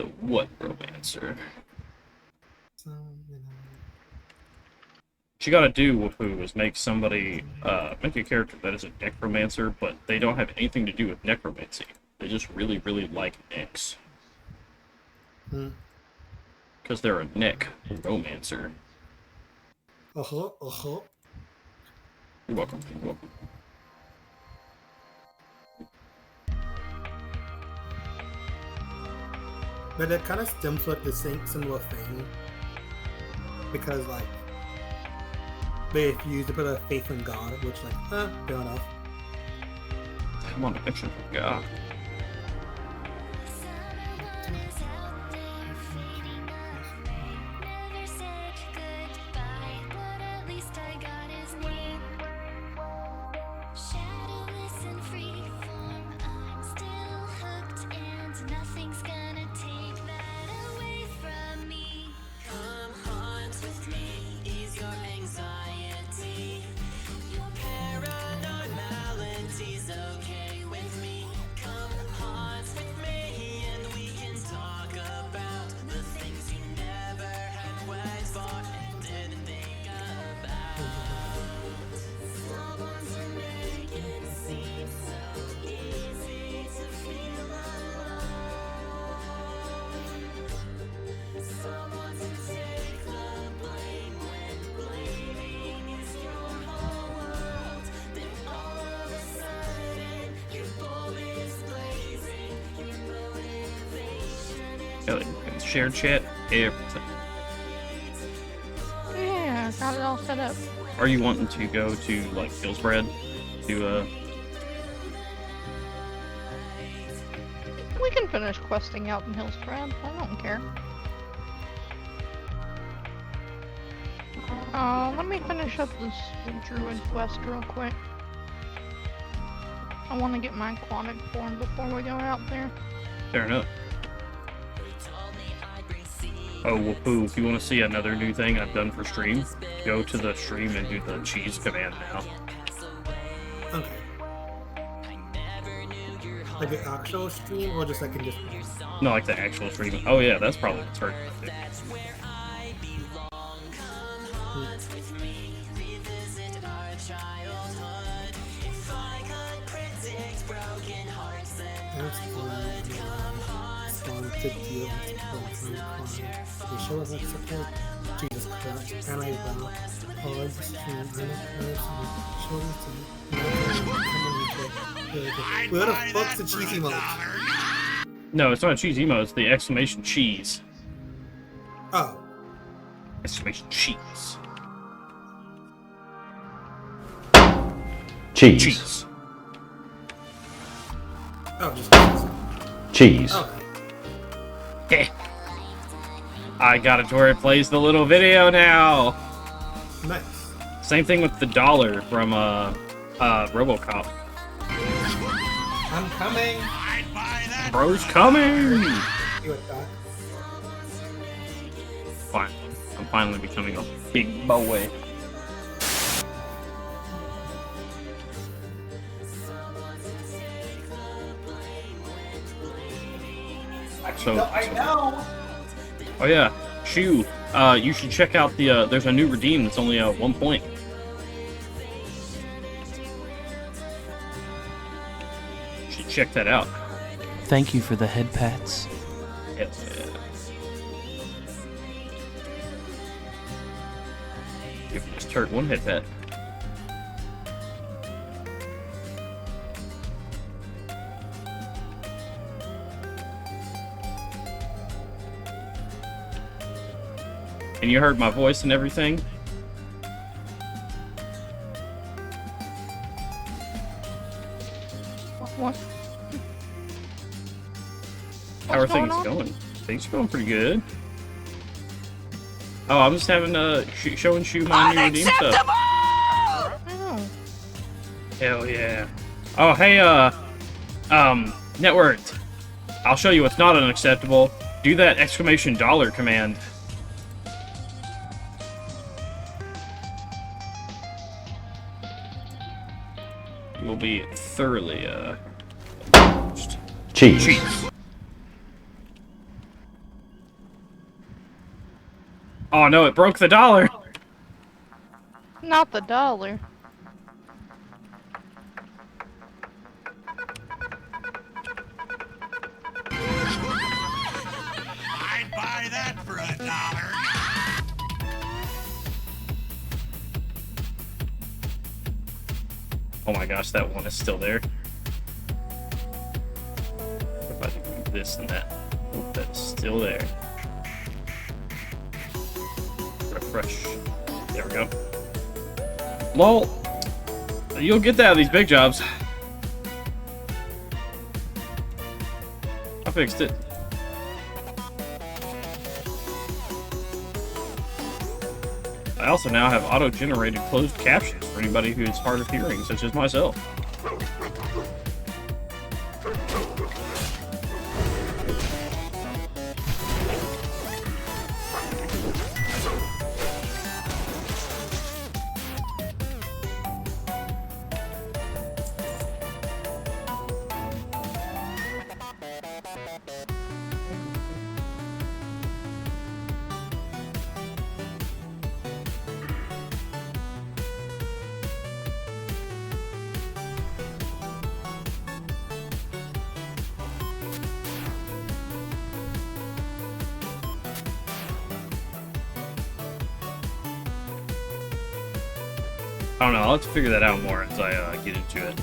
The what romancer? What you gotta do, Woohoo, is make somebody, make a character that is a necromancer, but they don't have anything to do with necromancy. They just really, really like necks. Because they're a romancer. You're welcome, you're welcome. But it kind of stems with the same similar thing. Because, like, they refuse to put a faith in God, which, like, fair enough. I'm on a mission from God. Shared chat, everything. Yeah, got it all set up. Are you wanting to go to, like, Hillsbrad? We can finish questing out in Hillsbrad. I don't care. Let me finish up this druid quest real quick. I want to get my aquatic form before we go out there. Fair enough. Oh, Woohoo, if you want to see another new thing I've done for stream, go to the stream and do the cheese command now. Okay. Like the actual stream, or just like in this one? No, like the actual stream. Oh yeah, that's probably what's hurting. They show us like support. Jesus Christ, and I vow. Oh, this stream, where the fuck's the cheese emote? No, it's not a cheese emote, it's the exclamation cheese. Oh. Exclamation cheese. Cheese. Cheese. Oh, just cheese. Okay. Okay. I got it to where it plays the little video now. Nice. Same thing with the dollar from RoboCop. I'm coming. Bro's coming. Fine. I'm finally becoming a big boy. I know. Oh yeah, Shu, you should check out the, there's a new redeem that's only 1 point. You should check that out. Thank you for the head pats. Yes. Give this turd one head pat. And you heard my voice and everything? What? How are things going? Things are going pretty good. Oh, I'm just having showing you my new redeem stuff. Oh. Hell yeah. Oh, hey, Networked. I'll show you what's not unacceptable. Do that exclamation dollar command. Will be thoroughly cheese. Cheese. Oh no, it broke the dollar! Not the dollar. I'd buy that for $1. Oh my gosh, that one is still there. If I can move this and that. Oh, that's still there. Refresh. There we go. Lol. You'll get that out of these big jobs. I fixed it. I also now have auto-generated closed captions for anybody who is hard of hearing, such as myself. I don't know, I'll have to figure that out more as I get into it.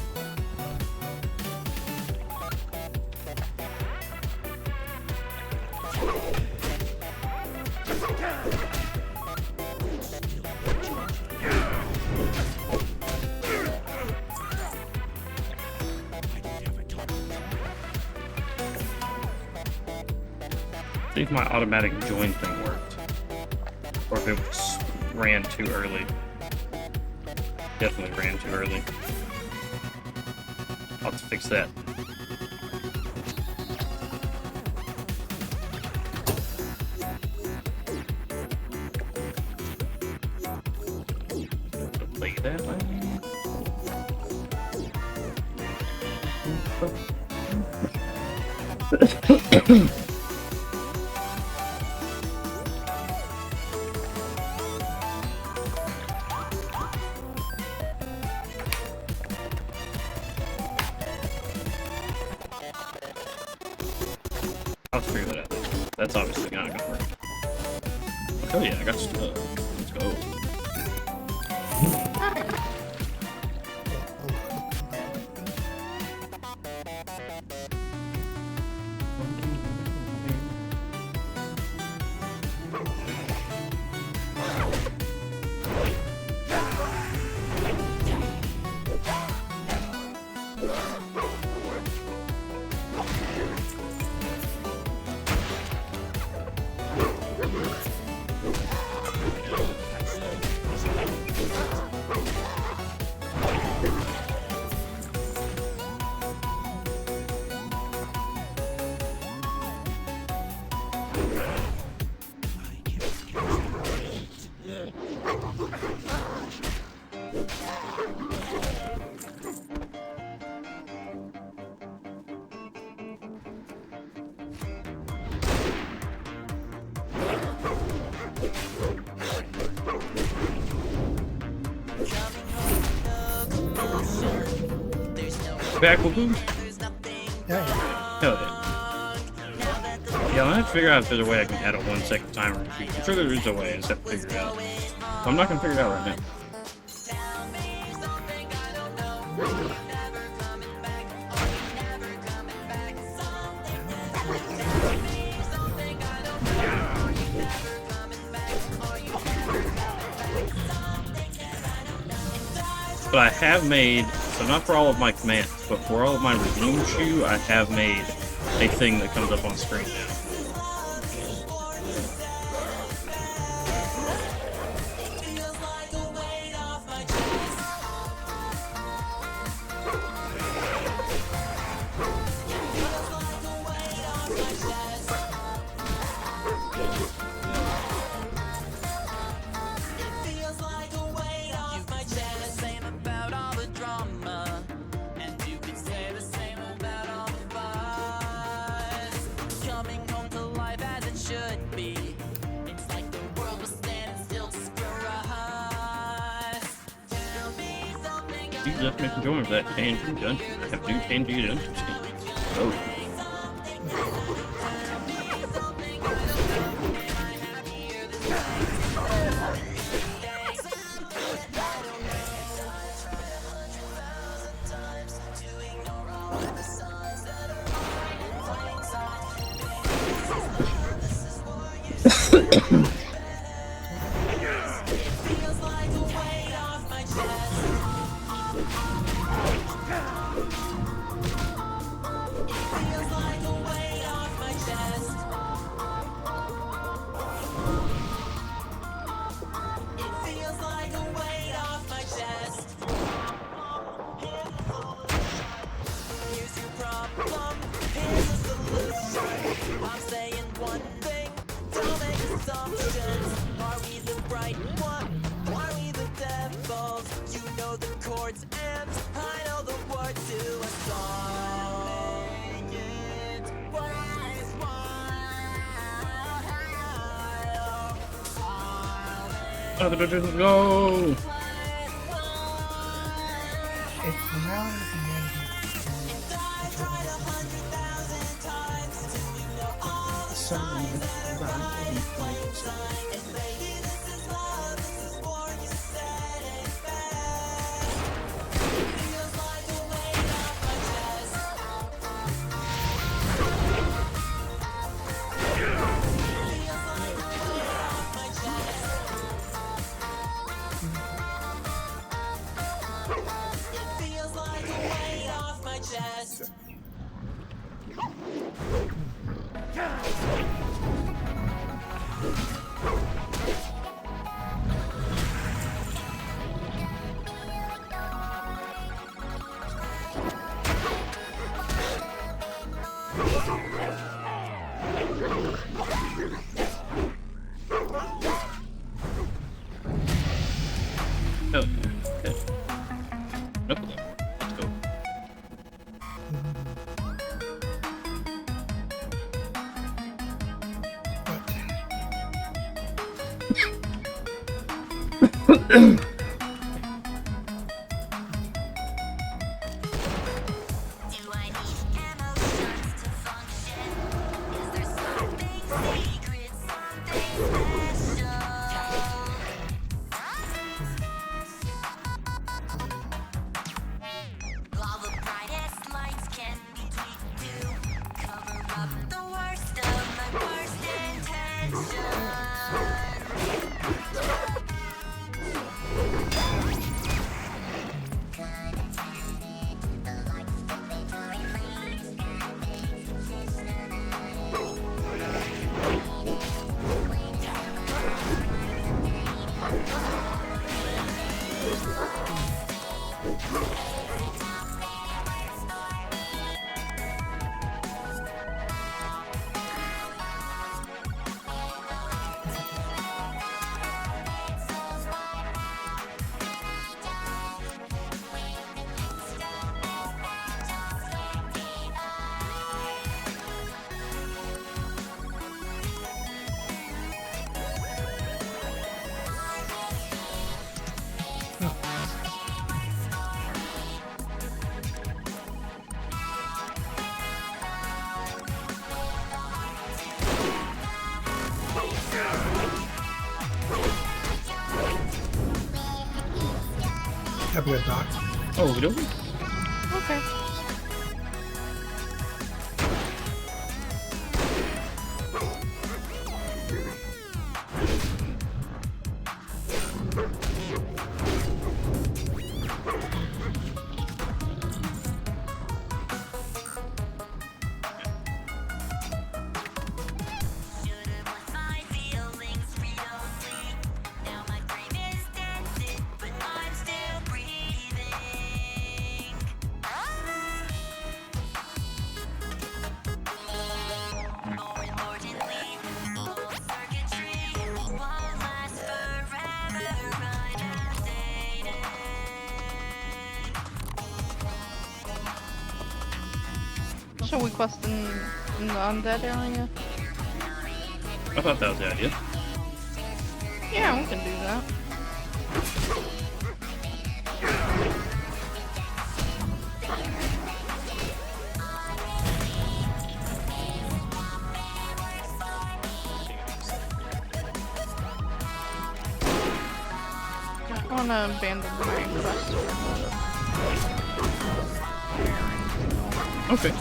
See if my automatic join thing worked. Or if it was ran too early. Definitely ran too early. I'll have to fix that. Play that way. I'll figure that out. That's obviously not gonna work. Oh yeah, I got stuff. Let's go. Back with who? Yeah. Hell yeah. Yeah, I'm gonna have to figure out if there's a way I can add a 1-second timer. I'm sure there is a way, I just have to figure it out. I'm not gonna figure it out right now. But I have made, so not for all of my commands, but for all of my redeem shoe, I have made a thing that comes up on screen now. Coming home suggest making join for that TNG dungeon. I have new TNG dungeon schemes. Oh. Other dungeons go! It's around Oh, okay. Nope. Let's go. Have a good doc. Oh, we do? Okay. Shall we quest in the undead area? I thought that was the idea. Yeah, we can do that. wanna abandon my quest Okay.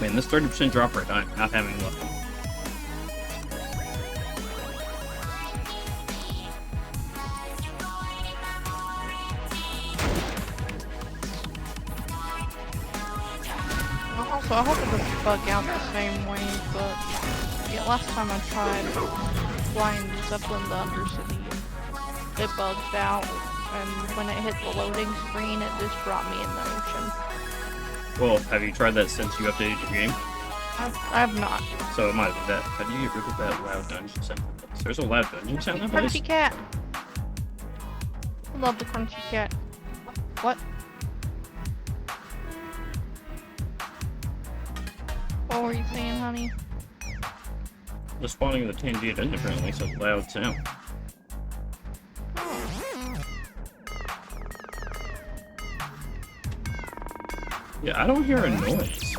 Man, this 30% drop rate, I'm not having luck. Also, I hope it doesn't bug out the same way, but yeah, last time I tried flying the Zeppelin to Undercity, it bugged out, and when it hit the loading screen, it just brought me in the ocean. Well, have you tried that since you updated your game? I have not. So it might have been that. How do you get rid of that loud dungeon sound? There's a loud dungeon sound in place? Crunchy cat! I love the crunchy cat. What? What were you saying, honey? The spawning of the Tangia dungeon apparently makes a loud sound. Yeah, I don't hear a noise.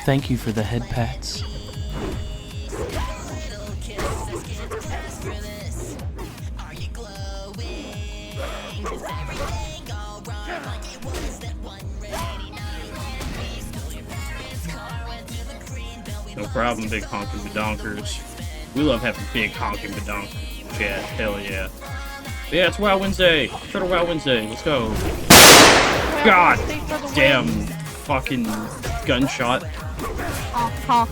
Thank you for the head pats. No problem, big honking badonkers. We love having big honking badonkers in chat. Hell yeah. But yeah, it's WoW Wednesday. Turtle WoW Wednesday. Let's go. God damn fucking gunshot. Uh-huh.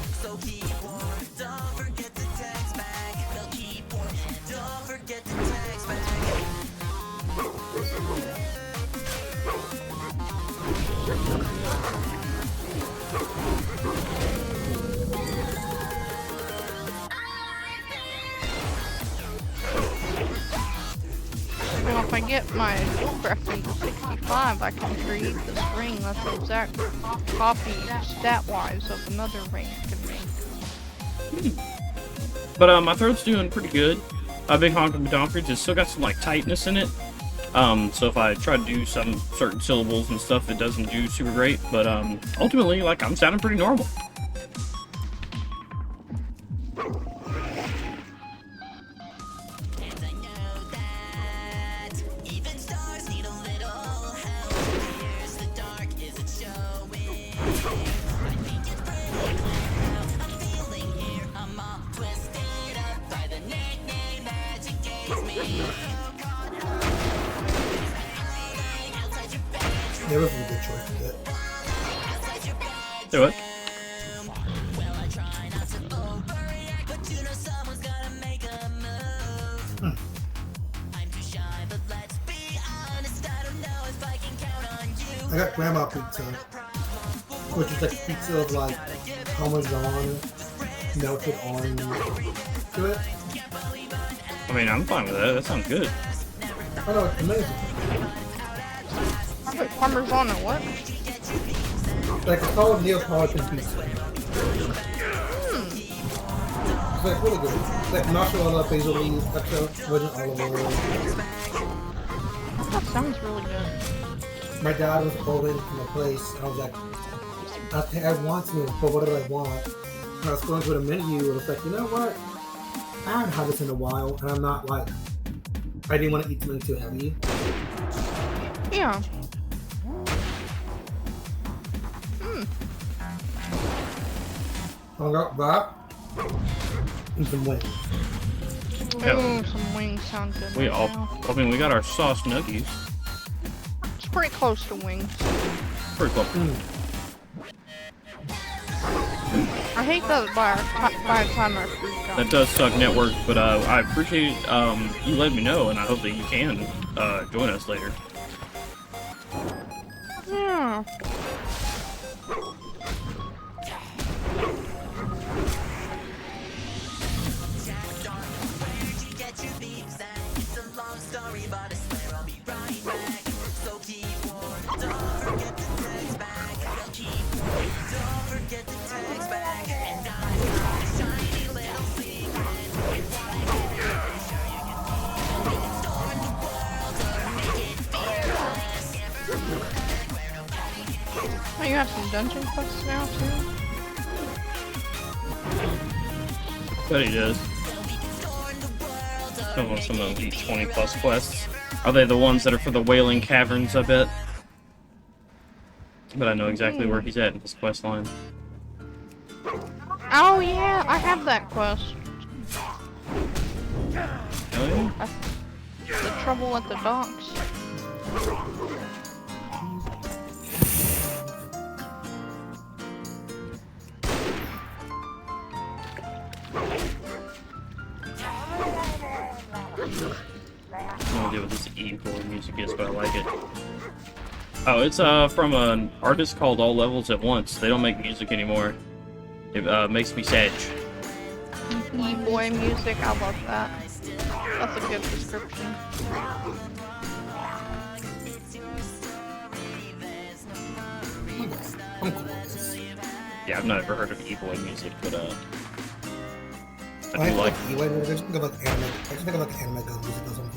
Well, if I get my dual crafting to 65, I can create this ring that's the exact copy, stat-wise, of another ring I can make. But my throat's doing pretty good. Big honking badonkers, it's still got some like tightness in it. So if I try to do some certain syllables and stuff, it doesn't do super great. But ultimately, like, I'm sounding pretty normal. There was a good choice with it. Do it. I got grandma pizza, which is like pizza of like Parmesan melted on to it. I mean, I'm fine with that. That sounds good. I know, it's amazing. Wait, Parmesan or what? Like a solid Neapolitan pizza. It's like really good. It's like mozzarella, basil leaves, extra virgin olive oil. That sounds really good. My dad was ordering from a place. I was like, I want to, but what did I want? And I was going through the menu, and it's like, you know what? I haven't had this in a while, and I'm not like, I didn't want to eat something too heavy. Yeah. I got that and some wings. Yeah. Ooh, some wings sound good. We right all, now. I mean, we got our sauce nuggies. It's pretty close to wings. Pretty cool. I hate that by the time our food comes. That does suck network, but I appreciate you letting me know, and I hope that you can join us later. Yeah. dungeon quests now too? But he does. Some of these 20 plus quests. Are they the ones that are for the Wailing Caverns, I bet? But I know exactly where he's at in this quest line. Oh yeah, I have that quest. Oh yeah? The trouble at the docks. No idea what this E4 music is, but I like it. Oh, it's from an artist called All Levels at Once. They don't make music anymore. It makes me sad. E-boy music, I love that. That's a good description. I'm cool with this. Yeah, I've never heard of E-boy music, but I I do like. E-boy music. I just think of like anime. I just think of like anime gun music or something.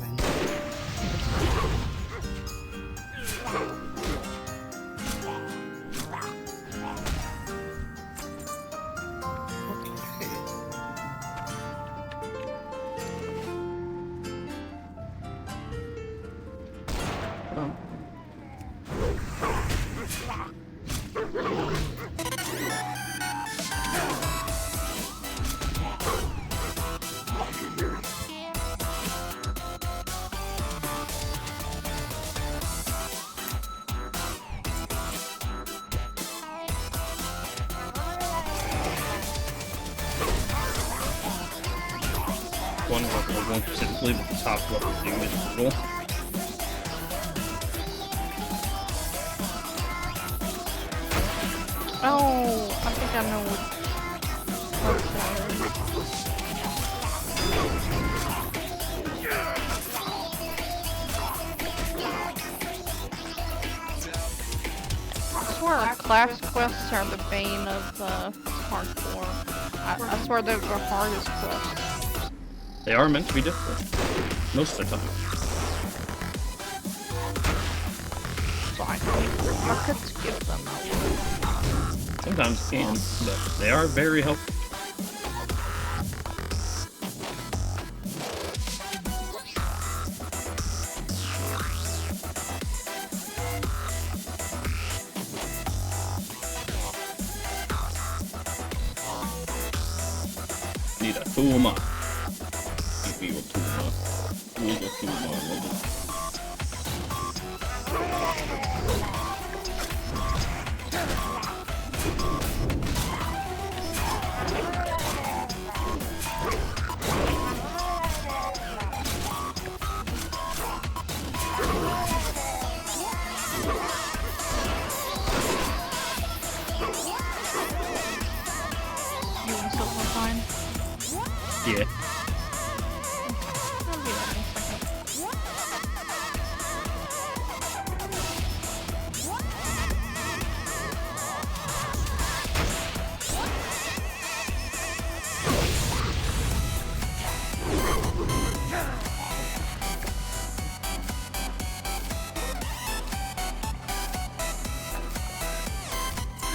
One level, one specifically, but the top level thing is cool. Oh, I think I know what that is. I swear class quests are the bane of hardcore. I swear they're the hardest quests. They are meant to be difficult. Most of the time. So I could skip them. Sometimes you can, but they are very helpful. Need a Tuma. Give me a Tuma. Need a Tuma. You and Silver fine. Yeah. I'll be there in a second.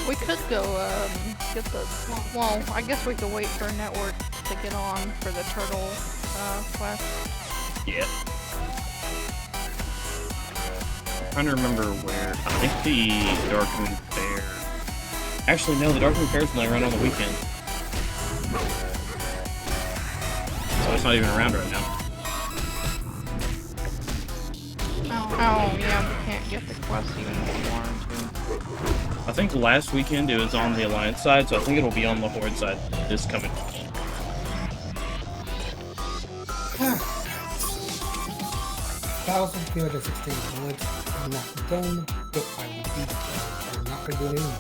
We could go get the. Well, I guess we could wait for a network to get on for the turtle quest. Yeah. I'm trying to remember where. I think the Darkmoon Fair. Actually, no, the Darkmoon Fair's only run on the weekend. So it's not even around right now. Oh yeah, we can't get the quest even if we wanted to. I think last weekend it was on the Alliance side, so I think it'll be on the Horde side this coming weekend. 1,316 points. I'm not done, but I will be done. I'm not going to do it anymore.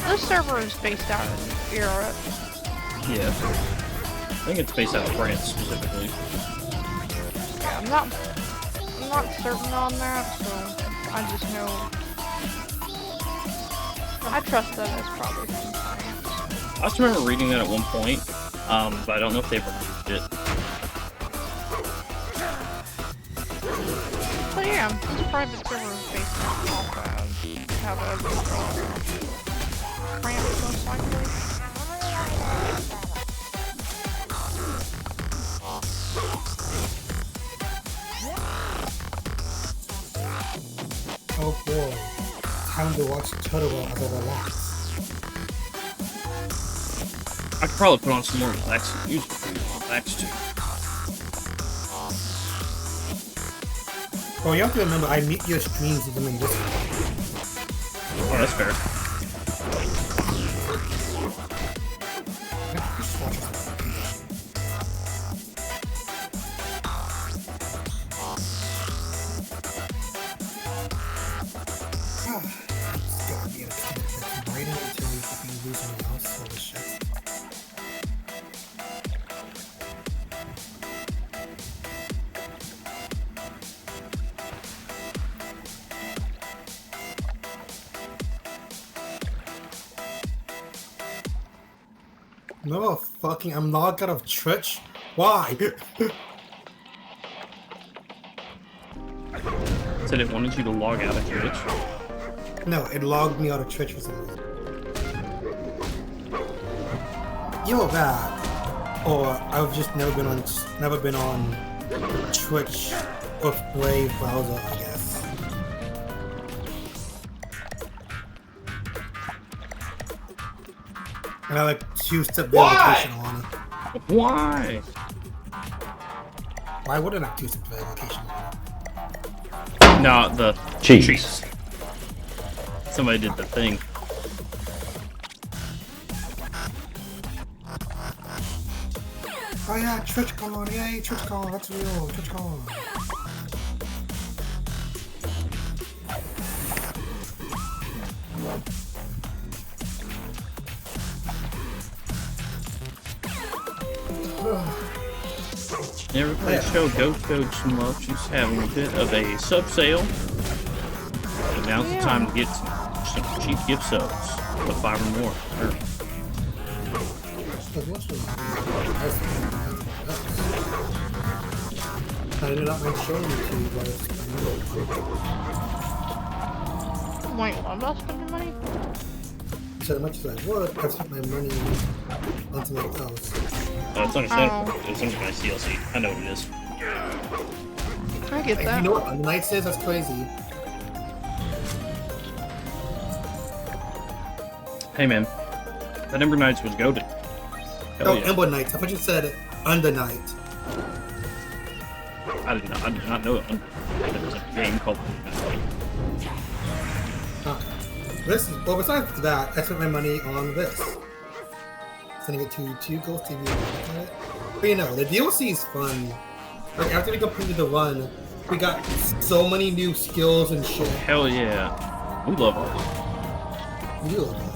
This server is based out in Europe. Yeah. I think it's based out of France specifically. Yeah, I'm not certain on that, so I just know. I trust that it's probably from France. I just remember reading that at one point, but I don't know if they ever moved it. Yeah, these private servers based off have everything. France, most likely. Oh boy. Time to watch Turtle as I relax. I could probably put on some more relaxing music for you to relax to. Oh, you have to remember, I mute your streams if I'm in Discord. Oh, that's fair. It's gotta be a writing until we can do something else. Holy shit. No, fucking, I'm logged out of Twitch. Why? Said it wanted you to log out of Twitch. No, it logged me out of Twitch for some reason. Either that, or I've just never been on Twitch or Brave browser, I guess. And I like two-step verification on it. Why? Why wouldn't I have two-step verification on it? No, the cheats. Somebody did the thing. Oh yeah, TwitchCon, yay, TwitchCon, that's real, TwitchCon. Never played show Ghost Coach Much. She's having a bit of a sub sale. And now's the time to get some cheap gift subs. Put 5 or more. Sure. I did not mind showing you to you, but Wait, what about spending money? so much as I would, I spent my money on something else. It's understandable. It's under my CLC. I know what it is. I get Hey, that. you know what? Night says that's crazy. Hey man, that Ember Knights was goated. Hell Oh, yeah. Ember Knights. I thought you said Under Night. I did not know it. There was a game called. This is, well, besides that, I spent my money on this. Sending it to two Ghost TV. But you know, the DLC is fun. Like, after we completed the run, we got so many new skills and shit. Hell yeah. We love art. You love that.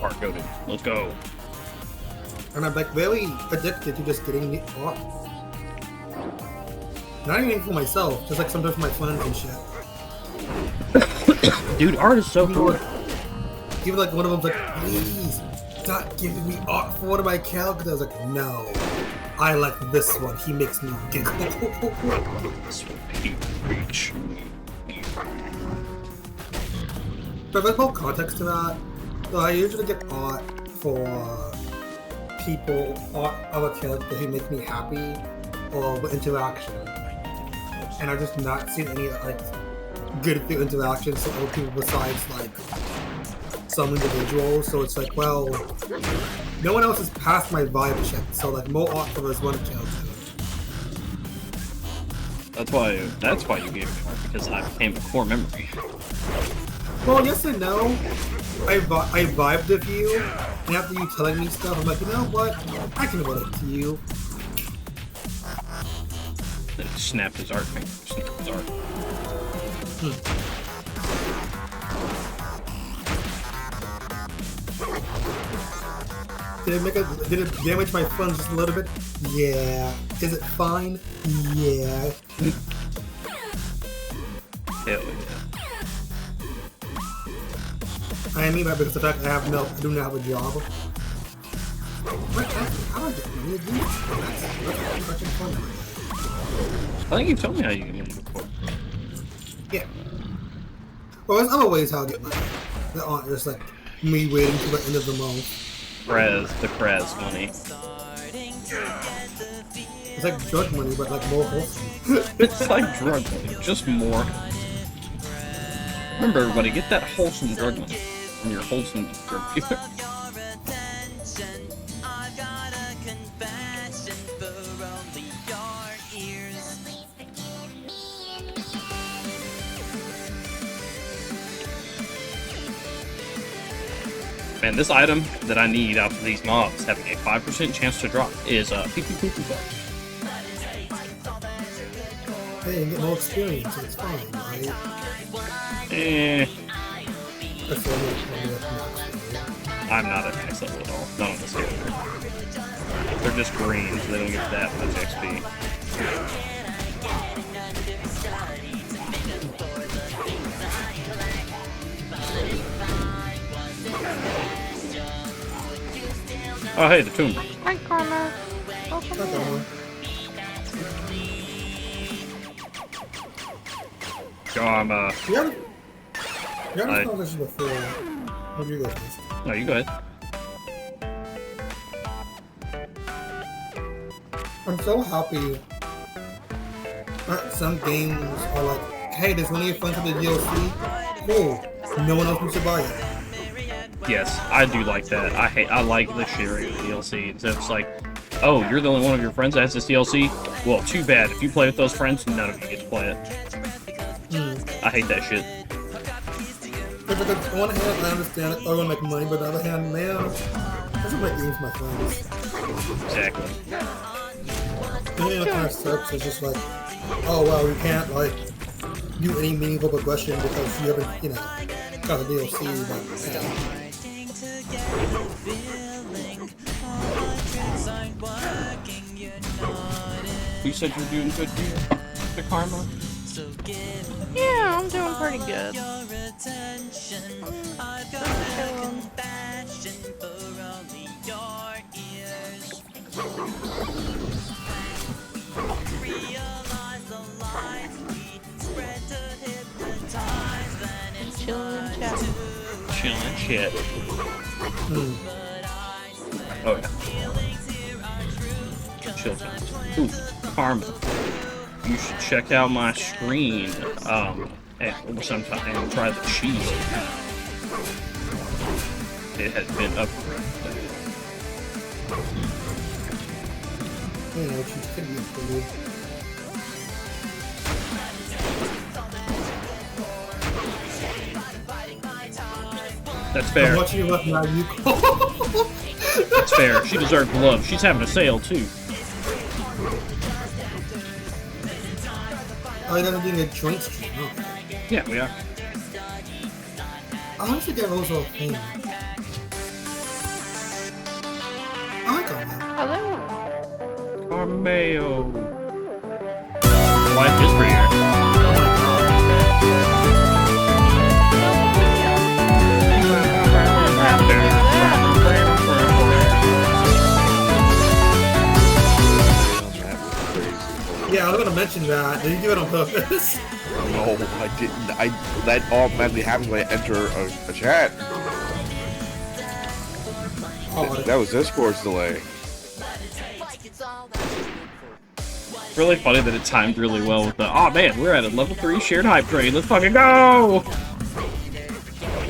Art goated. Let's go. And I'm like very addicted to just getting the art. Not even for myself, just like sometimes for my friends and shit. Dude, art is so cool. Even like one of them's like, please stop giving me art for one of my characters. I was like, no, I like this one. He makes me giggle. This will be reach. But there's more context to that. So I usually get art for people, art of a character who make me happy or with interaction. And I've just not seen any like good interactions with other people besides like some individuals. So it's like, well, no one else has passed my vibe check. So like more art for this one character. That's why you gave me art, because I became a core memory. Well, yes and no. I vibed with you, and after you telling me stuff, I'm like, you know what? I can relate to you. Then he snapped his art finger. Snapped his art. Did it damage my funds just a little bit? Yeah. Is it fine? Yeah. Hell yeah. I mean that because the fact I do not have a job. What? How do I get money to do this? That's fun. I think you told me how you get money before. Yeah. Well, there's other ways how I get money that aren't just like me waiting till the end of the month. The Krez money. It's like drug money, but like more wholesome. It's like drug money, just more. Remember, everybody, get that wholesome drug money from your wholesome drug dealer. Man, this item that I need out of these mobs having a 5% chance to drop is pee pee poo poo bug. Hey, you get more experience, so it's fine, right? That's the only I'm not at max level at all. Not on this character. They're just green, so they don't get that much XP. Oh, hey, the tomb. Hi, Karma. Welcome in. Karma. You haven't done this before. How do you go first? No, you go ahead. I'm so happy that some games are like, hey, there's one of your friends with the DLC. Cool. No one else needs to buy it. Yes, I do like that. I like the sharing of DLC. So it's like, oh, you're the only one of your friends that has this DLC? Well, too bad. If you play with those friends, none of you get to play it. I hate that shit. Because on one hand, I understand it, I want to make money, but on the other hand, man, I just make games with my friends. Exactly. And then it kind of sucks. It's just like, oh, well, we can't, like, do any meaningful progression because you haven't, you know, got the DLC, but, yeah. You said you're doing good, the Karma? Yeah, I'm doing pretty good. Chillin' chat. Chillin' shit. Oh, yeah. Chill times. Ooh, Karma. You should check out my screen, sometime and try the cheese. It has been upgraded. You know, she's could be improved. That's fair. I'm watching you left now, you That's fair. She deserves love. She's having a sale, too. Oh, you're not doing a joint stream, huh? Yeah, we are. I honestly get those all things. I like all that. Hello. Carmeo. Life history here. Yeah, I was gonna mention that. Did you do it on purpose? No, I didn't. That automatically happens when I enter a chat. Oh, That was Discord's delay. It's really funny that it timed really well with the, oh man, we're at a level 3 shared hype train. Let's fucking go!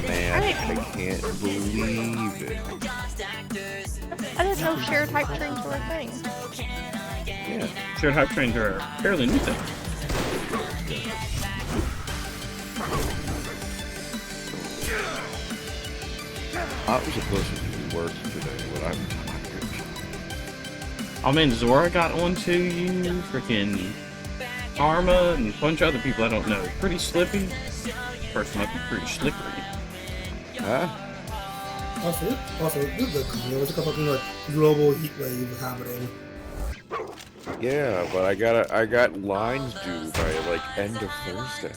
Man, I can't believe it. I didn't know shared hype trains were a thing. Yeah, shared hype trains are a fairly new thing. I was supposed to do work today, but I'm tired. Oh man, Zora got onto you, freaking Karma, and a bunch of other people I don't know. Pretty slippy. Person might be pretty slippery. Huh? Also, you're good. There was a couple of like global heat wave happening. Yeah, but I got lines due by like end of Thursday.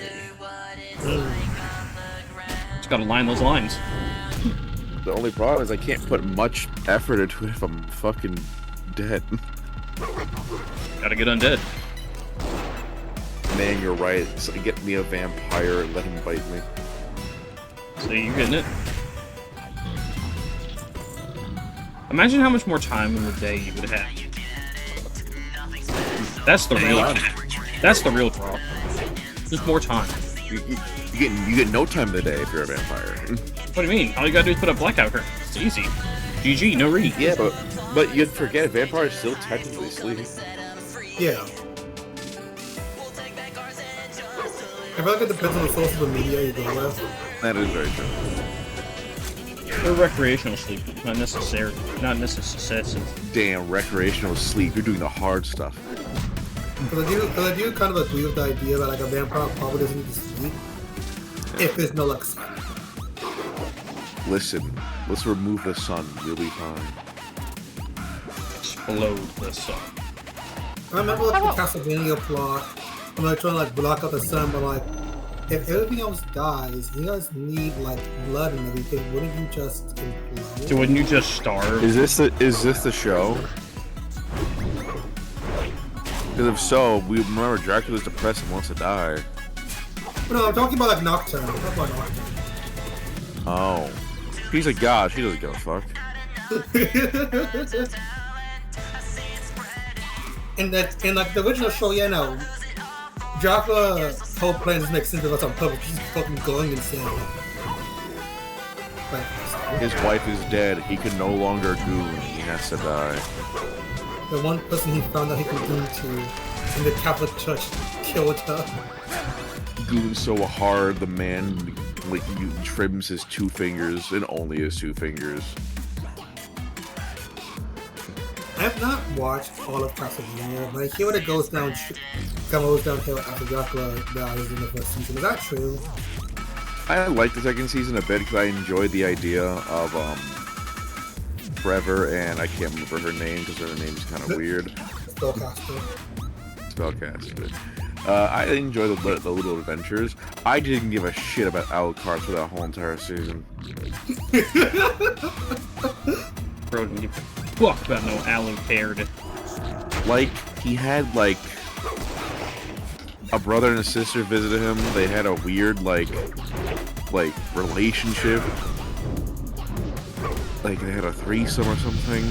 Just gotta line those lines. The only problem is I can't put much effort into it if I'm fucking dead. Gotta get undead. Man, you're right. So get me a vampire and let him bite me. See, you're getting it. Imagine how much more time in the day you would have. That's the real. That's the real draw. Just more time. You get no time of the day if you're a vampire. What do you mean? All you gotta do is put a blackout curtain. It's easy. GG, no read. Yeah, but you'd forget vampires still technically sleep. Yeah. I feel like it depends on the source of the media you go with. That is very true. Or recreational sleep, not necessary, not necessary. Damn, recreational sleep. You're doing the hard stuff. Because I do kind of agree with the idea that like a vampire probably doesn't need to sleep if there's no like sun. Listen, let's remove the sun. You'll be fine. Explode the sun. I remember like the Castlevania plot when they're trying to like block out the sun, but like if everything else dies, you guys need like blood and everything. Wouldn't you just implode? So wouldn't you just starve? Is this the show? Because if so, we remember Dracula's depressed and wants to die. No, I'm talking about like Nocturne. I'm talking about Nocturne. Oh. He's a god, she doesn't give a fuck. in like the original show, yeah, no. Dracula's whole plan doesn't make sense if it's on purpose. He's fucking going insane. Like, His wife is dead. He can no longer goon. He has to die. the one person he found out he could goon to in the Catholic Church killed her. Goon so hard, the man like trims his 2 fingers and only his 2 fingers. I have not watched all of Castlevania, but I hear when it goes downhill after Dracula dies in the first season. Is that true? I like the second season a bit because I enjoyed the idea of Trevor and I can't remember her name because her name's kind of weird. Spellcaster. I enjoy the little adventures. I didn't give a shit about Alucard for that whole entire season. Bro didn't give a fuck about no Alucard. Like, he had, like, a brother and a sister visited him. They had a weird, like, relationship. Like, they had a threesome or something.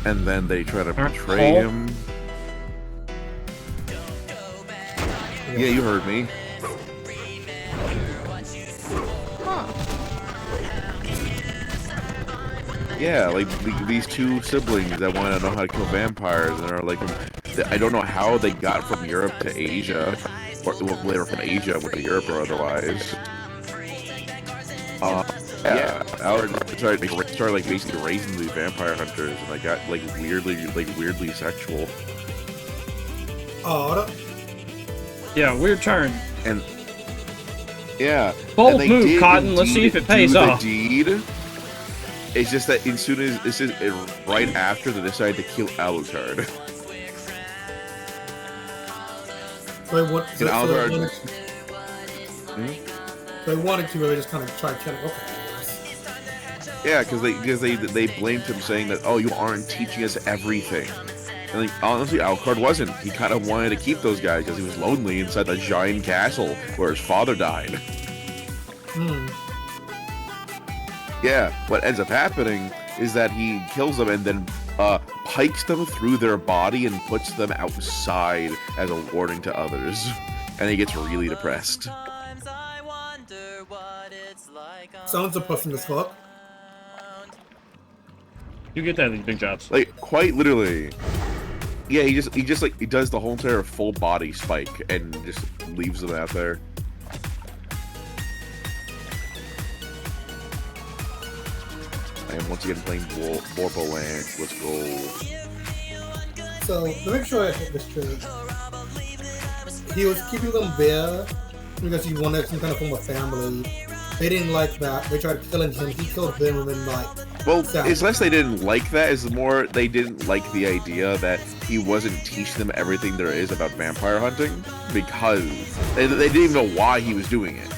And then they try to betray him. Yeah, you heard me. Huh. Yeah, like these 2 siblings that want to know how to kill vampires and are like, I don't know how they got from Europe to Asia, or later from Asia to Europe or otherwise. Yeah, Alucard started like basically raising these vampire hunters, and they got like weirdly sexual. Oh, Yeah, weird turn. And yeah, Bold and they move, did Cotton. Let's see if it pays do off. The deed. It's just that as soon as this is right after they decided to kill Alucard. so what? So, Alucard. they wanted to really just kind of try killing. Okay. Yeah, because they blamed him, saying that, oh, you aren't teaching us everything. And like, honestly, Alucard wasn't. He kind of wanted to keep those guys because he was lonely inside the giant castle where his father died. Yeah, what ends up happening is that he kills them and then pikes them through their body and puts them outside as a warning to others. And he gets really depressed. Sounds depressing as fuck. You get that in big jobs. Like, quite literally. Yeah, he does the whole entire full body spike and just leaves them out there. I am once again playing Borderlands. Let's go. So, to make sure I hit this straight, he was keeping them there because he wanted some kind of form of family. They didn't like that. They tried killing him. He killed them and then, like... Well, it's less they didn't like that, it's more they didn't like the idea that he wasn't teaching them everything there is about vampire hunting, because they didn't even know why he was doing it.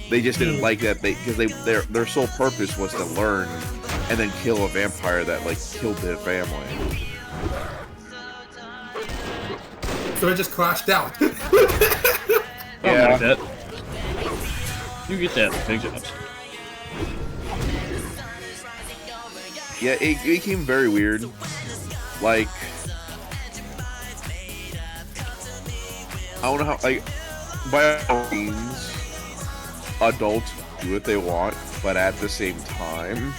They just didn't like that because their sole purpose was to learn and then kill a vampire that like killed their family. So it just crashed out. Something like that. You get that, big jobs. Yeah, it became very weird. Like, I don't know how, like, by all means, adults do what they want, but at the same time,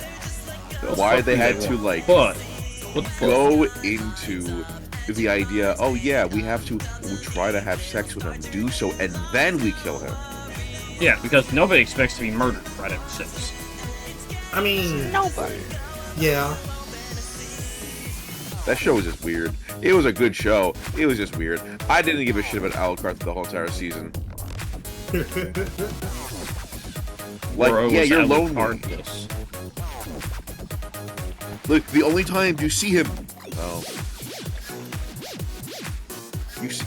why they had to, like, But what the fuck? go into the idea, oh yeah, we have to try to have sex with him, do so, and then we kill him. Yeah, because nobody expects to be murdered right after sex. I mean, Nobody. yeah. That show was just weird. It was a good show. It was just weird. I didn't give a shit about Alucard the whole entire season. Like, Bro, yeah, was you're Alucard lonely. this. Look, the only time you see him,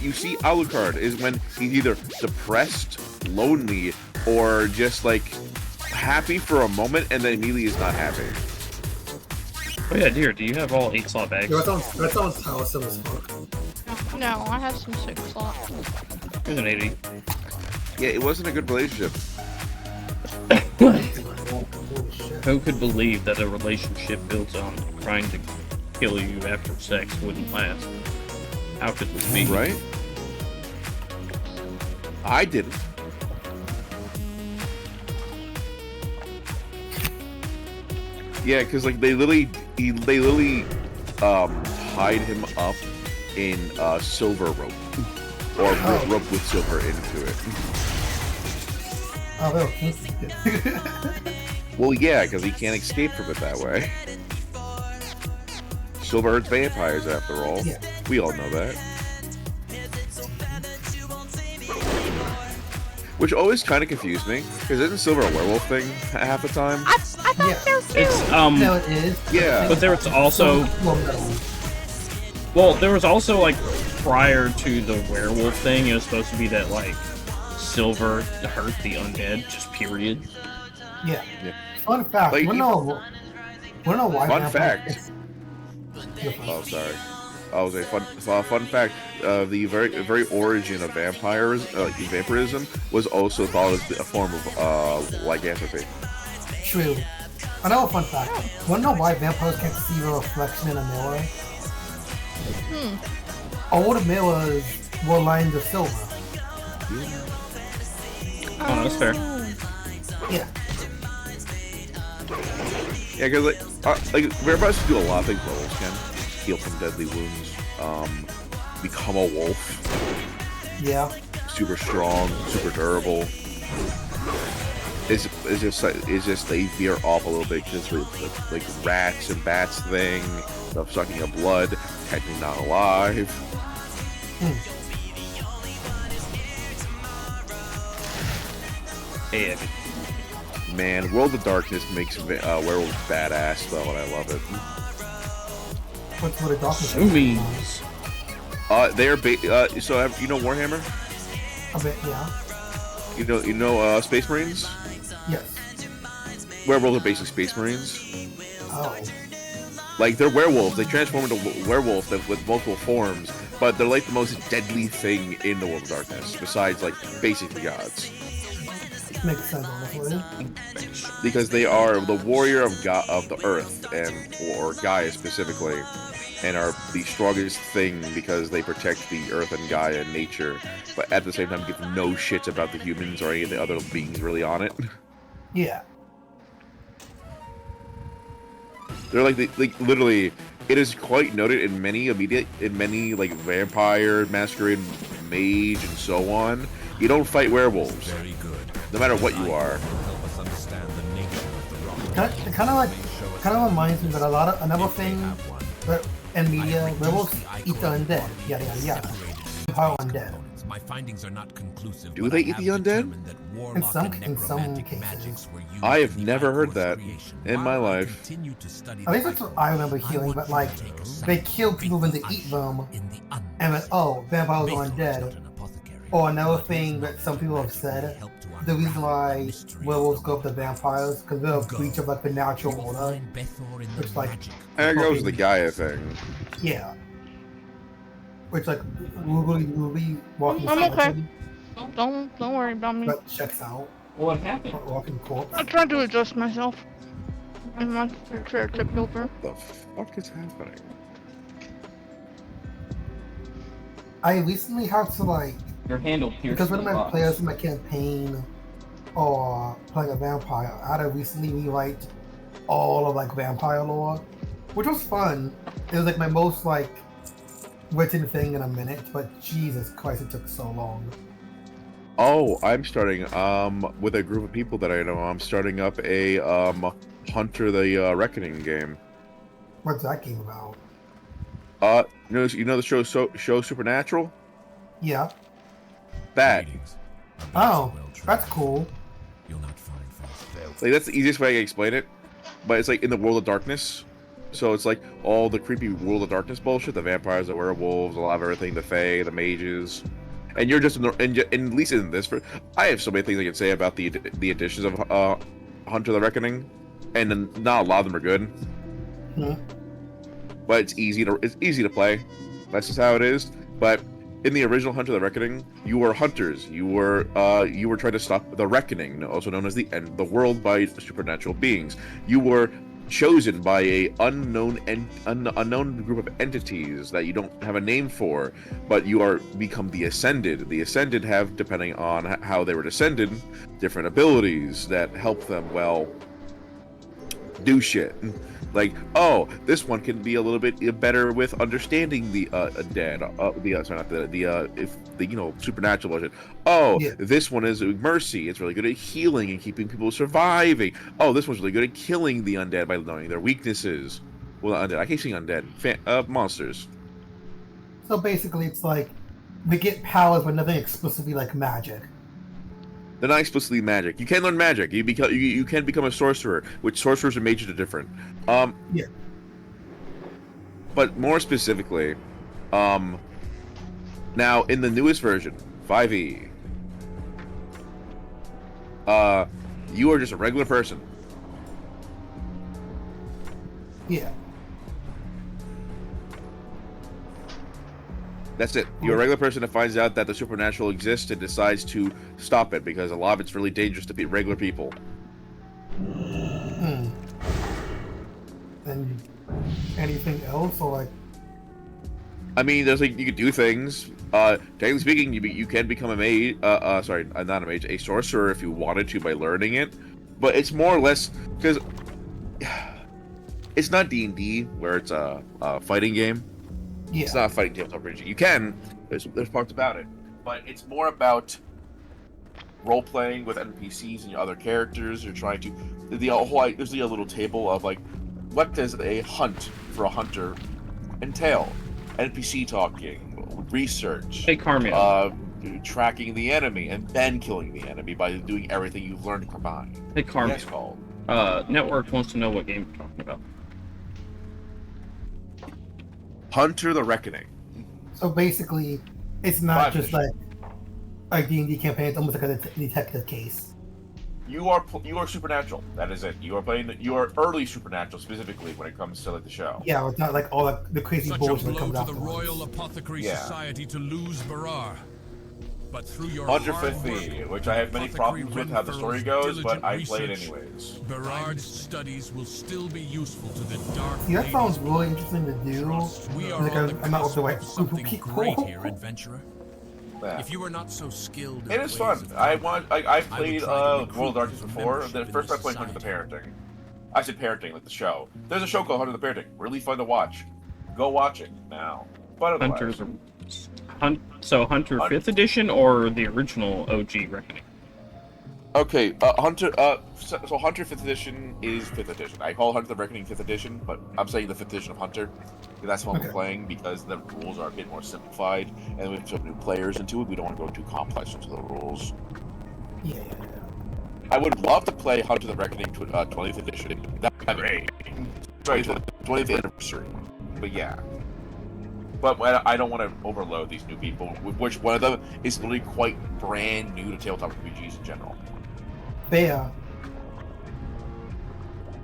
you see Alucard is when he's either depressed, lonely, or just like happy for a moment and then immediately is not happy. Oh yeah, dear, do you have all 8 slot bags? That sounds tiresome as fuck. No, I have some 6 slots. Here's an 80. Yeah, it wasn't a good relationship. Holy shit. Who could believe that a relationship built on trying to kill you after sex wouldn't last? How could this be? Right? I didn't. Yeah, because like they literally tied him up in silver rope, or rope with silver into it. Oh, well, kinky. Well, yeah, because he can't escape from it that way. Silver hurts vampires, after all. Yeah. We all know that. Which always kind of confused me, because isn't Silver a werewolf thing half the time? I thought so too. It's No, it is. Yeah. but there was also there was also like prior to the werewolf thing, it was supposed to be that like Silver hurt the undead, just period. Yeah. Yeah. Fun fact. Like, Wanna know why? Fun vampires- fact. You're fine. Oh, sorry. I was a fun fact. The very origin of vampirism was also thought as a form of lycanthropy. True. Another fun fact. Wanna know why vampires can't see a reflection in a mirror? All the mirrors were lined with silver. Oh, that's fair. Yeah. Yeah, because like vampires can do a lot of things werewolves can. Heal from deadly wounds. Become a wolf. Yeah. Super strong. Super durable. It's just they veer off a little bit because with like rats and bats thing, stuff sucking up blood, technically not alive. Yeah. Man, World of Darkness makes werewolves badass though, and I love it. What's what a darkness? Zoomies. They are so you know Warhammer? A bit, yeah. You know Space Marines? Yes. Werewolves are basically Space Marines. Oh. Like they're werewolves. They transform into werewolves with multiple forms, but they're like the most deadly thing in the World of Darkness, besides like basically gods. Makes sense, honestly. Because they are the warrior of the earth or Gaia specifically, and are the strongest thing because they protect the earth and Gaia and nature, but at the same time give no shits about the humans or any of the other beings really on it. Yeah. They're like literally, it is quite noted in many like vampire, masquerade, mage, and so on. You don't fight werewolves. Very good. No matter what you are. Help us understand the nature of the rock. It kind of reminds me that another thing that in media, werewolves eat the undead. Yada yada yada. Vampire undead. My findings are not conclusive. Do they eat the undead? In some cases. I have never heard that in my life. At least that's what I remember hearing, but like, they kill people when they eat them, and then, oh, vampires are undead. Or another thing that some people have said, the reason why werewolves go up to vampires, because they're a breach of like the natural order. Which like... There goes the Gaia thing. Yeah. Which like, Ruby walking I'm okay. Don't worry about me. That checks out. What happened? Walking corpse. I tried to adjust myself. And my chair tipped over. What the fuck is happening? I recently had to like Your handle pierced because one of the my box. players in my campaign or playing a vampire, I had to recently rewrite all of like vampire lore, which was fun. It was like my most like written thing in a minute, but Jesus Christ, it took so long. Oh, I'm starting with a group of people that I know. I'm starting up a Hunter the Reckoning game. What's that game about? You know the show Supernatural? Yeah. That. Greetings. Oh, that's cool. You'll not find fast. Like that's the easiest way I can explain it. But it's like in the world of darkness. So it's like all the creepy world of darkness bullshit, the vampires, the werewolves, a lot of everything, the fae, the mages. And you're just and at least in this, I have so many things I can say about the editions of Hunter the Reckoning, and not a lot of them are good. Hmm. But it's easy to play. That's just how it is. But in the original Hunter the Reckoning, you were hunters. You were trying to stop the Reckoning, also known as the end of the world by supernatural beings. You were chosen by a unknown group of entities that you don't have a name for, but you are become the Ascended. The Ascended have, depending on how they were descended, different abilities that help them, well, do shit. Like, oh, this one can be a little bit better with understanding the dead. Supernatural bullshit. Oh, Yeah. this one is mercy. It's really good at healing and keeping people surviving. Oh, this one's really good at killing the undead by knowing their weaknesses. Well, not undead. I keep saying undead. Monsters. So basically, it's like we get powers, but nothing explicitly like magic. They're not explicitly magic. You can learn magic. You can become a sorcerer, which sorcerers and mages are different. Yeah. But more specifically, now in the newest version, 5e, you are just a regular person. Yeah. That's it. You're a regular person that finds out that the supernatural exists and decides to stop it because a lot of it's really dangerous to be regular people. Hmm. And anything else, or like? I mean, there's like you could do things. Technically speaking, you can become a mage. Not a mage, a sorcerer if you wanted to by learning it. But it's more or less because it's not D&D where it's a fighting game. Yeah. It's not a fighting tabletop RPG. You can. There's parts about it, but it's more about role playing with NPCs and your other characters. You're trying to there's a little table of like, what does a hunt for a hunter entail? NPC talking, research, Hey, Carmel. tracking the enemy, and then killing the enemy by doing everything you've learned combined. Hey, Carmel. Yes, called. Network wants to know what game you're talking about. Hunter the Reckoning. So basically, it's not 5 just edition. like D&D campaign. It's almost like a detective case. You are supernatural. That is it. You are early supernatural specifically when it comes to like the show. Yeah, it's not like all like, the crazy Such a bullshit that blow comes to the afterwards. Royal Apothecary Yeah. Society to lose Barar. But through your Hunter hard 50, work, which I have many Apothecary problems with how the story Renfurl's goes, but I diligent played research, anyways. Berard's studies will still be useful to the dark. See, that ladies sounds of really light. interesting to do. Trust, we are Like, on the I'm not with cusp the right of group of something people. great here, adventurer. Yeah. If you were not so skilled in It is the fun. ways of I've combat, played try to recruit World of Darkness you for before. The membership in first time I this played Hunter the society. Parenting. I said parenting, like the show. There's a show called Hunter the Parenting. Really fun to watch. Go watch it now. But otherwise, Hunter 5th edition or the original OG Reckoning? okay, Hunter. So Hunter 5th edition is 5th edition. I call Hunter the Reckoning 5th edition, but I'm saying the 5th edition of Hunter. That's what Okay. we're playing because the rules are a bit more simplified, and we have some new players into it. We don't want to go too complex into the rules. Yeah. I would love to play Hunter the Reckoning 20th edition. That'd be great. Sorry, 20th anniversary. But yeah. But I don't want to overload these new people, which one of them is literally quite brand new to tabletop RPGs in general. Fair.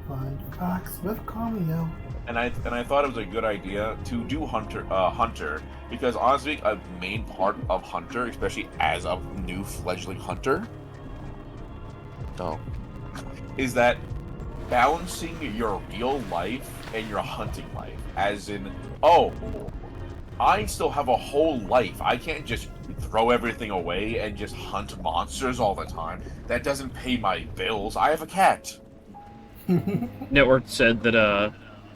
Fun facts with Cameo. And I thought it was a good idea to do Hunter, because honestly, a main part of Hunter, especially as a new fledgling Hunter, is that balancing your real life and your hunting life. As in, oh, I still have a whole life. I can't just throw everything away and just hunt monsters all the time. That doesn't pay my bills. I have a cat. Network said that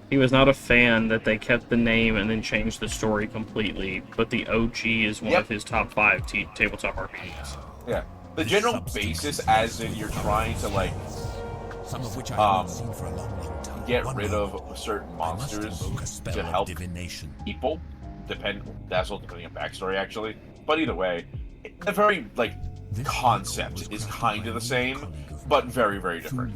he was not a fan that they kept the name and then changed the story completely, but the OG is one of his top 5 tabletop RPGs. Yeah. The general basis, as in you're trying to, like, Some of which I haven't seen for a long time. get rid of certain monsters to help divination. people. That's all depending on backstory, actually. But either way, the very, like, concept is kind of the same, but very, very different.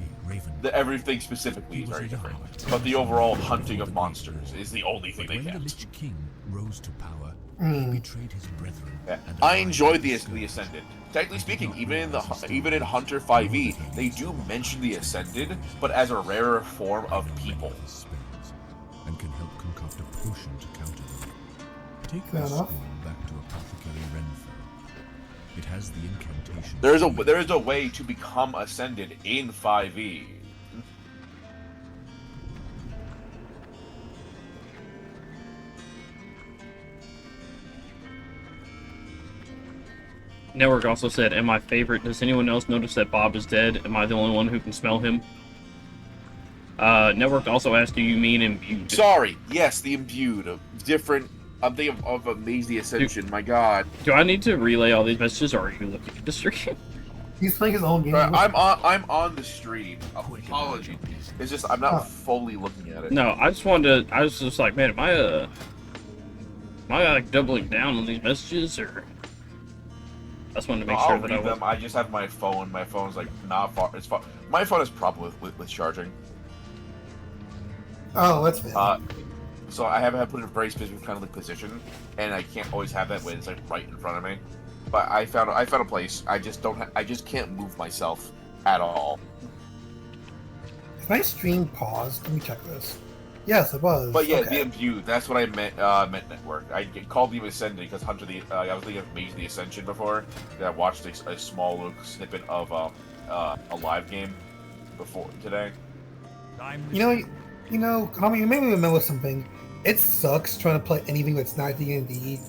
Everything specifically is very different. But the overall hunting of monsters is the only thing they When the kept. Lich King rose to power, he betrayed his brethren. Yeah. and I allied enjoyed the himself. Ascended. Technically speaking, even in Hunter 5e, they do mention the Ascended, but as a rarer form of people. His spells, and can help concoct a potion to counter them. Take Fair this enough. scroll back to Apothecary Renfrew. It has the incantation. There is a way to become Ascended in 5e. Network also said, "Am I favorite? Does anyone else notice that Bob is dead? Am I the only one who can smell him?" Network also asked, "Do you mean imbued?" Sorry, yes, the imbued, different. I'm thinking of Amaze the Ascension. My God, Do I need to relay all these messages, or are you looking at the stream? He's playing his own game. I'm on the stream. Apologies. It's just I'm not fully looking at it. No, I just wanted to. I was just like, man, am I like doubling down on these messages, or? I just wanted to make I'll sure that I read was. them. I just have my phone. My phone's like not far. It's far. My phone has problem with charging. Oh, that's fair. So I have put in a very specific kind of like position, and I can't always have that when it's like right in front of me. But I found a place. I just don't. I just can't move myself at all. Is my stream paused? Let me check this. Yes, it was. But yeah, Okay. the imbued. That's what I meant. Meant network. I called the Ascended because Hunter the. I was thinking of Mage the Ascension before. I watched a small little snippet of a live game before today. You know, Tommy, you made me remember something. It sucks trying to play anything that's not D&D,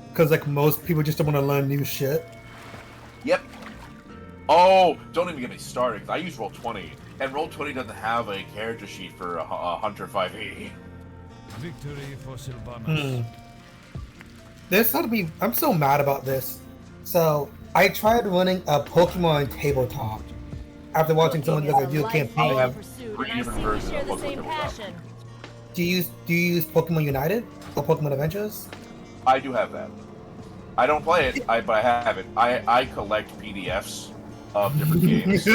because like most people just don't want to learn new shit. Yep. Oh, don't even get me started. 'Cause I use Roll20, and Roll20 doesn't have a character sheet for Hunter 5e. Victory for Sylvanas. There's got to be. I'm so mad about this. So I tried running a Pokemon tabletop after watching someone do a campaign. have Pursuit, three and I different see we versions share of the Pokemon same Tabletop. passion. Do you use Pokemon United or Pokemon Adventures? I do have that. I don't play it, but I have it. I collect PDFs of different games.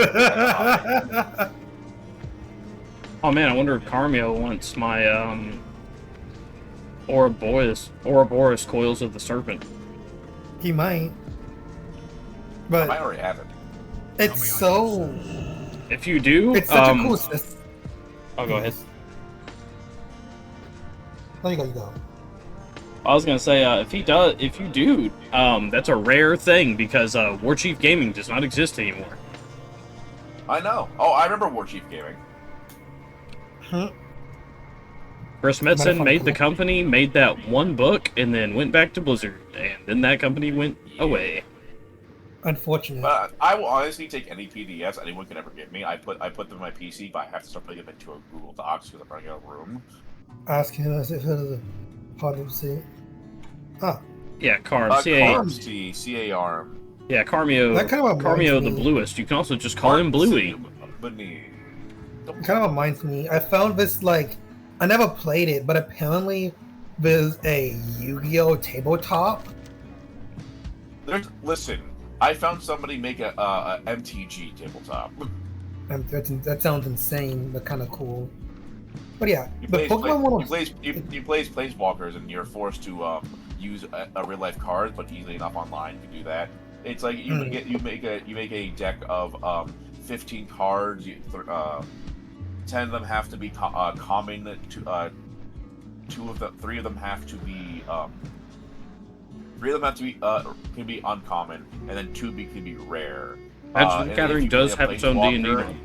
Oh man, I wonder if Carmio wants my Ouroboros Coils of the Serpent. He might, I but already have it. it's so. If you do, It's such a cool system. Oh, go ahead. No, you go. I was gonna say, if you do, that's a rare thing because War Chief Gaming does not exist anymore. I know. Oh, I remember War Chief Gaming. Chris Metzen Motherfucker. made the company, made that one book, and then went back to Blizzard, and then that company went away. Unfortunate. But I will honestly take any PDFs anyone can ever give me. I put them in my PC, but I have to start putting them into a Google Docs because I'm running out of room. Ask him as if it is a hard to see. Ah, Yeah, Carm, Carm, C-A-R-M. Yeah, Carmio. That kind of reminds Carmio the me- Bluest. You can also just call him Bluey. it kind of reminds me. I found this like, I never played it, but apparently there's a Yu-Gi-Oh tabletop. Listen, I found somebody make a MTG tabletop. And that sounds insane, but kind of cool. But yeah, You the Pokemon one. you plays Planeswalkers, and you're forced to use a real life card, but easily enough online you can do that. It's like you make a deck of 15 cards, 10 of them have to be common. Three of them have to be can be uncommon, and then can be rare. Magic the Gathering does have its own D&D.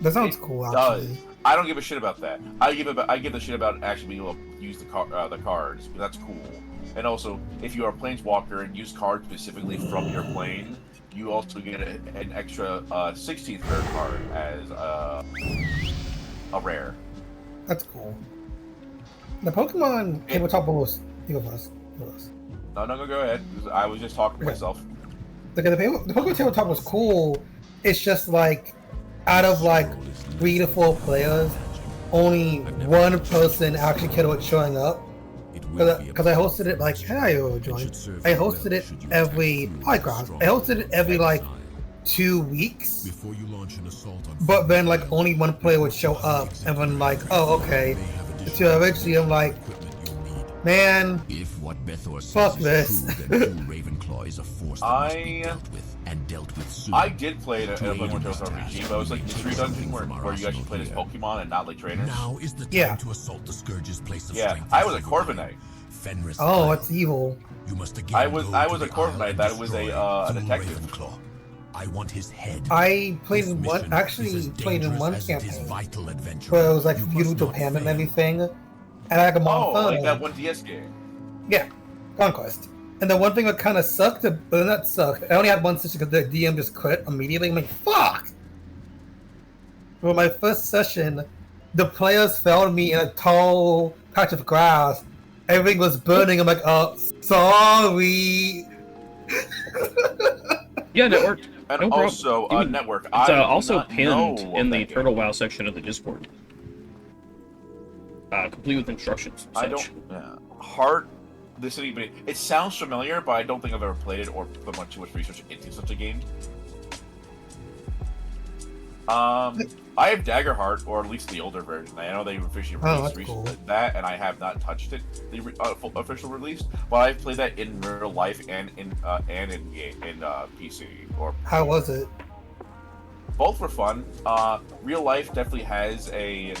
That sounds cool, actually. Does. I don't give a shit about that. I give a shit about actually being able to use the cards. That's cool. And also, if you are a planeswalker and use cards specifically from your plane, you also get an extra 16th rare card as a rare. That's cool. The Pokemon tabletop was. You go first. No, go ahead. I was just talking to myself. The Pokemon tabletop was cool. It's just like, out of like 3 to 4 players, only one person actually cared about showing up. Because I hosted it like, hey, join. I hosted it every like 2 weeks. Before you launch an assault on But then like only one player would show up, and then like, oh okay. So eventually I'm like, man, if what Bethor fuck says this. is true, then true Ravenclaw is a force that must be dealt with, and dealt with soon. I did play it in a Pokemon Tales RPG, but it was like mystery dungeon where you actually played as Pokemon and not like trainers. Now is the time Yeah. to assault the Scourge's place of Yeah, strength. I was a Corviknight. Fenris oh, it's evil. You must again I was go a to the Corviknight. Isle and That was destroy a Thul detective. Ravenclaw. I want his head. I played This in one, mission actually is as played in dangerous one as it is campaign vital adventure. where it was like You feudal must not Japan and fail. everything, and I had a Oh, fun. like that one DS game. Yeah, Conquest. And the one thing that kind of sucked, but not sucked, I only had one session because the DM just quit immediately. I'm like, fuck! For my first session, the players found me in a tall patch of grass. Everything was burning. I'm like, oh, sorry. Yeah, network. And No problem. also, You can- Network. It's I do also not pinned know in of the that game. Turtle WoW section of the Discord. Complete with instructions. I such. don't. Yeah. Heart. This city, but it sounds familiar, but I don't think I've ever played it or put too much research into such a game. I have Daggerheart, or at least the older version. I know they officially Oh, released that's cool. that, and I have not touched it. The official release, but I've played that in real life and in PC. Or How was it? both were fun. Real life definitely has a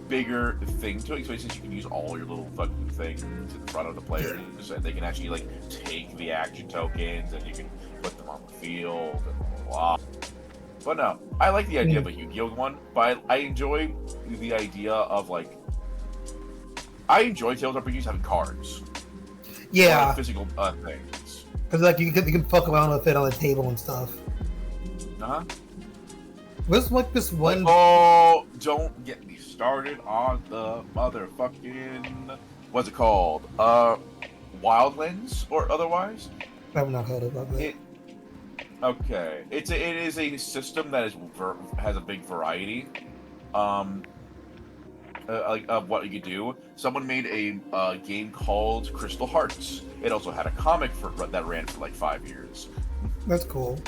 bigger thing to it, especially since you can use all your little fucking things in front of the players, and they can actually like take the action tokens and you can put them on the field and blah. But no, I like the idea of a Yu-Gi-Oh one, but I enjoy the idea of like I enjoy Tales RPGs having cards. Yeah, Or physical things. because like you can fuck around with it on the table and stuff. Uh-huh. There's like this one. Oh, don't get me started on the motherfucking what's it called? Wildlands or otherwise? I've not heard about that. Okay, it is a system that has a big variety, like of what you could do. Someone made a game called Crystal Hearts. It also had a comic that ran for like 5 years. That's cool.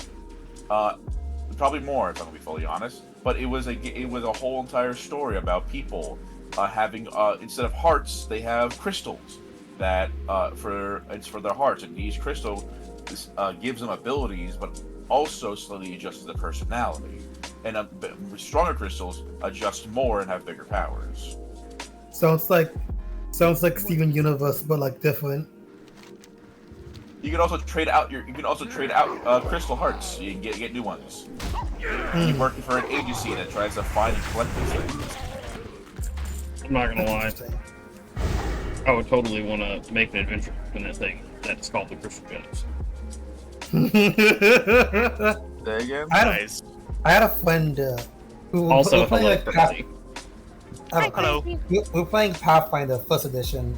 Probably more, if I'm gonna be fully honest. But it was a whole entire story about people having instead of hearts, they have crystals that for their hearts, and each crystal gives them abilities, but also slowly adjusts their personality. And stronger crystals adjust more and have bigger powers. Sounds like Steven Universe, but like different. You can also trade out crystal hearts. You can get new ones. You're working for an agency that tries to find and collect these things. I'm not gonna lie. Interesting. I would totally want to make an adventure in that thing that's called the Crystal Gems. There again. I had a friend who Also, we're playing hello, like everybody. Hello. we're playing Pathfinder First Edition,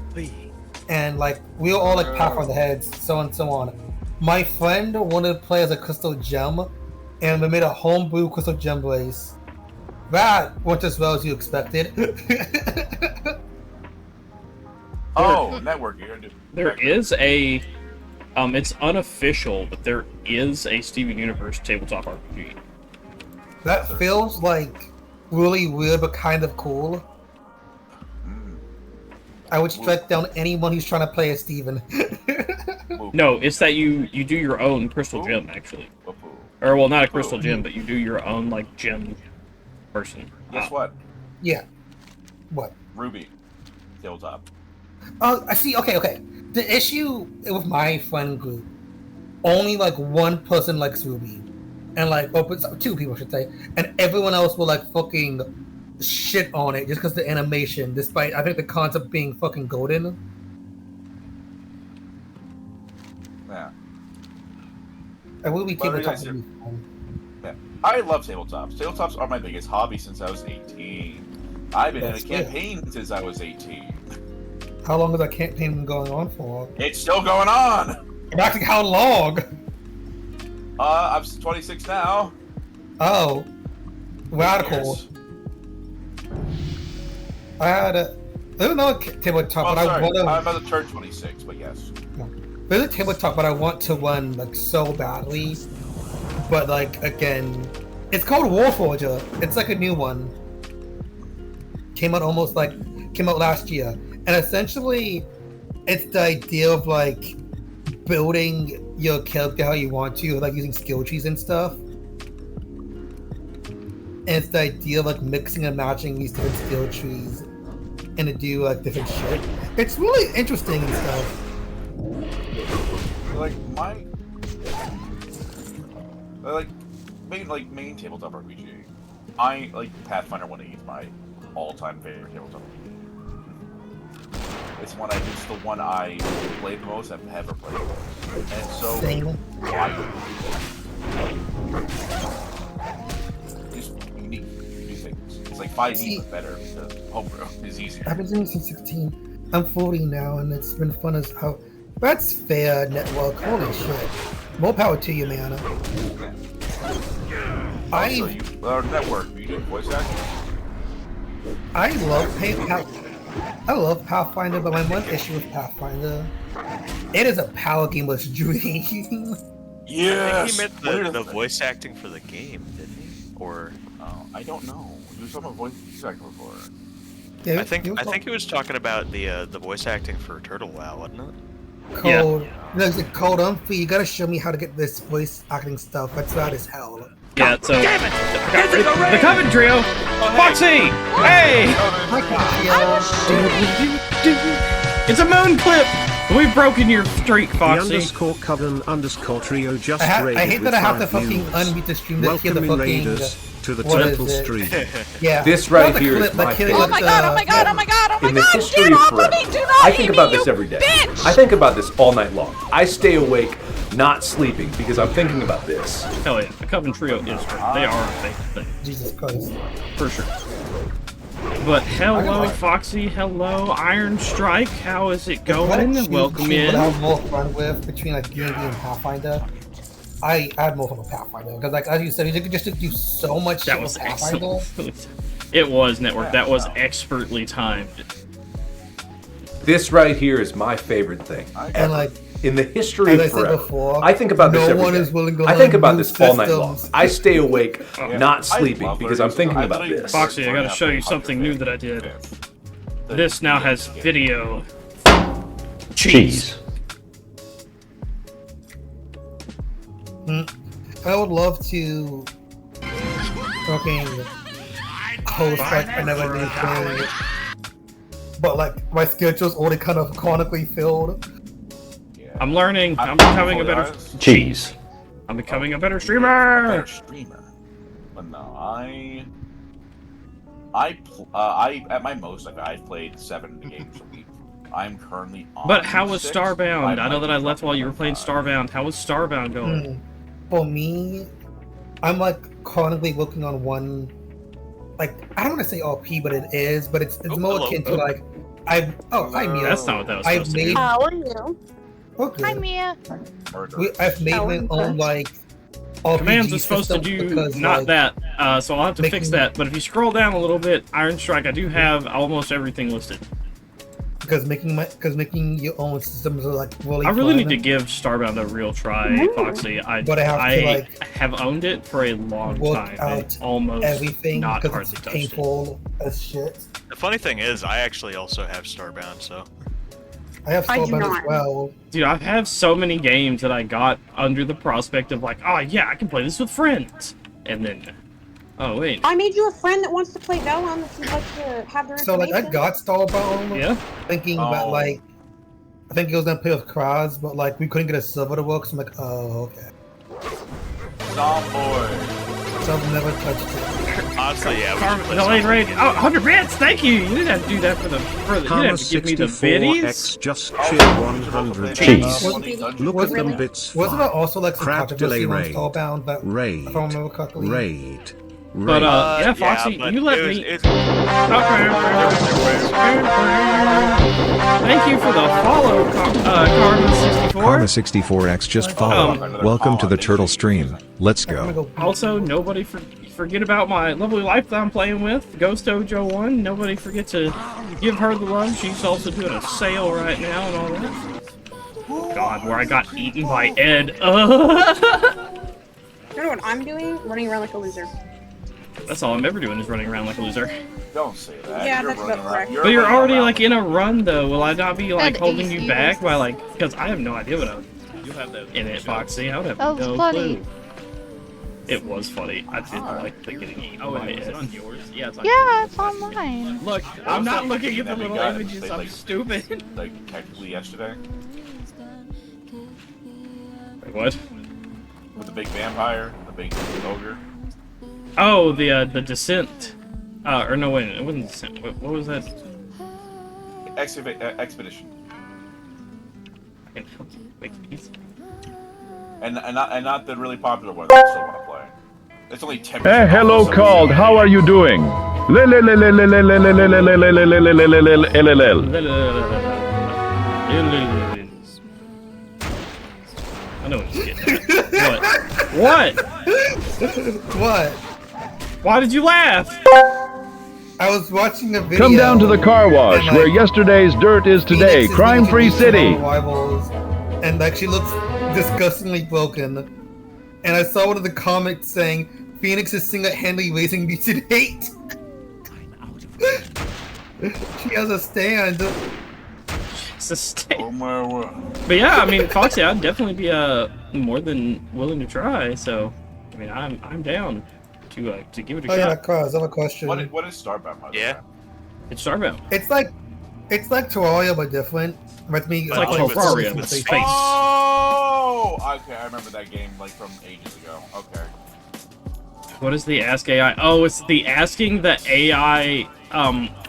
and like we were all like Pathfinder heads, so on and so on. My friend wanted to play as a Crystal Gem, and we made a homebrew Crystal Gem race. That went as well as you expected. Oh, network. There is a, it's unofficial, but there is a Steven Universe tabletop RPG. That feels like really weird, but kind of cool. I would strike down anyone who's trying to play as Steven. No, it's that you do your own Crystal Gem, actually. Or, well, not a Crystal Gem, but you do your own, like, gem person. Guess what? Yeah. What? Ruby. Tabletop. Oh, I see. Okay. The issue with my friend group, only like one person likes Ruby, and like, two people should say, and everyone else will like fucking shit on it just because the animation, despite I think the concept being fucking golden. Yeah. And Ruby What are you tabletop guys would be do? fun. Yeah. I love tabletops. Tabletops are my biggest hobby since I was 18. I've been That's in a campaign since I was 18. How long has that campaign been going on for? It's still going on! Actually, how long? I'm 26 now. Oh. Radical. Years. I had there's another tabletop, Oh, but sorry. I want to. I'm about to turn 26, but yes. There's a tabletop, but I want to run like so badly. But like again, it's called Warforger. It's like a new one. Came out last year, and essentially, it's the idea of like building your character how you want to, like using skill trees and stuff. And it's the idea of like mixing and matching these different skill trees, and to do like different shit. It's really interesting and stuff. Like main tabletop RPG. I like Pathfinder 1E is my all-time favorite tabletop RPG. It's the one I play the most. I've ever played, and it's so just unique new things. It's like 5e but better because homebrew is easier. I've been doing it since 16. I'm 40 now, and it's been fun as hell. That's fair, network. Holy shit. More power to you, man. Network. You do voice acting? I love Pathfinder, but my one issue with Pathfinder, it is a power game with dream. Yes. I think he meant the voice acting for the game, didn't he? Or I don't know. He was talking about voice acting before. Yeah, I think he was talking about the voice acting for Turtle WoW, wasn't it? Code. There's a code on for you. Gotta show me how to get this voice acting stuff. That's rad as hell. Yeah, so Damn it! the Coven Trio, Foxy, hey! It's a moon clip. We've broken your streak, Foxy. The _Coven_Trio just I raided hate that with I have to 5 fucking viewers. unmute the stream to hear the Welcoming fucking raiders to the what temple is it? stream. Yeah. This right Not the here is clip, but my killing favorite. with Oh my god, In the history of forever, I think about this every day. I think about this all night long. I stay awake, not sleeping, because I'm thinking about this. Hell yeah, the Coven Trio is great. They are a big thing. Jesus Christ. For sure. But hello, Foxy. Hello, Iron Strike. How is it going? Welcome in. What I have more fun with between like D&D and Pathfinder, I had more fun with Pathfinder because, like as you said, you could just do so much shit with Pathfinder. It was Network. That was expertly timed. This right here is my favorite thing. And like in the history as of I said forever, before, I think about this no every one day. is willing to I think learn about new this all night long. systems. I stay awake, not sleeping, because I'm thinking about this. Foxy, I gotta show you something new that I did. This now has video. Cheese. I would love to fucking host like another new thing, but like my schedule's already kind of chronically filled. I'm learning. I'm becoming a better cheese. I'm becoming a better streamer. But no, at my most, like I've played 7 games a week. I'm currently on. But how was 6. Starbound? I know that I left while you were playing Starbound. How was Starbound going? For me, I'm like chronically working on one. Like I don't want to say RP, but it is. But it's more akin to like hi Mia. That's not what that was supposed to be. How are you? Okay. Hi Mia. I've made my own like RPG Commands are supposed to do because, not like, that, so I'll have to fix that. But if you scroll down a little bit, Iron Strike, I do have almost everything listed. Because making your own systems are like really. I really fun. need to give Starbound a real try, Foxy. I have owned it for a long time. And almost everything not because hardly it's touched painful as shit. The funny thing is, I actually also have Starbound, so. I have Starbound as well. Dude, I have so many games that I got under the prospect of like, oh yeah, I can play this with friends, and then Oh wait. I made you a friend that wants to play Valheim if you'd like to have their So like I information. got Starbound. Yeah. Thinking about like, I think it was gonna play with Kraz, but like we couldn't get a server to work. So I'm like, oh okay. Zomboid. So I've never touched it. Honestly, yeah. Delayed raid. Oh, 100 bits. Thank you. You didn't have to do that for the. You didn't have to give me the biddies. X just cheered 100 Jeez. Look at them bits. Wasn't it also like some Crap delay controversy on raid. Starbound that Raid. if I remember correctly? Raid. But yeah, Foxy, but you let it was- me. it's- Thank you for the follow, Karma64. Karma64X just followed. Welcome to the Turtle stream. Let's go. Also, nobody forget about my lovely life that I'm playing with, Ghost Ojo 1. Nobody forget to give her the love. She's also doing a sale right now and all that. God, where I got eaten by Ed. You know what I'm doing? Running around like a loser. That's all I'm ever doing is running around like a loser. Don't say that. Yeah, You're that's running about around- correct. But you're running already around. like in a run though. Will I not be like And holding you easy. back by like? Because I have no idea what I'm in it, Foxy. I would have That was no funny. clue. It was funny. I did like the getting eaten by Ed. On yours? Yeah, it's on Yeah, it's on mine. Look, I'm not looking at the That we little got, images. they, I'm like- stupid. Like technically yesterday Wait, what? with the big vampire, the big ogre. Oh, the Descent. Or no, wait, it wasn't Descent. What was that? Expedition. I can help you make it easy. And not the really popular one that I still want to play. It's only 10%. Hello, off, so Called. How are you doing? I know what you're getting at. What? What? Why did you laugh? I was watching a video. Come down to the car wash and, like, where yesterday's dirt is today. Phoenix is Crime-free looking at city. her rivals, and like she looks disgustingly broken. And I saw one of the comments saying Phoenix is single-handedly raising me to hate. She has a stand. It's a state. Oh my word. But yeah, I mean, Foxy, I'd definitely be more than willing to try. So, I mean, I'm down to give it a Oh yeah, shot. Kraz, I have a question. What is Starbound? By the way? It's Starbound. It's like Terraria but different. Reminds me It's of like playing Terraria, Space. but space. Oh, okay. I remember that game like from ages ago. Okay. What is the Ask AI? Oh, it's the asking the AI.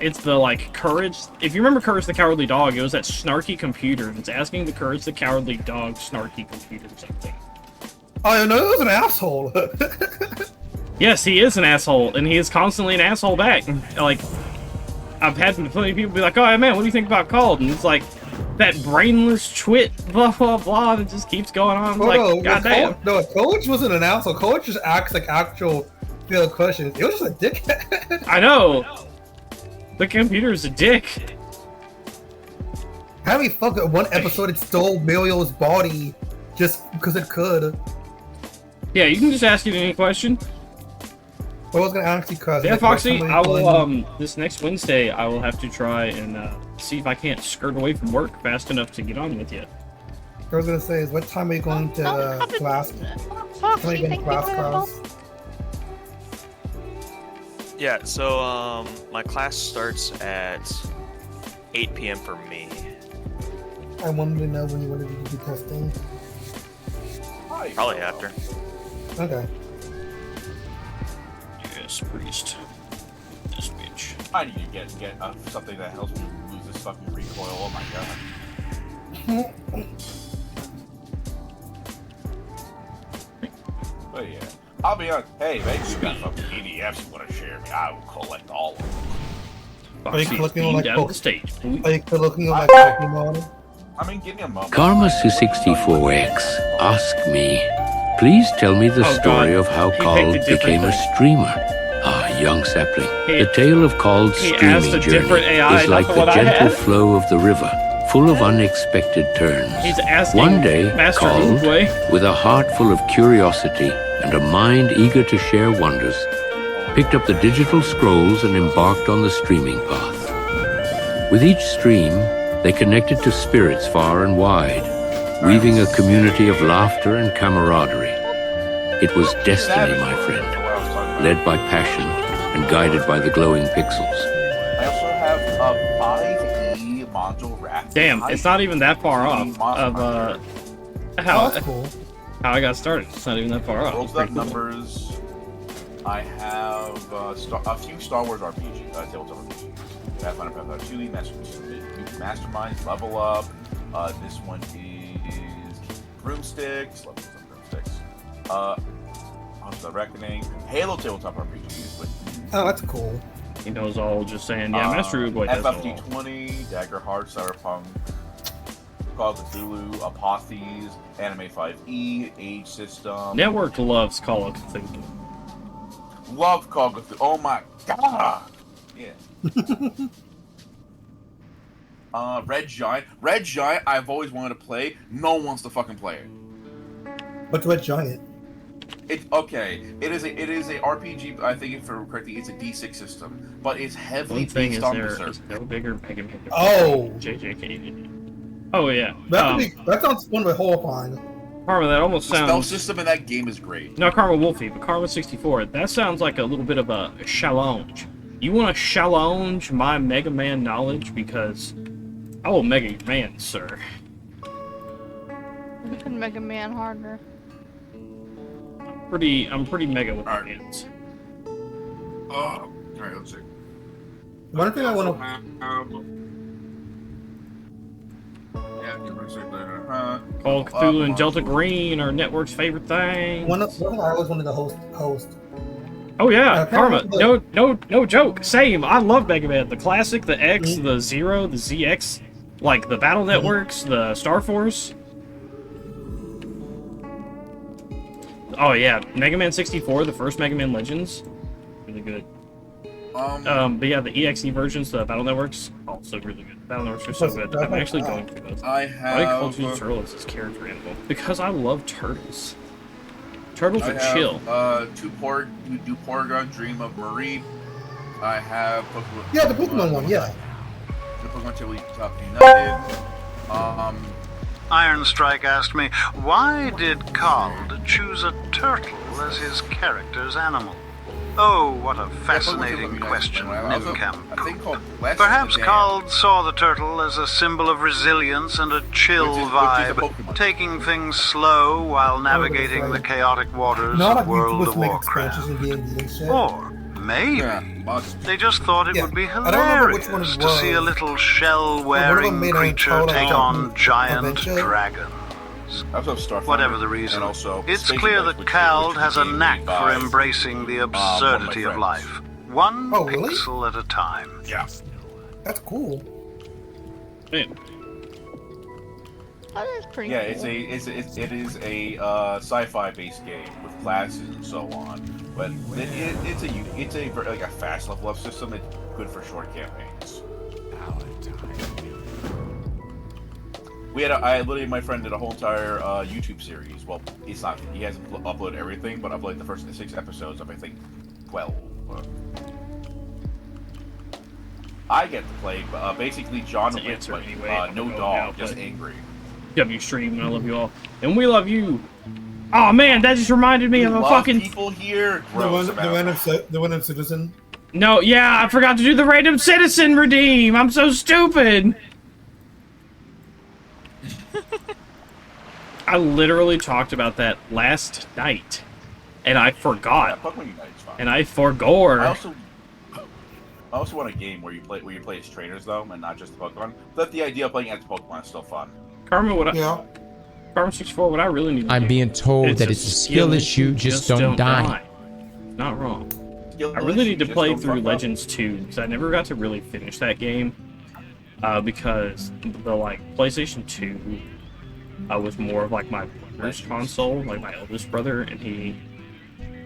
It's the like Courage. If you remember Courage the Cowardly Dog, it was that snarky computer. It's asking the Courage the Cowardly Dog snarky computer something. Oh no, it was an asshole. Yes, he is an asshole, and he is constantly an asshole back. Like, I've had plenty of people be like, "Oh man, what do you think about Called?" And it's like that brainless twit, blah blah blah, that just keeps going on. Oh, Like, goddamn. no, Coach wasn't an asshole. Coach just acts like actual real questions. It was just a dickhead. I know. The computer's a dick. How many fuck one episode it stole Mario's body just because it could? Yeah, you can just ask it any question. I was gonna ask you, Kraz. Yeah, Foxy, I will, this next Wednesday, I will have to try and, see if I can't skirt away from work fast enough to get on with you. I was gonna say is what time are you going to class? When are you going to class, Kraz? Yeah, so my class starts at 8 p.m. for me. I wanted to know when you wanted to do testing. Probably after. Okay. Yes, priest. This bitch. I need to get something that helps me lose this fucking recoil. Oh my god. But yeah, I'll be honest. Hey, maybe you got fucking PDFs you want to share me. I will collect all of them. Are you collecting on like down the stage. Are you collecting on like Pokemon? I mean, give me a moment. Karma264X asked me, please tell me the story of how Called became a streamer. Ah, young sapling. The tale of Called's he asked streaming a different journey AI, is like not the what I gentle had. flow of the river, full of unexpected turns. He's asking One day, Master Called, Oogway. with a heart full of curiosity and a mind eager to share wonders, picked up the digital scrolls and embarked on the streaming path. With each stream, they connected to spirits far and wide, weaving a community of laughter and camaraderie. It was destiny, my friend. led by passion and guided by the glowing pixels. I also have a 5E module wrapped. Damn, it's not even that far off of how that's cool. How I got started. It's not even that far off. World's Up numbers. I have a few Star Wars RPG, tabletop RPG. Pathfinder, Pathfinder 2E, Masterminds, Level Up. This one is Broomsticks. Level up Broomsticks. House of the Reckoning. Halo tabletop RPGs. Oh, that's cool. He knows all. Just saying, yeah, Master Uruguay does know all. FFG20, Daggerheart, Cyberpunk, Call of Cthulhu, Apothes, Anime 5E, Age System. Network loves Call of Cthulhu. Love Call of Cthulhu. Oh my god! Yeah. Red Giant. Red Giant, I've always wanted to play. No one wants to fucking play it. What's Red Giant? It's okay. It is a RPG. I think if I'm correctly, it's a D6 system, but it's heavily based on Berserk. No bigger Mega Man. Oh. JJK. Oh yeah. That sounds one of the horrifying. Karma, that almost sounds. The spell system in that game is great. No, Karma Wolfie, but Karma 64. That sounds like a little bit of a challenge. You want to challenge my Mega Man knowledge because I will Mega Man, sir. You can Mega Man harder. I'm pretty mega with my hands. All right, let's see. One thing I want to. Call of Cthulhu and Delta Green are Network's favorite thing. One thing I always wanted to host. Oh yeah, Karma. No joke. Same. I love Mega Man. The classic, the X, the Zero, the ZX, like the Battle Networks, the Star Force. Oh yeah, Mega Man 64, the first Mega Man Legends, really good. But yeah, the EXE versions, the Battle Networks, also really good. Battle Networks are so good. I'm actually going through those. I call Turtle as his character animal because I love turtles. Turtles are chill. Duporga, Dream of Marie. I have Pokemon. Yeah, the Pokemon one. Yeah. The Pokemon Top United. Iron Strike asked me, why did Cald choose a turtle as his character's animal? Oh, what a fascinating question, Nimcam. Perhaps Cald saw the turtle as a symbol of resilience and a chill vibe, taking things slow while navigating the chaotic waters of World of Warcraft. Or maybe they just thought it would be hilarious to see a little shell-wearing creature take on giant dragons. Whatever the reason, it's clear that Cald has a knack for embracing the absurdity of life, one pixel at a time. Yeah, that's cool. Man. That is pretty yeah, cool. it is a sci-fi based game with classes and so on. But it's a fast level up system. It's good for short campaigns. I literally, my friend did a whole entire YouTube series. Well, it's not. He hasn't uploaded everything, but uploaded the first 6 episodes of I think 12. I get to play basically John Wick, but no dog, just angry. Love you, stream, and I love you all, and we love you. Oh man, that just reminded me of a fucking people here. The random citizen. No, yeah, I forgot to do the random citizen redeem. I'm so stupid. I literally talked about that last night, and I forgot. Yeah, Pokemon United's fine. And I forgore. I also want a game where you play as trainers though, and not just the Pokemon. But the idea of playing as Pokemon is still fun. Karma, Karma 64, what I really need to I'm do being told that it's a skill issue, just don't die. Not wrong. I really need to play through Legends 2, because I never got to really finish that game. Because the PlayStation 2 was more of like my brother's console, like my eldest brother, and he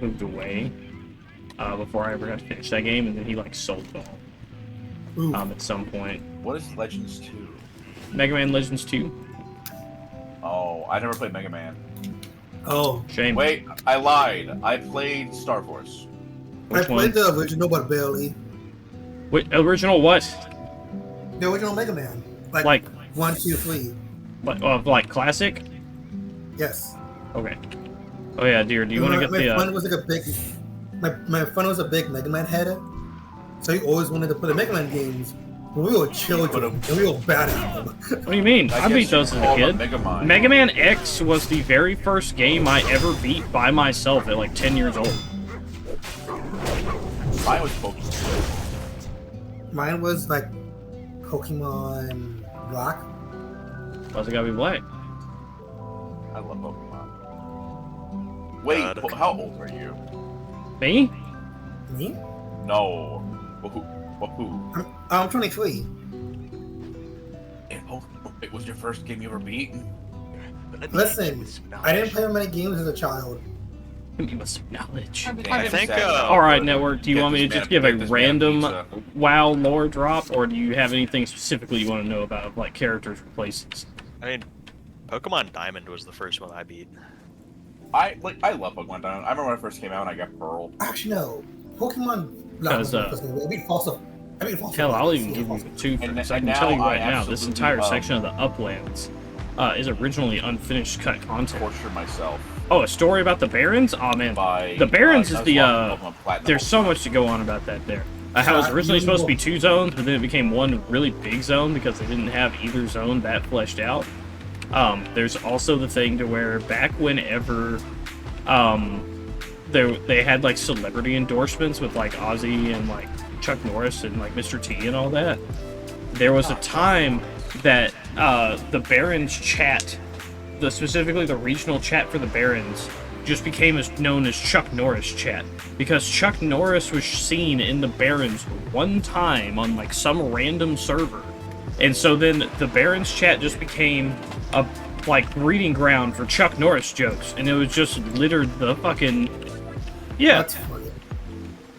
moved away before I ever got to finish that game, and then he sold it all at some point. What is Legends 2? Mega Man Legends 2. Oh, I never played Mega Man. Oh, shame. Wait, I lied. I played Star Force. I played the original, but barely. Wait, original what? The original Mega Man. Like 1, 2, 3. Like classic? Yes. Okay. Oh yeah, dear. Do you want to get the? One was like a big. my friend was a big Mega Man head, so he always wanted to put the Mega Man games. But we were children, and we were bad at them. What do you mean? I beat those as a kid. Mega Man X was the very first game I ever beat by myself at like 10 years old. Mine was Pokemon. Mine was like Pokemon Black. Why's it gotta be black? I love Pokemon. Wait, how old are you? Me? Me? No. Who? I'm 23. It was your first game you ever beat? Listen, I didn't play many games as a child. You must acknowledge. I think. Alright, Network, do you want me to just give a random WoW lore drop, or do you have anything specifically you want to know about, like characters or places? I mean, Pokemon Diamond was the first one I beat. I love Pokemon Diamond. I remember when it first came out and I got Pearl. Actually, no. Pokemon. Because, I beat Fossil. Hell, I'll even give you two things. I can tell you right now, this entire section of the Uplands is originally unfinished cut content. Torture myself. Oh, a story about the Barrens? Oh man, the Barrens is the there's so much to go on about that there. How it was originally supposed to be 2 zones, but then it became one really big zone because they didn't have either zone that fleshed out. There's also the thing to where back whenever they had like celebrity endorsements with like Ozzy and like Chuck Norris and like Mr. T and all that, there was a time that the Barons chat, specifically the regional chat for the Barons, just became known as Chuck Norris chat, because Chuck Norris was seen in the Barons one time on like some random server, and so then the Barons chat just became a like breeding ground for Chuck Norris jokes, and it was just littered the fucking That's funny.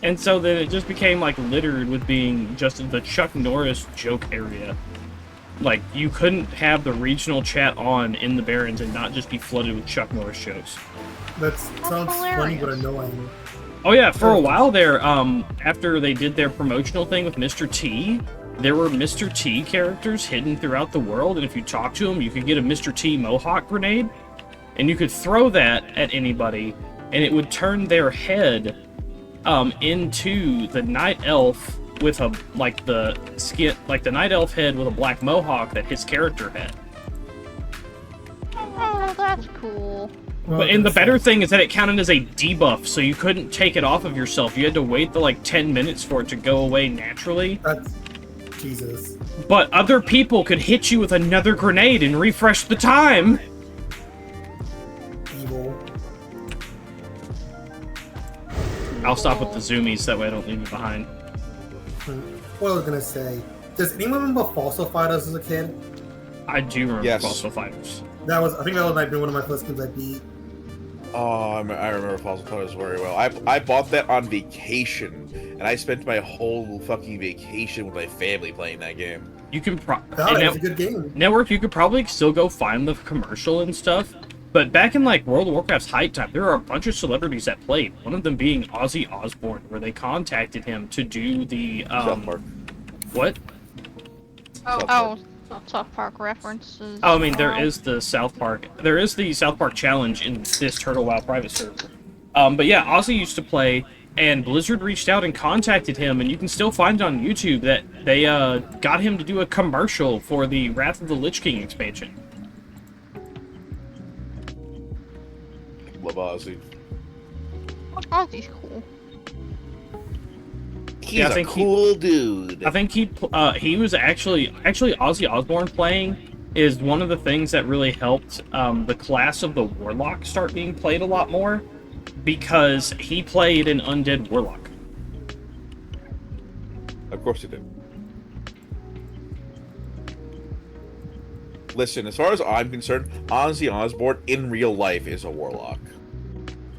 And so then it just became like littered with being just the Chuck Norris joke area. Like, you couldn't have the regional chat on in the Barons and not just be flooded with Chuck Norris jokes. That sounds funny but annoying. Oh yeah, for a while there, after they did their promotional thing with Mr. T, there were Mr. T characters hidden throughout the world, and if you talked to them, you could get a Mr. T Mohawk grenade, and you could throw that at anybody, and it would turn their head into the Night Elf with a, like the Night Elf head with a black mohawk that his character had. Oh, that's cool. And the better thing is that it counted as a debuff, so you couldn't take it off of yourself. You had to wait the like 10 minutes for it to go away naturally. That's Jesus. But other people could hit you with another grenade and refresh the time. Evil. I'll stop with the zoomies, that way I don't leave you behind. What was I gonna say? Does anyone remember Fossil Fighters as a kid? I do remember Fossil Fighters. I think that might be one of my first games I beat. Oh, I remember Fossil Fighters very well. I bought that on vacation, and I spent my whole fucking vacation with my family playing that game. You can it's a good game. Network, you could probably still go find the commercial and stuff, but back in like World of Warcraft's height time, there are a bunch of celebrities that played. One of them being Ozzy Osbourne, where they contacted him to do the South Park. What? South Park references. Oh, I mean, there is the South Park challenge in this Turtle WoW private server. But yeah, Ozzy used to play, and Blizzard reached out and contacted him, and you can still find it on YouTube that they got him to do a commercial for the Wrath of the Lich King expansion. Love Ozzy. Ozzy's cool. He's a cool dude. I think he was actually Ozzy Osbourne playing is one of the things that really helped the class of the Warlock start being played a lot more, because he played an undead Warlock. Of course he did. Listen, as far as I'm concerned, Ozzy Osbourne in real life is a Warlock.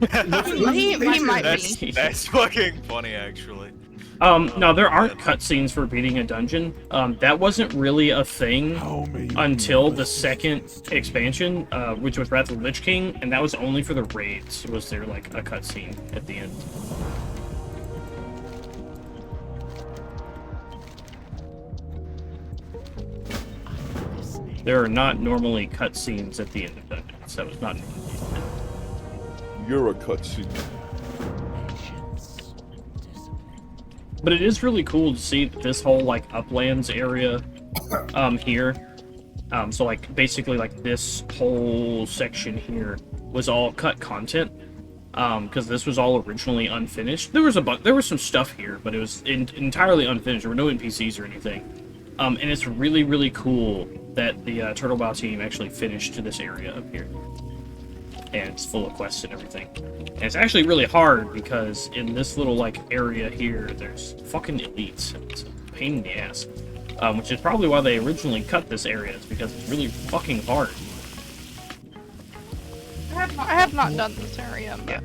he might be. That's fucking funny, actually. No, there aren't cutscenes for beating a dungeon. That wasn't really a thing until the second expansion, which was Wrath of the Lich King, and that was only for the raids. Was there like a cutscene at the end? There are not normally cutscenes at the end of dungeons. That was not normal. You're a cutscene. But it is really cool to see this whole, like, uplands area, here. So, like, basically, like, this whole section here was all cut content, because this was all originally unfinished. There was some stuff here, but it was entirely unfinished. There were no NPCs or anything. And it's really, really cool that the Turtle Bow team actually finished this area up here. And it's full of quests and everything. And it's actually really hard because in this little, like, area here, there's fucking elites. And it's a pain in the ass. Which is probably why they originally cut this area, is because it's really fucking hard. I have not done this area much.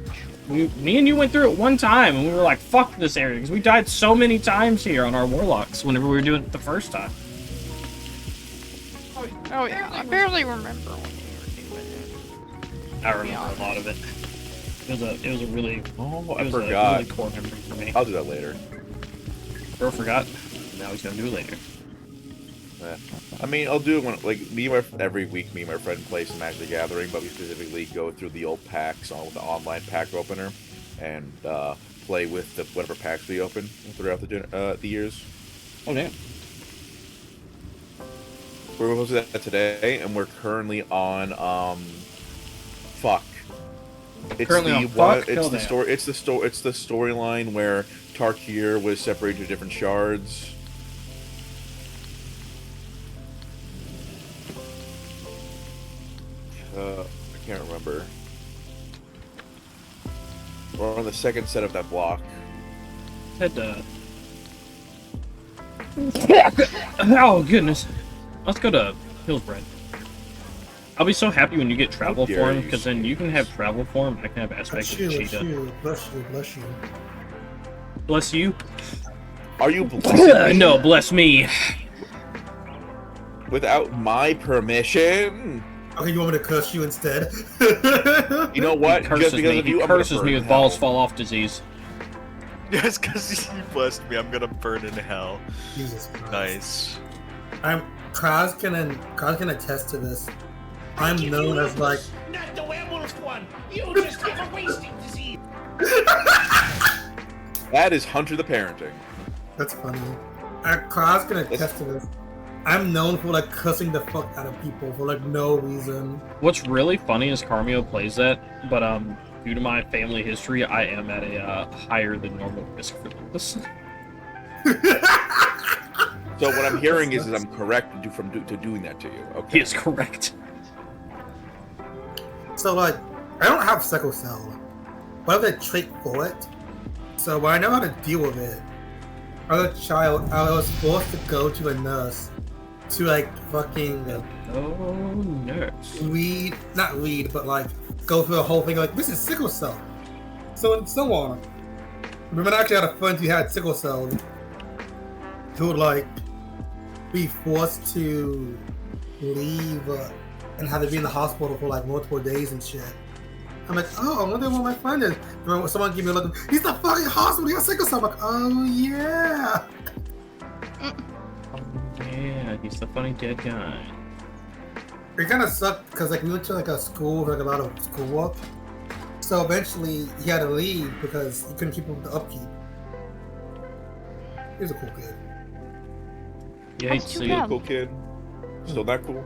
Me and you went through it one time, and we were like, fuck this area, because we died so many times here on our Warlocks whenever we were doing it the first time. Oh yeah, I barely remember when we were doing it. I remember a lot of it. It was a really... Oh, I it was forgot. a really core memory for me. I'll do that later. Bro forgot. Now he's gonna do it later. Yeah. I mean, I'll do it when, like, every week, me and my friend play some Magic the Gathering, but we specifically go through the old packs with the online pack opener, and play with whatever packs we open throughout the years. Oh, damn. We're supposed to do that today, and we're currently on, fuck. It's currently the on fuck? It's the story. It's the storyline where Tarkir was separated into different shards. I can't remember. We're on the second set of that block. Oh, goodness. Let's go to Hillsbred. I'll be so happy when you get travel form, because then you can have travel form, I can have aspect of Cheetah. Bless you, bless you. Bless you? Are you blessing me? No, bless me. Without my permission? Okay, you want me to curse you instead? You know what? He curses me. He curses me with balls fall off disease. Yes, because you blessed me. I'm gonna burn in hell. Jesus Christ. Nice. Kraz can attest to this. I'm known as like. Not the werewolf one. You just have a wasting disease. That is Hunter the Parenting. That's funny. Kraz can attest to this. I'm known for like cussing the fuck out of people for like no reason. What's really funny is Carmio plays that, but due to my family history, I am at a higher than normal risk for this. So what I'm hearing is that I'm correct to doing that to you. Okay. He is correct. So like, I don't have sickle cell, but I have a trait for it. So I know how to deal with it. As a child, I was forced to go to a nurse to like fucking nurse. Not read, but like go through the whole thing like this is sickle cell, so and so on. Remember, I actually had a friend who had sickle cell who would like be forced to leave and have to be in the hospital for like multiple days and shit. I'm like, oh, I wonder what my friend is. Remember, someone gave me a look. He's the fucking hospital. He got sickle cell. I'm like, oh yeah. Yeah, he's the funny dead guy. It kind of sucked because like we went to like a school with like a lot of schoolwork. So eventually he had to leave because he couldn't keep up with the upkeep. He was a cool kid. Yeah, he's a cool kid. Still not cool.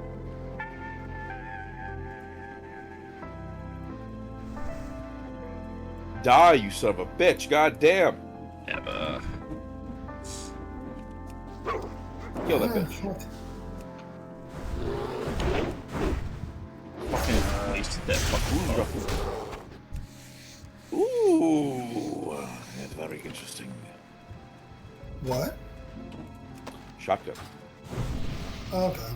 Die, you son of a bitch! God damn! Never. Kill that bitch. Fucking wasted that fucking Ooh, that's very interesting. What? Shotgun. Okay.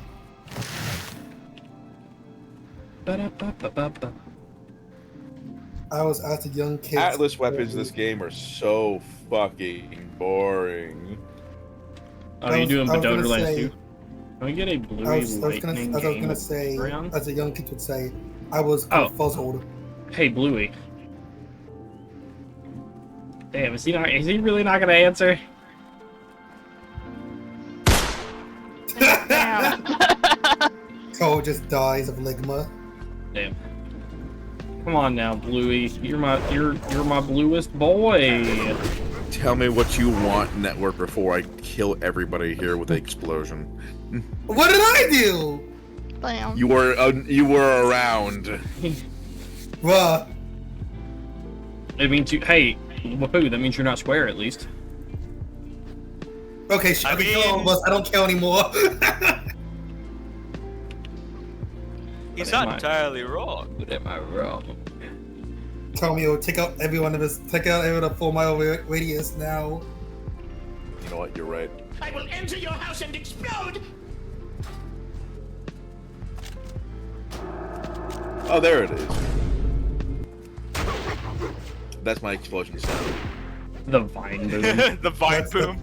Ba-da-ba-ba-ba-ba. I was asked a young kid. Atlas weapons in this game are so fucking boring. Oh, you doing Badodderlands too? Can we get a blue I was gonna say, as a young kid would say, I was fuzzled. Hey, Bluey. Damn, is he really not gonna answer? Cole just dies of ligma. Damn. Come on now, Bluey. You're my bluest boy. Tell me what you want, network, before I kill everybody here with an explosion. What did I do? Damn. You were around. Bruh. It means you. Hey, Wapoo, that means you're not square at least. Okay, I can kill all of us. I don't kill anymore. He's not entirely wrong. But am I wrong? Tell me, take out everyone of us. Take out everyone a 4-mile radius now. You know what? You're right. I will enter your house and explode. Oh, there it is. That's my explosion sound. The vine boom. The vine boom.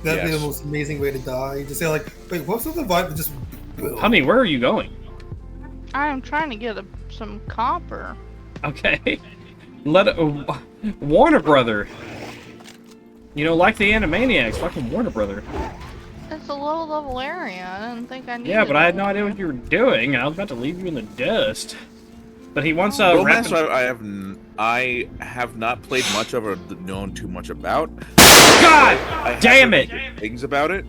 That'd be the most amazing way to die. You just say like, wait, what's with the vibe? Just. Honey, where are you going? I am trying to get some copper. Okay. Warner Brother. You know, like the Animaniacs, fucking Warner Brother. It's a low-level area. I didn't think I needed. Yeah, but I had no idea what you were doing, and I was about to leave you in the dust. But he wants Romance. I have not played much of or known too much about. God damn it! Things about it.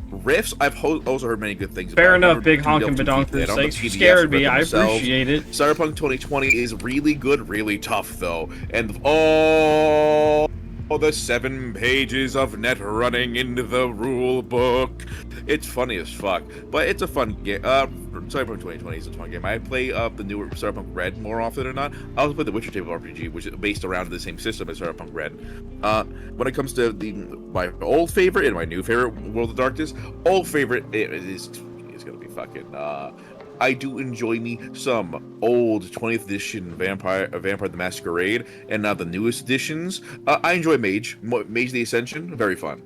Rifts, I've also heard many good things Fair about. enough, big honkin' badonkers. Thanks, you scared me. I appreciate it. Cyberpunk 2020 is really good, really tough though, and all the 7 pages of net running into the rule book. It's funny as fuck, but it's a fun game. Cyberpunk 2020 is a fun game. I play the newer Cyberpunk Red more often than not. I also play the Witcher Table RPG, which is based around the same system as Cyberpunk Red. When it comes to my old favorite and my new favorite, World of Darkness, old favorite is gonna be fucking. I do enjoy me some old 20th edition Vampire the Masquerade, and now the newest editions. I enjoy Mage the Ascension, very fun.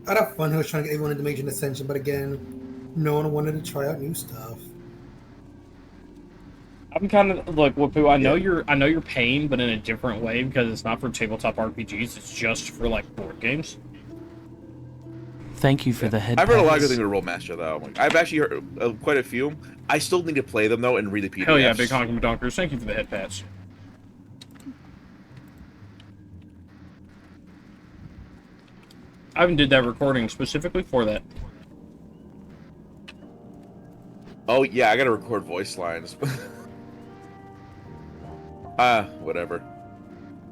I'd have fun. He was trying to get everyone into Mage and Ascension, but again, no one wanted to try out new stuff. I'm kind of like Wapoo. I know you're paying, but in a different way because it's not for tabletop RPGs. It's just for like board games. Thank you for the head. I've heard a lot of good things about Rollmaster though. I've actually heard quite a few. I still need to play them though and read the PDFs. Hell yeah, big honkin' badonkers. Thank you for the head pats. I even did that recording specifically for that. Oh yeah, I gotta record voice lines. Whatever.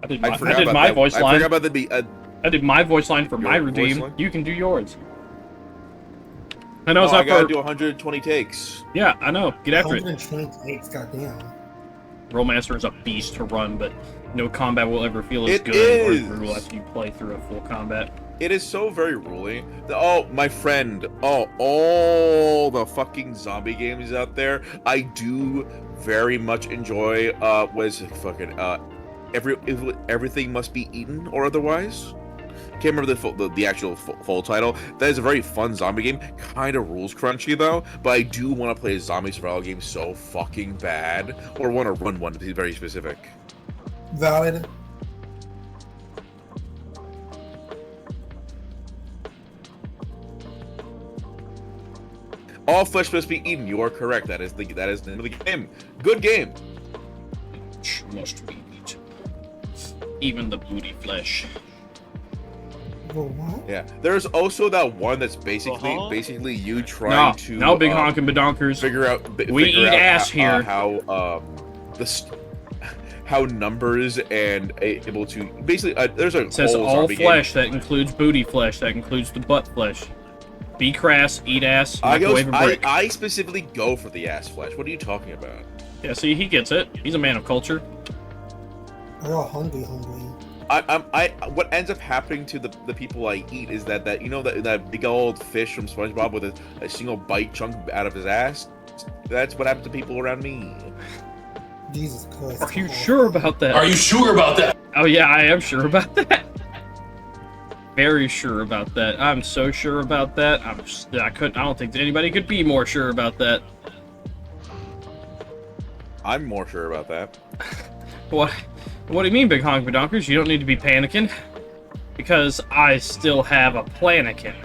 I did my voice line. I forgot about the I did my voice line for my redeem. You can do yours. I know it's I gotta do 120 takes. Yeah, I know. Get after it. 120 takes, goddamn. Rollmaster is a beast to run, but no combat will ever feel as good or as brutal after you play through a full combat. It is so very ruling. Oh, my friend. Oh, all the fucking zombie games out there. I do very much enjoy. Everything Must Be Eaten or Otherwise. Can't remember the actual full title. That is a very fun zombie game. Kind of rules crunchy though, but I do want to play a zombie survival game so fucking bad, or want to run one to be very specific. Valid. All flesh must be eaten. You are correct. That is the name of the game. Good game. Must be eaten. Even the booty flesh. What? Yeah. There's also that one that's basically you trying to big honkin' badonkers. Figure out we eat ass here. How numbers and able to basically there's a it says all flesh that includes booty flesh, that includes the butt flesh. Be crass, eat ass, microwave a brick. I specifically go for the ass flesh. What are you talking about? Yeah, see, he gets it. He's a man of culture. We're all hungry. What ends up happening to the people I eat is that you know that big old fish from SpongeBob with a single bite chunk out of his ass. That's what happens to people around me. Jesus Christ. Are you sure about that? Are you sure about that? Oh yeah, I am sure about that. Very sure about that. I'm so sure about that. I don't think anybody could be more sure about that. I'm more sure about that. What do you mean, big honk badonkers? You don't need to be panicking. Because I still have a planikin.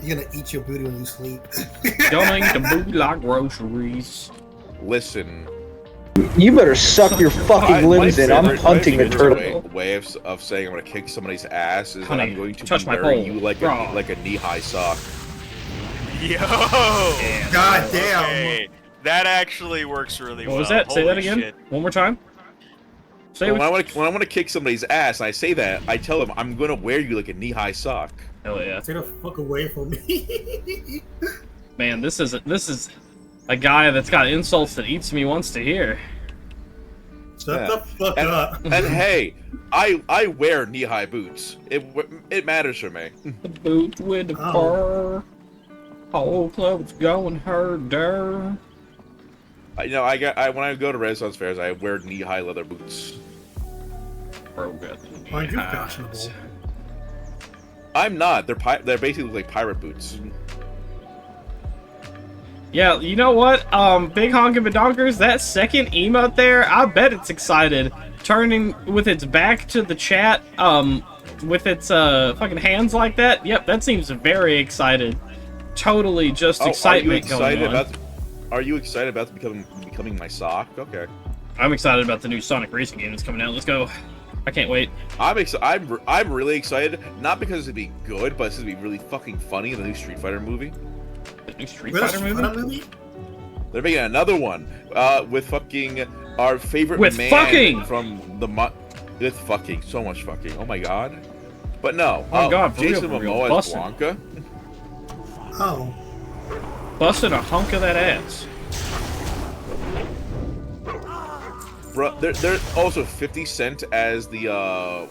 You're gonna eat your booty when you sleep. Don't eat the booty like groceries. Listen. You better suck your fucking limbs in. I'm hunting a turtle. Way of saying I'm gonna kick somebody's ass is that Honey, I'm going to touch be my wearing pole. you like a knee-high sock. Yo! God damn. Okay. That actually works really well. What was that? Say that Holy again. shit. One more time. Say When I want to kick somebody's ass, and I say that, I tell them I'm gonna wear you like a knee-high sock. Hell yeah. Stay the fuck away from me. Man, this is a guy that's got insults that eats me wants to hear. Shut the fuck up. And hey, I wear knee-high boots. It matters for me. The boots with the fur. Whole club's going herder. When I go to Renaissance fairs, I wear knee-high leather boots. Bro, good. Aren't you fashionable? I'm not. They're basically like pirate boots. Yeah, you know what? Big honkin' badonkers, that second emote there, I bet it's excited. Turning with its back to the chat, with its fucking hands like that. Yep, that seems very excited. Totally just excitement going on. Are you excited about becoming my sock? Okay. I'm excited about the new Sonic racing game that's coming out. Let's go. I can't wait. I'm really excited, not because it's gonna be good, but it's gonna be really fucking funny. The new Street Fighter movie. The new Street Fighter movie? They're making another one with fucking our favorite man from the with fucking so much fucking. Oh my god. But no. Oh god, for Jason real, Momoa as Blanca. Oh. Busted a hunk of that ass. Bro, there's also 50 Cent as the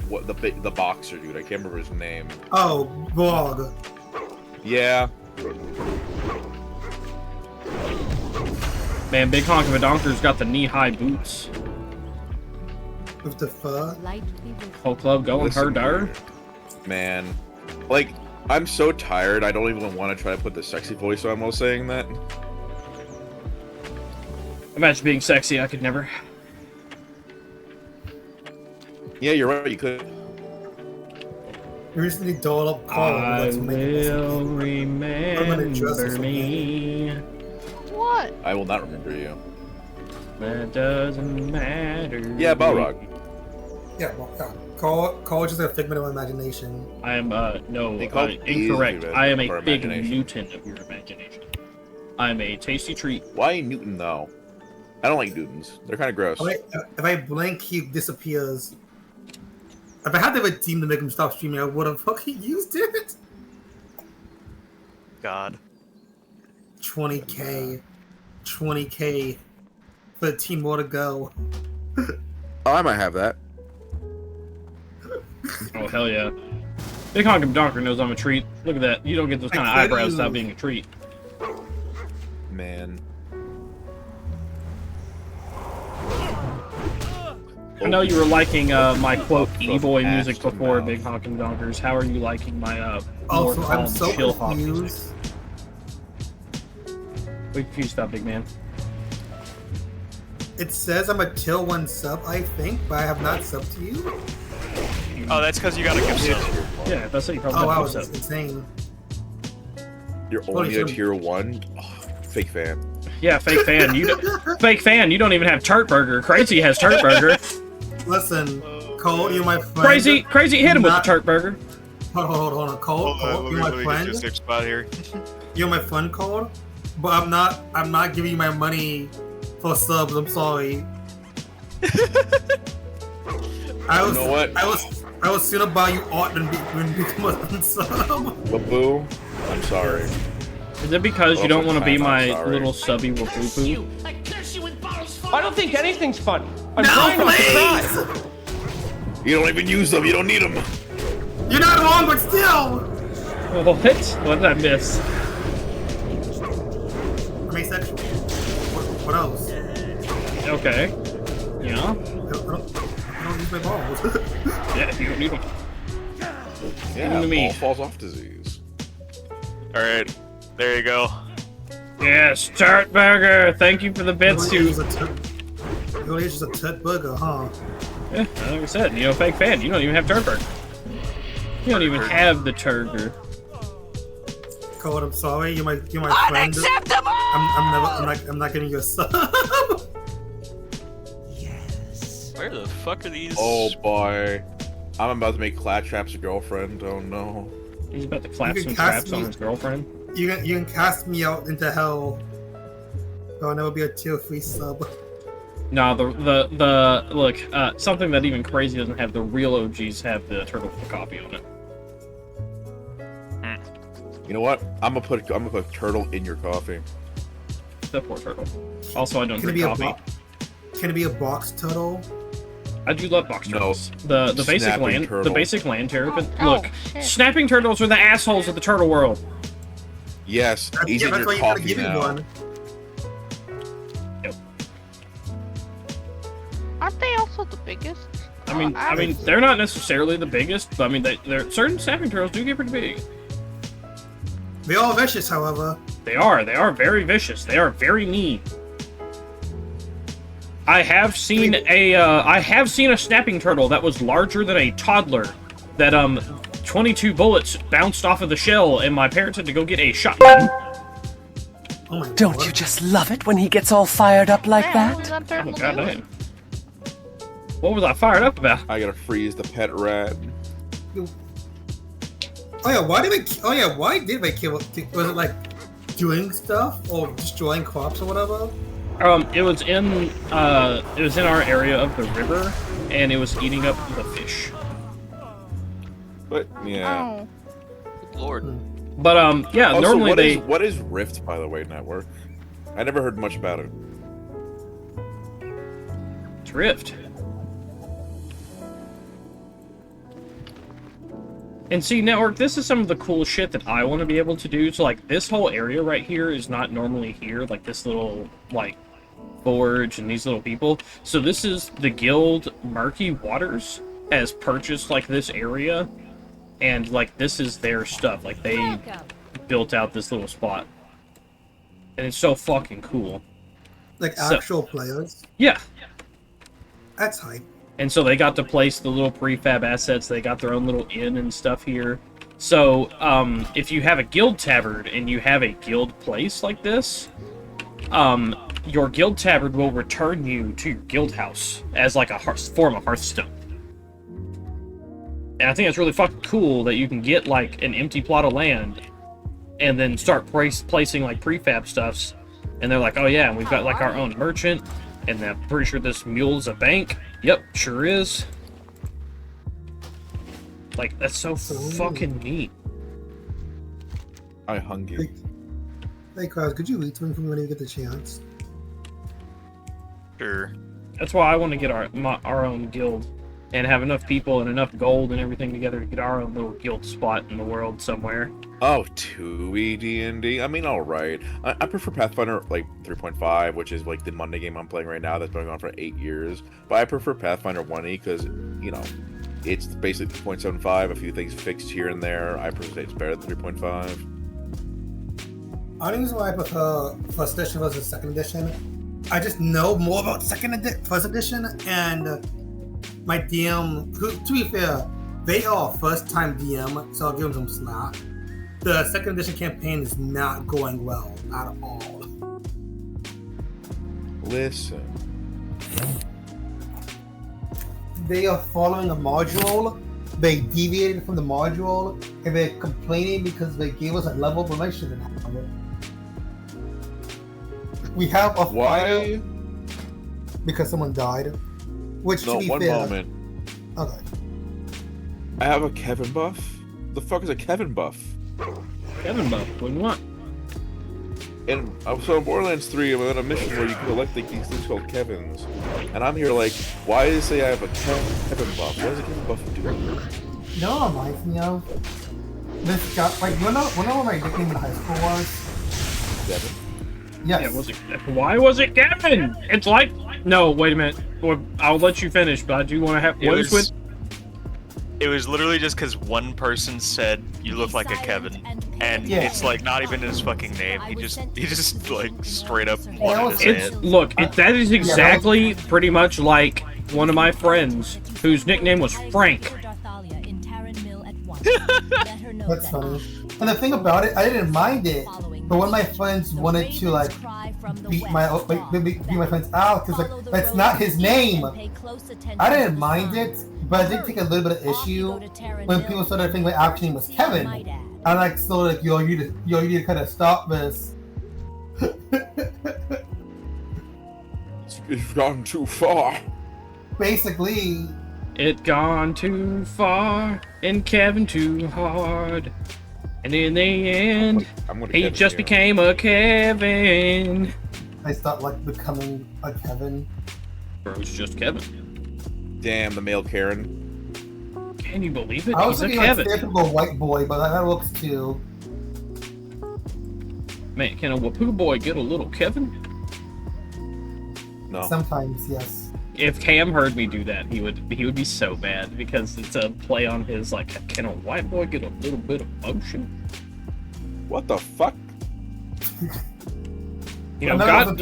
the boxer dude. I can't remember his name. Oh, Blog. Yeah. Man, Big honkin' badonker's got the knee-high boots. With the fur. Whole club going herder. Man, like, I'm so tired. I don't even want to try to put the sexy voice on while saying that. Imagine being sexy. I could never. Yeah, you're right. You could. You recently dolled up Carl. I will remember me. What? I will not remember you. That doesn't matter. Yeah, Balrog. Yeah, well, yeah. Carl is just a figment of my imagination. I am, no, incorrect. easy I am a for big imagination. Newton of your imagination. I am a tasty treat. Why Newton, though? I don't like Newtons. They're kind of gross. If I blink, he disappears. If I had to redeem to make him stop streaming, I would have fucking used it. God. 20k. 20k. 13 more to go. Oh, I might have that. Oh, hell yeah. Big honkin' badonker knows I'm a treat. Look at that. You don't get those kind of eyebrows without being a treat. Man. I know you were liking my quote E-boy music before, Big honkin' badonkers. How are you liking my more Also, calm I'm so chill hop music? confused. We confused that, big man. It says I'm a tier 1 sub, I think, but I have not subbed to you. Oh, that's because you gotta give sub. Yeah, that's what you probably Oh wow, have it's sub. insane. You're only a tier 1? Oh, fake fan. Yeah, fake fan. Fake fan. You don't even have Turt Burger. Crazy has Turt Burger. Listen, Cole, you're my friend. Crazy, hit him with the Turt Burger. Hold on, Cole. Cole, you're my friend. Get your spot here. You're my friend, Cole. But I'm not giving you my money for subs. I'm sorry. I was sooner buy you art than become a unsub. Waboo, I'm sorry. Is it because you don't want to be my sorry. little subby waboo? I don't think anything's funny. I'm No, trying not to please! cry. You don't even use them. You don't need them. You're not wrong, but still. What? What did I miss? I'm asexual. What else? Okay. Yeah. I don't use my balls. Yeah, you don't need them. Yeah, to me. ball falls off disease. All right, there you go. Yes, Turt Burger. Thank you for the bits, too. Really, it's just a tut burger, huh? Yeah, like I said, fake fan. You don't even have Turt Burger. You don't even have the Turger. Cole, I'm sorry. You're my friend. Unacceptable! I'm not giving you a sub. Where the fuck are these? Oh boy. I'm about to make Claptrap's girlfriend. Oh no. He's about to clap You can some cast traps on me- his girlfriend. You can cast me out into hell. Oh, never be a tier 3 sub. No, look, something that even Crazy doesn't have, the real OGs have the Turtle copy on it. You know what? I'm gonna put turtle in your coffee. The poor turtle. Also, I don't Can it drink be a coffee. Can it be a box turtle? I do love box turtles. No. The basic Snapping land turtle. the basic land terror. But Oh, look, shit. snapping turtles are the assholes of the turtle world. Yes, he's in that's why your you gotta coffee give me now. one. Aren't they also the biggest? I mean, they're not necessarily the biggest, but I mean, they're certain snapping turtles do get pretty big. They're all vicious, however. They are very vicious. They are very mean. I have seen a snapping turtle that was larger than a toddler. That 22 bullets bounced off of the shell, and my parents had to go get a shotgun. Don't you just love it when he gets all fired up like that? Oh goddamn! What was I fired up about? I gotta freeze the pet rat. Oh yeah, why did they kill? Was it like doing stuff or destroying crops or whatever? It was in our area of the river, and it was eating up the fish. But yeah. Oh. Lord. But yeah, Also, normally what is Rift, by the way, network? I never heard much about it. It's Rift. And see, network, this is some of the cool shit that I want to be able to do. So, like, this whole area right here is not normally here. Like, this little, like, forge and these little people. So this is the guild Murky Waters has purchased, like, this area. And, like, this is their stuff. Like, they built out this little spot. And it's so fucking cool. Like actual players? Yeah. That's hype. And so they got to place the little prefab assets. They got their own little inn and stuff here. So, if you have a guild tavern and you have a guild place like this, your guild tavern will return you to your guild house as like a form of Hearthstone. And I think it's really fucking cool that you can get like an empty plot of land and then start placing like prefab stuffs. And they're like, oh yeah, and we've got like our own merchant. And I'm pretty sure this mule's a bank. Yep, sure is. Like, that's so fucking neat. I hungry. Hey, Krause, could you retweet for me when you get the chance? Sure. That's why I want to get our own guild. And have enough people and enough gold and everything together to get our own little guild spot in the world somewhere. Oh, 2E D&D? I mean, alright. I prefer Pathfinder, like, 3.5, which is, like, the Monday game I'm playing right now that's been going on for 8 years. But I prefer Pathfinder 1E because, you know, it's basically 3.75, a few things fixed here and there. I prefer it's better than 3.5. I think why I prefer first edition versus second edition. I just know more about first edition, and my DM, to be fair, they are first-time DM, so I'll give them some slack. The second edition campaign is not going well at all. Listen. They are following a module. They deviated from the module, and they're complaining because they gave us a level of information in it. We have a fire because someone died. Which, no, to be one fair, moment. Okay. I have a Kevin buff? The fuck is a Kevin buff? Kevin buff? What do you want? And so in Borderlands 3, I'm on a mission where you can collect like, these things called Kevins. And I'm here like, why does it say I have a Kevin buff? What does a Kevin buff do? You know what it reminds me of? This guy, like, you know what my nickname in high school was? Kevin? Yes. Yeah, why was it Kevin? It's like... No, wait a minute. I'll let you finish, but I do want to have... It was literally just because one person said you look like a Kevin, and it's like not even his fucking name. He just like straight up wanted to say it. Look, that is exactly pretty much like one of my friends whose nickname was Frank. That's funny. And the thing about it, I didn't mind it But when my friends wanted to like beat my friends out, because like that's not his name, I didn't mind it, but I did take a little bit of issue when people started thinking my actual name was Kevin. I'm like, so like, yo, you need to kind of stop this. It's gone too far. Basically, it gone too far and Kevin too hard. And in the end, he just became a Kevin. I stopped like becoming a Kevin. Or it was just Kevin. Damn, the male Karen. Can you believe it? I was He's a thinking like Kevin. stereotypical white boy, but that looks too. Man, can a Wapoo boy get a little Kevin? No. Sometimes, yes. If Cam heard me do that, he would be so mad because it's a play on his like, can a white boy get a little bit of motion? What the fuck? God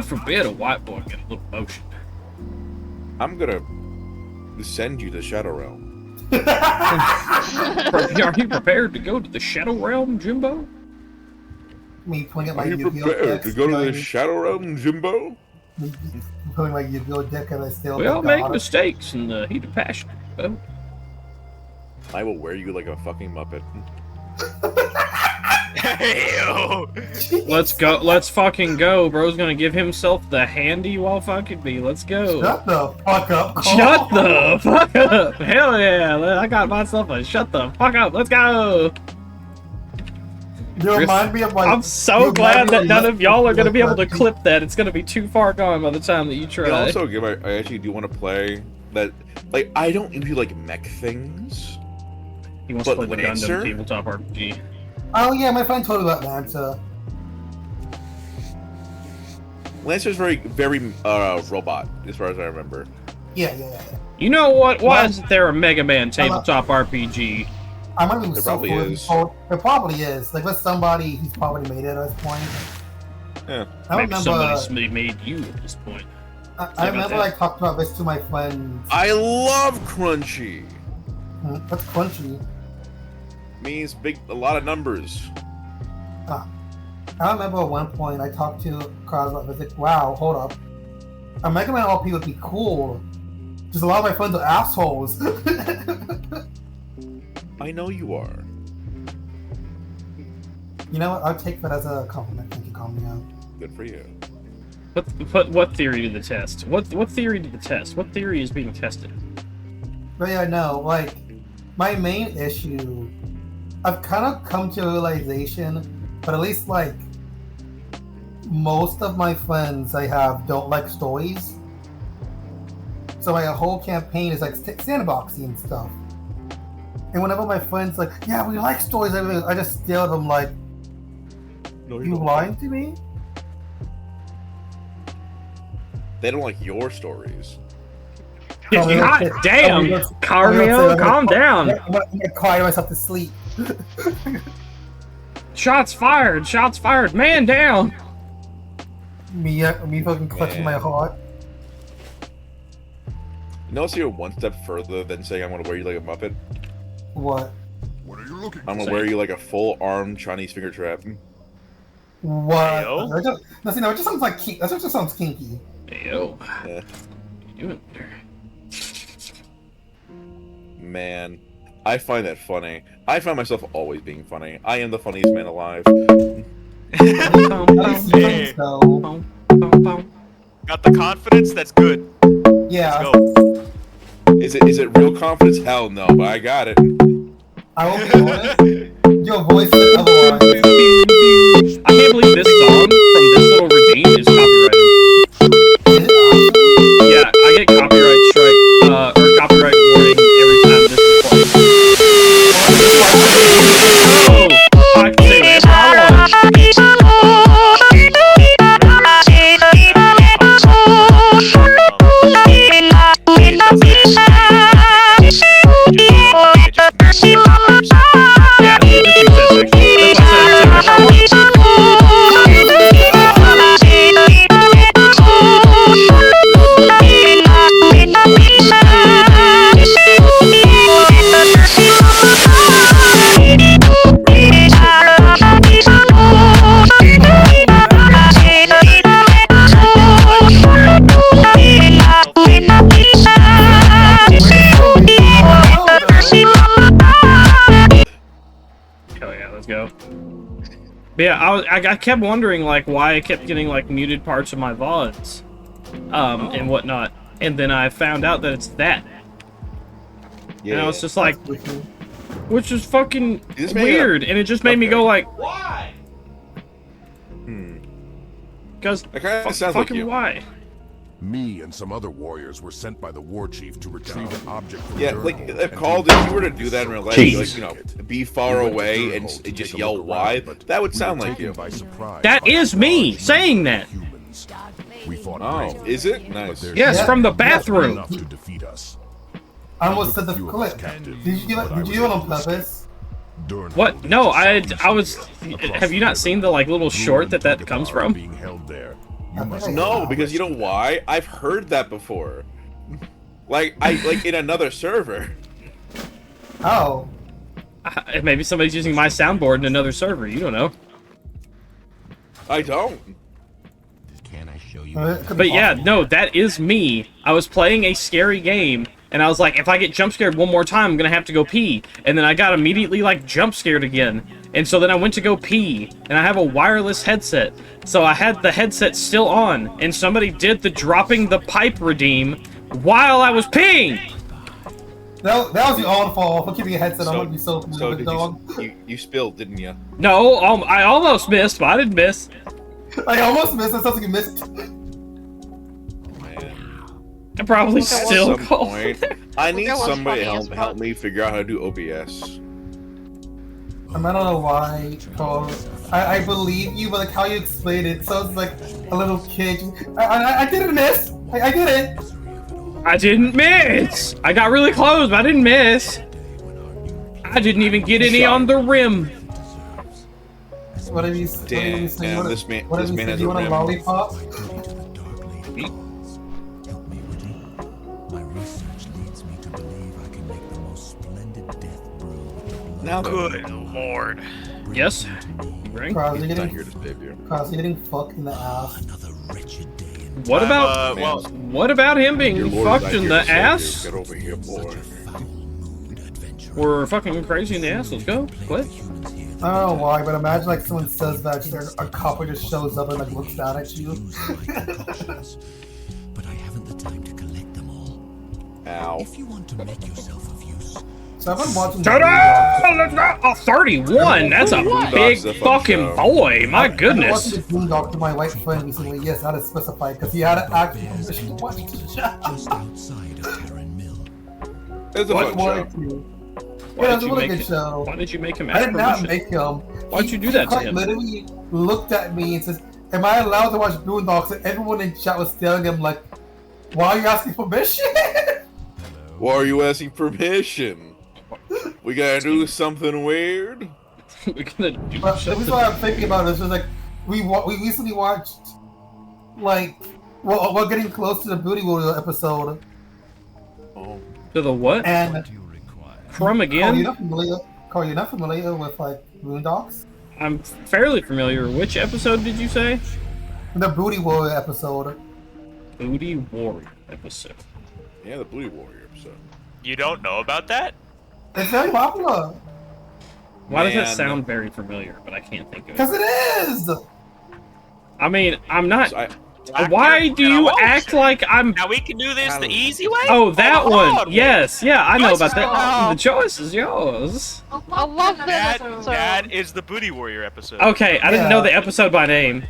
forbid a white boy get a little motion. I'm gonna send you to Shadow Realm. Are you prepared to go to the Shadow Realm, Jimbo? Me pulling up my Are you prepared to go to the Shadow Realm, Jimbo? Pulling my Yu-Gi-Oh deck and I still. We all make mistakes in the heat of passion, Jimbo. I will wear you like a fucking Muppet. Let's go. Let's fucking go. Bro's gonna give himself the handy while fucking me. Let's go. Shut the fuck up, Cole. Shut the fuck up. Hell yeah. I got myself a shut the fuck up. Let's go. You remind me of like. I'm so glad that none of y'all are gonna be able to clip that. It's gonna be too far gone by the time that you try. And also, I actually do want to play that. Like, I don't usually like mech things. He wants to play the Gundam tabletop RPG. Oh yeah, my friend told me about Lancer. Lancer's very robot, as far as I remember. Yeah. You know what? Why isn't there a Mega Man tabletop RPG? I might be There so probably cool is. There probably is. Like, with somebody who's probably made it at this point. Yeah. Maybe somebody made you at this point. I remember I talked about this to my friends. I love Crunchy. What's Crunchy? Means a lot of numbers. I remember at one point I talked to Carl. I was like, wow, hold up. A Mega Man LP would be cool. Just a lot of my friends are assholes. I know you are. You know what? I'll take that as a compliment. Thank you, calm me out. Good for you. What theory did the test? What theory did the test? What theory is being tested? But yeah, no, like, my main issue, I've kind of come to a realization, but at least, like, most of my friends I have don't like stories. So my whole campaign is, like, sandboxy and stuff. And whenever my friends like, yeah, we like stories, I just stare at them like, no, you lying to me? They don't like your stories. God damn! Carmel, calm down! I'm gonna cry myself to sleep. Shots fired! Shots fired! Man down! Me fucking clutching my heart. You know, you're one step further than saying I'm gonna wear you like a Muppet. What? What are you looking for? I'm gonna wear you like a full-armed Chinese finger trap. What? No, it just sounds like that just sounds kinky. Yo. Yeah. What are you doing there? Man, I find that funny. I find myself always being funny. I am the funniest man alive. Hey. Got the confidence? That's good. Yeah. Let's go. Is it real confidence? Hell no, but I got it. I will be honest. Your voice is otherwise. I can't believe this song from this little regime is copyrighted. Yeah, I get copyright strike, or copyright warning every time this is played. Oh, I can say whatever I want. Yeah, But yeah, I kept wondering like why I kept getting like muted parts of my VODs, and whatnot, and then I found out that it's that. Yeah. And I was just like, which is fucking weird, and it just made me go like, Why? because sounds like you. why? Me and some other warriors were sent by the war chief to retrieve an object from Yeah, Durham, like if and called, he if you were to do that in real life, Jeez. like, you know, be far away and just yell why, that would sound like you. That is me saying that. We fought Oh, is it? Nice. Yes, from the bathroom. enough to defeat us. I almost said the clip. Did you do it on purpose? What? No, I was. Have you not seen the like little short that comes from? Being held there. No, because you know why? I've heard that before. Like in another server. Oh. Maybe somebody's using my soundboard in another server. You don't know. I don't. Can I show you? But yeah, no, that is me. I was playing a scary game, and I was like, if I get jump scared one more time, I'm gonna have to go pee. And then I got immediately like jump scared again. And so then I went to go pee, and I have a wireless headset. So I had the headset still on, and somebody did the dropping the pipe redeem while I was peeing. That was your own fault for keeping your headset on. You so did dog. you spilled, didn't you? No, I almost missed, but I didn't miss. I almost missed. That sounds like you missed. I probably At still some call. point, I need somebody to help me figure out how to do OBS. I don't know why, Carl. I believe you, but like how you explained it sounds like a little kid. I didn't miss. I did it. I didn't miss. I got really close, but I didn't miss. I didn't even get any on the rim. What have you? Damn, this man has you a want a rim. lollipop? My research leads me to believe I can make the most splendid death brew with the blood. Now Good lord. Yes. Right? Crosby He's not getting, here to save you. Crosby getting fucked in the ass. What about what about him being Your Lord is fucked not in here the to save you. ass? Get over here, boy. We're fucking crazy in the ass. Let's go. What? I don't know why, but imagine like someone says that, just a copper just shows up and like looks down at you. But I haven't the time to collect them all. Ow. If you want to make yourself of use, So I've been watching. Ta-da! Let's go! Oh, 31. That's a big fucking boy. My I've goodness. been watching the Boondock to my white friend recently. Yes, I had to specify because he had to ask permission to watch the show. just outside of Heron Mill. It's a What fun show. wanted to. Yeah, it was a really good show. Why did you make him I ask did not permission? make him. Why'd you do that to quite him? Literally looked at me and says, "Am I allowed to watch Boondocks?" And everyone in chat was staring at him like, "Why are you asking permission?" Why are you asking permission? We gotta do something weird? We're gonna do But the something. reason why I'm thinking about it is just like we recently watched like we're getting close to the Booty Warrior episode. Oh. To the what? And From again? Carl, you're not familiar with like Boondocks? I'm fairly familiar. Which episode did you say? The Booty Warrior episode. Booty Warrior episode. Yeah, the Booty Warrior episode. You don't know about that? It's very popular. Why does that Man. sound very familiar, but I can't think of it? Because it is! I mean, I'm not... So Why do you act like I'm... Now we can do this the easy way? Oh, that Hold one! on. Yes, yeah, I know about that. Oh. The choice is yours. I love that episode. That is the Booty Warrior episode. Okay, I didn't know the episode by name.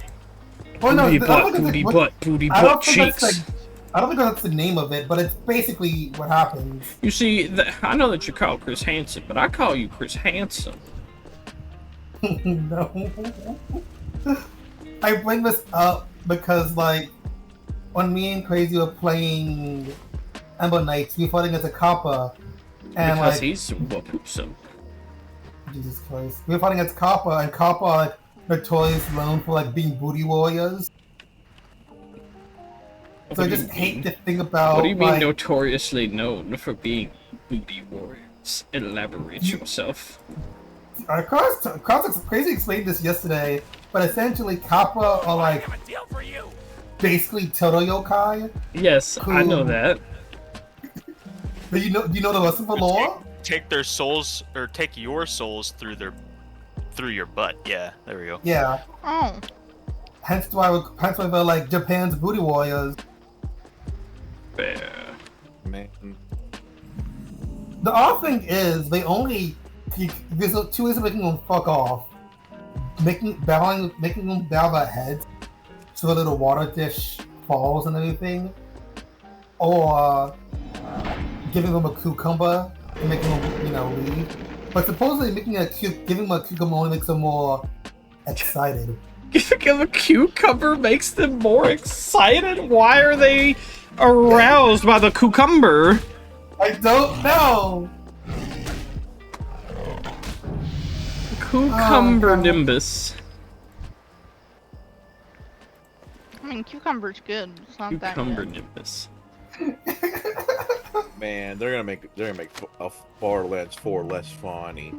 Well, no, Booty I don't butt, think booty it's- butt, booty I don't butt think cheeks. that's I don't think that's the name of it, but it's basically what happens. You see, I know that you call Chris Hansen, but I call you Chris Handsome. No. I bring this up because, like, when me and Crazy were playing Ember Knights, we were fighting as a copper. And, Because like, he's whoopsome. Jesus Christ. We were fighting as copper, and copper are, like, notorious known for, like, being booty warriors. So I just hate to think about. What do you mean like, notoriously known for being booty warriors? Elaborate yourself. Crazy explained this yesterday, but essentially Kappa are like basically Toto yokai. Yes, I know that. But do you know the rest of the lore? Take their souls, or take your souls through their through your butt. Yeah, there we go. Yeah. Oh. Hence why we're like Japan's booty warriors. Yeah. Man. The odd thing is there's two ways of making them fuck off. Making them bow their heads so a little water dish falls and everything, or giving them a cucumber and making them, leave. But supposedly giving them a cucumber only makes them more excited. Giving them a cucumber makes them more excited? Why are they aroused by the cucumber? I don't know. Cucumber nimbus. I mean, cucumber's good. It's not Cucumber that good. nimbus. Man, they're gonna make Borderlands 4 less funny.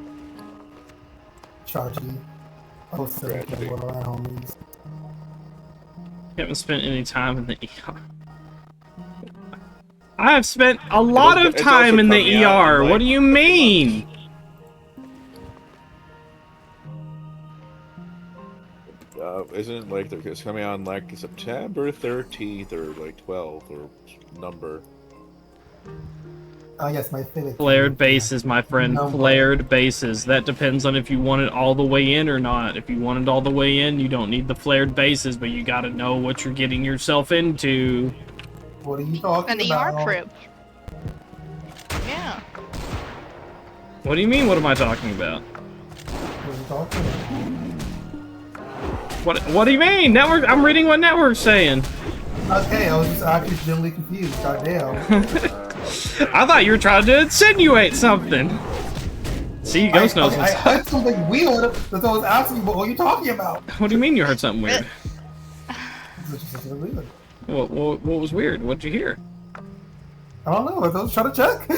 Tragedy. Tragedy. Homies. Haven't spent any time in the ER. I have spent a lot of time in the ER. What do you mean? Isn't it like it's coming out on like September 13th or like 12th or number? Oh yes, my favorite. Flared bases, my friend. No. Flared bases. That depends on if you want it all the way in or not. If you want it all the way in, you don't need the flared bases, but you gotta know what you're getting yourself into. What are you talking An about? ER trip. Yeah. What do you mean, what am I talking about? What are you talking about? What do you mean? Network? I'm reading what Network's saying. Okay, I was just actually genuinely confused. Goddamn. I thought you were trying to insinuate something. See, Ghost knows I what's heard something weird. That's what I was asking you. What are you talking about? What do you mean you heard something weird? It's just weird. What was weird? What'd you hear? I don't know. I was trying to check.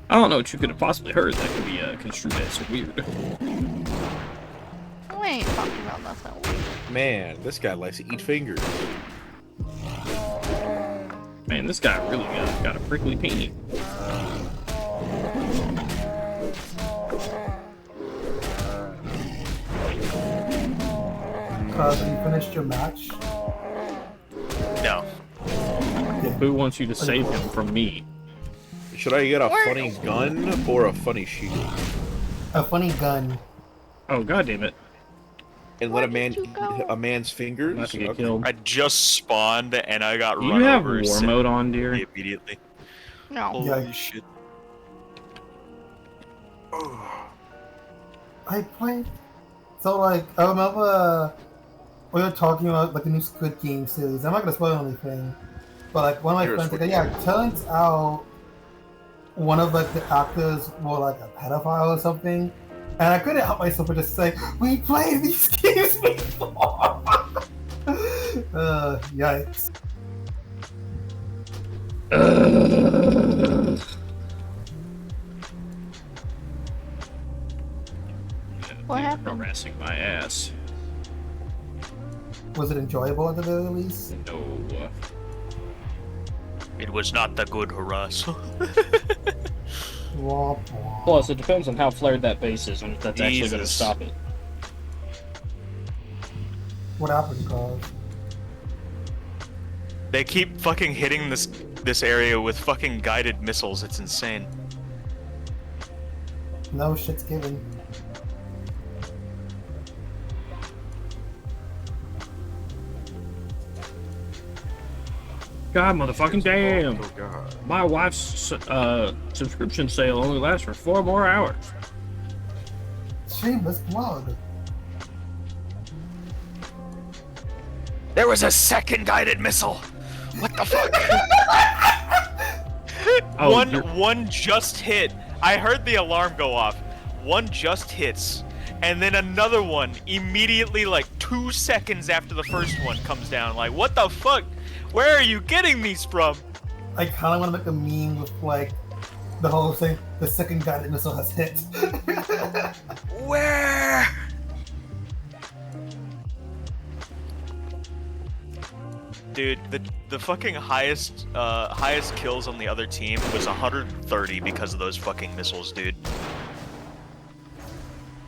I don't know what you could have possibly heard that could be construed as weird. We ain't talking about nothing weird. Man, this guy likes to eat fingers. Man, this guy really got a prickly peenie. Have you finished your match? No. Who wants you to save him from me? Should I get a funny gun or a funny shield? A funny gun. Oh, god damn it. And let a man's fingers? Not to get killed. I just spawned and I got Do you run have over war mode on, dear? immediately. No. Holy shit. I played. So like, I remember we were talking about like the new Squid Game series. I'm not gonna spoil anything, but like one of my friends like, yeah, it turns out one of like the actors were like a pedophile or something, and I couldn't help myself but just say, we played these games before. Yikes. What happened? Harassing my ass. Was it enjoyable at the very least? No. It was not the good harass. Plus, it depends on how flared that base is and if that's actually going to stop it. What happened, Carl? They keep fucking hitting this area with fucking guided missiles. It's insane. No shit's given. God, motherfucking damn! Oh god. My wife's subscription sale only lasts for 4 more hours. Shameless plug. There was a second guided missile. What the fuck? One just hit. I heard the alarm go off. One just hits, and then another one immediately, like 2 seconds after the first one, comes down. Like, what the fuck? Where are you getting these from? I kind of want to make a meme with like the whole thing. The second guided missile has hit. Where? Dude, the fucking highest kills on the other team was 130 because of those fucking missiles, dude.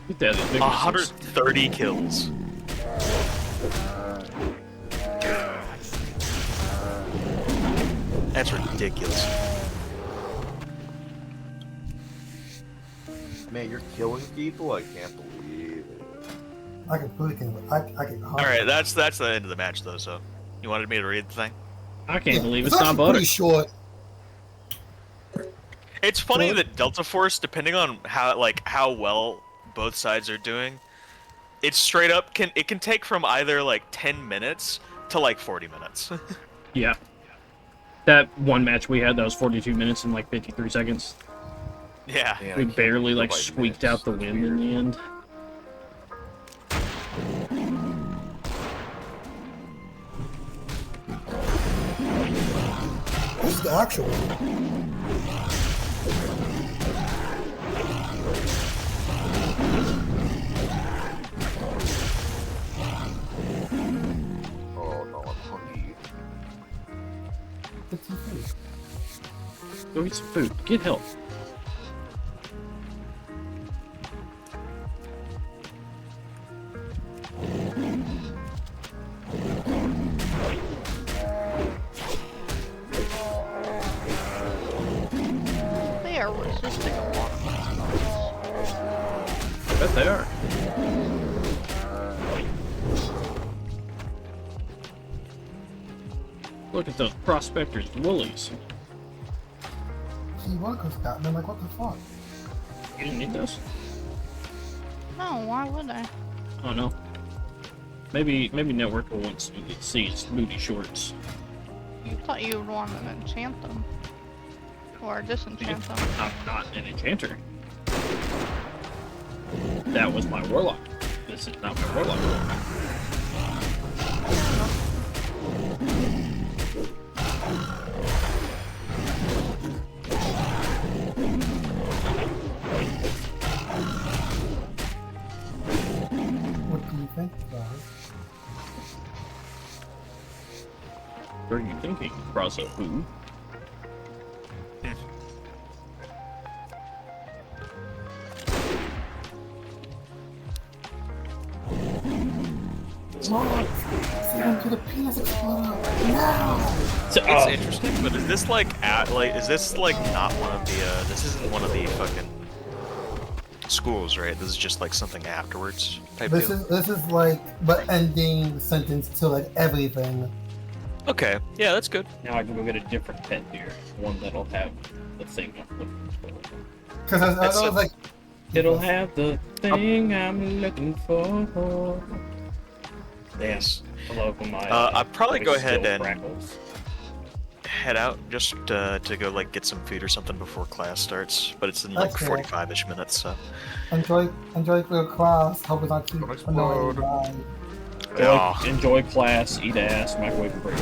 Get that big 130 kills. That's ridiculous. Man, you're killing people? I can't believe it. I completely can. I can. Alright, that's the end of the match though, so. You wanted me to read the thing? I can't believe It's it's not actually butter. pretty short. It's funny that Delta Force, depending on how well both sides are doing, it straight up can take from either like 10 minutes to like 40 minutes. Yeah. That one match we had that was 42 minutes and like 53 seconds. Yeah. We barely like squeaked out the win in the end. This is the actual Oh no, I'm hungry. Get some food. Go get some food. Get help. They are resisting a lot of my spells. I bet they are. Look at those prospectors' woolies. He welcomes that, and I'm like, what the fuck? You didn't need those? No, why would I? Oh no. Maybe Network will want to see its booty shorts. I thought you would want to enchant them. Or disenchant them. I'm not an enchanter. That was my warlock. This is not my warlock. What do you think, guys? What are you thinking, Brazo? Who? Mark! Send him to the penis exploder! Now! It's interesting, but is this like is this like not one of the this isn't one of the fucking schools, right? This is just like something afterwards type This deal? is like but ending the sentence to like everything. Okay, yeah, that's good. Now I can go get a different pet deer. One that'll have the thing I'm looking for. Because I was like, It'll have the thing I'm looking for. Yes. Hello, my. I'd probably go voice ahead still and crackles. head out just to go like get some food or something before class starts. But it's in like Okay. 45-ish minutes, so. enjoy your class. Hope it's not too annoying. Bye. Enjoy class, eat ass, microwave and brick.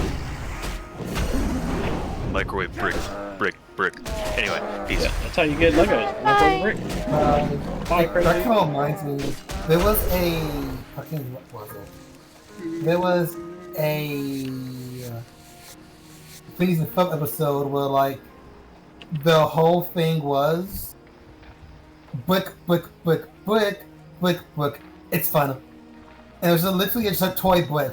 Microwave brick. Anyway, peace. Yeah, that's how you get Legos. Microwave and brick. Bye, crazy. That kind of reminds me. There was a. I can't remember what was it. There was a Phineas and Ferb episode where like the whole thing was brick. It's fun, and it was literally just a toy brick.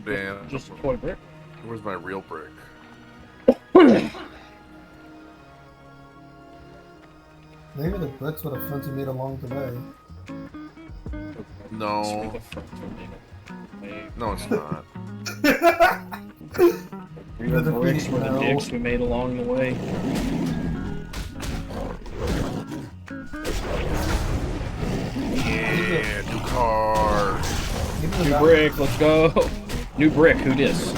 Damn. Just a toy brick. Where's my real brick? Maybe the bricks were the friends we made along the way. No. No, it's not. Real bricks were the dicks we made along the way. Yeah, new car. New brick, let's go. New brick, who dis?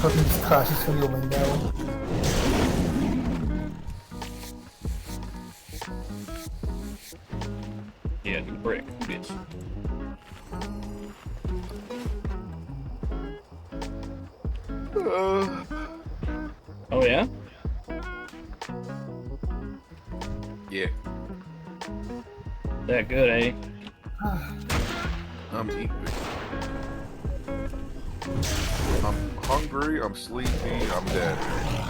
Fucking just crashes from your window. Yeah, new brick, who dis? Oh yeah? Yeah. That good, eh? I'm eating. I'm hungry, I'm sleepy, I'm dead.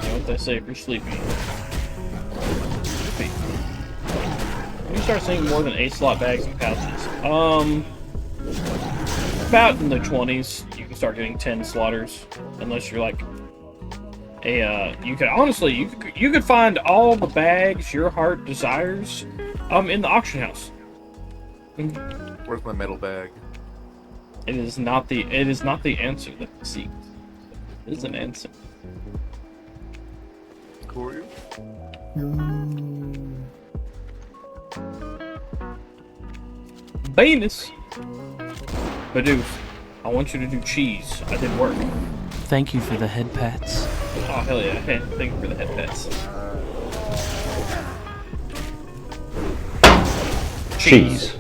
You know what they say if you're sleepy? start seeing more than 8 slot bags and pouches? About in the 20s, you can start getting 10 slaughters, unless you're like you could honestly, you could find all the bags your heart desires, in the auction house. Where's my metal bag? It is not the answer that you seek. It is an answer. Who are you? Venus. Badoof, I want you to do cheese. I did work. Thank you for the head pats. Oh, hell yeah. Hey, thank you for the head pats. Cheese.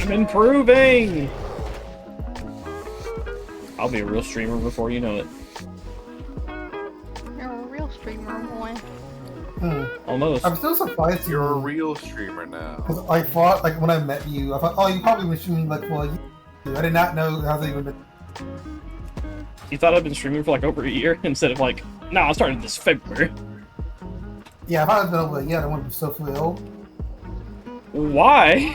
I'm improving! I'll be a real streamer before you know it. You're a real streamer, boy. Almost. I'm still surprised you're a real streamer now. Because I thought, like, when I met you, I thought, oh, you probably been streaming, like, well, I did not know how they even been. You thought I'd been streaming for like over a year instead of like, no, I started this February. Yeah, if I had been like, yeah, I want to be so ill. Why?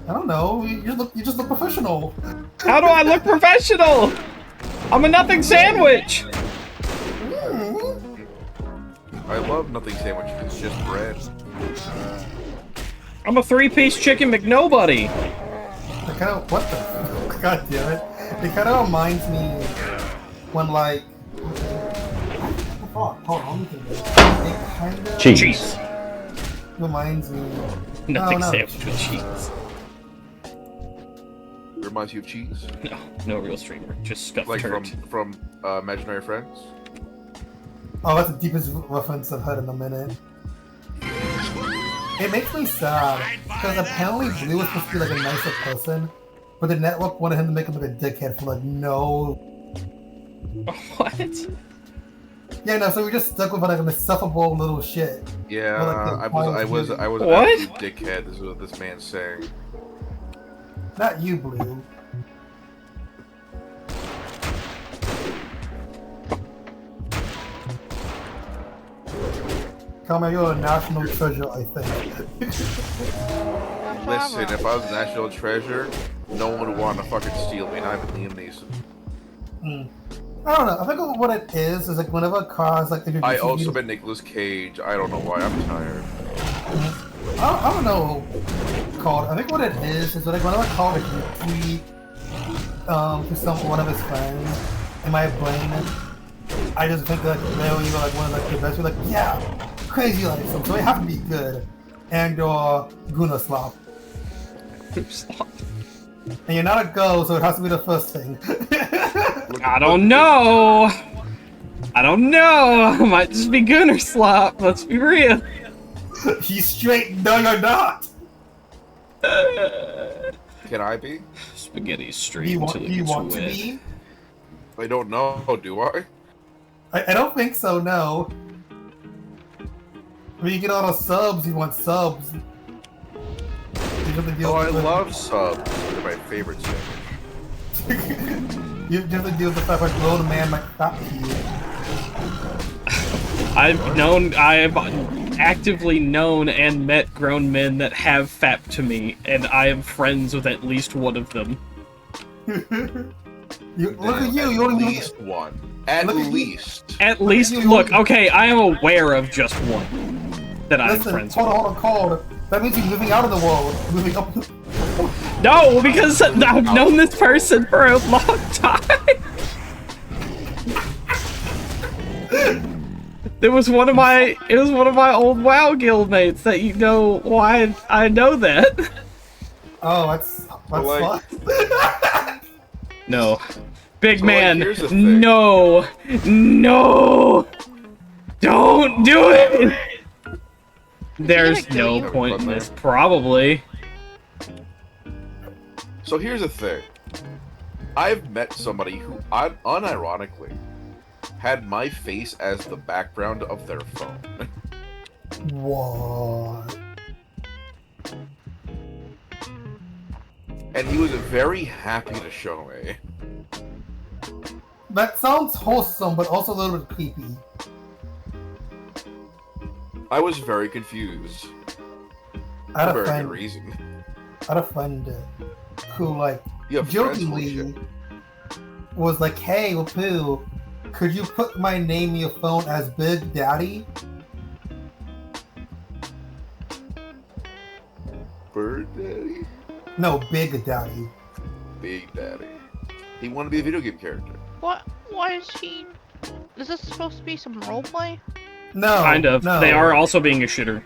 I don't know. You just look professional. How do I look professional? I'm a nothing sandwich. I love nothing sandwiches. It's just bread. I'm a 3-piece chicken McNobody. It kind of, what the? God damn it! It kind of reminds me when like. Hold on, let me think. It kind of. Cheese. Reminds me. Nothing sandwich with cheese. Reminds you of cheese? No, no real streamer. Just scuffed like turd. from Imaginary Friends. Oh, that's the deepest reference I've heard in a minute. It makes me sad because apparently Blue was supposed to be like a nicer person, but the network wanted him to make him like a dickhead for like no. What? Yeah, no. So we just stuck with like an insufferable little shit. Yeah, like, I was what? an absolute dickhead. This is what this man's saying. Not you, Blue. Come on, you're a national treasure, I think. Listen, if I was a national treasure, no one would want to fucking steal me, not even Liam Neeson. I don't know. I think what it is like whenever a car's like. I also been Nicolas Cage. I don't know why. I'm tired. I don't know. Called. I think what it is like whenever I call it a tweet to one of his friends in my brain, I just think like they're either like one of like the best. You're like, yeah, crazy like some. So it have to be good, and Guna Slop. And you're not a go, so it has to be the first thing. I don't know. I don't know. It might just be Gunner Slop. Let's be real. He's straight. No, you're not. Can I be? Spaghetti stream until it you gets want wet. to be? I don't know. Do I? I don't think so. No. I mean, you get all those subs. You want subs. Oh, I love subs. They're my favorite sandwich. You have to deal with the fact that a grown man might stop you. I've actively known and met grown men that have fapped to me, and I am friends with at least one of them. Look at you, you only at least one. At least. At least, look, okay, I am aware of just one that I'm friends with. Hold on. That means you're moving out of the world. Moving up. No, because I've known this person for a long time. It was one of my old WoW guild mates that you know why I know that. Oh, that's like, fun. No. Big so man, like, here's the thing. no! Don't do it! There's no point in this, probably. So here's the thing. I've met somebody who, unironically, had my face as the background of their phone. What? And he was very happy to show me. That sounds wholesome, but also a little bit creepy. I was very confused. I had For a very friend. good reason. I had a friend who, like, You have friends full of jokingly was like, "Hey, Pooh, could you put my name in your phone as Big Daddy?" Bird Daddy? No, Big Daddy. Big Daddy. He wanted to be a video game character. What? Why is he? Is this supposed to be some roleplay? No, Kind of. No. They are also being a shitter.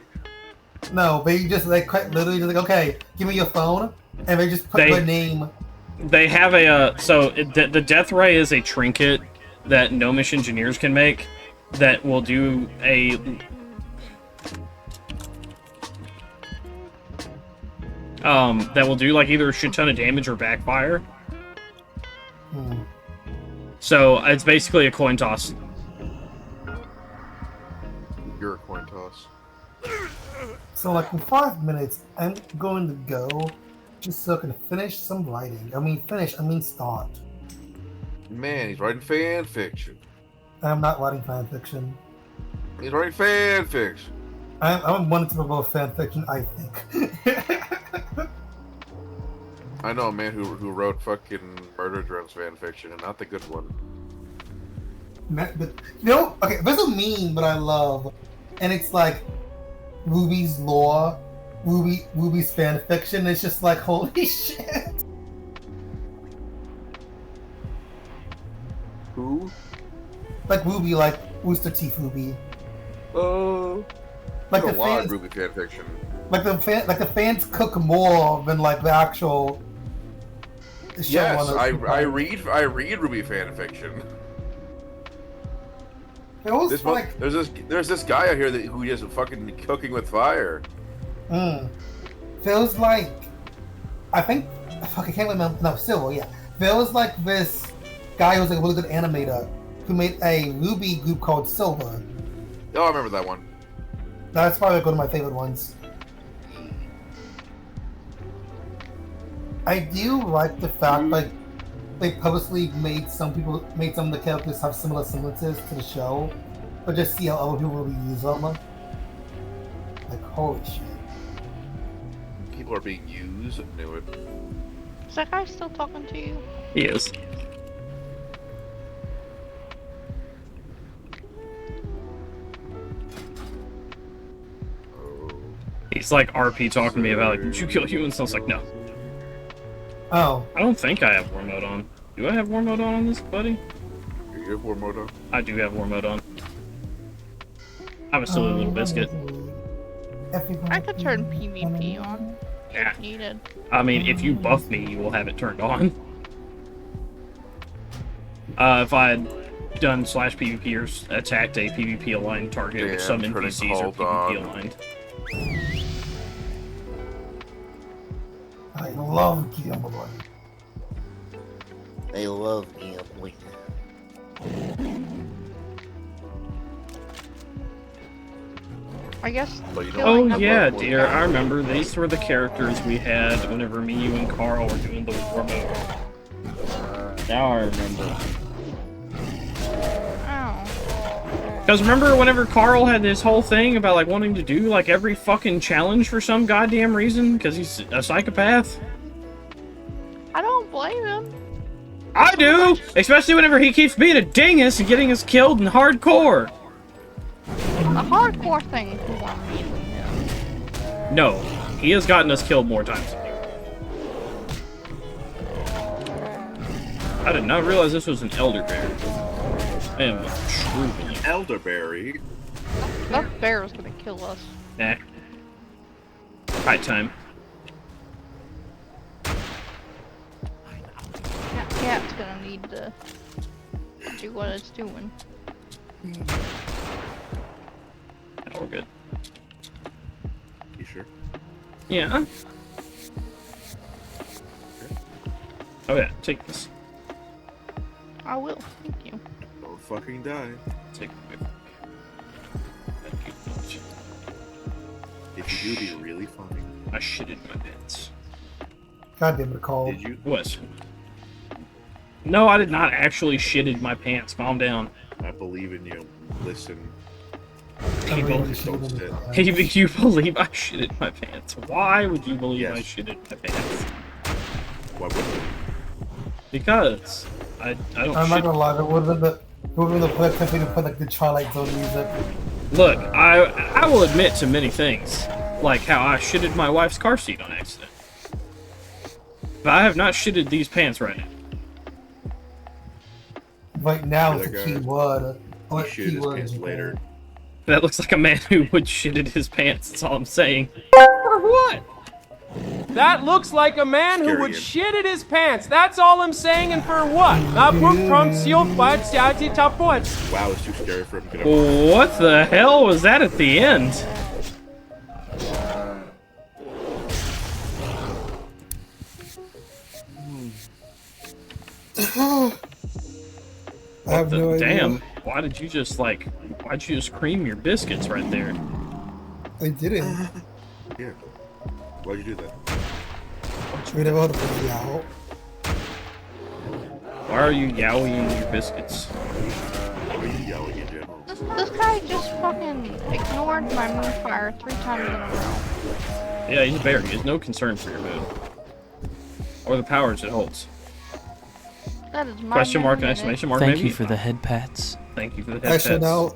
No, they just like quite literally just like, okay, give me your phone, and they just put my name. They have a the death ray is a trinket that gnomish engineers can make that will do a that will do like either a shit ton of damage or backfire. So it's basically a coin toss. You're a coin toss. So like in 5 minutes, I'm going to go just so I can finish some writing. I mean start. Man, he's writing fan fiction. I'm not writing fan fiction. He's writing fan fiction. I'm one to promote fan fiction, I think. I know a man who wrote fucking Murder Drones fan fiction, and not the good one. Okay, there's a meme that I love, and it's like Ruby's lore, Ruby's fan fiction. It's just like, holy shit. Who? Like Ruby, like Rooster Teeth Ruby. Oh. Like a the lot fans, of Ruby fan fiction. like the fans cook more than like the actual. Show Yes, on the I read Ruby fan fiction. It was like there's this guy out here who is fucking cooking with fire. Feels like, I think, fuck, I can't remember. No, Silver, yeah. There was like this guy who was like a really good animator who made a Ruby group called Silver. Oh, I remember that one. That's probably one of my favorite ones. I do like the fact like they purposely made some of the characters have similar semblances to the show, but just see how other people really use them. Like, holy shit. People are being used. Knew it. Is that guy still talking to you? He is. He's like RP talking to me about like, did you kill humans? I was like, no. Oh. I don't think I have war mode on. Do I have war mode on this, buddy? You have war mode on? I do have war mode on. I'm a silly little biscuit. I could turn PvP on if needed. I mean, if you buff me, you will have it turned on. If I had done /PvP or attacked a PvP aligned target, which some NPCs are PvP aligned. I love gambling. They love gambling. I guess. Oh yeah, dear. I remember these were the characters we had whenever me, you, and Carl were doing the war mode. Now I remember. Because remember whenever Carl had this whole thing about like wanting to do like every fucking challenge for some goddamn reason because he's a psychopath? I don't blame him. I do! Especially whenever he keeps being a dingus and getting us killed in hardcore. The hardcore thing is more mean than him. No, he has gotten us killed more times than you. I did not realize this was an elderberry. I am truly elderberry. That bear is gonna kill us. Nah. High time. That cat's gonna need to do what it's doing. We're good. You sure? Yeah. Oh yeah, take this. I will, thank you. Don't fucking die. Take it. If you do, it'd be really funny. I shitted my pants. God damn it, Cole. Did you? What? No, I did not actually shitted my pants. Calm down. I believe in you. Listen. People, you believe I shit in my pants? Why would you believe I shit in my pants? Why wouldn't you? Because I don't. I'm not gonna lie, it would have been the perfect time to put like the Twilight Zone music. Look, I will admit to many things, like how I shitted my wife's car seat on accident. But I have not shitted these pants right now. Right now, it's a key word. He shit his pants later. That looks like a man who would shitted his pants. That's all I'm saying. For what? That looks like a man who would shit at his pants. That's all I'm saying, and for what? Wow, it's too scary for him to get up. What the hell was that at the end? I have no idea. Damn, why did you just why'd you just cream your biscuits right there? I didn't. Yeah. Why'd you do that? Why are you yowing your biscuits? Why are you yelling in general? This guy just fucking ignored my moonfire 3 times in a row. Yeah, he's a bear. He has no concern for your moon. Or the powers it holds. That is my Question mark moon, and exclamation mark, Thank maybe? you for the head pats. Thank you for the head pats.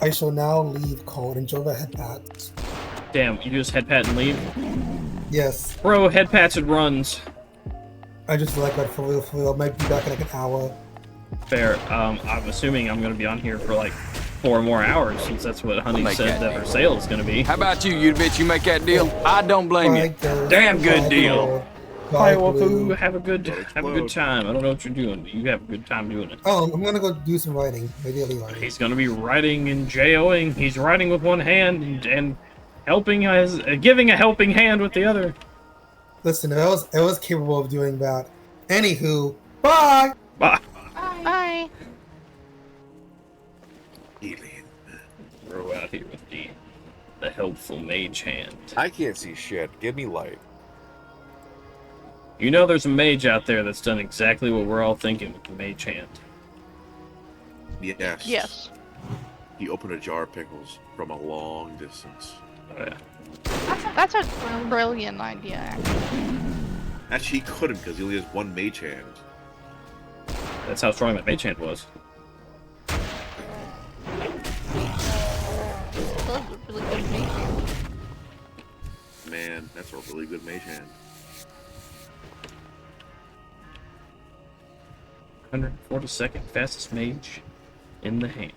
I shall now leave, Cold. Enjoy the head pats. Damn, you just head pat and leave? Yes. Bro, head pats and runs. I just like that for real. I might be back in like an hour. Fair. I'm assuming I'm gonna be on here for like 4 more hours, since that's what Honey said that her sale is gonna be. How about you bitch? You make that deal? I don't blame you. Damn good deal. Bye, Bye, Wafu. Have a good time. I don't know what you're doing, but you have a good time doing it. Oh, I'm gonna go do some writing. My daily writing. He's gonna be writing and JOing. He's writing with one hand and helping us, giving a helping hand with the other. Listen, I was capable of doing that. Anywho, bye. Bye. Bye. Throw out here with the helpful mage hand. I can't see shit. Give me light. You know there's a mage out there that's done exactly what we're all thinking with the mage hand. Yes. Yes. He opened a jar of pickles from a long distance. Oh yeah. That's a brilliant idea, actually. Actually, he couldn't because he only has one mage hand. That's how strong that mage hand was. That's a really good mage hand. Man, that's a really good mage hand. 142nd fastest mage in the hand.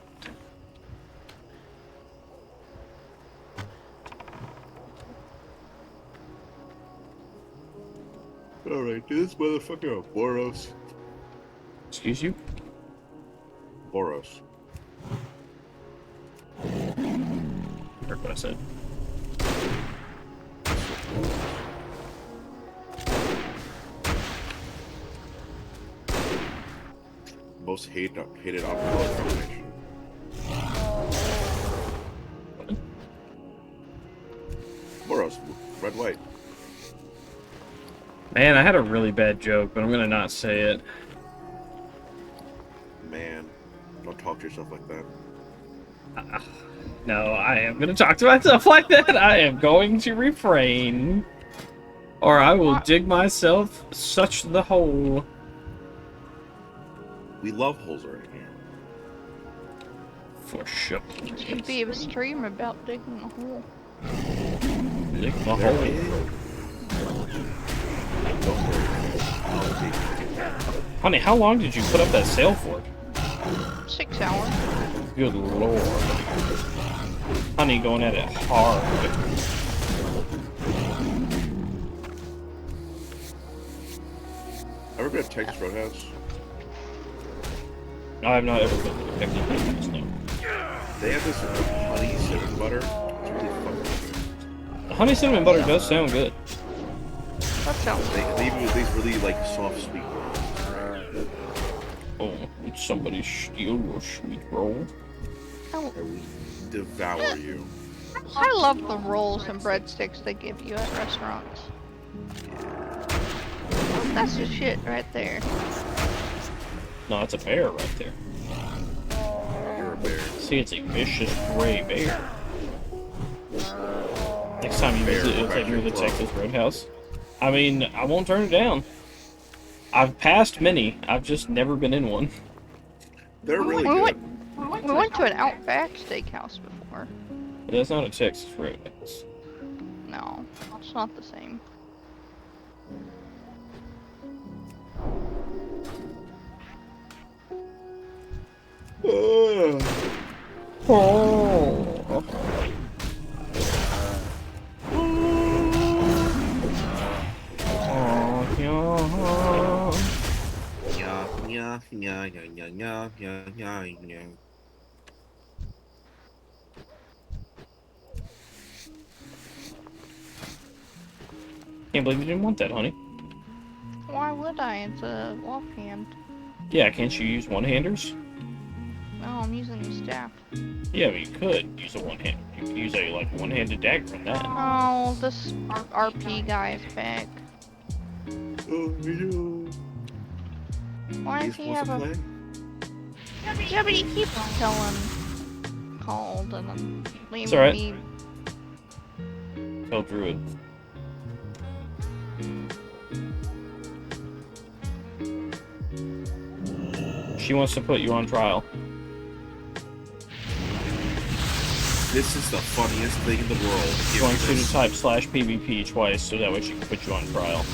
Alright, this motherfucker Boros. Excuse you? Boros. Heard what I said. Most hated alcoholic combination. Boros, red white. Man, I had a really bad joke, but I'm gonna not say it. Man, don't talk to yourself like that. No, I am gonna talk to myself like that. I am going to refrain, or I will dig myself such the hole. We love holes right here. For sure. It should be a stream about digging a hole. Dig the hole. Honey, how long did you put up that sail for? 6 hours. Good lord. Honey going at it hard. Ever been to Texas Roadhouse? I have not ever been to the Texas Roadhouse, no. They have this honey cinnamon butter. It's really fucking good. The honey cinnamon butter does sound good. That sounds They even with these really like soft sweet rolls. Oh, did somebody steal your sweet roll? Oh. I will devour you. I love the rolls and breadsticks they give you at restaurants. That's the shit right there. No, it's a bear right there. You're a bear. see it's a vicious gray bear. Next time you visit, it'll take me to the Texas Roadhouse. I mean, I won't turn it down. I've passed many. I've just never been in one. They're really good. good. We went to an Outback Steakhouse before. But that's not a Texas Roadhouse. No, it's not the same. Can't believe you didn't want that, honey. Why would I? It's a left hand. Yeah, can't you use one-handers? No, I'm using the staff. Yeah, but you could use a one-hand. You could use a like one-handed dagger in that. Oh, this RP guy is back. Oh no. Why does he have a? Yeah, but he keeps telling called and then leaving It's alright. me. Tell Druid. She wants to put you on trial. This is the funniest thing in the world. She wants you to type /PvP twice so that way she can put you on trial.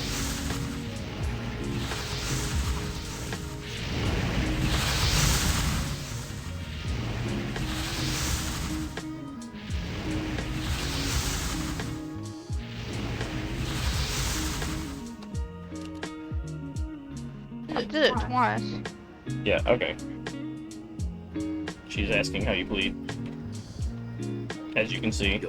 I did it twice. Yeah, okay. She's asking how you bleed. As you can see.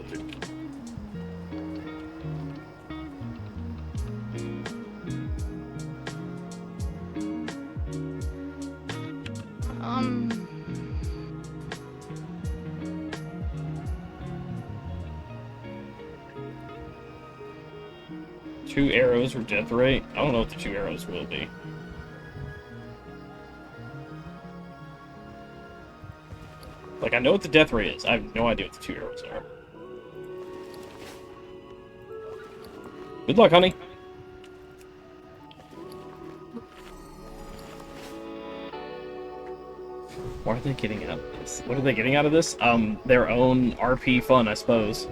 Two arrows or death rate? I don't know what the 2 arrows will be. Like, I know what the death rate is. I have no idea what the 2 arrows are. Good luck, honey. What are they getting out of this? What are they getting out of this? Their own RP fun, I suppose.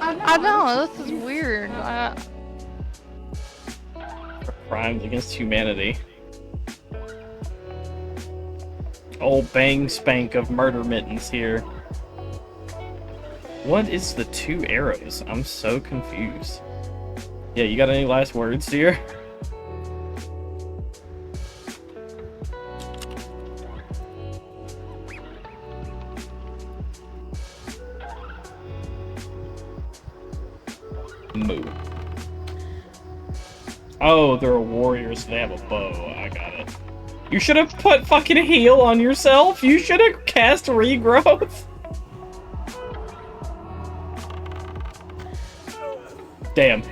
I know, this is weird. Crimes against humanity. Old bang spank of murder mittens here. What is the 2 arrows? I'm so confused. Yeah, you got any last words, dear? Moo. Oh, they're a warrior, so they have a bow. I got it. You should have put fucking heal on yourself. You should have cast regrowth. Damn.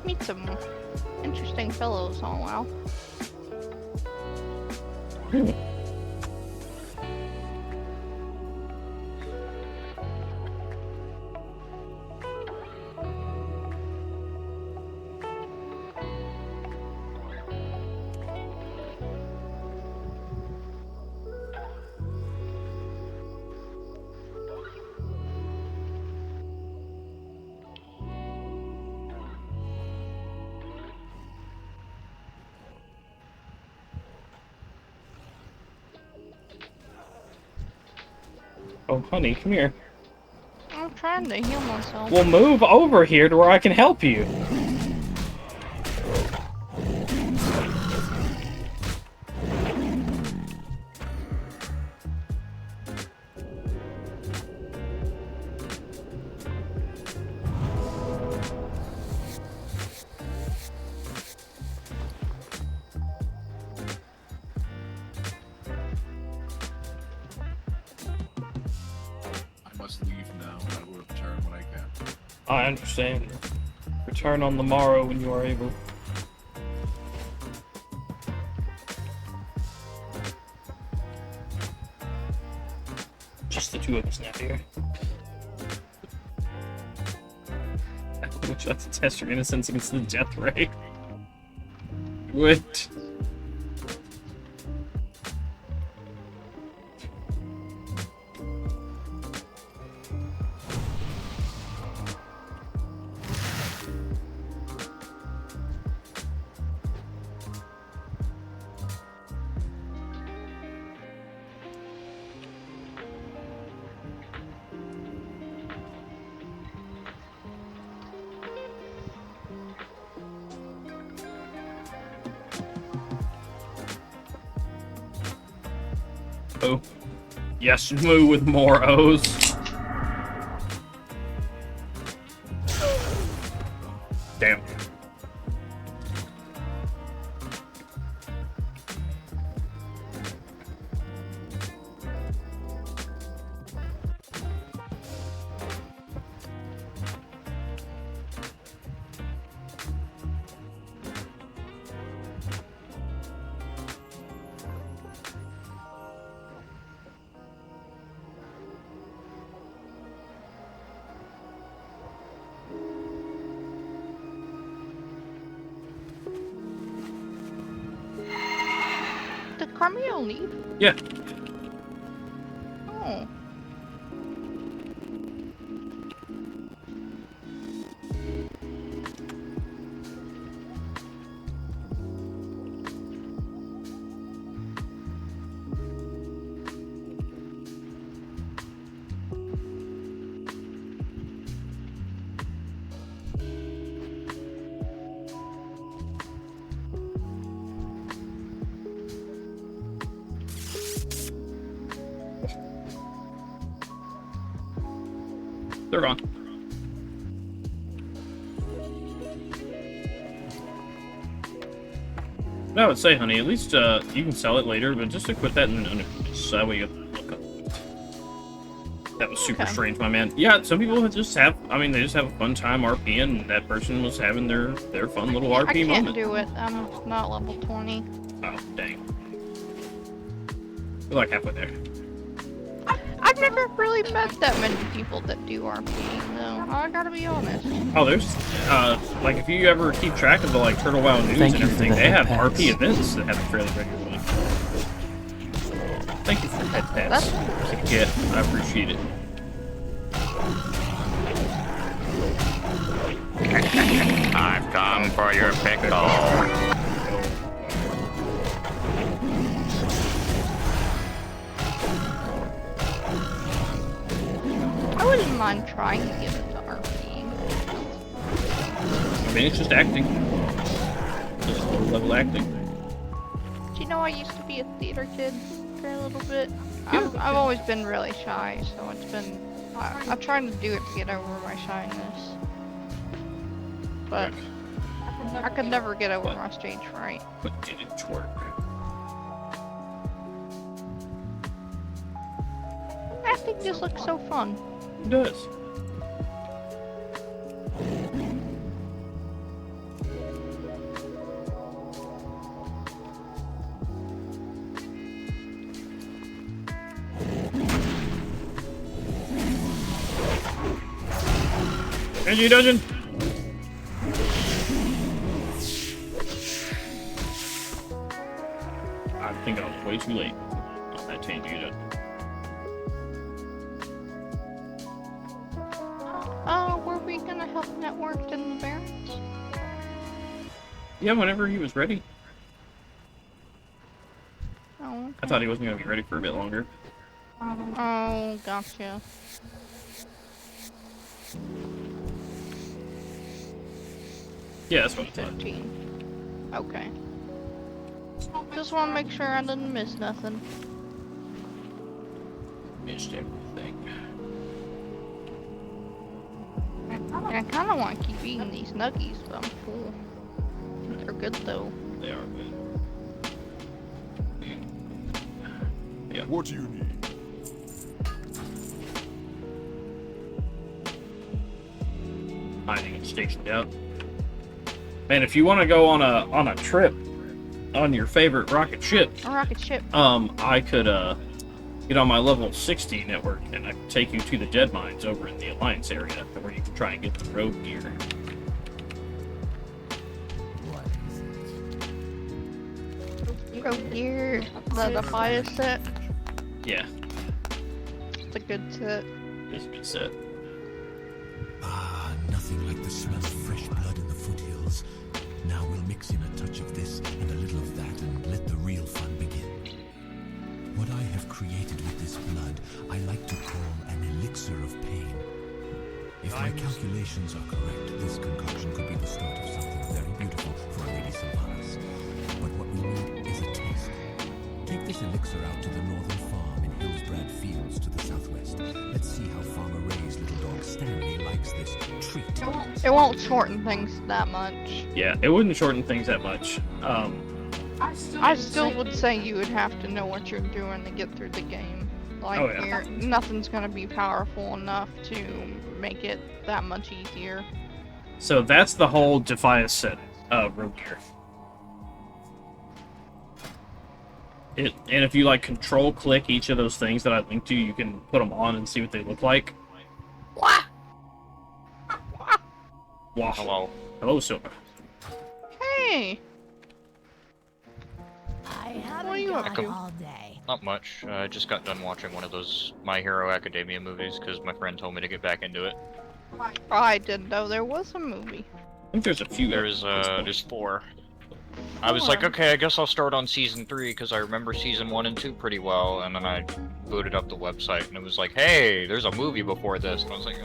Meet some interesting fellows all while. Oh, honey, come here. I'm trying to heal myself. Well, move over here to where I can help you. I must leave now. I will return when I can. I understand. Return on the morrow when you are able. Just the two of us now here. Would you like to test your innocence against the death ray? What? Oh. Yes, moo with more O's. Damn. Did Carmel leave? Yeah. Oh. They're gone. I would say, honey, at least you can sell it later, but just equip that in so that way you look up. That was super strange, my man. Yeah, some people just have, I mean, they just have a fun time RPing, and that person was having their fun little RP moment. I can't do it. I'm not level 20. Oh, dang. We're like halfway there. I've never really met that many people that do RPing, though. I gotta be honest. Oh, there's, like, if you ever keep track of the, like, Turtle WoW news Thank and you for everything, the they head have pats. RP events that happen fairly regularly. Thank you for head pats. Yeah, I appreciate it. I've come for your pickle. I wouldn't mind trying to get into RPing. I mean, it's just acting. Just low-level acting. Do you know I used to be a theater kid for a little bit? I've always been really shy, so it's been... I'm trying to do it to get over my shyness. But I could never get over my stage fright. But did it work? Acting just looks so fun. It does. Energy dungeon. I think I was way too late on that Tanguda. Were we gonna help networked in the Barrens? Yeah, whenever he was ready. Oh, okay. I thought he wasn't gonna be ready for a bit longer. Oh, gotcha. Yeah, that's what I thought. 15. Okay. Just want to make sure I didn't miss nothing. Missed everything. I kind of want to keep eating these nuggies, but I'm full. They're good though. They are good. Yeah. What do you need? Hiding and stationed out. Man, if you want to go on a trip on your favorite rocket ship, I could get on my level 60 network and I could take you to the dead mines over in the Alliance area where you can try and get the road gear. Road gear, the fire set. Yeah, It's a good set. it's a good set. Ah, nothing like the smell of fresh blood in the foothills. Now we'll mix in a touch of this and a little of that and let the real fun begin. What I have created with this blood, I like to call an elixir of pain. If my calculations are correct, this concoction could be the start of something very beautiful for a Lady Sylvanas. But what we need is a taste. Take this elixir out to the northern farm in Hillsbrad Fields to the southwest. Let's see how Farmer Ray's little dog Stanley likes this treat. It won't shorten things that much. Yeah, it wouldn't shorten things that much. I still would say you would have to know what you're doing to get through the game. Like, nothing's gonna be powerful enough to make it that much easier. So that's the whole Defias set of road gear. And if you like control click each of those things that I linked to, you can put them on and see what they look like. Wow. Hello. Hello, Silva. Hey! What are you up to? all day? Not much. I just got done watching one of those My Hero Academia movies because my friend told me to get back into it. I didn't know there was a movie. I think there's a few. There's 4. I was like, okay, I guess I'll start on season 3 because I remember season 1 and 2 pretty well, and then I booted up the website and it was like, hey, there's a movie before this, and I was like,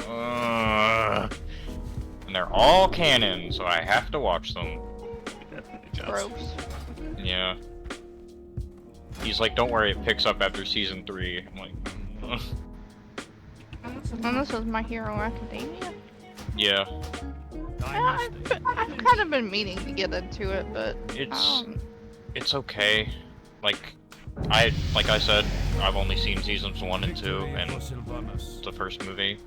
and they're all canon, so I have to watch them. Gross. Yeah. He's like, don't worry, it picks up after season 3. I'm like, And this is My Hero Academia? yeah. Yeah, I've kind of been meaning to get into it, but It's okay. Like I said, I've only seen seasons 1 and 2 and the first movie.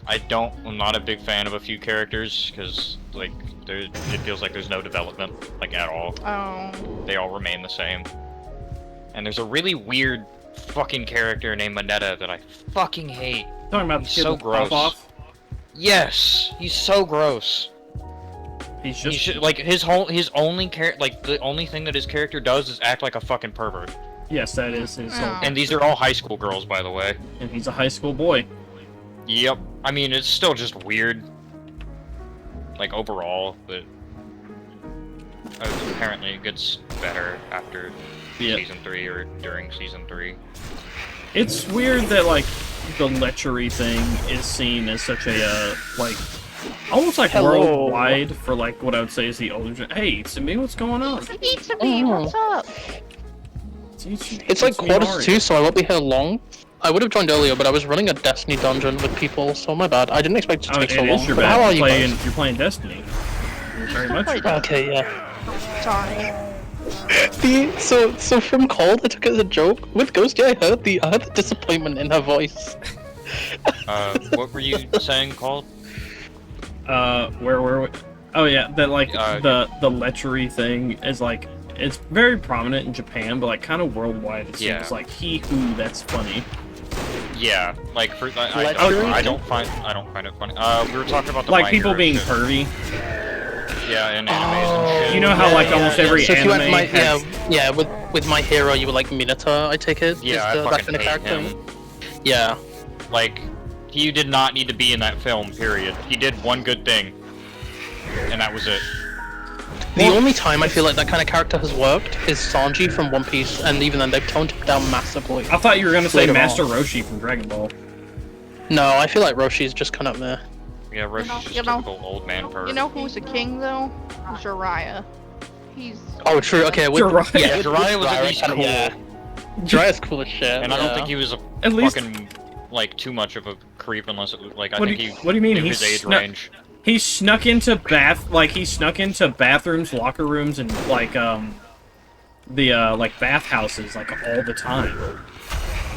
I'm not a big fan of a few characters because like it feels like there's no development like at all. Oh. They all remain the same. And there's a really weird fucking character named Mineta that I fucking hate. Talking about he's so gross. Yes, he's so gross. He's just like his only the only thing that his character does is act like a fucking pervert. Yes, that is his whole. And these are all high school girls, by the way. And he's a high school boy. Yep. I mean, it's still just weird. Like overall, but apparently it gets better after season 3 or during season 3. It's weird that like the lechery thing is seen as such a like almost like worldwide for like what I would say is the older. Hey, Tsumi, what's going on? Tsumi, what's up? It's like quarter to 2, so I won't be here long. I would have joined earlier, but I was running a Destiny dungeon with people, so my bad. I didn't expect it to take so long. Your But bad. how are you You're playing Destiny. Very much. Okay, yeah. Sorry. So from Cold, I took it as a joke. With Ghosty, I heard the disappointment in her voice. What were you saying, Cold? Where were we? Oh yeah, that like the lechery thing is like it's very prominent in Japan, but like kind of worldwide. It seems like he who that's funny. Yeah, like for I don't find it funny. We were talking about the like My people Hero being shit. pervy. Yeah, in animes and shit. You know how like almost every so if you anime went has... with My Hero, you were like Mineta, I take it. Yeah, is I that fucking kind of hate character? him. Yeah. Like, he did not need to be in that film, period. He did one good thing, and that was it. The only time I feel like that kind of character has worked is Sanji from One Piece, and even then they've toned him down massively. I thought you were gonna say Later Master on. Roshi from Dragon Ball. No, I feel like Roshi's just kind of meh. Yeah, Roshi's just you know- typical old man perv. You know who's a king though? Jiraiya. He's. Oh, true. Okay, with, Jiraiya. yeah, with Jiraiya was at Jiraiya least kinda- cool. Yeah. Jiraiya's cool as shit. And I don't think he was At least- fucking like too much of a creep unless it was like I What do think you- he what do you mean? knew He his age snuck- range. He snuck into bathrooms, locker rooms, and like bathhouses like all the time.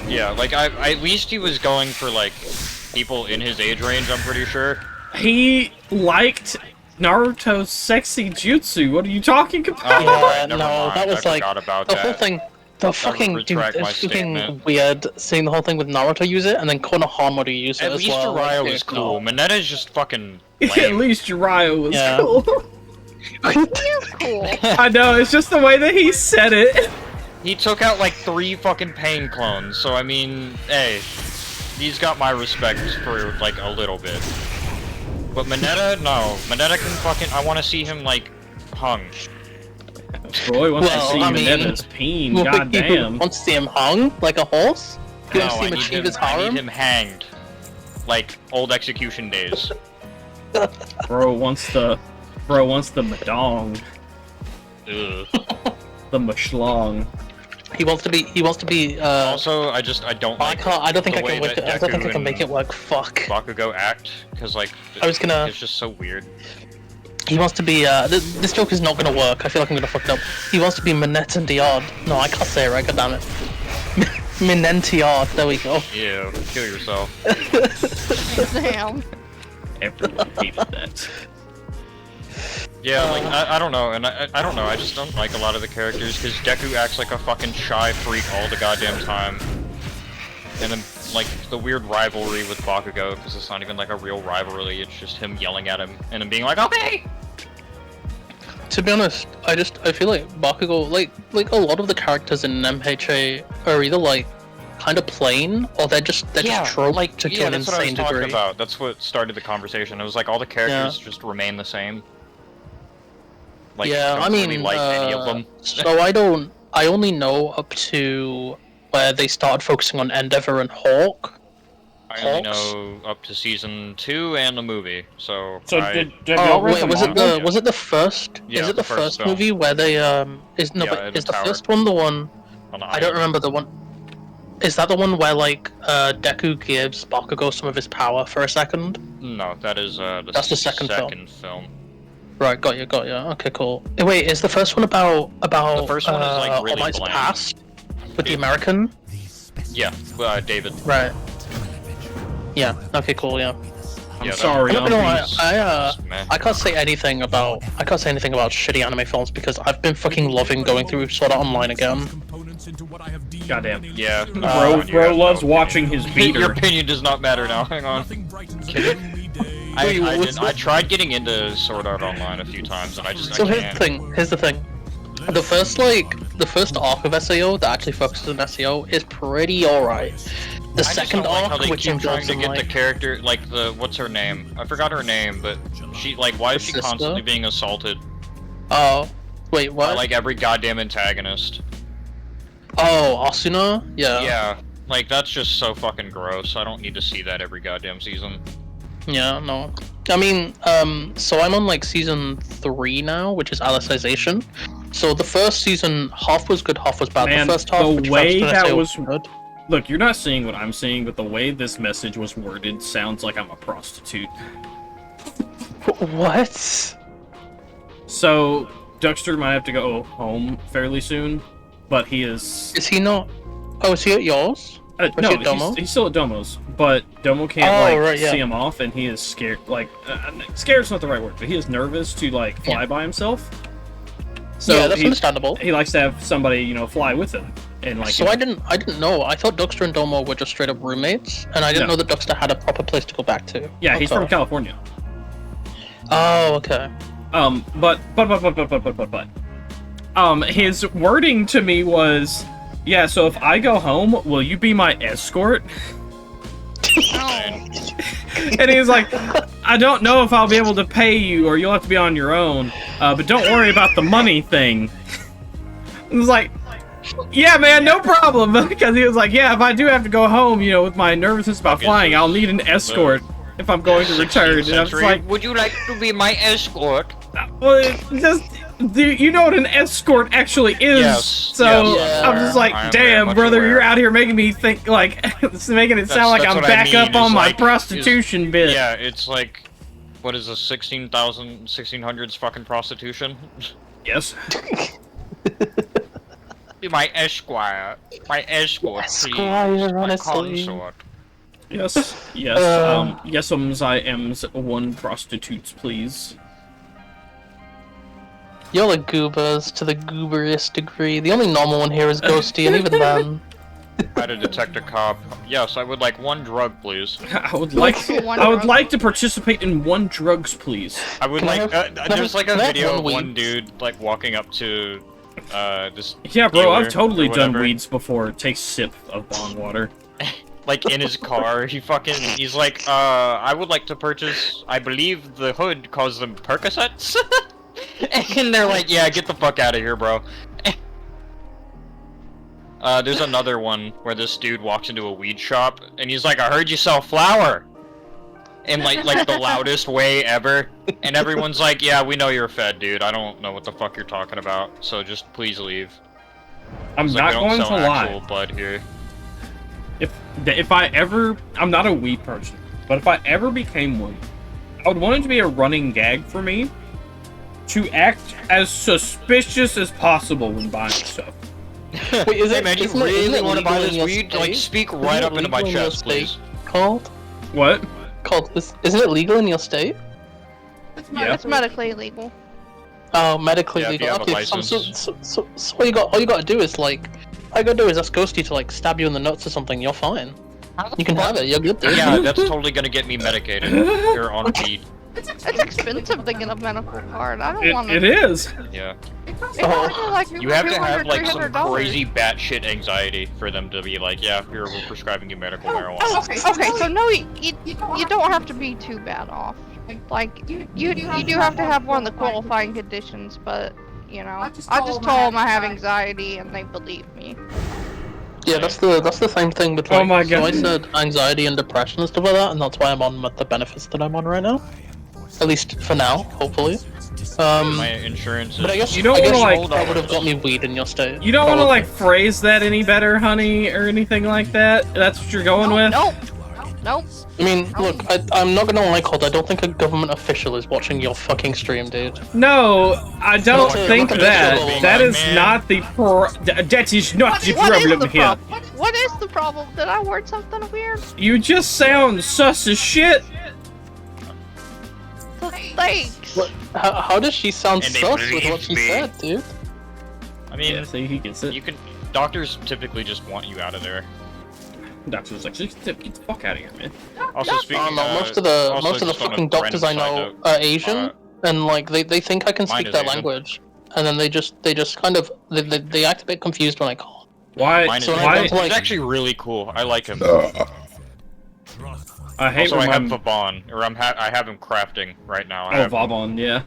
Yeah, like at least he was going for like people in his age range. I'm pretty sure. He liked Naruto's sexy jutsu. What are you talking about? Oh, Yeah, never no, mind. that was I like forgot about the that. whole thing. The fucking dude, retract my it's fucking statement. weird seeing the whole thing with Naruto use it and then Konohamaru use it At as least well. Jiraiya Like, was dude, cool. no. Mineta's just fucking At lame. least Jiraiya was Yeah. cool. He's cool. I know, it's just the way that he said it. He took out like 3 fucking Pain clones, so I mean, hey, he's got my respect for like a little bit. But Mineta, no. Mineta can fucking. I want to see him like hung. Roy wants Well, to see I mean- Mineta's peen. You Goddamn. want to see him hung like a horse? You No, want to see I him need achieve him, his I need harem? him hanged, like old execution days. Bro wants the madong, Ugh. the mashlong. He wants to be. He wants to be. Also, I don't I like. can't. I don't think the I can way make that it. I don't think I Deku can make and it work. Fuck. Bakugo act, because like I was gonna- It's just so weird. He wants to be. This joke is not gonna work. I feel like I'm gonna fuck it up. He wants to be Minette and Diod. No, I can't say it right. God damn it. Minentiard. There we go. Yeah, kill yourself. Damn. Everyone hated that. Yeah, like I don't know, and I don't know. I just don't like a lot of the characters because Deku acts like a fucking shy freak all the goddamn time, and then like the weird rivalry with Bakugo because it's not even like a real rivalry. It's just him yelling at him and him being like, "Okay." To be honest, I feel like Bakugo, like a lot of the characters in MHA are either like kind of plain or they're just troped like to yeah, an that's what I was insane talking degree. about. That's what started the conversation. It was like all the characters just remain the same. Like, Yeah, don't I mean, really like any of them. So I only know up to where they started focusing on Endeavor and Hawk. I only know up to season 2 and the movie. So did Oh y'all read wait, the was it manga? the was it the first? Yeah, is it the the first first film. movie where they is no Yeah, but in is the the tower. first one the one? on the I don't island. remember the one. Is that the one where like Deku gives Bakugo some of his power for a second? No, that is That's the second film. Right, got you. Okay, cool. Wait, is the first one about The first one is like All really Might's bland. past with the American? Yeah, David. Right. Yeah. Okay. Cool. Yeah. Yeah, sorry, I'm not gonna lie, Just meh. I can't say anything about shitty anime films because I've been fucking loving going through Sword Art Online again. Goddamn. Yeah. Bro loves watching his beater. Your opinion does not matter now. Hang on. I tried getting into Sword Art Online a few times and I So can't. here's the thing. The first arc of SAO that actually focuses on SAO is pretty alright. The I just second don't like how arc, they which keep trying involves to in, get like, the character, like what's her name? I forgot her name, but she why is she sister? constantly being assaulted oh, wait, by what? like every goddamn antagonist? Oh, Asuna? Yeah. Yeah, like that's just so fucking gross. I don't need to see that every goddamn season. Yeah, no. I mean, so I'm on like season 3 now, which is Alicization. So the first season, half was good, half was bad. Man, the first half, the which way focused on that SAO, was good. Look, you're not seeing what I'm seeing, but the way this message was worded sounds like I'm a prostitute. What? So, Duckster might have to go home fairly soon, but he is... Is he not? Oh, is he at yours? Or is no, he at Domo? he's still at Domo's, but Domo can't, Oh, like, right, yeah. see him off, and he is scared, like, scared's not the right word, but he is nervous to, like, fly by himself. So Yeah, that's understandable. He likes to have somebody, you know, fly with him. And, like, So I didn't know. I thought Duckster and Domo were just straight up roommates, and I didn't No. know that Duckster had a proper place to go back to. Yeah, he's Okay. from California. Oh, okay. But, his wording to me was, yeah, so if I go home, will you be my escort? And he was like, I don't know if I'll be able to pay you, or you'll have to be on your own. but don't worry about the money thing. I was like, yeah, man, no problem. Because he was like, yeah, if I do have to go home, you know, with my nervousness about flying, I'll need an escort if I'm going to return. And I was like, would you like to be my escort? well, it just, you know what an escort actually is. Yes, So yes, I'm just like, damn, brother, you're out here making me think, like, it's making it sound like I'm back up on my prostitution bit. Yeah, it's like, what is this, 1600s fucking prostitution? Yes. Be my esquire. My escort, please. My consort. Yes, yes, yesums I ams one prostitutes, please. You're like goobers to the gooberiest degree. The only normal one here is Ghosty, and even then. How to detect a cop. Yes, I would like 1 drug, please. I would like to participate in 1 drugs, please. I would there's like a video of one dude like walking up to this. Yeah, bro, I've dealer totally or done whatever. weeds before. Take sip of bong water. Like in his car, he's like, I would like to purchase, I believe the hood calls them Percocets? And they're like, yeah, get the fuck out of here, bro. There's another one where this dude walks into a weed shop, and he's like, I heard you sell flour! In like the loudest way ever. And everyone's like, yeah, we know you're fed, dude. I don't know what the fuck you're talking about, so just please leave. I'm It's not like, we going don't to sell lie. actual bud here. If I ever, I'm not a weed person, but if I ever became one, I would want it to be a running gag for me to act as suspicious as possible when buying stuff. Wait, is Hey it, man, you isn't it really want to buy legal in this your weed? state? Like, speak Isn't right it up into my legal in your chest, state, please. Called? What? Isn't it legal in your state? Yeah. It's medically illegal. Oh, medically Yeah, if you legal. have a Okay, so license. all you gotta do is like, all you gotta do is ask Ghosty to like stab you in the nuts or something. You're fine. You can have it. You're good, dude. Yeah, that's totally gonna get me medicated. You're on weed. It's expensive to get a medical card. I don't want to. It is. Yeah. Like You have to have $200, like some $300. crazy batshit anxiety for them to be like, yeah, here we're prescribing you medical marijuana. Okay, so no, you don't have to be too bad off. Like you do have to have one of the qualifying conditions, but you know, I just told them I have anxiety and they believe me. Yeah, that's the same thing with Oh like, my so God. I said anxiety and depression and stuff like that, and that's why I'm on the benefits that I'm on right now. At least for now, hopefully. My insurance is... But I guess You don't wanna, like- that would have got me weed in your state. You don't want to like phrase that any better, honey, or anything like that. That's what you're going with. Nope. I mean, look, I'm not gonna lie, Cold. I don't think a government official is watching your fucking stream, dude. No, I don't Not a- think not a that. visual, That my is man. not the that is not the What is problem the here. problem? What is the problem? Did I word something weird? You just sound sus as shit. Thanks. How does she sound And they sus with what believe she me. said, dude? I mean, Yeah, see, he gets it. you can... Doctors typically just want you out of there. Doctor's like, just get the fuck out of here, man. Also, speaking No, most of the just on a fucking doctors I friend know side are Asian, and like they think I can Mine speak is their Asian. language, and then they just kind of they act a bit confused when I call. Why? Mine is So why? it's like- He's actually really cool. I like him. I hate Also, I when have Vaughn, or I have him crafting right now. I Oh, have, Vaughn, yeah.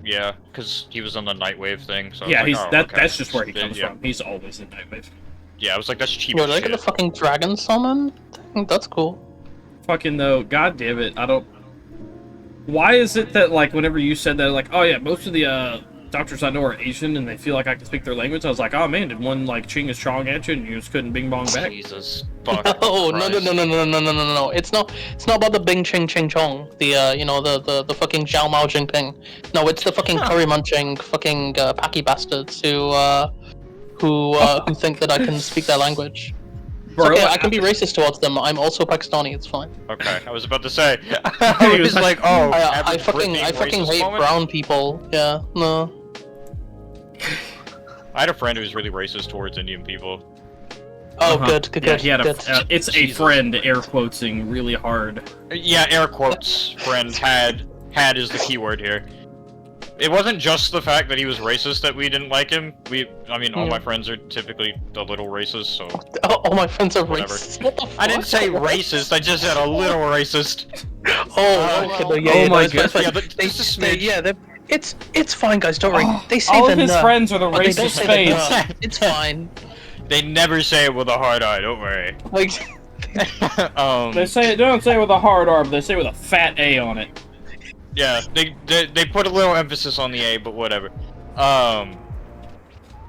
Yeah, because he was on the Nightwave thing. So I Yeah, was he's like, oh, that. okay. That's just where he comes Yeah. from. He's always in Nightwave. Yeah, I was like, that's cheap Yo, as did I get shit. the fucking dragon summon thing? That's cool. Fucking though, god damn it, I don't. Why is it that like whenever you said that, like, oh yeah, most of the doctors I know are Asian and they feel like I can speak their language? I was like, oh man, did one like ching his chong at you and you just couldn't bing bong back? Jesus, fuck. Oh no. Christ. It's not about the Bing Ching Ching Chong, the you know the fucking Zhao Mao Jinping. No, it's the fucking curry munching fucking packy bastards who think that I can speak their language. It's Bro, okay, I can be racist towards them. I'm also Pakistani. It's fine. Okay, I was about to say. I was like, oh, I average fucking Brit being racist hate moment? brown people. Yeah, no. I had a friend who was really racist towards Indian people. Oh, Uh-huh. good. Yeah, he had a. good. It's a friend, air quotesing really hard. Yeah, air quotes. Friend had is the keyword here. It wasn't just the fact that he was racist that we didn't like him. I mean, all my friends are typically a little racist, so. All my friends are whatever. racist. What the fuck? I didn't say racist. I just said a little racist. Oh, okay. Oh my that's God. fine. Yeah, but just a smidge. Yeah, It's fine, guys. Don't worry. They say all the of his friends are the but they race don't of say the space. It's fine. They never say it with a hard eye. Don't worry. Like, They don't say it with a hard R, but they say it with a fat A on it. Yeah, they put a little emphasis on the A, but whatever.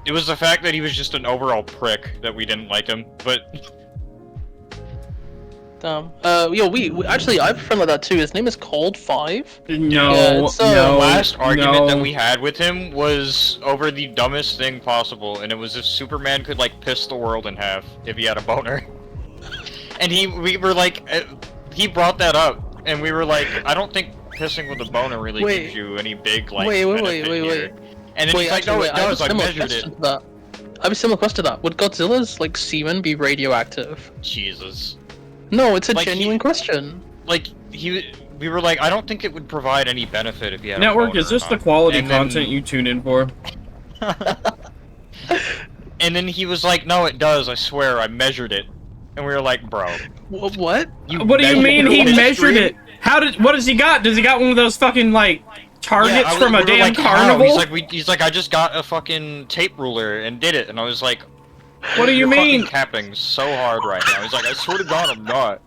It was the fact that he was just an overall prick that we didn't like him, but... Yo, we actually, I have a friend like that too. His name is Cold5. No, The last argument that we had with him was over the dumbest thing possible, and it was if Superman could, like, piss the world in half if he had a boner. And we were like, he brought that up, and we were like, I don't think pissing with a boner really gives you any big, like, benefit here. And then he's like, no, it does, I measured it. I have a similar question to that. Would Godzilla's, like, semen be radioactive? Jesus. No, it's a genuine question. Like, we were like, I don't think it would provide any benefit if you had Network, a boner is this or the not. quality And then- content you tune in for? And then he was like, no, it does, I swear, I measured it. And we were like, bro. What? What do you mean he measured it? What does he got? Does he got one of those fucking, like, targets from a damn carnival? He's like, I just got a fucking tape ruler and did it. And I was like, what do you you're mean? fucking capping so hard right now. He's like, I swear to God, I'm not.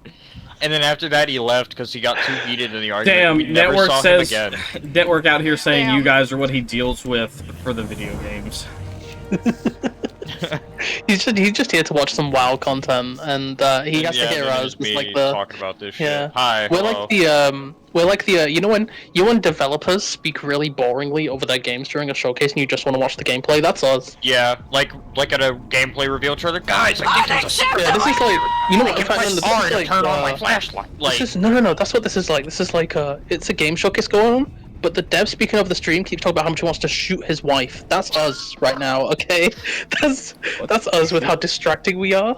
And then after that, he left because he got too heated in the argument. Damn, we never Network saw says him again. Network out here saying you guys are what he deals with for the video games. He's just here to watch some WoW content, and he has to hear us with like the talk about this yeah. shit. Hi, We're hello. like the you know when developers speak really boringly over their games during a showcase and you just want to watch the gameplay. That's us. Yeah, like at a gameplay reveal trailer. Guys, I think there's a secret. Yeah, this is like you know what? I can press R to turn on my flashlight. Like, This is no. That's what this is like. This is like it's a game showcase going on. But the dev speaking over the stream keeps talking about how much he wants to shoot his wife. That's us right now, okay? That's us with how distracting we are.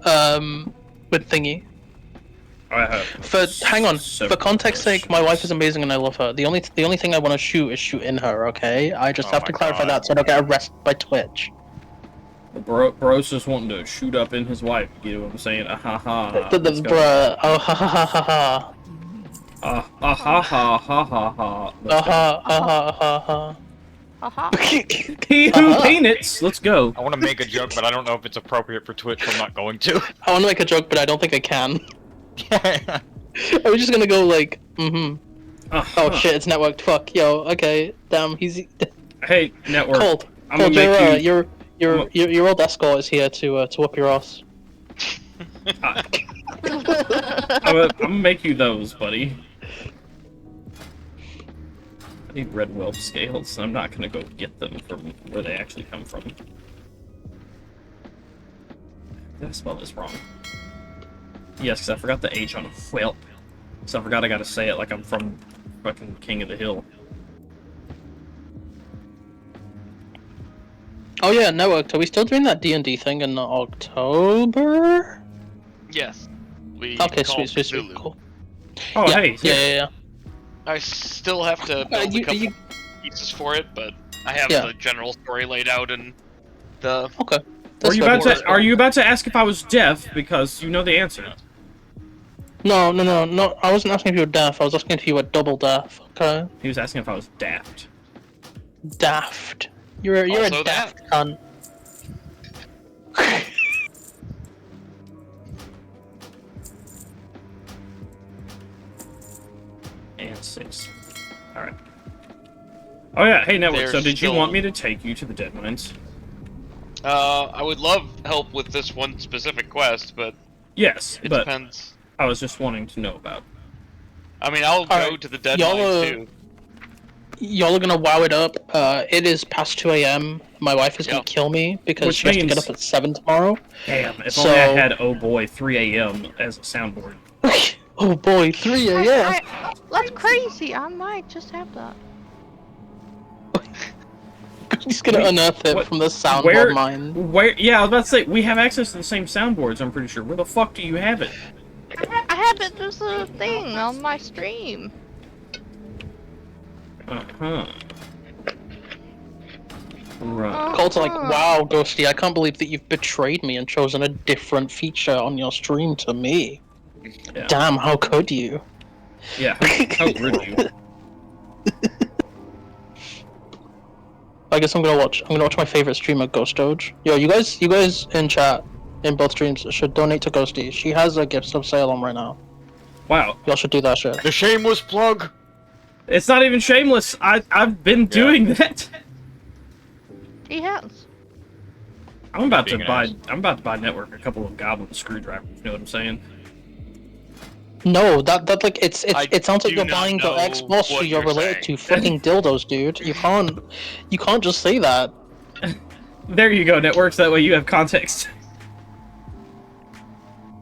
With Thingy. Hang on. For context sake, my wife is amazing and I love her. The only thing I want to shoot is shoot in her, okay? I just have to clarify that so I don't get arrested by Twitch. Bro's just wanting to shoot up in his wife. You know what I'm saying? Ah ha ha. Bruh. Oh ha ha ha ha ha. Ha ha ha ha ha ha. He who peanuts. Let's go. I want to make a joke, but I don't know if it's appropriate for Twitch, so I'm not going to. I want to make a joke, but I don't think I can. I was just gonna go like, oh shit, it's networked. Fuck, yo, okay, damn, he's. Hey, Network. Cold. I'm gonna make your old escort is here to whoop your ass. I'm gonna make you those, buddy. I need red whelp scales, and I'm not gonna go get them from where they actually come from. Did I spell this wrong? Yes, because I forgot the H on whelp. So I forgot I gotta say it like I'm from fucking King of the Hill. Oh yeah, networked. Are we still doing that D&D thing in October? Yes. Okay, sweet, cool. Oh, yeah, hey. Yeah. I still have to build a couple pieces for it, but I have the general story laid out and the. Okay. Are you about to ask if I was deaf? Because you know the answer. No. I wasn't asking if you were deaf. I was asking if you were double deaf. Okay. He was asking if I was daft. Daft. You're a daft cunt. And 6. Alright. Oh yeah, hey Network, There's so did you still- want me to take you to the dead mines? I would love help with this one specific quest, but Yes, it but depends. I was just wanting to know about. I mean, I'll go to the dead mines too. Y'all are gonna wow it up. It is past 2 a.m. My wife is gonna kill me because Which she has to means- get up at 7 tomorrow. Damn, if only I had oh boy 3 a.m. as a soundboard. Oh boy, 3 a.m. That's crazy. I might just have that. He's gonna unearth it from the soundboard Where? mine. Where? Yeah, I was about to say we have access to the same soundboards. I'm pretty sure. Where the fuck do you have it? I have it as a thing on my stream. Right. Calls are like, wow, Ghosty, I can't believe that you've betrayed me and chosen a different feature on your stream to me. Yeah. Damn, how could you? Yeah, how rude you. I guess I'm gonna watch my favorite streamer, Ghost Doge. Yo, you guys in chat, in both streams, should donate to Ghosty. She has a gift sub sale on right now. Wow. Y'all should do that shit. The shameless plug! It's not even shameless. I've been doing that. He has. I'm about to buy Network a couple of goblin screwdrivers, you know what I'm saying? No, that like it sounds like you're buying the Xbox who you're related to fucking dildos, dude. You can't just say that. There you go, Networks, that way you have context.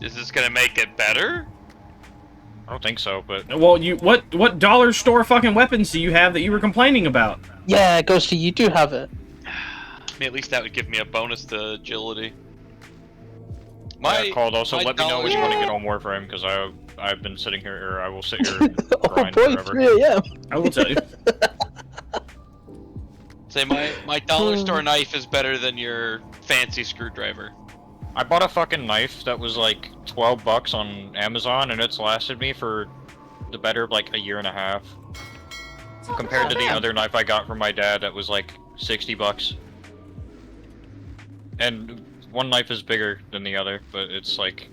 Is this gonna make it better? I don't think so, but... Well, what dollar store fucking weapons do you have that you were complaining about? Yeah, Ghosty, you do have it. I mean, at least that would give me a bonus to agility. Yeah, Called, also let me know when you want to get on Warframe, because I've been sitting here, or I will sit here and grind forever. 3 a.m. I will tell you. Say my dollar store knife is better than your fancy screwdriver. I bought a fucking knife that was like $12 on Amazon, and it's lasted me for the better of like a year and a half. Compared to the other knife I got from my dad that was like $60. And one knife is bigger than the other, but it's like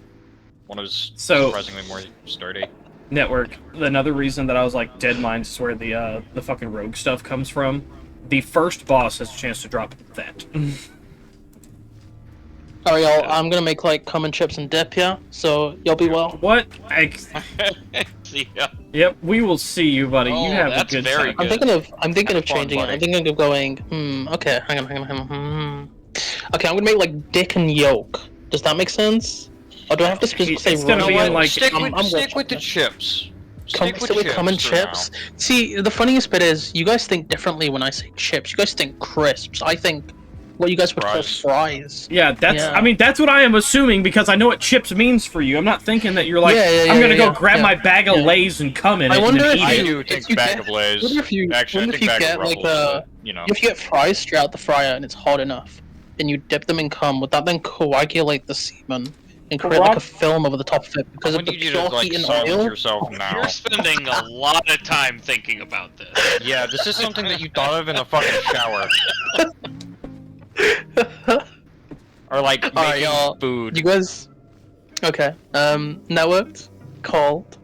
one is surprisingly more sturdy. Network. Another reason that I was like, Dead Mines is where the fucking rogue stuff comes from. The first boss has a chance to drop that. Alright, y'all, I'm gonna make like common chips and dip, yeah? So, y'all be well. What? See ya. Yep, we will see you, buddy. Oh, you have a that's good very time. good. I'm thinking of changing it. I'm thinking of going, okay, hang on. Okay, I'm gonna make like dick and yolk. Does that make sense? Or do I have to specifically It's gonna be in like... Stick with the chips. Stick with common chips. See, the funniest bit is, you guys think differently when I say chips. You guys think crisps. I think what you guys would call fries. Yeah, I mean, that's what I am assuming, because I know what chips means for you. I'm not thinking that you're like, I'm gonna go grab my bag of Lay's and come in it and then eat it. I do think bag of Lay's. What if you get like if you get fries straight out the fryer and it's hot enough, and you dip them in cum, would that then coagulate the semen and create like a film over the top of it because of the pure heat and oil? You're spending a lot of time thinking about this. Yeah, this is something that you thought of in the fucking shower. Or like making food. You guys, okay? Networked, Called,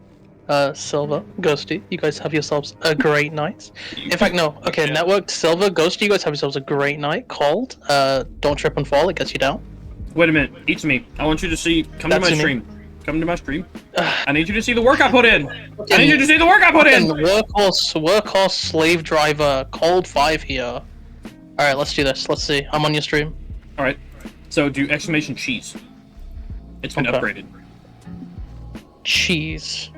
Silver, Ghosty. You guys have yourselves a great night. In fact, no. Okay, Networked, Silver, Ghosty. You guys have yourselves a great night. Called, don't trip and fall. It gets you down. Wait a minute. Eats me. I want you to see. Come to my stream. Come to my stream. I need you to see the work I put in. I need you to see the work I put in. Workhorse, slave driver, Cold 5 here. All right, let's do this. Let's see. I'm on your stream. All right. So do exclamation cheese. It's been upgraded. Cheese.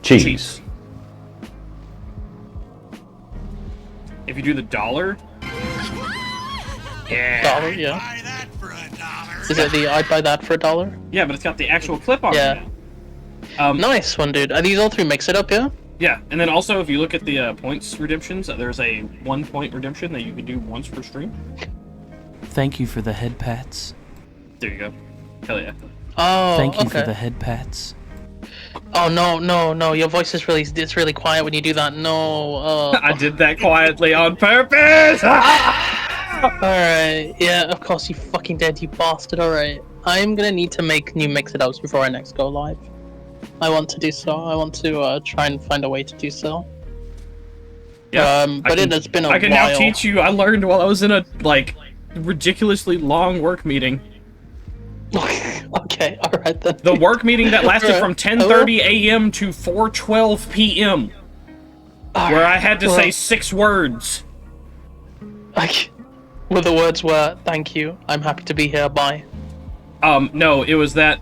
Cheese. If you do the dollar. Yeah. Dollar, yeah. Is it the I'd buy that for $1? Yeah, but it's got the actual clip on it. Nice one, dude. Are these all 3 Mix It Up, yeah? Yeah, and then also if you look at the points redemptions, there's a 1 point redemption that you can do once per stream. Thank you for the head pats. There you go. Hell yeah. Oh, Thank you for the head pats. Oh no! Your voice is really quiet when you do that. No. I did that quietly on purpose. Alright, yeah, of course you fucking did, you bastard. Alright, I'm gonna need to make new Mix It Ups before I next go live. I want to do so. I want to try and find a way to do so. Yeah, but it has been a while. I can now teach you. I learned while I was in a like ridiculously long work meeting. Okay, alright then. The work meeting that lasted from 10:30 a.m. to 4:12 p.m. Where I had to say 6 words. Well, the words were, "Thank you. I'm happy to be here. Bye." No, it was that.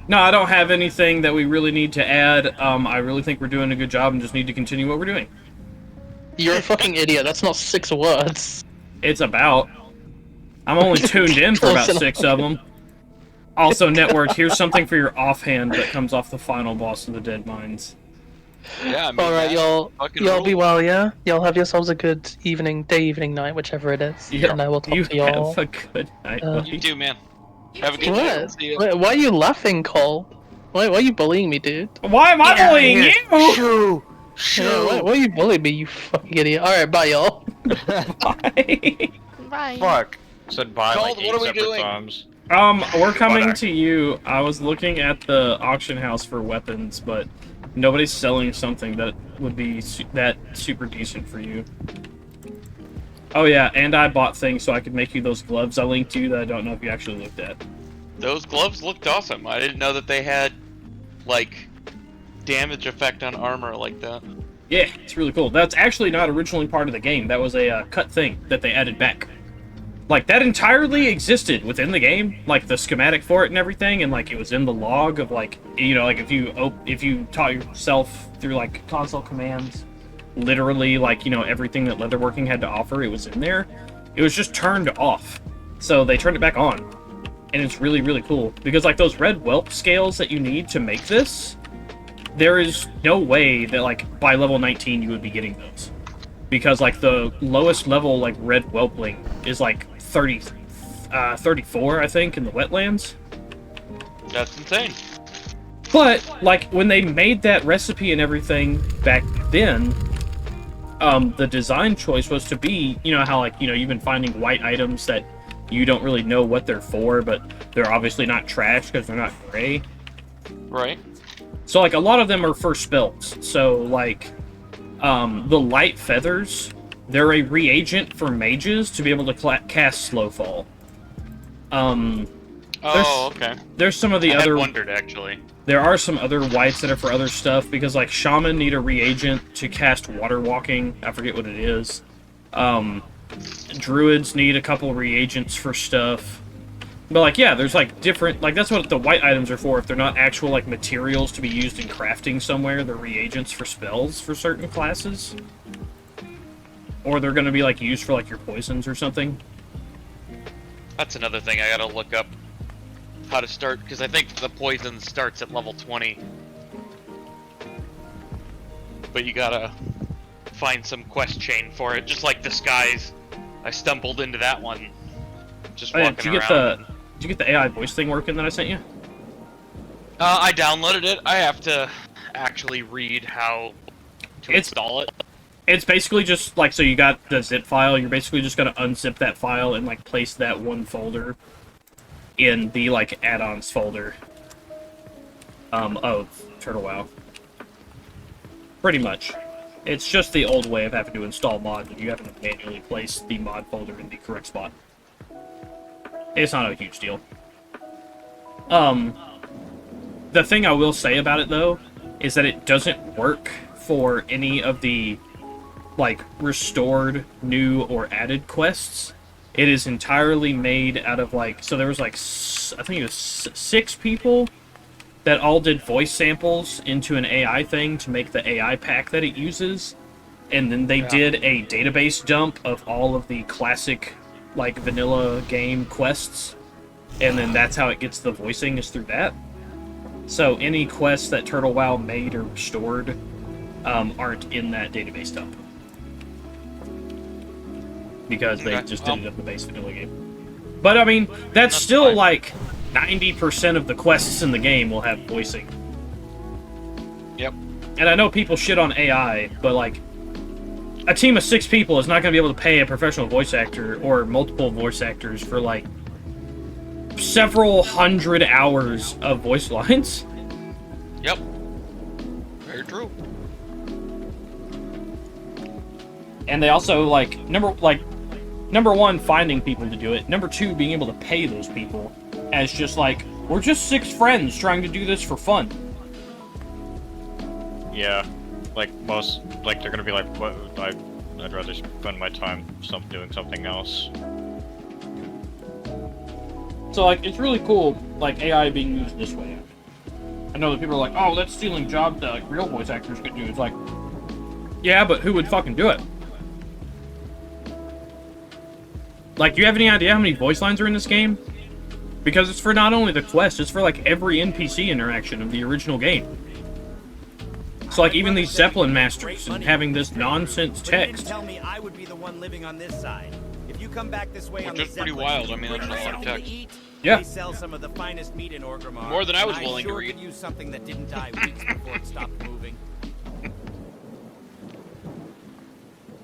No, I don't have anything that we really need to add. I really think we're doing a good job and just need to continue what we're doing. You're a fucking idiot. That's not 6 words. It's about. I'm only tuned in for about 6 of them. Also, Network, here's something for your offhand that comes off the final boss of the Dead Mines. Yeah, I mean, alright, y'all be well, yeah? Y'all have yourselves a good evening, day, evening, night, whichever it is. Yeah, and I will talk to y'all. Have a good night. You too, man. Have a good night. See you. Wait, why are you laughing, Cole? Why are you bullying me, dude? Why am I bullying you? Why are you bullying me, you fucking idiot? Alright, bye, y'all. Bye. Fuck. Said bye Cold, like what 8 are we separate doing? times. We're coming to you. I was looking at the auction house for weapons, but nobody's selling something that would be that super decent for you. Oh yeah, and I bought things so I could make you those gloves I linked to you that I don't know if you actually looked at. Those gloves looked awesome. I didn't know that they had, like, damage effect on armor like that. Yeah, it's really cool. That's actually not originally part of the game. That was a cut thing that they added back. Like, that entirely existed within the game, like, the schematic for it and everything, and, like, it was in the log of, like, you know, like, if you taught yourself through, like, console commands, literally, like, you know, everything that leatherworking had to offer, it was in there. It was just turned off. So they turned it back on. And it's really, really cool. Because, like, those red whelp scales that you need to make this, there is no way that, like, by level 19 you would be getting those. Because, like, the lowest level, like, red whelpling is, like, 34, I think, in the wetlands. That's insane. But, like, when they made that recipe and everything back then, the design choice was to be, you know how, like, you know, you've been finding white items that you don't really know what they're for, but they're obviously not trash because they're not gray. Right. So, like, a lot of them are for spells. So, like, the light feathers, they're a reagent for mages to be able to cast Slowfall. Okay. There's some of the I other... had wondered, actually. There are some other whites that are for other stuff, because, like, Shaman need a reagent to cast Water Walking. I forget what it is. Druids need a couple reagents for stuff. But, like, yeah, there's, like, different... Like, that's what the white items are for. If they're not actual, like, materials to be used in crafting somewhere, they're reagents for spells for certain classes. Or they're gonna be, like, used for, like, your poisons or something. That's another thing I gotta look up. How to start, because I think the poison starts at level 20. But you gotta find some quest chain for it, just like Disguise. I stumbled into that one. Just walking around. Did you get the AI voice thing working that I sent you? I downloaded it. I have to actually read how to install it. It's basically just, like, so you got the zip file, you're basically just gonna unzip that file and, like, place that one folder in the, like, add-ons folder of Turtle WoW. Pretty much. It's just the old way of having to install mods, and you have to manually place the mod folder in the correct spot. It's not a huge deal. The thing I will say about it, though, is that it doesn't work for any of the, like, restored, new, or added quests. It is entirely made out of, like... So there was, like, I think it was 6 people that all did voice samples into an AI thing to make the AI pack that it uses. And then they did a database dump of all of the classic, like, vanilla game quests. And then that's how it gets the voicing, is through that. So any quests that Turtle WoW made or restored aren't in that database dump. Because they just did it up the base vanilla game. But, I mean, that's still, fine. Like, 90% of the quests in the game will have voicing. Yep. And I know people shit on AI, but, like, a team of 6 people is not going to be able to pay a professional voice actor or multiple voice actors for, like, several hundred hours of voice lines. Yep. Very true. And they also, like, number one, finding people to do it. Number 2, being able to pay those people as just, like, we're just 6 friends trying to do this for fun. Yeah. Like, most, like, they're gonna be like, what, I'd rather spend my time doing something else. So, like, it's really cool, like, AI being used this way. I know that people are like, oh, that's stealing jobs that, like, real voice actors could do. It's like, yeah, but who would fucking do it? Like, do you have any idea how many voice lines are in this game? Because it's for not only the quest, it's for, like, every NPC interaction of the original game. So, like, even these Zeppelin masters and having this nonsense text. Tell me I would be the one living on this side. If you come back this way on Which the is pretty Zeppelin, wild. I mean, that's a lot of text. Yeah. They sell some of the finest meat in Orgrimmar. More than I was willing to read. Could use something that didn't die weeks before it stopped moving.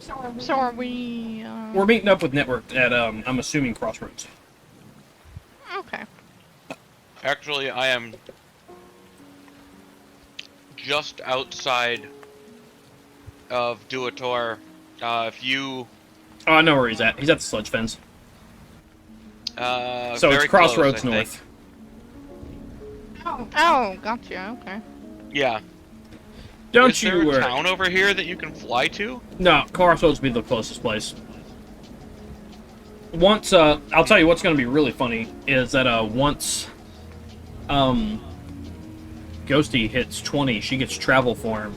So are we? We're meeting up with Network at I'm assuming Crossroads. Okay. Actually, I am just outside of Duator. If you... Oh, I know where he's at. He's at the sludge fence. So it's Crossroads North. Oh, gotcha. Okay. Yeah. Don't Is there a town over here that you can fly to? No, Crossroads would be the closest place. Once, I'll tell you what's going to be really funny is that, once, Ghosty hits 20, she gets travel form.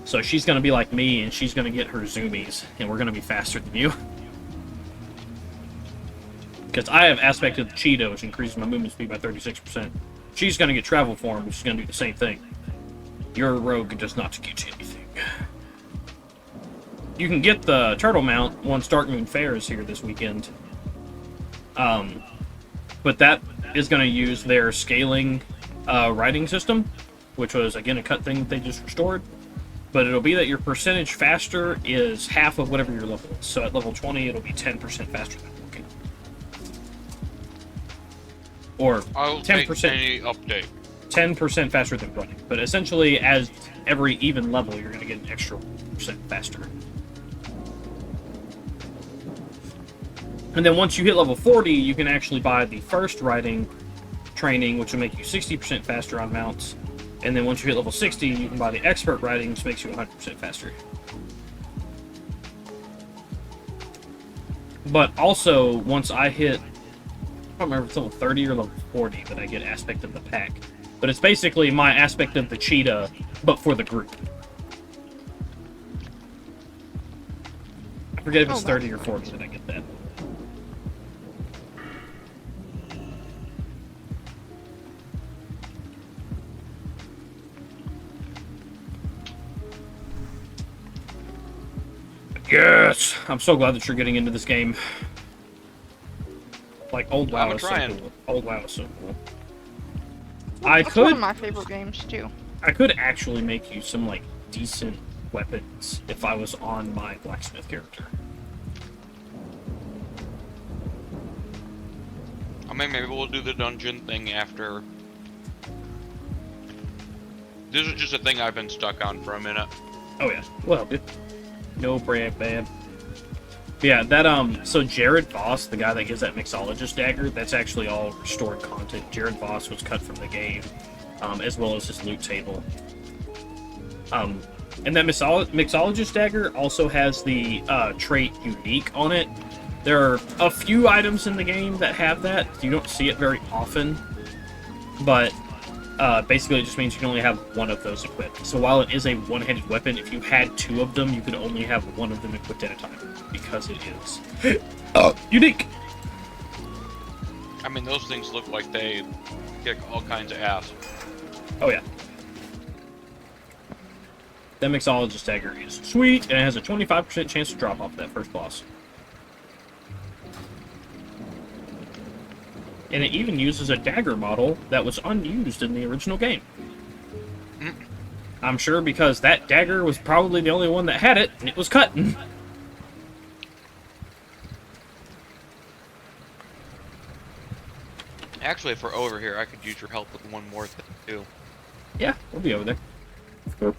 So she's going to be like me, and she's going to get her zoomies, and we're going to be faster than you. Because I have aspect of the Cheetah, which increases my movement speed by 36%. She's going to get travel form, which is going to do the same thing. Your rogue does not get you anything. You can get the turtle mount once Dark Moon Fair is here this weekend. But that is going to use their scaling riding system, which was, again, a cut thing that they just restored. But it'll be that your percentage faster is half of whatever your level is. So at level 20, it'll be 10% faster than walking. Or 10%. Any update. 10% faster than running. But essentially, as every even level, you're going to get an extra percent faster. And then once you hit level 40, you can actually buy the first riding training, which will make you 60% faster on mounts. And then once you hit level 60, you can buy the expert riding, which makes you 100% faster. But also, once I hit, I don't remember if it's level 30 or level 40 that I get aspect of the pack. But it's basically my aspect of the cheetah, but for the group. I forget if it's 30 or 40 that I get that. Yes! I'm so glad that you're getting into this game. Like, old WoW is so cool. Old WoW is so cool. That's one of my favorite games, too. I could actually make you some, like, decent weapons if I was on my blacksmith character. I mean, maybe we'll do the dungeon thing after. This is just a thing I've been stuck on for a minute. Oh, yeah. Well, no brand, man. Yeah, that, so Jared Voss, the guy that gives that mixologist dagger, that's actually all restored content. Jared Voss was cut from the game, as well as his loot table. And that mixologist dagger also has the, trait unique on it. There are a few items in the game that have that. You don't see it very often, but basically it just means you can only have one of those equipped. So while it is a one-handed weapon, if you had two of them, you could only have one of them equipped at a time, because it is unique. I mean, those things look like they kick all kinds of ass. Oh yeah. That mixologist dagger is sweet, and it has a 25% chance to drop off that first boss. And it even uses a dagger model that was unused in the original game. I'm sure because that dagger was probably the only one that had it, and it was cut. Actually, if we're over here, I could use your help with one more thing, too. Yeah, we'll be over there. Cool.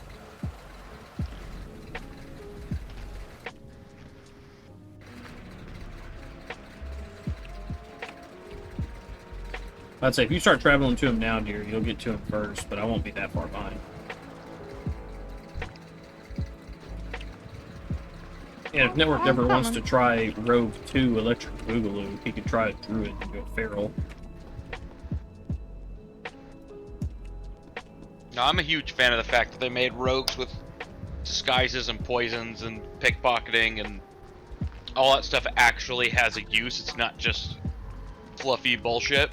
I'd say if you start traveling to him now, dear, you'll get to him first, but I won't be that far behind. And if Network ever wants to try Rogue 2 Electric Boogaloo, he could try a Druid and go Feral. No, I'm a huge fan of the fact that they made rogues with disguises and poisons and pickpocketing and all that stuff actually has a use. It's not just fluffy bullshit.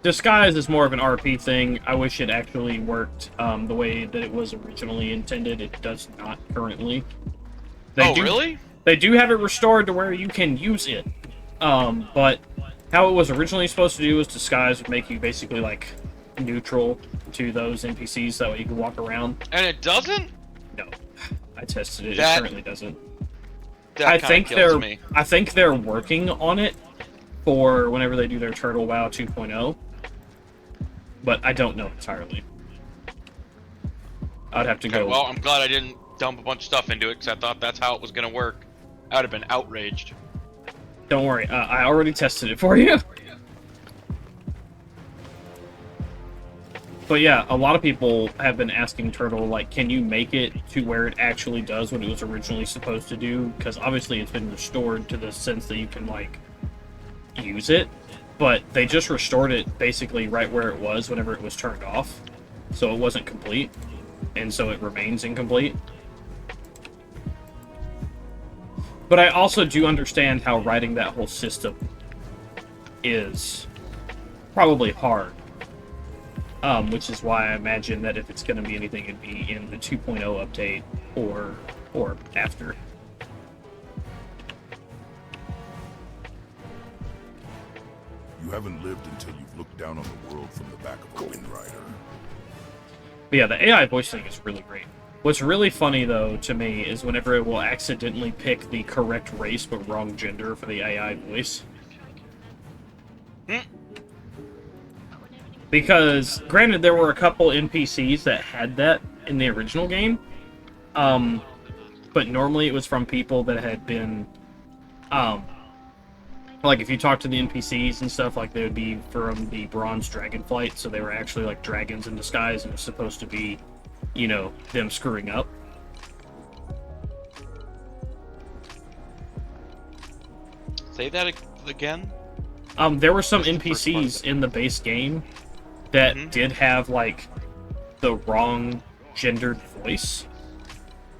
Disguise is more of an RP thing. I wish it actually worked the way that it was originally intended. It does not currently. Really? They do have it restored to where you can use it. But how it was originally supposed to do was disguise would make you basically like neutral to those NPCs, that way you can walk around. And it doesn't? No. I tested it. It currently doesn't. That kind of kills me. I think they're working on it for whenever they do their Turtle WoW 2.0, but I don't know entirely. I'd have to Okay, go. well, I'm glad I didn't dump a bunch of stuff into it because I thought that's how it was gonna work. I would have been outraged. Don't worry, I already tested it for you. But yeah, a lot of people have been asking Turtle, like, can you make it to where it actually does what it was originally supposed to do? Because obviously it's been restored to the sense that you can, like, use it. But they just restored it basically right where it was whenever it was turned off. So it wasn't complete. And so it remains incomplete. But I also do understand how writing that whole system is probably hard. Which is why I imagine that if it's going to be anything, it'd be in the 2.0 update or after. You haven't lived until you've looked down on the world from the back of a Wind Rider. But yeah, the AI voice thing is really great. What's really funny, though, to me, is whenever it will accidentally pick the correct race but wrong gender for the AI voice. Because, granted, there were a couple NPCs that had that in the original game, but normally it was from people that had been, like, if you talk to the NPCs and stuff, like, they would be from the Bronze Dragonflight, so they were actually, like, dragons in disguise, and it was supposed to be, you know, them screwing up. Say that again? There were some NPCs in the base game that did have, like, the wrong gendered voice.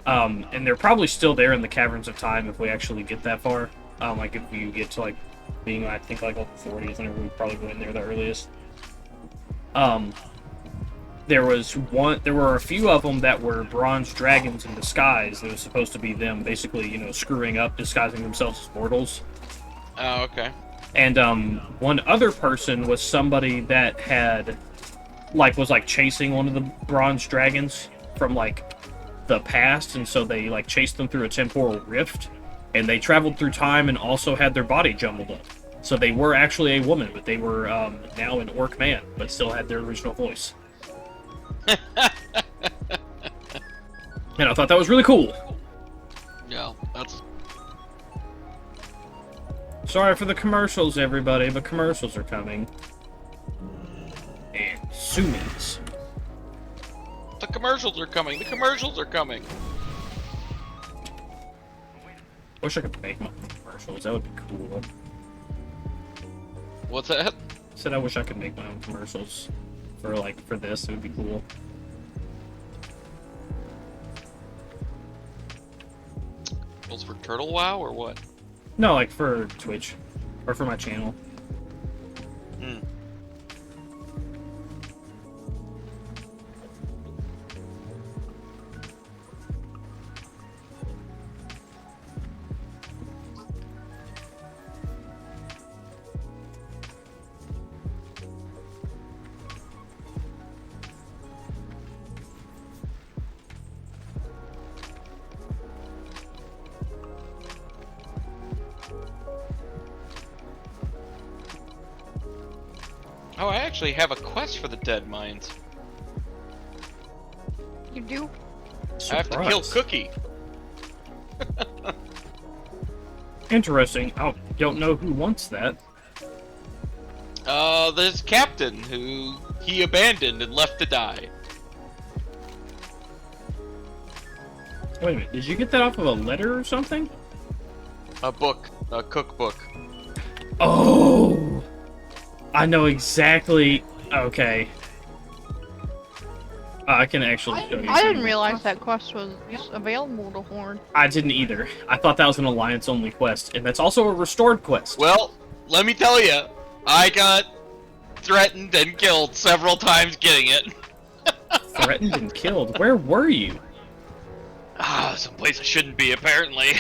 And they're probably still there in the Caverns of Time if we actually get that far. Like, if you get to, like, being, I think, like, level 40 is whenever we probably go in there the earliest. There were a few of them that were bronze dragons in disguise. That was supposed to be them, basically, you know, screwing up, disguising themselves as mortals. Oh, okay. And, one other person was somebody that had, like, was, like, chasing one of the bronze dragons from, like, the past, and so they, like, chased them through a temporal rift, and they traveled through time and also had their body jumbled up. So they were actually a woman, but they were, now an orc man, but still had their original voice. And I thought that was really cool. Yeah, that's... Sorry for the commercials, everybody, but commercials are coming. And Sumis. The commercials are coming! The commercials are coming! Wish I could make my own commercials. That would be cool. What's that? Said I wish I could make my own commercials for, like, for this. It would be cool. Those for Turtle WoW or what? No, like for Twitch. Or for my channel. Oh, I actually have a quest for the Dead Mines. You do? I have to kill Cookie. Interesting. I don't know who wants that. This captain who he abandoned and left to die. Wait a minute, did you get that off of a letter or something? A book. A cookbook. Oh! I know exactly... Okay. I can actually show you. I didn't realize that quest was available to Horde. I didn't either. I thought that was an Alliance-only quest, and that's also a restored quest. Well, let me tell you, I got threatened and killed several times getting it. Threatened and killed? Where were you? Someplace I shouldn't be, apparently.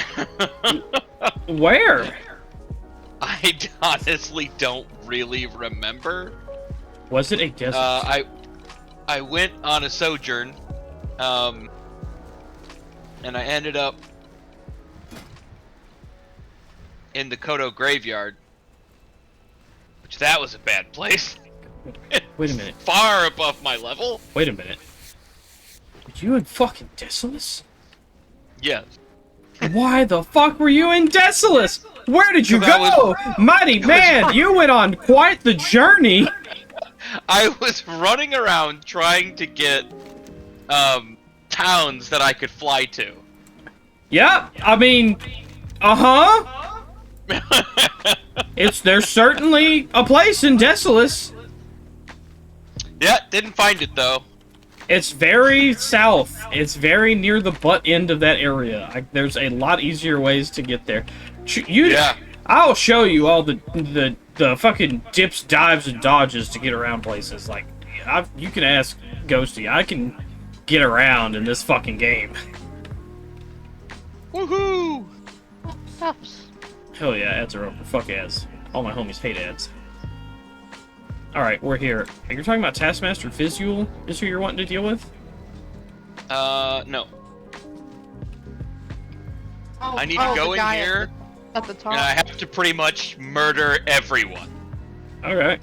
Where? I honestly don't really remember. Was it a desert? I went on a sojourn, and I ended up in the Kodo graveyard. Which that was a bad place. Wait a minute. Far above my level. Wait a minute. Were you in fucking Desolus? Yes. Why the fuck were you in Desolus? Where did you 'Cause I go? was- Mighty man, you went on quite the journey. I was running around trying to get towns that I could fly to. Yep, I mean, there's certainly a place in Desolus. Yeah, didn't find it though. It's very south. It's very near the butt end of that area. There's a lot easier ways to get there. Yeah. I'll show you all the fucking dips, dives, and dodges to get around places. Like, you can ask Ghosty. I can get around in this fucking game. Woohoo! Sups. Hell yeah, ads are over. Fuck ads. All my homies hate ads. Alright, we're here. You're talking about Taskmaster Visual is who you're wanting to deal with? No. Oh, I need to go in here, at the top. and I have to pretty much murder everyone. Okay.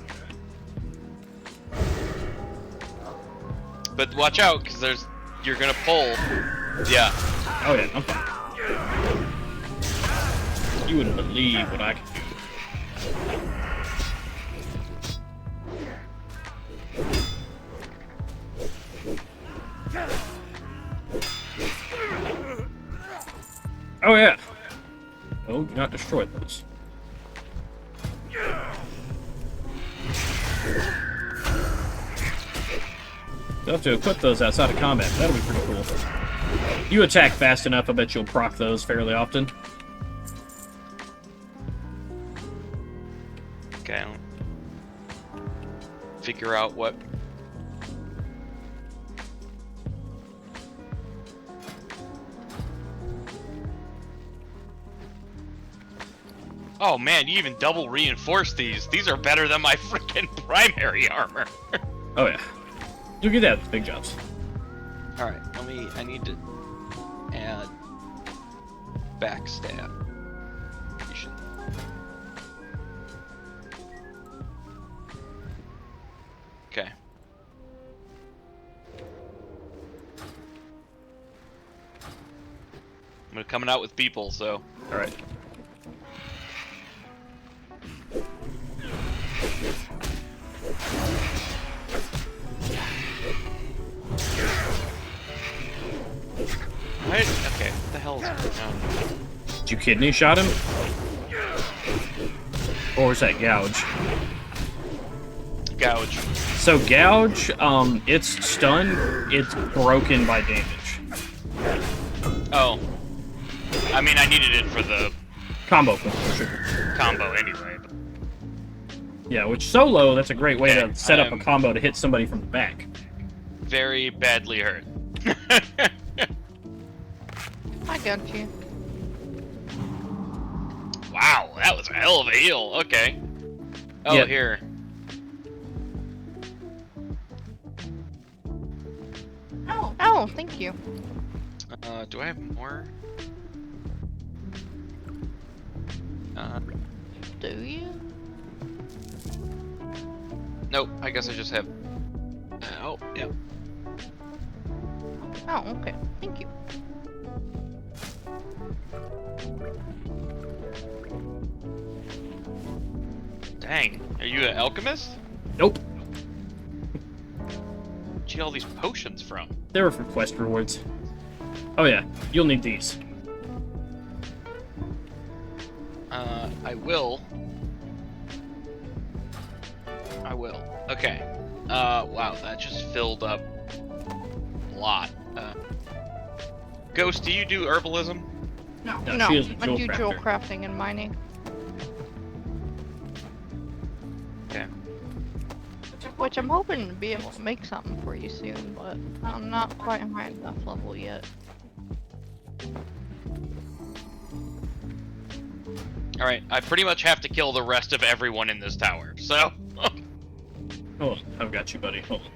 But watch out, because you're gonna pull. Yeah. Oh yeah, I'm fine. You wouldn't believe what I can do. Oh yeah. Oh, do not destroy those. You'll have to equip those outside of combat. That'll be pretty cool. You attack fast enough, I bet you'll proc those fairly often. Okay. Figure out what. Oh man, you even double reinforce these. These are better than my freaking primary armor. Oh yeah. You'll get that with big jobs. Alright, I need to add backstab. Okay. I'm coming out with people, so. Alright. Right? Okay, what the hell is going on? Did you kidney shot him? Or was that gouge? Gouge. So gouge, it's stunned, it's broken by damage. Oh. I mean, I needed it for the Combo for sure. combo anyway. But... Yeah, which solo, that's a great way Okay, to set up a combo to hit somebody from the back. Very badly hurt. I got you. Wow, that was a hell of a heal. Okay. Oh, Yep. Here. Oh, thank you. Do I have more? Do you? Nope, I guess I just have... oh, yeah. Oh, okay. Thank you. Dang, are you an alchemist? Nope. Where'd you get all these potions from? They were for quest rewards. Oh yeah, you'll need these. I will. Okay. Wow, that just filled up a lot. Ghost, do you do herbalism? No, No, she is a I jewel do jewel crafter. crafting and mining. Okay. Which I'm hoping to be able to make something for you soon, but I'm not quite high enough level yet. Alright, I pretty much have to kill the rest of everyone in this tower, so... Hold on, I've got you, buddy. Hold on.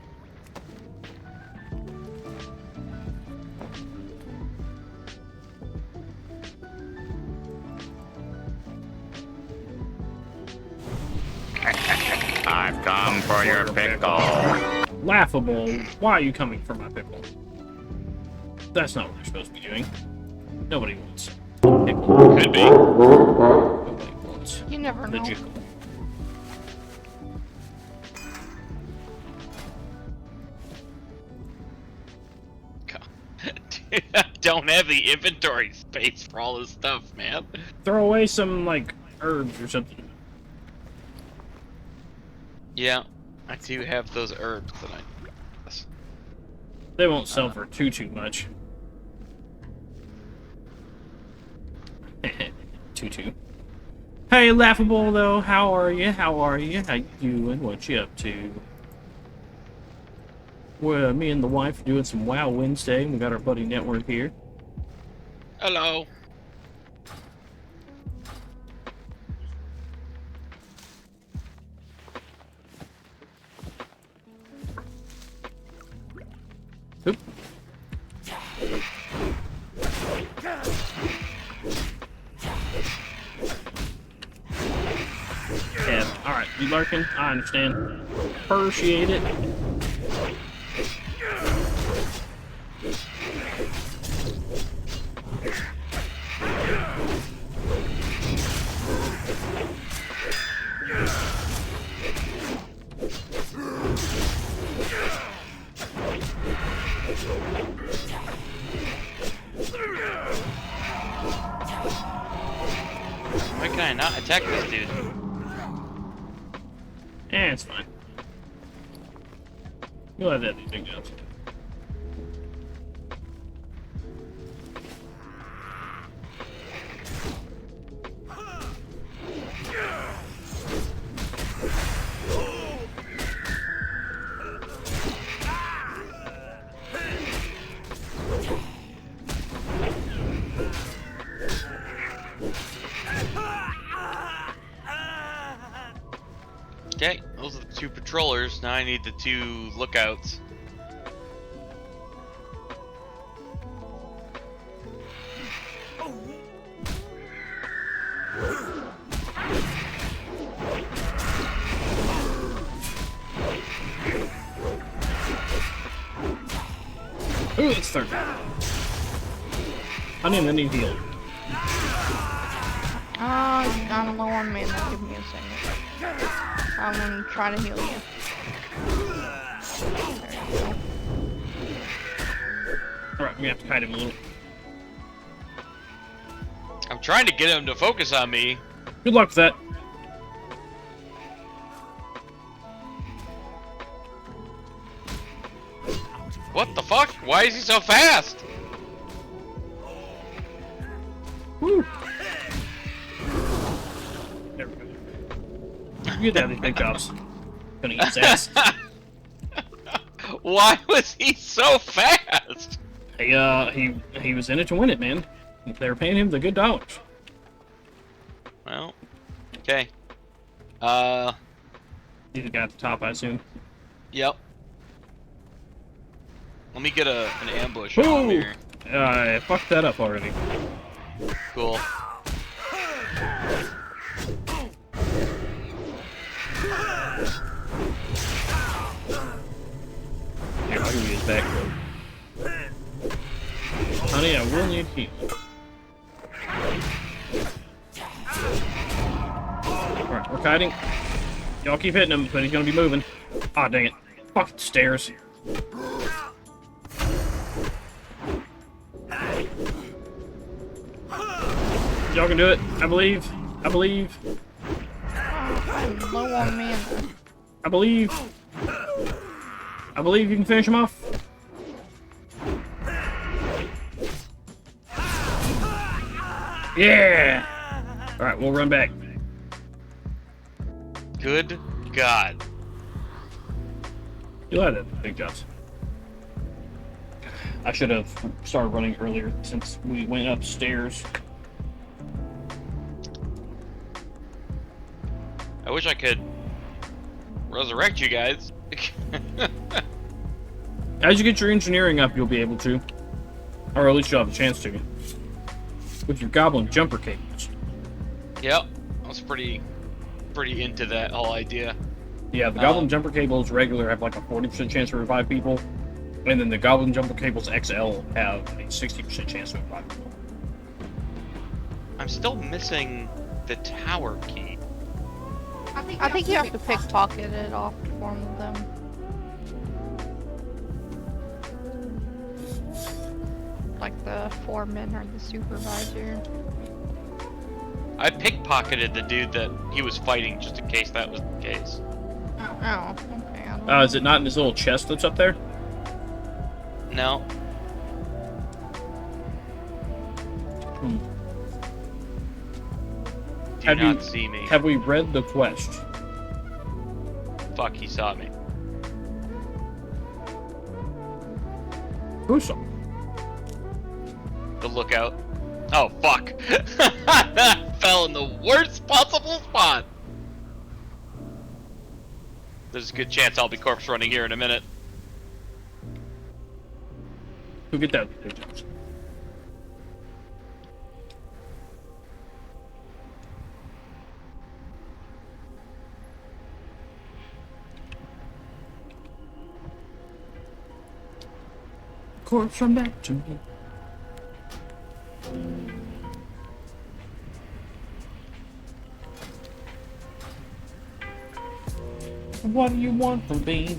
I've come for your pickle. Laughable. Why are you coming for my pickle? That's not what you're supposed to be doing. Nobody wants pickle. Could be. Nobody wants You never the know. jickle. Dude, I don't have the inventory space for all this stuff, man. Throw away some, like, herbs or something. Yeah, I do have those herbs that I... They won't sell for too much. Too. Hey, Laughable, though. How are you? How you doing? What you up to? Well, me and the wife are doing some WoW Wednesday. We got our buddy Network here. Hello. Oop. Yeah, alright, you lurking? I understand. Appreciate it. Why can I not attack this dude? Eh, it's fine. You'll have that these big guns. Okay, those are the 2 patrollers. Now I need the 2 lookouts. Ooh, it's third. I need heal. I'm low on mana. Give me a second. I'm gonna try to heal you. There you go. Alright, we have to hide him a little. I'm trying to get him to focus on me. Good luck with that. What the fuck? Why is he so fast? Woo. There we go. You get these big jobs. Gonna eat his ass. Why was he so fast? He was in it to win it, man. They were paying him the good dollars. Well, okay. He's the guy at the top, I assume. Yep. Let me get an ambush on here. I fucked that up already. Cool. Here, I'll give you his back. Honey, I will need heat. Alright, we're kiting. Y'all keep hitting him, but he's gonna be moving. Aw, dang it. Fucking stairs. Y'all can do it. I believe. I believe. I'm low on mana. I believe. I believe you can finish him off. Yeah! Alright, we'll run back. Good God. You'll have that big jobs. I should have started running earlier since we went upstairs. I wish I could resurrect you guys. As you get your engineering up, you'll be able to. Or at least you'll have a chance to. With your goblin jumper cables. Yep, that's pretty pretty into that whole idea. Yeah, the Goblin Jumper Cables regular have like a 40% chance to revive people, and then the Goblin Jumper Cables XL have a 60% chance to revive people. I'm still missing the tower key. I think you have to pickpocket it off one of them. Like the foreman or the supervisor. I pickpocketed the dude that he was fighting just in case that was the case. Oh, okay. Is it not in his little chest that's up there? No. Do not see me. Have we read the quest? Fuck, he saw me. Who saw? The lookout. Oh, fuck. Fell in the worst possible spot. There's a good chance I'll be corpse running here in a minute. Who get that? Corpse from back to me. What do you want from me?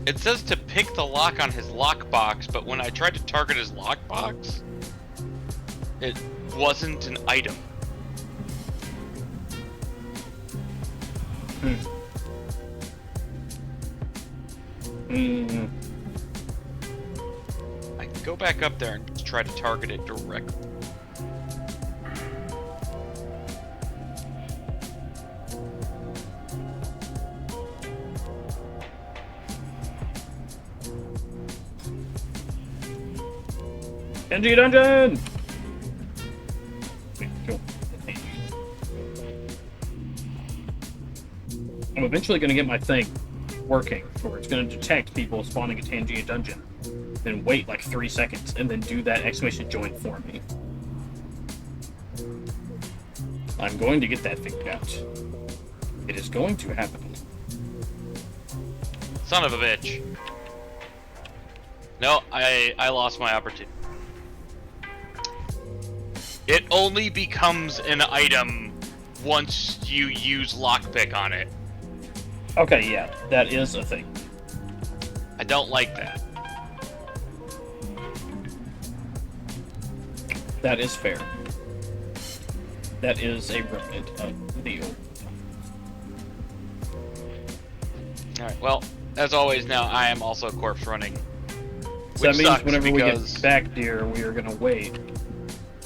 It says to pick the lock on his lockbox, but when I tried to target his lockbox, it wasn't an item. I can go back up there and try to target it directly. ENG dungeon! I'm eventually going to get my thing working, where it's going to detect people spawning at Tangia Dungeon, then wait like 3 seconds, and then do that exclamation join for me. I'm going to get that figured out. It is going to happen. Son of a bitch. No, I lost my opportunity. It only becomes an item once you use lockpick on it. Okay, yeah, that is a thing. I don't like that. That is fair. That is a remnant of the old. Alright, well, as always now, I am also corpse running. So that means whenever we get back, dear, we are going to wait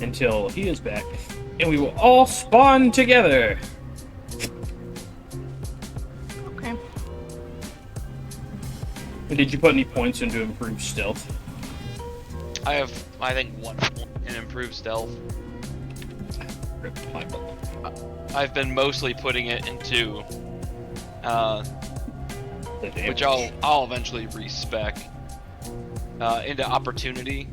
until he is back, and we will all spawn together. Okay. Did you put any points into improved stealth? I have, I think, 1 point in improved stealth. I've been mostly putting it into, which I'll eventually respec, into opportunity.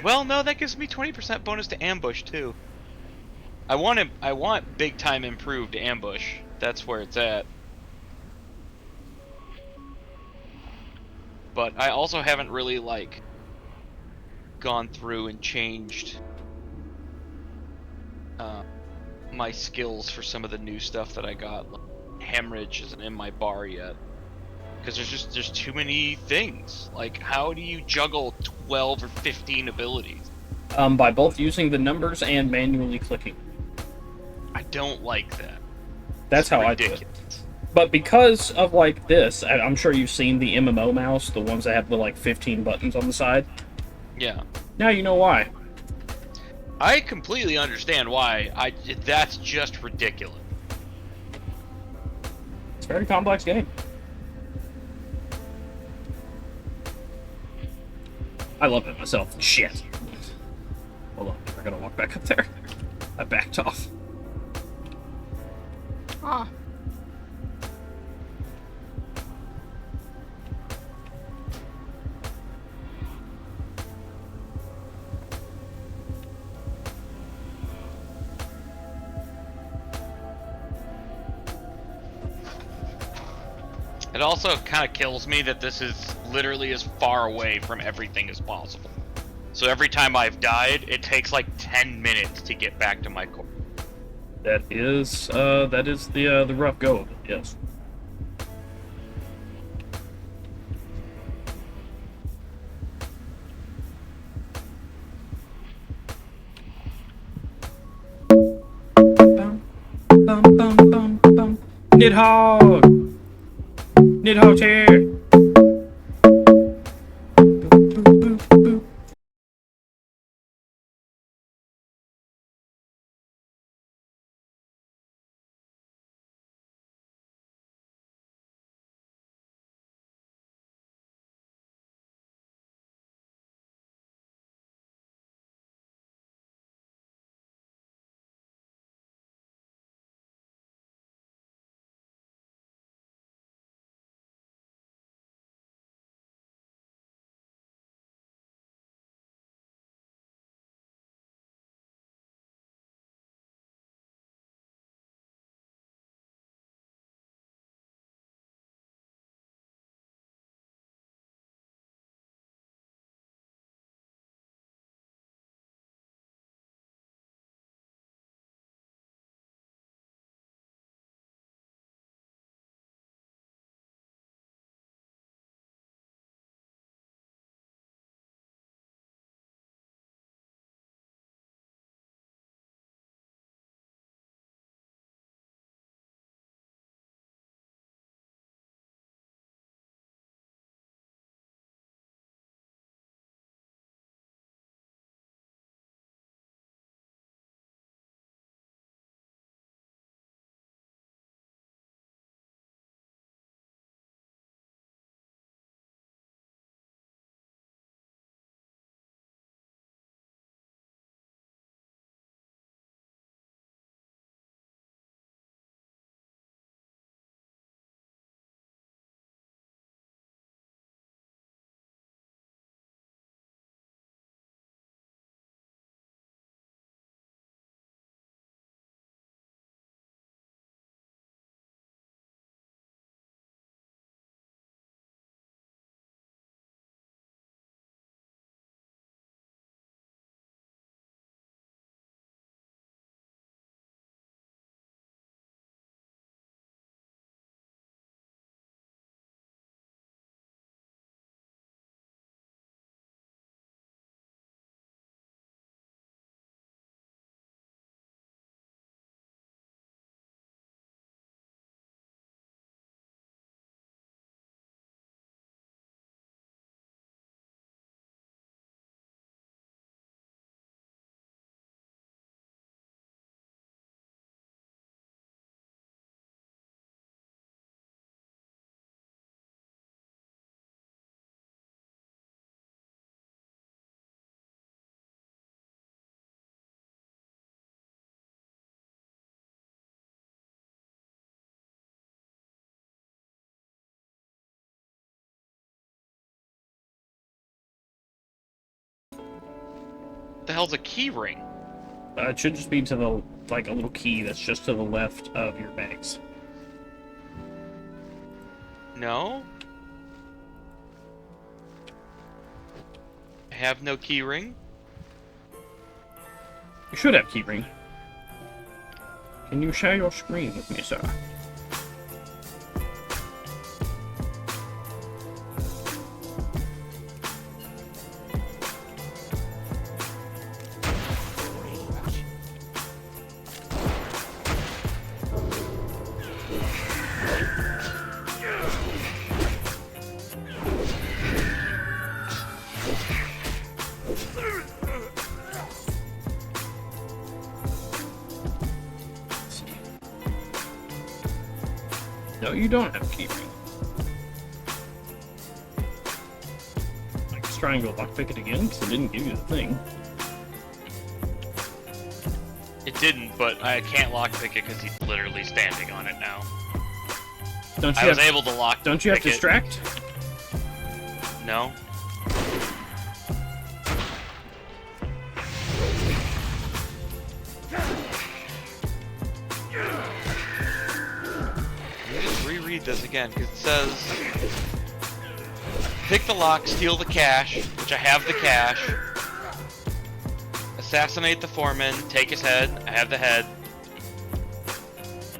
Well, no, that gives me 20% bonus to ambush too. I want big time improved ambush. That's where it's at. But I also haven't really like gone through and changed my skills for some of the new stuff that I got. Like, hemorrhage isn't in my bar yet. Because there's too many things. Like, how do you juggle 12 or 15 abilities? By both using the numbers and manually clicking. I don't like that. That's how I do it. But because of like this, I'm sure you've seen the MMO mouse, the ones that have the like 15 buttons on the side. Yeah. Now you know why. I completely understand why. That's just ridiculous. It's a very complex game. I love it myself. Shit. Hold on, I gotta walk back up there. I backed off. Ah. It also kind of kills me that this is literally as far away from everything as possible. So every time I've died, it takes like 10 minutes to get back to my core. That is the rough go of it, yes. Nidhogg! Nidhogg's here! What the hell's a key ring? It should just be to the, like, a little key that's just to the left of your bags. No? I have no key ring. You should have keyring. Can you share your screen with me, sir? No, you don't have a keyring. Let's try and go lockpick it again, because it didn't give you the thing. It didn't, but I can't lockpick it because he's literally standing on it now. Don't you I was able to lockpick it. Don't you have distract? No. Reread read this again, because it says... Pick the lock, steal the cash, which I have the cash. Assassinate the foreman, take his head, I have the head.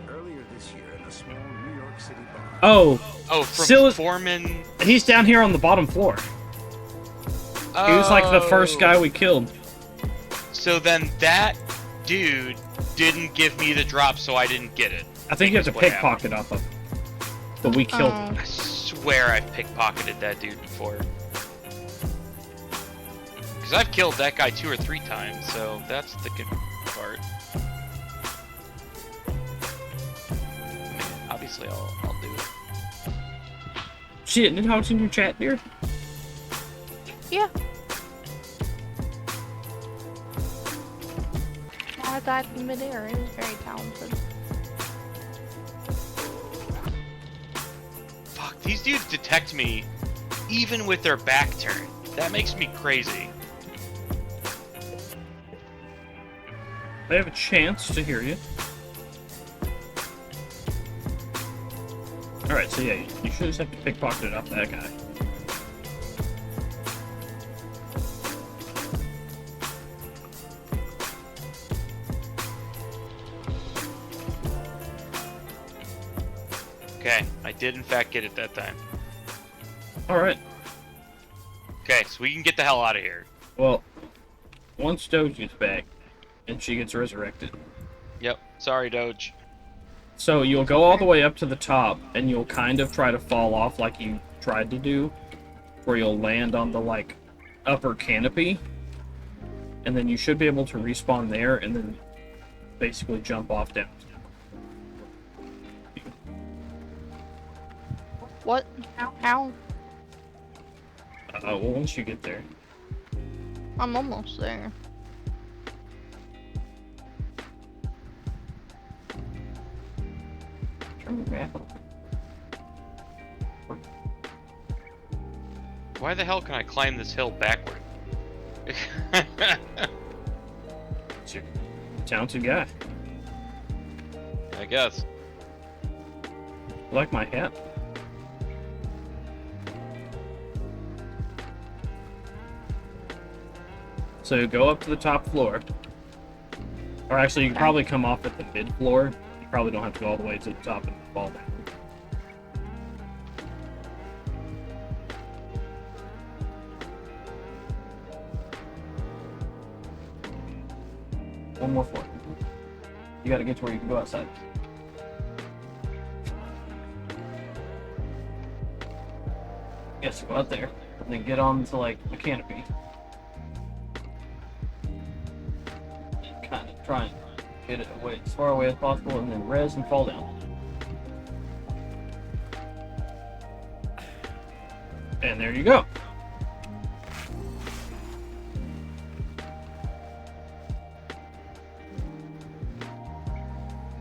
Earlier this year in a small New York City bar. Oh, from foreman... He's down here on the bottom floor. Oh. He was like the first guy we killed. So then that dude didn't give me the drop, so I didn't get it. I think you have to pickpocket off of him. But we killed him. I swear I've pickpocketed that dude before. Because I've killed that guy 2 or 3 times, so that's the good part. I mean, obviously I'll do it. Shit, did Hawks in your chat, dear? Yeah. I died in midair. He was very talented. Fuck, these dudes detect me even with their back turned. That makes me crazy. They have a chance to hear you. Alright, so yeah, you should just have to pickpocket it off that guy. Okay, I did in fact get it that time. Alright. Okay, so we can get the hell out of here. Well, once Doge gets back, and she gets resurrected. Yep, sorry Doge. So you'll go all the way up to the top, and you'll kind of try to fall off like you tried to do, where you'll land on the, like, upper canopy, and then you should be able to respawn there, and then basically jump off down. What? How? Well, once you get there. I'm almost there. Why the hell can I climb this hill backward? You're a talented guy. I guess. I like my hat. So go up to the top floor. Or actually, you can probably come off at the mid floor. You probably don't have to go all the way to the top and fall down. One more floor. You gotta get to where you can go outside. Yes, go out there. And then get on to, like, the canopy. Kind of try and get it away as far away as possible, and then res and fall down. And there you go.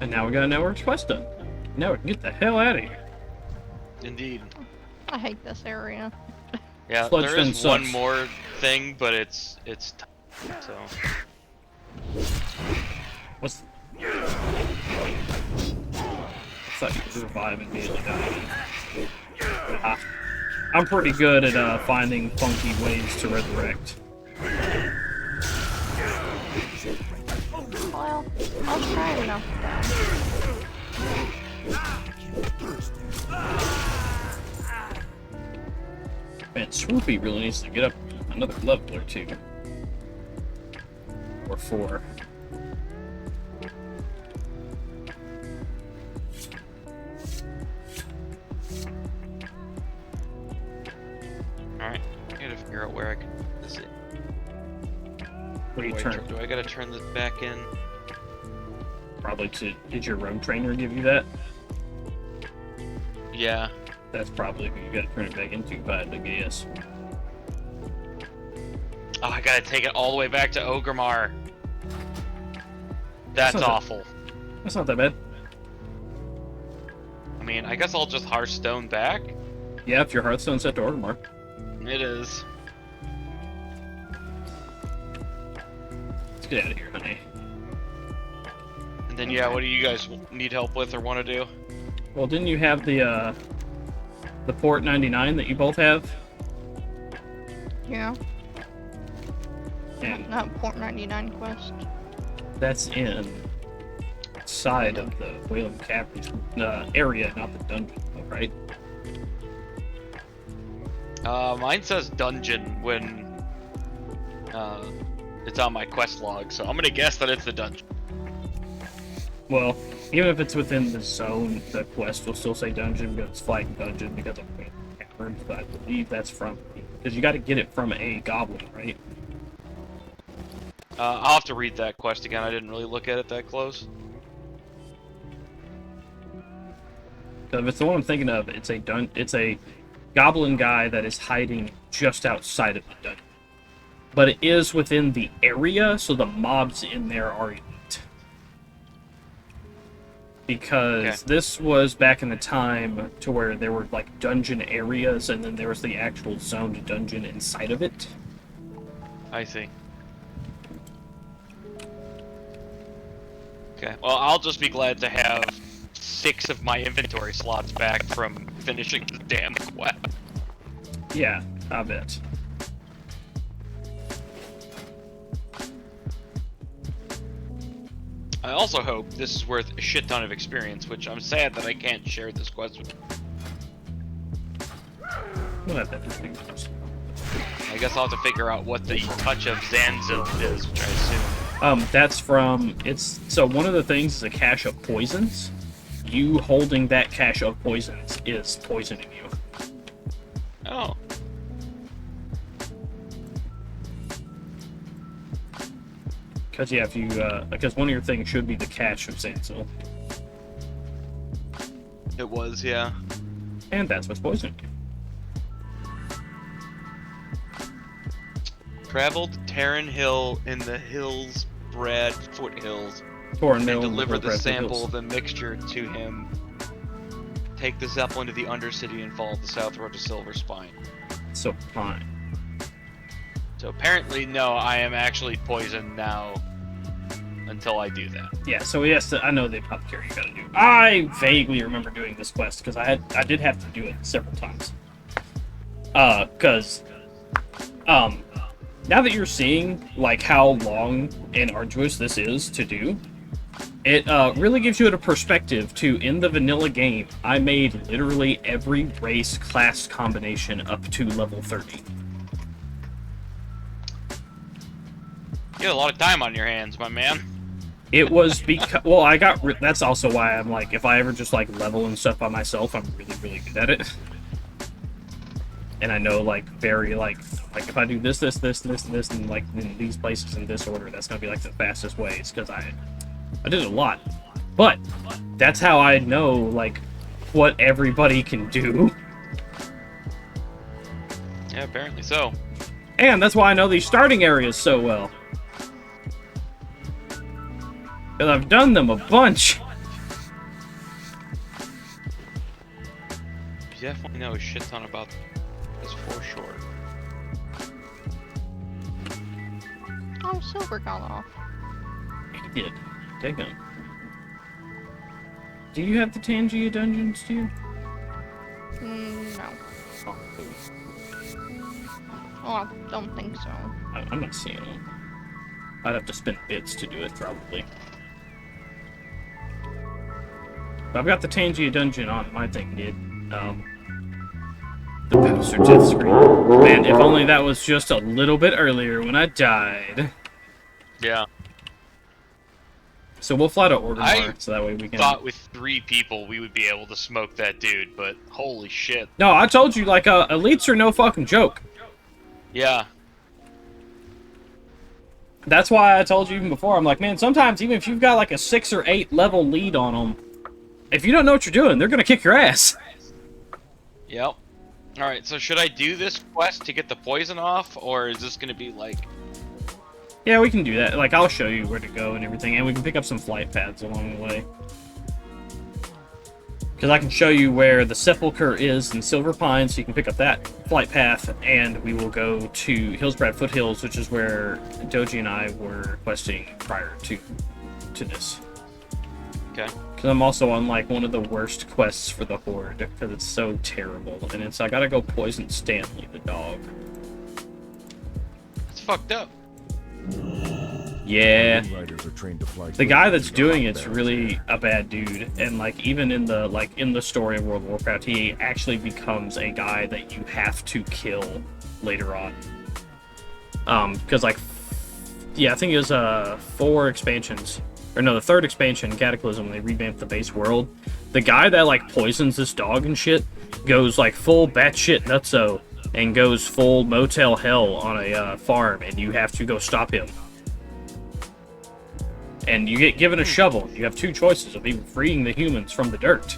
And now we got a network quest done. Now we can get the hell out of here. Indeed. I hate this area. Yeah, there is one more thing, but it's tough, so. What's that? You revive and immediately die. I'm pretty good at finding funky ways to resurrect. Well, I'll try enough Man, Swoopy really needs to get up another level or 2. Or 4. Alright, I gotta figure out where I can. Is it? What do you turn? Do I gotta turn this back in? Probably to. Did your road trainer give you that? Yeah. That's probably who you gotta turn it back into, but I guess. Oh, I gotta take it all the way back to Ogremar. That's awful. That's not that bad. I mean, I guess I'll just Hearthstone back. Yeah, if your Hearthstone's set to Orgrimmar. It is. Let's get out of here, honey. And then, yeah, what do you guys need help with or want to do? Well, didn't you have the Port 99 that you both have? Yeah. And Not Port 99 quest. that's inside of the Whale Caverns area, not the dungeon, right? Mine says dungeon when it's on my quest log, so I'm gonna guess that it's the dungeon. Well, even if it's within the zone, the quest will still say dungeon, but it's flagged dungeon because of Whale Caverns, but I believe that's from... Because you got to get it from a goblin, right? I'll have to read that quest again. I didn't really look at it that close. If it's the one I'm thinking of, it's a goblin guy that is hiding just outside of the dungeon. But it is within the area, so the mobs in there are elite. Because this was back in the time to where there were like dungeon areas, and then there was the actual zoned dungeon inside of it. I see. Okay, well, I'll just be glad to have 6 of my inventory slots back from finishing the damn quest. Yeah, I bet. I also hope this is worth a shit ton of experience, which I'm sad that I can't share this quest with. I guess I'll have to figure out what the touch of Zanzil is, which I assume. That's from, so one of the things is a cache of poisons. You holding that cache of poisons is poisoning you. Oh. Because, yeah, if you, because one of your things should be the cache of Zanzil. It was, yeah. And that's what's poisoning you. Traveled Terran Hill in the Hills Brad foothills. And deliver the sample of the mixture to him. Take the Zeppelin to the Undercity and follow the south road to Silver Spine. So fine. So apparently, no, I am actually poisoned now until I do that. Yeah, so yes, I know the apothecary you gotta do. I vaguely remember doing this quest because I did have to do it several times. Now that you're seeing like how long and arduous this is to do, it really gives you a perspective to, in the vanilla game, I made literally every race class combination up to level 30. You had a lot of time on your hands, my man. It was because, well, that's also why I'm like, if I ever just like level and stuff by myself, I'm really, really good at it. And I know, like, very, like if I do this, and this, and, like, in these places in this order, that's gonna be, like, the fastest ways, because I did a lot. But, that's how I know, like, what everybody can do. Yeah, apparently so. And that's why I know these starting areas so well. Because I've done them a bunch. You definitely know a shit ton about this for sure. Oh, Silver got off. He did. Dig him. Do you have the Tangia dungeons, too? No. Oh, cool. Oh, I don't think so. I'm not seeing them. I'd have to spend bits to do it, probably. But I've got the Tangia dungeon on my thing, dude. The booster death screen. Man, if only that was just a little bit earlier when I died. Yeah. So we'll fly to Orgrimmar, so that way we can... I thought with 3 people we would be able to smoke that dude, but holy shit. No, I told you, like, elites are no fucking joke. Yeah. That's why I told you even before, I'm like, man, sometimes even if you've got like a 6 or 8 level lead on them, if you don't know what you're doing, they're gonna kick your ass. Yep. Alright, so should I do this quest to get the poison off, or is this gonna be like... Yeah, we can do that. Like, I'll show you where to go and everything, and we can pick up some flight paths along the way. Because I can show you where the Sepulchre is in Silver Pine, so you can pick up that flight path, and we will go to Hillsbrad Foothills, which is where Doji and I were questing prior to this. Okay. Because I'm also on, like, one of the worst quests for the Horde, because it's so terrible. And it's, I gotta go poison Stanley, the dog. It's fucked up. Yeah. Riders are trained to fly The guy that's doing it's really a bad dude. And, like, even in the story of World of Warcraft, he actually becomes a guy that you have to kill later on. Because, like, yeah, I think it was, 4 expansions. Or no, the 3rd expansion, Cataclysm, when they revamped the base world, the guy that, like, poisons this dog and shit goes, like, full batshit nutso and goes full motel hell on a farm, and you have to go stop him. And you get given a shovel. You have 2 choices of either freeing the humans from the dirt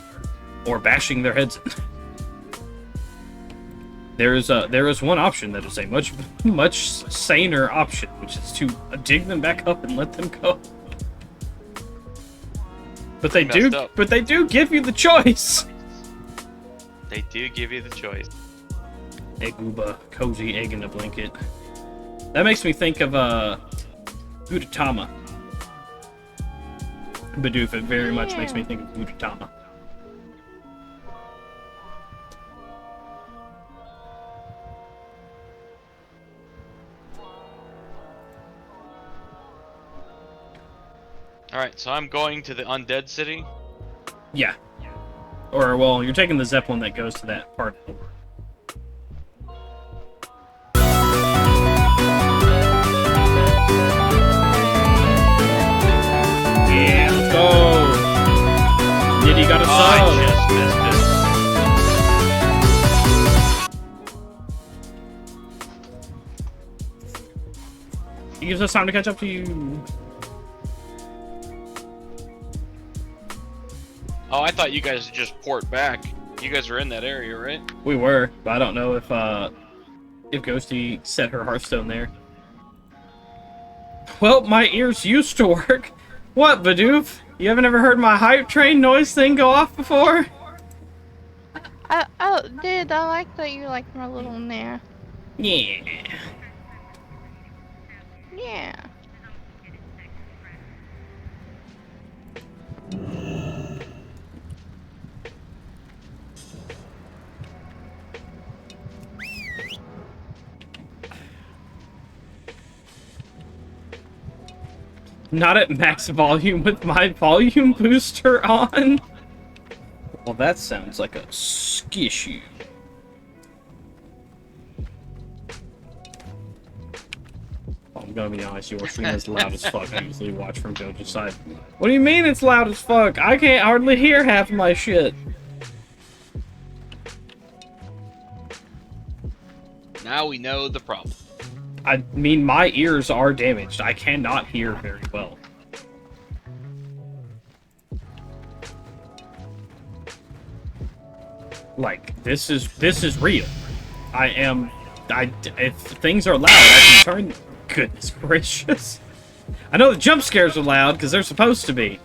or bashing their heads in. There is one option that is a much saner option, which is to dig them back up and let them go. But they do give you the choice. They do give you the choice. Egg Uba, cozy egg in a blanket. That makes me think of Gudetama. Bidoof, it very much makes me think of Gudetama. Alright, so I'm going to the Undead City. Yeah. Or, well, you're taking the Zeppelin that goes to that part of the world. Yeah, let's go! Nitty got a sub! I just missed it. It gives us time to catch up to you. Oh, I thought you guys would just port back. You guys were in that area, right? We were, but I don't know if Ghosty set her Hearthstone there. Well, my ears used to work. What, Bidoof? You haven't ever heard my hype train noise thing go off before? I did. I like that you like my little nair. Yeah. Yeah. Not at max volume with my volume booster on? Well, that sounds like a skissue. I'm gonna be honest, your stream is loud as fuck. I usually watch from Jojo's side. What do you mean it's loud as fuck? I can't hardly hear half of my shit. Now we know the problem. I mean, my ears are damaged. I cannot hear very well. Like, this is real. If things are loud, I can turn... Goodness gracious. I know the jump scares are loud, because they're supposed to be.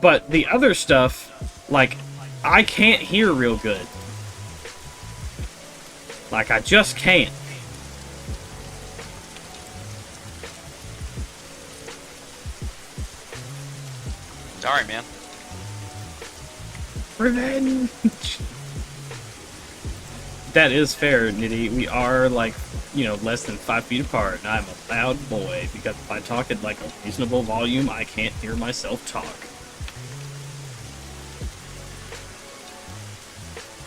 But the other stuff, like, I can't hear real good. Like, I just can't. Sorry, man. Revenge! That is fair, Nitty. We are, like, you know, less than 5 feet apart, and I'm a loud boy, because if I talk at, like, a reasonable volume, I can't hear myself talk.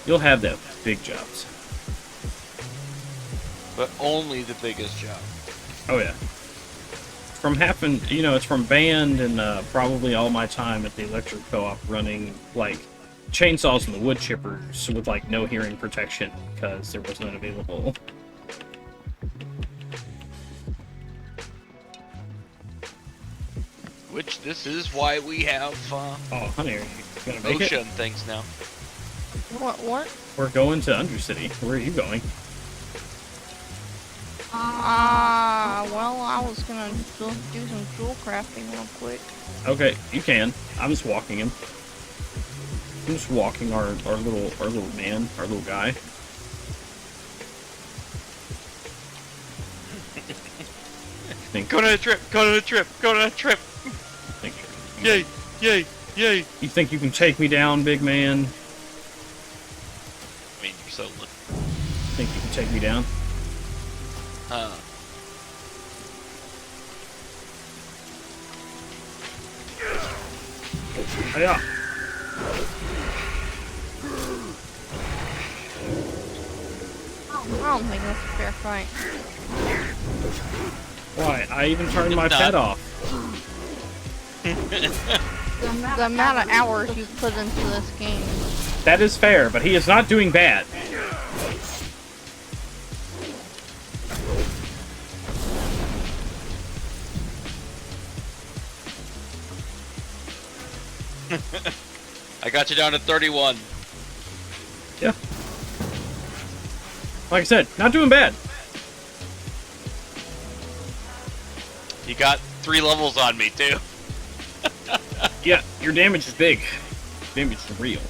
You'll have that with big jobs. But only the biggest job. Oh, yeah. From having, you know, it's from band and probably all my time at the electric co-op running, like, chainsaws and the wood chippers with, like, no hearing protection because there was none available. Which, this is why we have, oh, honey, are you gonna make motion it? things now. What? We're going to Undercity. Where are you going? Well, I was gonna do some jewel crafting real quick. Okay, you can. I'm just walking him. I'm just walking our little man, our little guy. Go on a trip, go on a trip, go on a trip. Yay, yay. Yay! You think you can take me down, big man? I mean, you're so little. Think you can take me down? Yeah. I don't think that's a fair fight. Why? I even turned my pet off. The amount of hours you've put into this game. That is fair, but he is not doing bad. I got you down to 31. Yeah. Like I said, not doing bad. You got 3 levels on me, too. Yeah, your damage is big. Damage is real.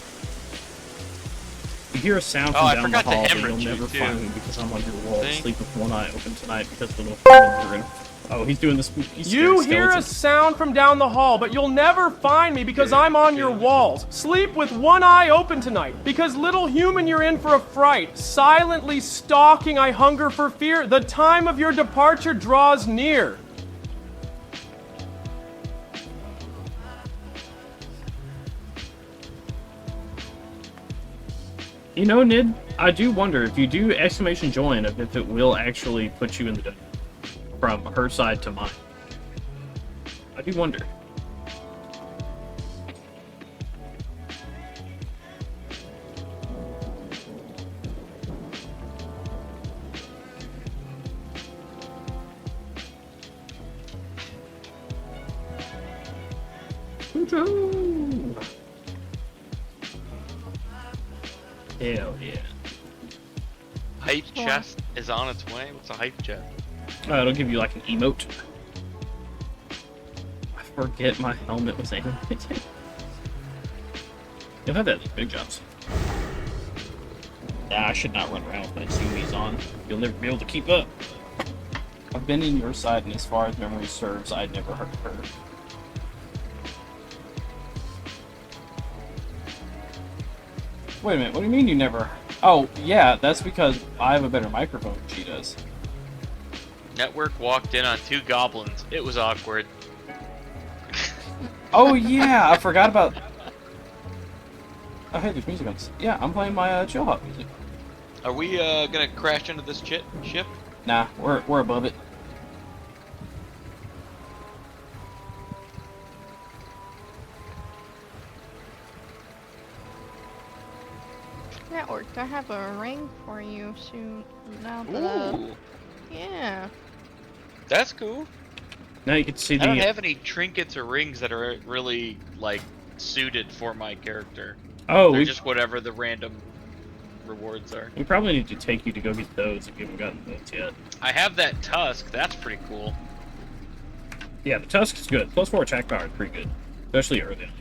You hear a sound from down the hall, but you'll never find me because I'm on your wall, sleep with one eye open tonight because the little humans are in. Oh, he's doing this. You hear a sound from down the hall, but you'll never find me because I'm on your walls. Sleep with one eye open tonight because little human you're in for a fright. Silently stalking, I hunger for fear. The time of your departure draws near. You know, Nid, I do wonder if you do exclamation join if it will actually put you in the dungeon from her side to mine. I do wonder. Hell yeah. Hype chest is on its way? What's a hype chest? It'll give you like an emote. I forget my helmet was animated. You'll have that in big jumps. Yeah, I should not run around with my zoomies on. You'll never be able to keep up. I've been in your side, and as far as memory serves, I'd never hurt her. Wait a minute, what do you mean you never... Oh, yeah, that's because I have a better microphone than she does. Network walked in on 2 goblins. It was awkward. Oh, yeah, I forgot about... Oh, hey, there's music on this. Yeah, I'm playing my chill hop music. Are we gonna crash into this ship? Nah, we're above it. Network, I have a ring for you soon. Now that, Ooh. yeah. That's cool. Now you can see the... I don't have any trinkets or rings that are really, like, suited for my character. Oh, they're just whatever the random rewards are. We probably need to take you to go get those if you haven't gotten those yet. I have that tusk. That's pretty cool. Yeah, the tusk is good. +4 attack power is pretty good, especially early on.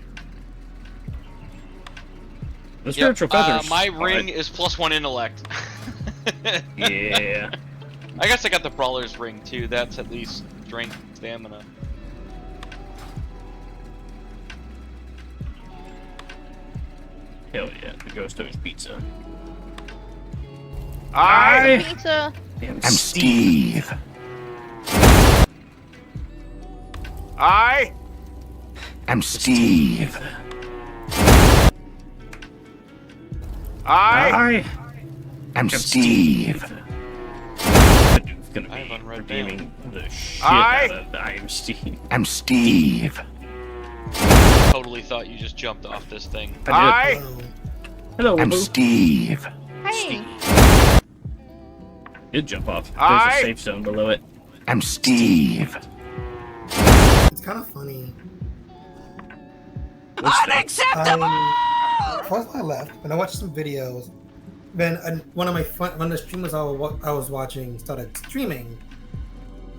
The spiritual feathers. My ring is +1 intellect. Yeah. I guess I got the brawler's ring too. That's at least strength, stamina. Hell yeah, the Ghost Toast pizza. Pizza. I'm Steve. I am Steve. I am Steve. It's gonna be redeeming the shit out of I am Steve. I'm Steve. Totally thought you just jumped off this thing. I did. Hello, I'm Wimbo. Steve. Hey. Did jump off. There's a safe zone below it. I'm Steve. It's kind of funny. unacceptable. First I left, and I watched some videos. Then one of the streamers I was watching started streaming,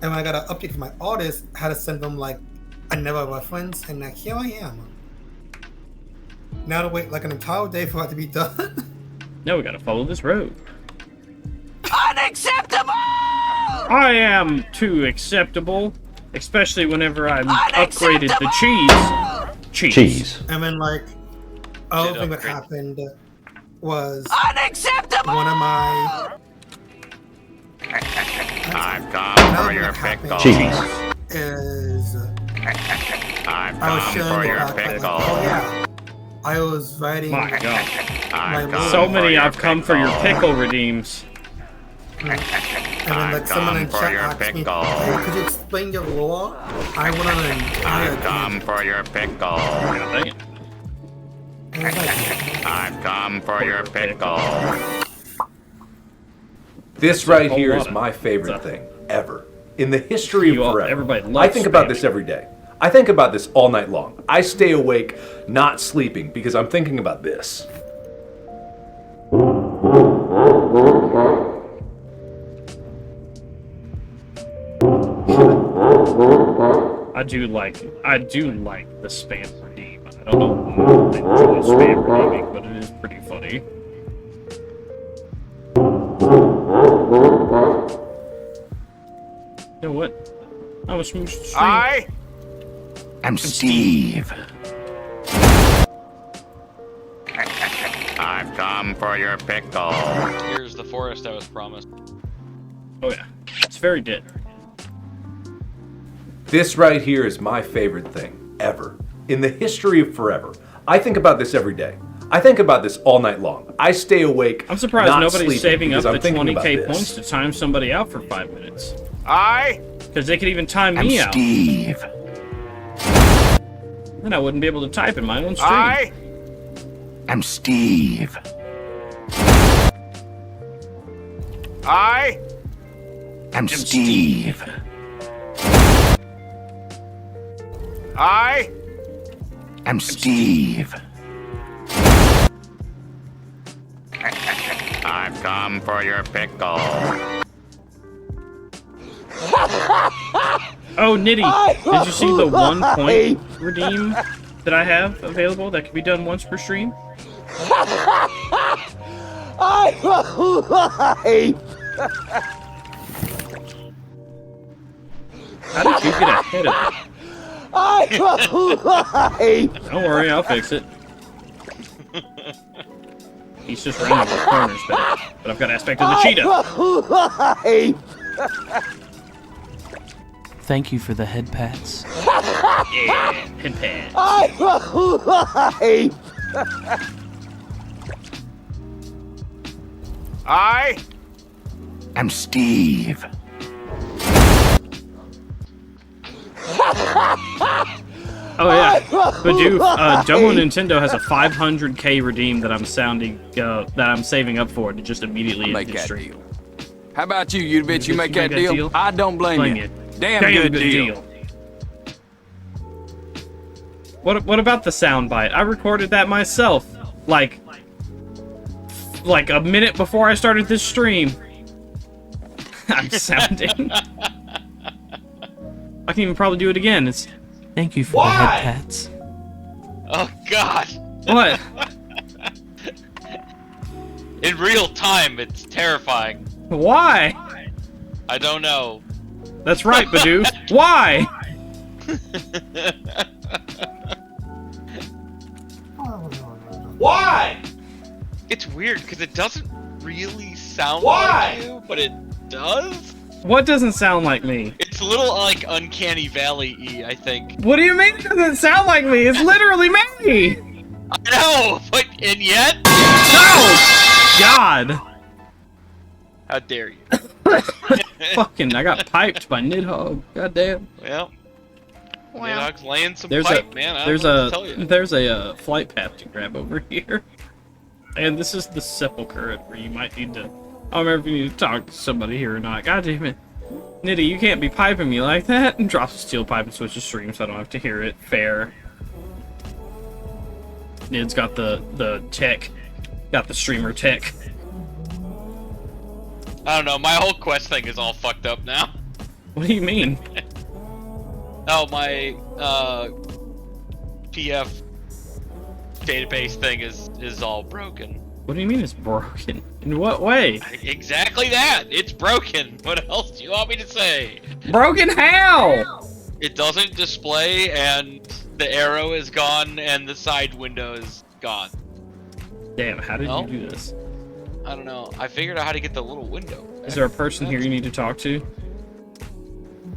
and when I got an update from my artist, I had to send them like another reference, and like here I am. Now to wait like an entire day for it to be done. Now we gotta follow this road. Unacceptable! I am too acceptable, especially whenever I'm upgraded the cheese. Cheese. And then like, other thing that happened was Unacceptable! one of my I've come for your pickle. Cheese. is I've I was come showing for the your fact that, like, pickle. oh yeah, I was writing. My God. I've my come So for many your I've come for your pickle redeems. And then like someone in for chat your asked me, pickle. "Hey, could you explain your lore?" I went on an entire I've come for your pickle. Dang it. I've come for your pickle. This right here is my favorite thing ever. In the history of forever. Everybody loves I think about this every day. I think about this all night long. I stay awake, not sleeping, because I'm thinking about this. I do like the spam redeem. I don't know why I enjoy spam redeeming, but it is pretty funny. You know what? I was from stream. I'm Steve. I've come for your pickle. Here's the forest I was promised. Oh yeah, it's very dead. This right here is my favorite thing ever. In the history of forever. I think about this every day. I think about this all night long. I stay awake. I'm surprised not nobody's sleeping saving up because the I'm thinking about 20k this. points to time somebody out for 5 minutes. I'm Because they could even time me out. Steve. Then I wouldn't be able to type in my own stream. I'm Steve. I'm Steve. I'm Steve. I've come for your pickle. Oh, Nitty, did you see the 1 point redeem that I have available that can be done once per stream? I'm alive! How did you get ahead of me? I'm alive! Don't worry, I'll fix it. He's just running over corners, but I've got aspect of the cheetah. I'm alive! Thank you for the head pats. Yeah, head pads. I'm alive! I'm Steve. Oh yeah, but dude, Domo Nintendo has a 500k redeem that I'm saving up for to just immediately Make end the that stream. deal. How about you, you bitch? You make make that that deal? deal? I don't blame Blame you. you. Damn good deal. What about the soundbite? I recorded that myself, like a minute before I started this stream. I'm sounding. I can even probably do it again. It's. Thank you for the head pats. Oh God. What? In real time, it's terrifying. Why? I don't know. That's right, Badoo. Why? Why? It's weird because it doesn't really sound Why? like you, but it does. What doesn't sound like me? It's a little like Uncanny Valley-y, I think. What do you mean it doesn't sound like me? It's literally me! I know, but and yet. No! God! How dare you? Fucking, I got piped by Nidhogg. Goddamn. Well, Nidhogg's laying some There's pipe, man. I don't know what to tell you. There's a flight path to grab over here. And this is the sepulcher where you might need to. I don't remember if you need to talk to somebody here or not. God damn it. Nitty, you can't be piping me like that. And drops a steel pipe and switches stream so I don't have to hear it. Fair. Nid's got the tech. Got the streamer tech. I don't know, my whole quest thing is all fucked up now. What do you mean? Oh, my PF database thing is all broken. What do you mean it's broken? In what way? Exactly that! It's broken! What else do you want me to say? Broken how? It doesn't display, and The arrow is gone and the side window is gone. Damn, how did you do this? I don't know. I figured out how to get the little window. Is there a person here you need to talk to?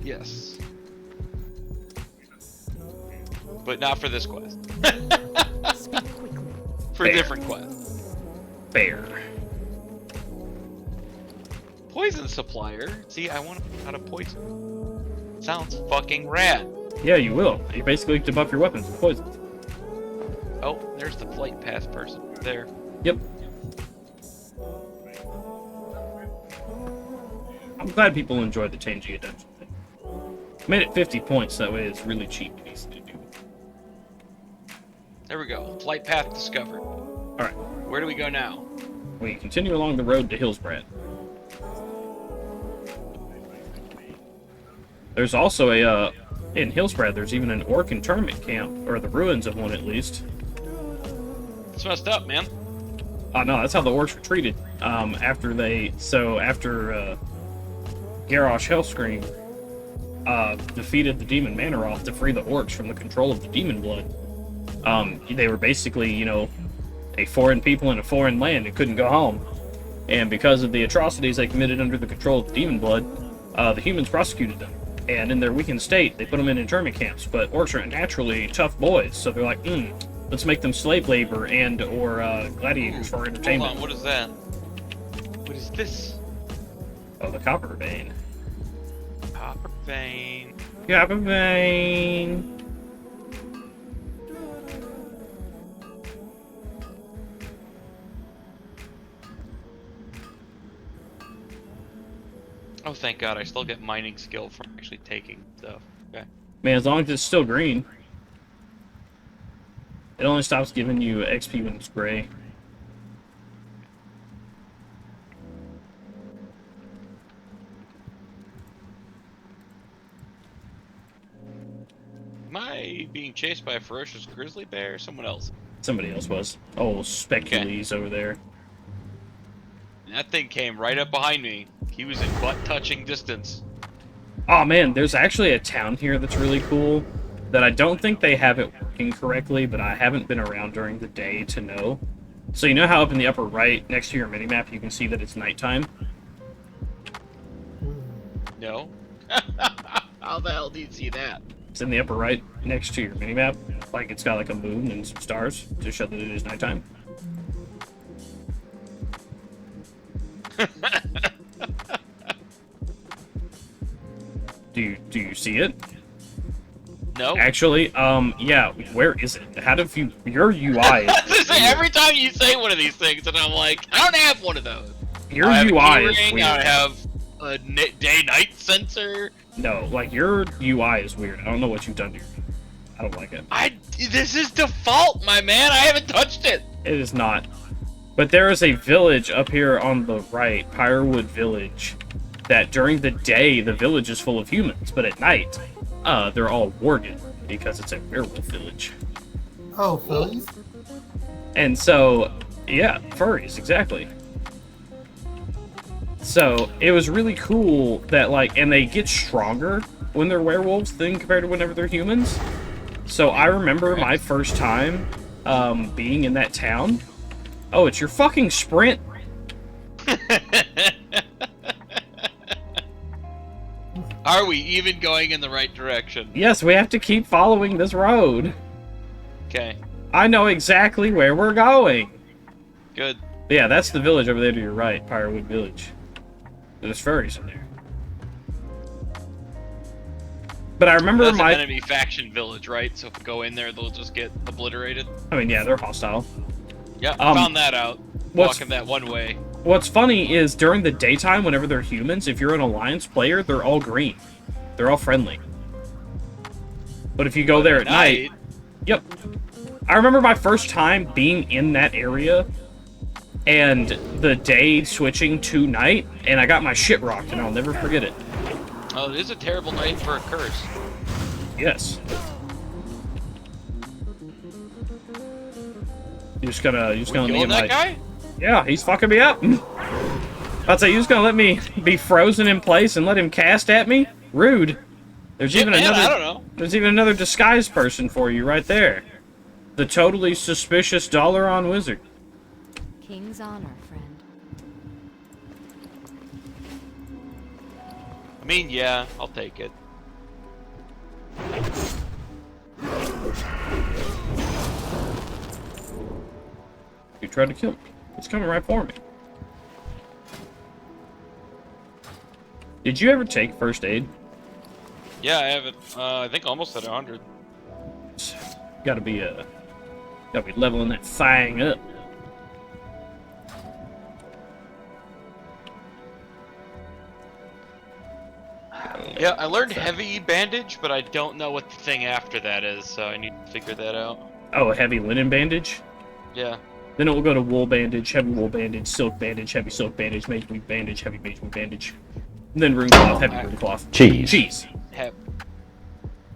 Yes. But not for this quest. For a different quest. Fair. Poison supplier. See, I want to know how to poison. Sounds fucking rad. Yeah, you will. You basically have to buff your weapons with poison. Oh, there's the flight path person there. Yep. I'm glad people enjoy the changing of dungeon thing. Made it 50 points, that way it's really cheap and easy to do. There we go. Flight path discovered. Alright. Where do we go now? We continue along the road to Hillsbrad. There's also a, in Hillsbrad, there's even an orc internment camp, or the ruins of one at least. It's messed up, man. Oh no, that's how the orcs were treated. After Garrosh Hellscream defeated the demon Manoroth to free the orcs from the control of the demon blood. They were basically, you know, a foreign people in a foreign land and couldn't go home. And because of the atrocities they committed under the control of the demon blood, the humans prosecuted them. And in their weakened state, they put them in internment camps. But orcs are naturally tough boys, so they're like, let's make them slave labor and or gladiators for entertainment. Hold on, what is that? What is this? Oh, the copper vein. Copper vein. Copper vein. Oh, thank God, I still get mining skill from actually taking stuff. Okay. Man, as long as it's still green. It only stops giving you XP when it's gray. Am I being chased by a ferocious grizzly bear or someone else? Somebody else was. Oh, Specules over there. And that thing came right up behind me. He was in butt-touching distance. Oh man, there's actually a town here that's really cool that I don't think they have it working correctly, but I haven't been around during the day to know. So you know how up in the upper right, next to your minimap, you can see that it's nighttime? No. How the hell do you see that? It's in the upper right, next to your minimap. Like, it's got like a moon and some stars to show that it is nighttime. Do you see it? No. Actually, yeah, where is it? How do you, your UI is Every time you say one of these things, and I'm like, I don't have one of those. Your I have UI a is keyring, weird. I have a day-night sensor. No, like, your UI is weird. I don't know what you've done to your... I don't like it. This is default, my man. I haven't touched it. It is not. But there is a village up here on the right, Pyrewood Village, that during the day, the village is full of humans, but at night, they're all worgen, because it's a werewolf village. Oh, furries? And so, yeah, furries, exactly. So, it was really cool that, like, and they get stronger when they're werewolves than compared to whenever they're humans. So, I remember my first time being in that town. Oh, it's your fucking sprint. Are we even going in the right direction? Yes, we have to keep following this road. Okay. I know exactly where we're going. Good. Yeah, that's the village over there to your right, Pyrewood Village. There's furries in there. But I remember That's my... an enemy faction village, right? So if we go in there, they'll just get obliterated. I mean, yeah, they're hostile. Yep, found that out. Walking that one way. What's funny is during the daytime, whenever they're humans, if you're an Alliance player, they're all green. They're all friendly. But if you go there at night... Yep. I remember my first time being in that area, and the day switching to night, and I got my shit rocked, and I'll never forget it. Oh, it is a terrible night for a curse. Yes. You're just gonna let me Killing that guy? Yeah, he's fucking me up. I'd say you're just gonna let me be frozen in place and let him cast at me? Rude. There's Yeah, even man, another. I don't know. There's even another disguise person for you right there. The totally suspicious dollar-on wizard. King's honor, friend. I mean, yeah, I'll take it. You tried to kill me. It's coming right for me. Did you ever take first aid? Yeah, I have it. I think almost at 100. Gotta be leveling that thing up. Yeah, I learned heavy bandage, but I don't know what the thing after that is, so I need to figure that out. Oh, a heavy linen bandage? Yeah. Then it will go to wool bandage, heavy wool bandage, silk bandage, heavy silk bandage, mage weave bandage, heavy mage weave bandage. And then rune cloth, heavy rune cloth. Cheese. Cheese.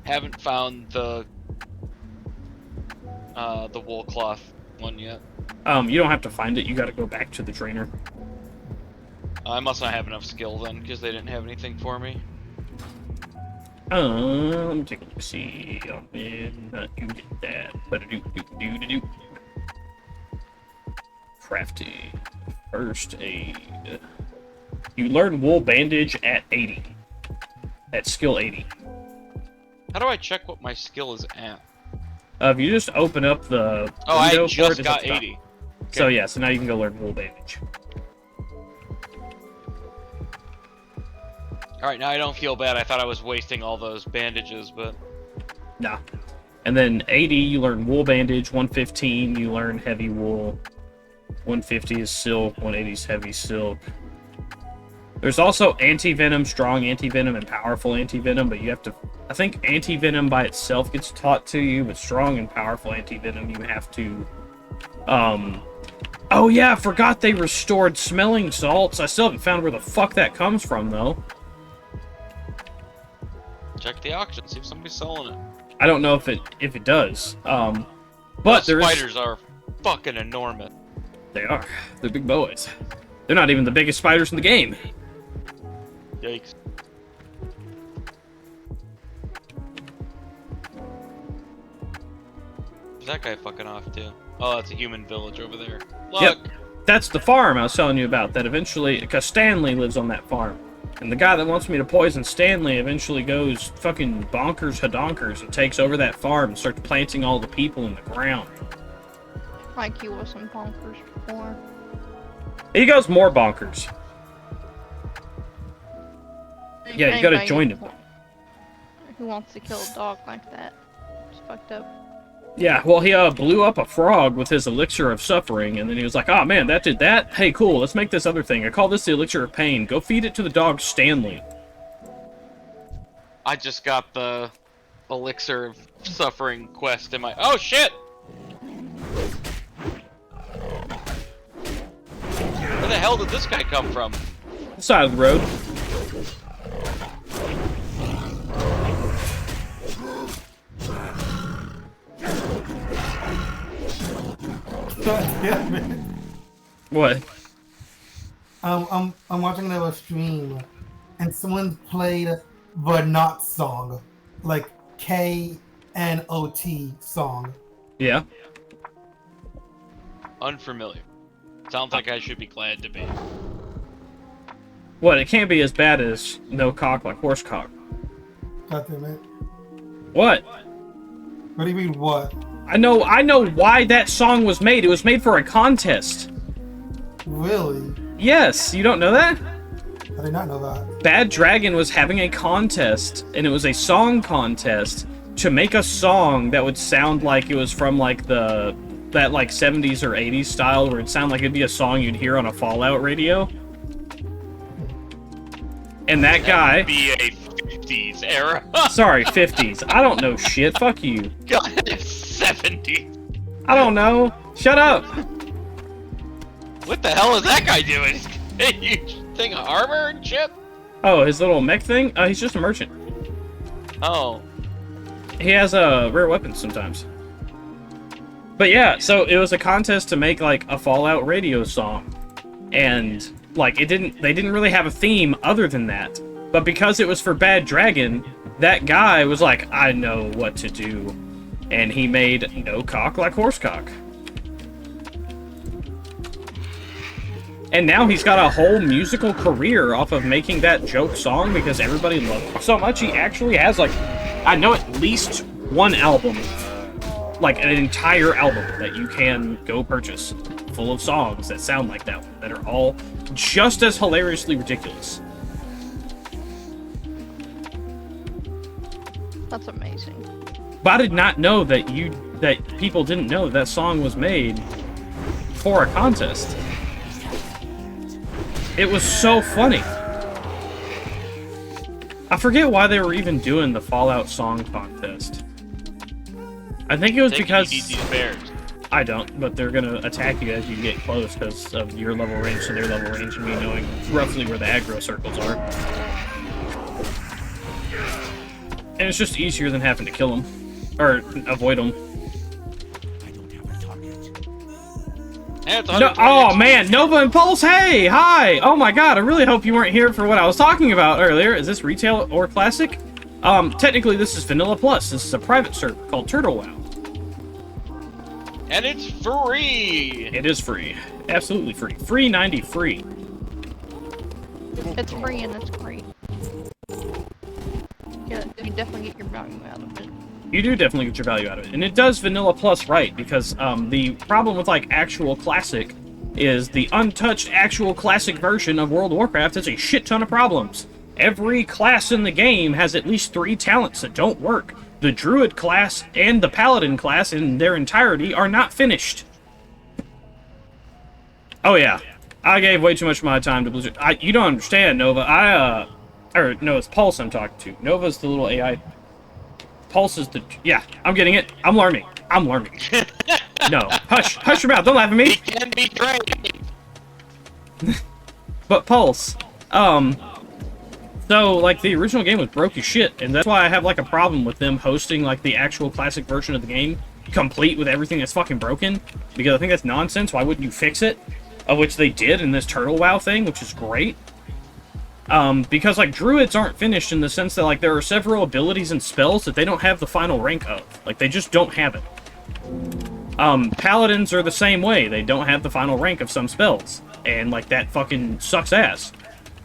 Haven't found the wool cloth one yet. You don't have to find it, you gotta go back to the trainer. I must not have enough skill then, because they didn't have anything for me. Let me take a look. See, you get that. Ba-da-doo-doo-doo-doo-doo. Crafty. First aid. You learn wool bandage at 80. At skill 80. How do I check what my skill is at? If you just open up the Oh, I window for just it, it's got at the top. 80. So yeah, so now you can go learn wool bandage. Alright, now I don't feel bad. I thought I was wasting all those bandages, but... Nah. And then 80, you learn wool bandage. 115, you learn heavy wool. 150 is silk. 180 is heavy silk. There's also anti-venom, strong anti-venom, and powerful anti-venom, but you have to... I think anti-venom by itself gets taught to you, but strong and powerful anti-venom you have to... Oh yeah, I forgot they restored smelling salts. I still haven't found where the fuck that comes from, though. Check the auction, see if somebody's selling it. I don't know if it does. But Those there's... spiders are fucking enormous. They are. They're big boys. They're not even the biggest spiders in the game. Yikes. Where's that guy fucking off to? Oh, that's a human village over there. Look! Yep. That's the farm I was telling you about, that eventually... Because Stanley lives on that farm. And the guy that wants me to poison Stanley eventually goes fucking bonkers hadonkers and takes over that farm and starts planting all the people in the ground. Like he wasn't bonkers before. He goes more bonkers. Yeah, you gotta join him. Who wants to kill a dog like that? It's fucked up. Yeah, well, he blew up a frog with his elixir of suffering, and then he was like, oh man, that did that? Hey, cool, let's make this other thing. I call this the elixir of pain. Go feed it to the dog Stanley. I just got the elixir of suffering quest in my... Oh shit! Where the hell did this guy come from? Side of the road. God damn it. What? I'm watching another stream, and someone played the Not song, like K-N-O-T song. Yeah. Unfamiliar. Sounds like I should be glad to be. What? It can't be as bad as No Cock Like Horse Cock. God damn it. What? What do you mean, what? I know why that song was made. It was made for a contest. Really? Yes, you don't know that? I did not know that. Bad Dragon was having a contest, and it was a song contest to make a song that would sound like it was from like that like 70s or 80s style, where it'd sound like it'd be a song you'd hear on a Fallout radio. And that guy... Be a 50s era. Sorry, 50s. I don't know shit. Fuck you. God, 70s. I don't know. Shut up. What the hell is that guy doing? A huge thing of armor and shit? Oh, his little mech thing? He's just a merchant. Oh. He has rare weapons sometimes. But yeah, so it was a contest to make like a Fallout radio song. And like they didn't really have a theme other than that. But because it was for Bad Dragon, that guy was like, I know what to do. And he made No Cock Like Horsecock. And now he's got a whole musical career off of making that joke song because everybody loved it so much. He actually has, like, I know at least one album, like an entire album that you can go purchase, full of songs that sound like that one, that are all just as hilariously ridiculous. That's amazing. But I did not know that people didn't know that song was made for a contest. It was so funny. I forget why they were even doing the Fallout song contest. I think it was because... You need these bears. I don't, but they're gonna attack you as you get close because of your level range to their level range and me knowing roughly where the aggro circles are. And it's just easier than having to kill them. Or avoid them. No, oh man, Nova and Pulse, hey! Hi! Oh my god, I really hope you weren't here for what I was talking about earlier. Is this retail or classic? Technically this is Vanilla Plus. This is a private server called Turtle WoW. And it's free! It is free. Absolutely free. Free 90 free. It's free and it's great. Yeah, you definitely get your value out of it. You do definitely get your value out of it. And it does Vanilla Plus right, because the problem with, like, actual classic is the untouched actual classic version of World of Warcraft has a shit ton of problems. Every class in the game has at least 3 talents that don't work. The Druid class and the Paladin class in their entirety are not finished. Oh yeah, I gave way too much of my time to Blizzard. You don't understand, Nova. Or no, it's Pulse I'm talking to. Nova's the little AI. Pulse is the... Yeah, I'm getting it. I'm learning. I'm learning. No, hush. Hush your mouth. Don't laugh at me. He can be trained. But Pulse, so, like, the original game was broke as shit, and that's why I have, like, a problem with them hosting, like, the actual classic version of the game, complete with everything that's fucking broken, because I think that's nonsense. Why wouldn't you fix it? Of which they did in this Turtle WoW thing, which is great. Because, like, Druids aren't finished in the sense that, like, there are several abilities and spells that they don't have the final rank of. Like, they just don't have it. Paladins are the same way. They don't have the final rank of some spells. And, like, that fucking sucks ass.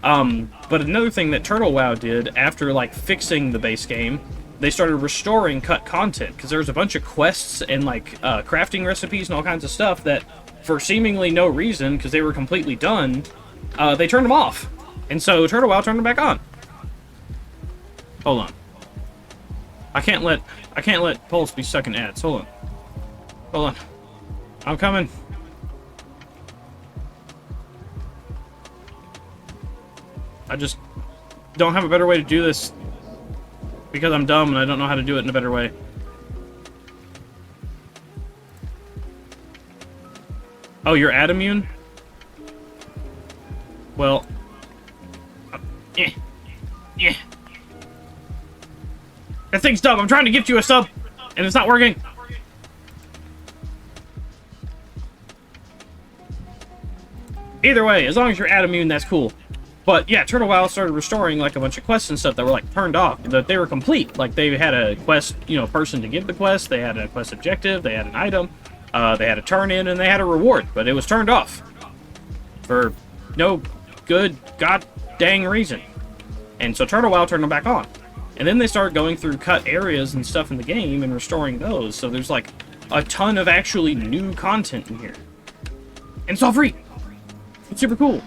But another thing that Turtle WoW did after, like, fixing the base game, they started restoring cut content, because there was a bunch of quests and, like, crafting recipes and all kinds of stuff that, for seemingly no reason, because they were completely done, they turned them off. And so Turtle WoW turned them back on. Hold on. I can't let Pulse be stuck in ads. Hold on. Hold on. I'm coming. I just don't have a better way to do this because I'm dumb and I don't know how to do it in a better way. Oh, you're ad immune? Well, yeah. That thing's dumb. I'm trying to gift you a sub, and it's not working. Either way, as long as you're ad immune, that's cool. But yeah, Turtle WoW started restoring like a bunch of quests and stuff that were like turned off, that they were complete. Like they had a quest, person to give the quest, they had a quest objective, they had an item, they had a turn in, and they had a reward, but it was turned off for no good god dang reason. And so Turtle WoW turned them back on. And then they started going through cut areas and stuff in the game and restoring those. So there's like a ton of actually new content in here. And it's all free. It's super cool.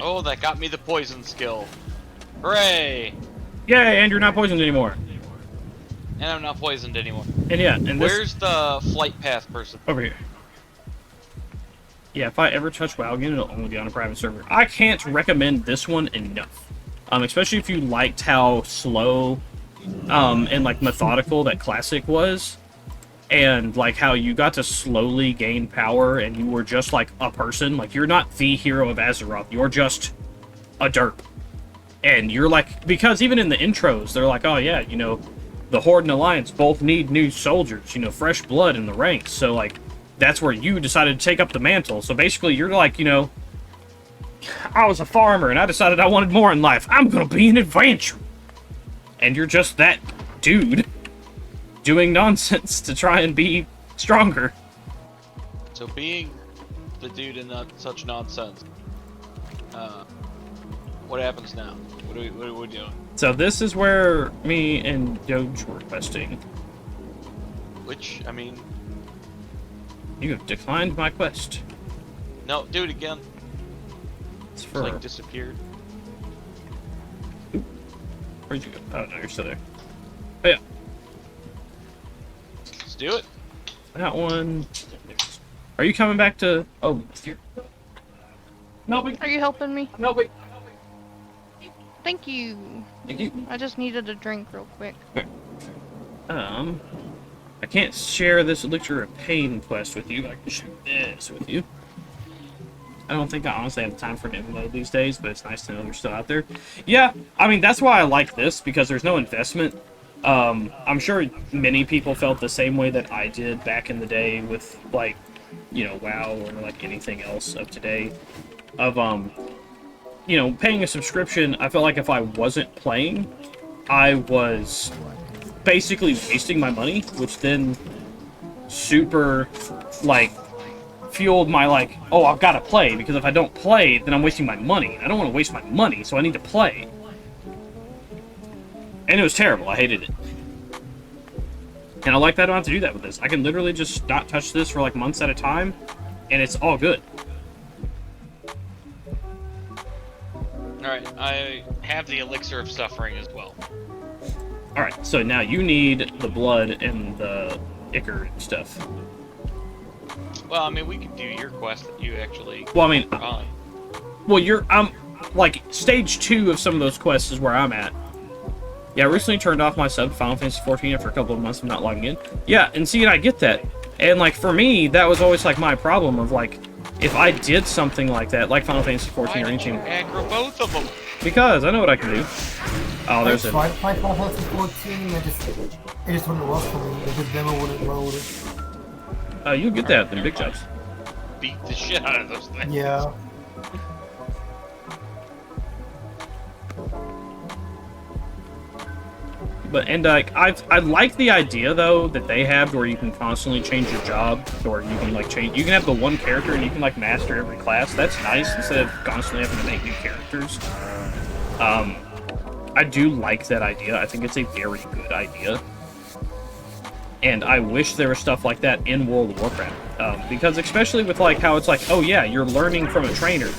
Oh, that got me the poison skill. Hooray! Yay, and you're not poisoned anymore. And I'm not poisoned anymore. And yeah, and where's the flight path person? Over here. Yeah, if I ever touch WoW again, it'll only be on a private server. I can't recommend this one enough. Especially if you liked how slow and like methodical that Classic was. And like how you got to slowly gain power and you were just like a person. Like you're not the hero of Azeroth. You're just a derp. And you're like, because even in the intros, they're like, oh yeah, the Horde and Alliance both need new soldiers, fresh blood in the ranks. So like, that's where you decided to take up the mantle. So basically, you're like, I was a farmer and I decided I wanted more in life. I'm gonna be an adventurer. And you're just that dude doing nonsense to try and be stronger. So being the dude in such nonsense, what happens now? What are we doing? So this is where me and Doge were questing. Which, I mean... You have declined my quest. No, do it again. It's for... like, disappeared. Where'd you go? Oh, no, you're still there. Oh, yeah. Let's do it. That one... Are you coming back to... Oh, here. Melby. Are you helping me? Melby. Thank you. Thank you. I just needed a drink real quick. I can't share this Elixir of Pain quest with you, but I can share this with you. I don't think I honestly have the time for an MMO these days, but it's nice to know they're still out there. Yeah, I mean, that's why I like this, because there's no investment. I'm sure many people felt the same way that I did back in the day with, like, you know, WoW or, like, anything else of today. Of, you know, paying a subscription, I felt like if I wasn't playing, I was basically wasting my money, which then super, like, fueled my, like, oh, I've got to play, because if I don't play, then I'm wasting my money. I don't want to waste my money, so I need to play. And it was terrible. I hated it. And I like that I don't have to do that with this. I can literally just not touch this for, like, months at a time, and it's all good. Alright, I have the Elixir of Suffering as well. Alright, so now you need the blood and the ichor and stuff. Well, I mean, we can do your quest that you actually... Well, I mean... Fine. Well, like, stage 2 of some of those quests is where I'm at. Yeah, I recently turned off my sub to Final Fantasy 14 after a couple of months of not logging in. Yeah, and see, I get that. And, like, for me, that was always, like, my problem of, like, if I did something like that, like Final Fantasy 14 or anything... Why did you aggro both of them? Because I know what I can do. Oh, there's I tried to play Final Fantasy 14, it just wouldn't work for me. The demo wouldn't load. You'll get that in big jobs. Beat the shit out of those things. Yeah. But, and, like, I like the idea, though, that they have where you can constantly change your job, or you can, like, change... You can have the one character and you can, like, master every class. That's nice, instead of constantly having to make new characters. I do like that idea. I think it's a very good idea. And I wish there was stuff like that in World of Warcraft. Because especially with, like, how it's like, oh, yeah, you're learning from a trainer.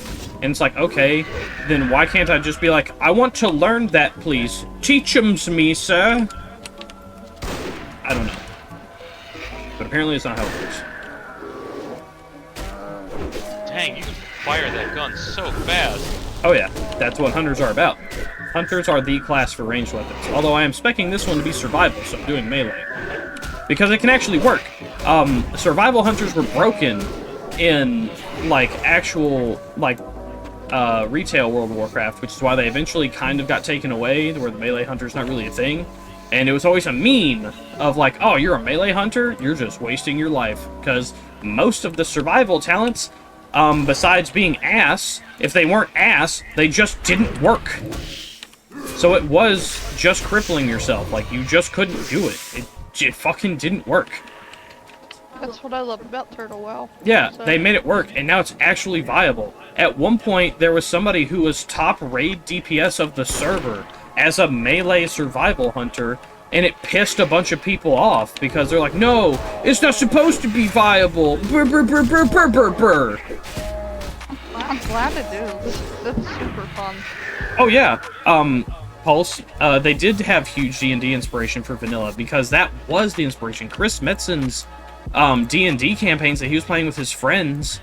And it's like, okay, then why can't I just be like, I want to learn that, please. Teach 'ems me, sir. I don't know. But apparently it's not how it works. Dang, you can fire that gun so fast. Oh yeah, that's what hunters are about. Hunters are the class for ranged weapons. Although I am speccing this one to be survival, so I'm doing melee. Because it can actually work. Survival hunters were broken in, like, actual, like, retail World of Warcraft, which is why they eventually kind of got taken away, where the melee hunter's not really a thing. And it was always a meme of like, oh, you're a melee hunter? You're just wasting your life. Because most of the survival talents, besides being ass, if they weren't ass, they just didn't work. So it was just crippling yourself. Like, you just couldn't do it. It fucking didn't work. That's what I love about Turtle WoW. Yeah, So- they made it work, and now it's actually viable. At one point, there was somebody who was top raid DPS of the server as a melee survival hunter, and it pissed a bunch of people off because they're like, no, it's not supposed to be viable. Brr, brr, brr, brr, brr, brr, brr. I'm glad to do. That's super fun. Oh yeah, Pulse, they did have huge D&D inspiration for vanilla because that was the inspiration. Chris Metzen's D&D campaigns that he was playing with his friends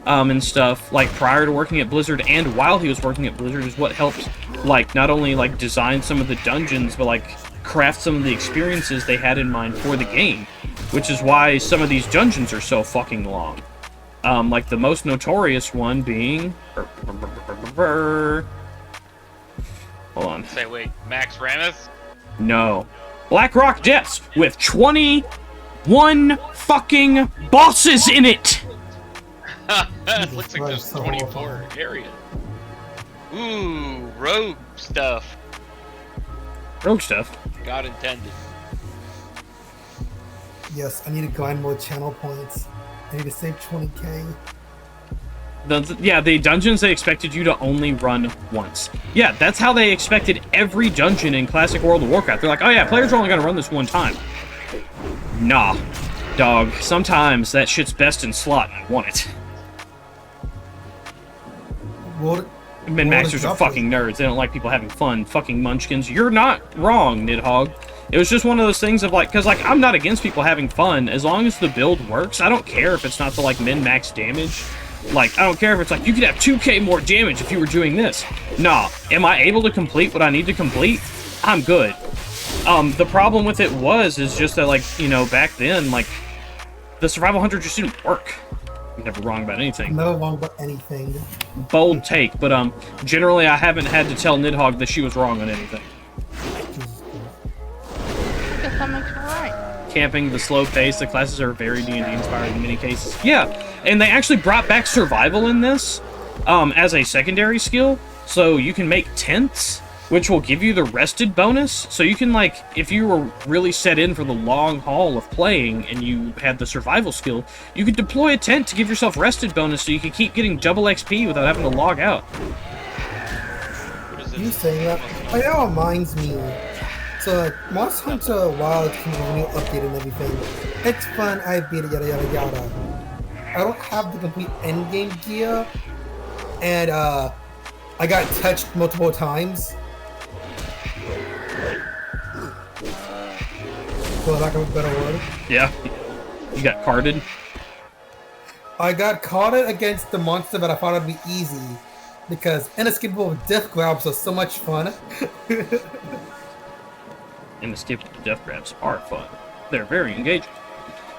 and stuff, like prior to working at Blizzard and while he was working at Blizzard, is what helped, like, not only like design some of the dungeons, but like craft some of the experiences they had in mind for the game, which is why some of these dungeons are so fucking long. Like the most notorious one being... Hold on. Say, wait, Max Rameth? No. Blackrock Depths with 21 fucking bosses in it! It looks like there's 24 areas. Ooh, rogue stuff. Rogue stuff. God intended. Yes, I need to grind more channel points. I need to save 20k. Yeah, the dungeons they expected you to only run once. Yeah, that's how they expected every dungeon in Classic World of Warcraft. They're like, oh yeah, players are only gonna run this one time. Nah, dog. Sometimes that shit's best in slot and I want it. Min-maxers are fucking nerds. They don't like people having fun. Fucking munchkins. You're not wrong, Nidhogg. It was just one of those things of like, because like, I'm not against people having fun as long as the build works. I don't care if it's not the like min-max damage. Like, I don't care if it's like, you could have 2k more damage if you were doing this. Nah, am I able to complete what I need to complete? I'm good. The problem with it is just that, like, you know, back then, like, the Survival Hunter just didn't work. I'm never wrong about anything. Never wrong about anything. Bold take, but, generally I haven't had to tell Nidhogg that she was wrong on anything. Guess that makes it right. Camping, the slow pace, the classes are very D&D inspired in many cases. Yeah, and they actually brought back survival in this as a secondary skill, so you can make tents, which will give you the rested bonus. So you can, like, if you were really set in for the long haul of playing and you had the survival skill, you could deploy a tent to give yourself rested bonus so you could keep getting double XP without having to log out. You saying that? Oh, that reminds me. So, Monster Hunter Wild came with a new update and everything. It's fun, I beat it, yada yada yada. I don't have the complete endgame gear, and I got touched multiple times. For lack of a better word. Yeah. You got carded? I got carded against the monster that I thought would be easy, because inescapable death grabs are so much fun. Inescapable death grabs are fun. They're very engaging.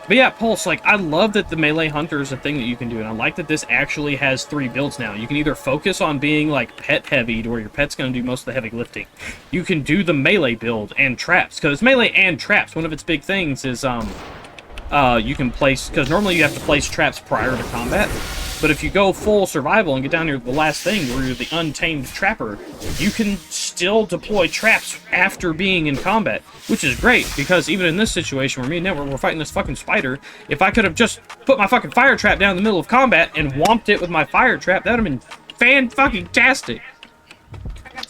But yeah, Pulse, like, I love that the melee hunter is a thing that you can do, and I like that this actually has 3 builds now. You can either focus on being, like, pet-heavy, to where your pet's going to do most of the heavy lifting. You can do the melee build and traps, because melee and traps, one of its big things is, you can place, because normally you have to place traps prior to combat, but if you go full survival and get down here to the last thing, where you're the untamed trapper, you can still deploy traps after being in combat, which is great, because even in this situation where me and Ned we're fighting this fucking spider, if I could have just put my fucking fire trap down in the middle of combat and whomped it with my fire trap, that would have been fan-fucking-tastic.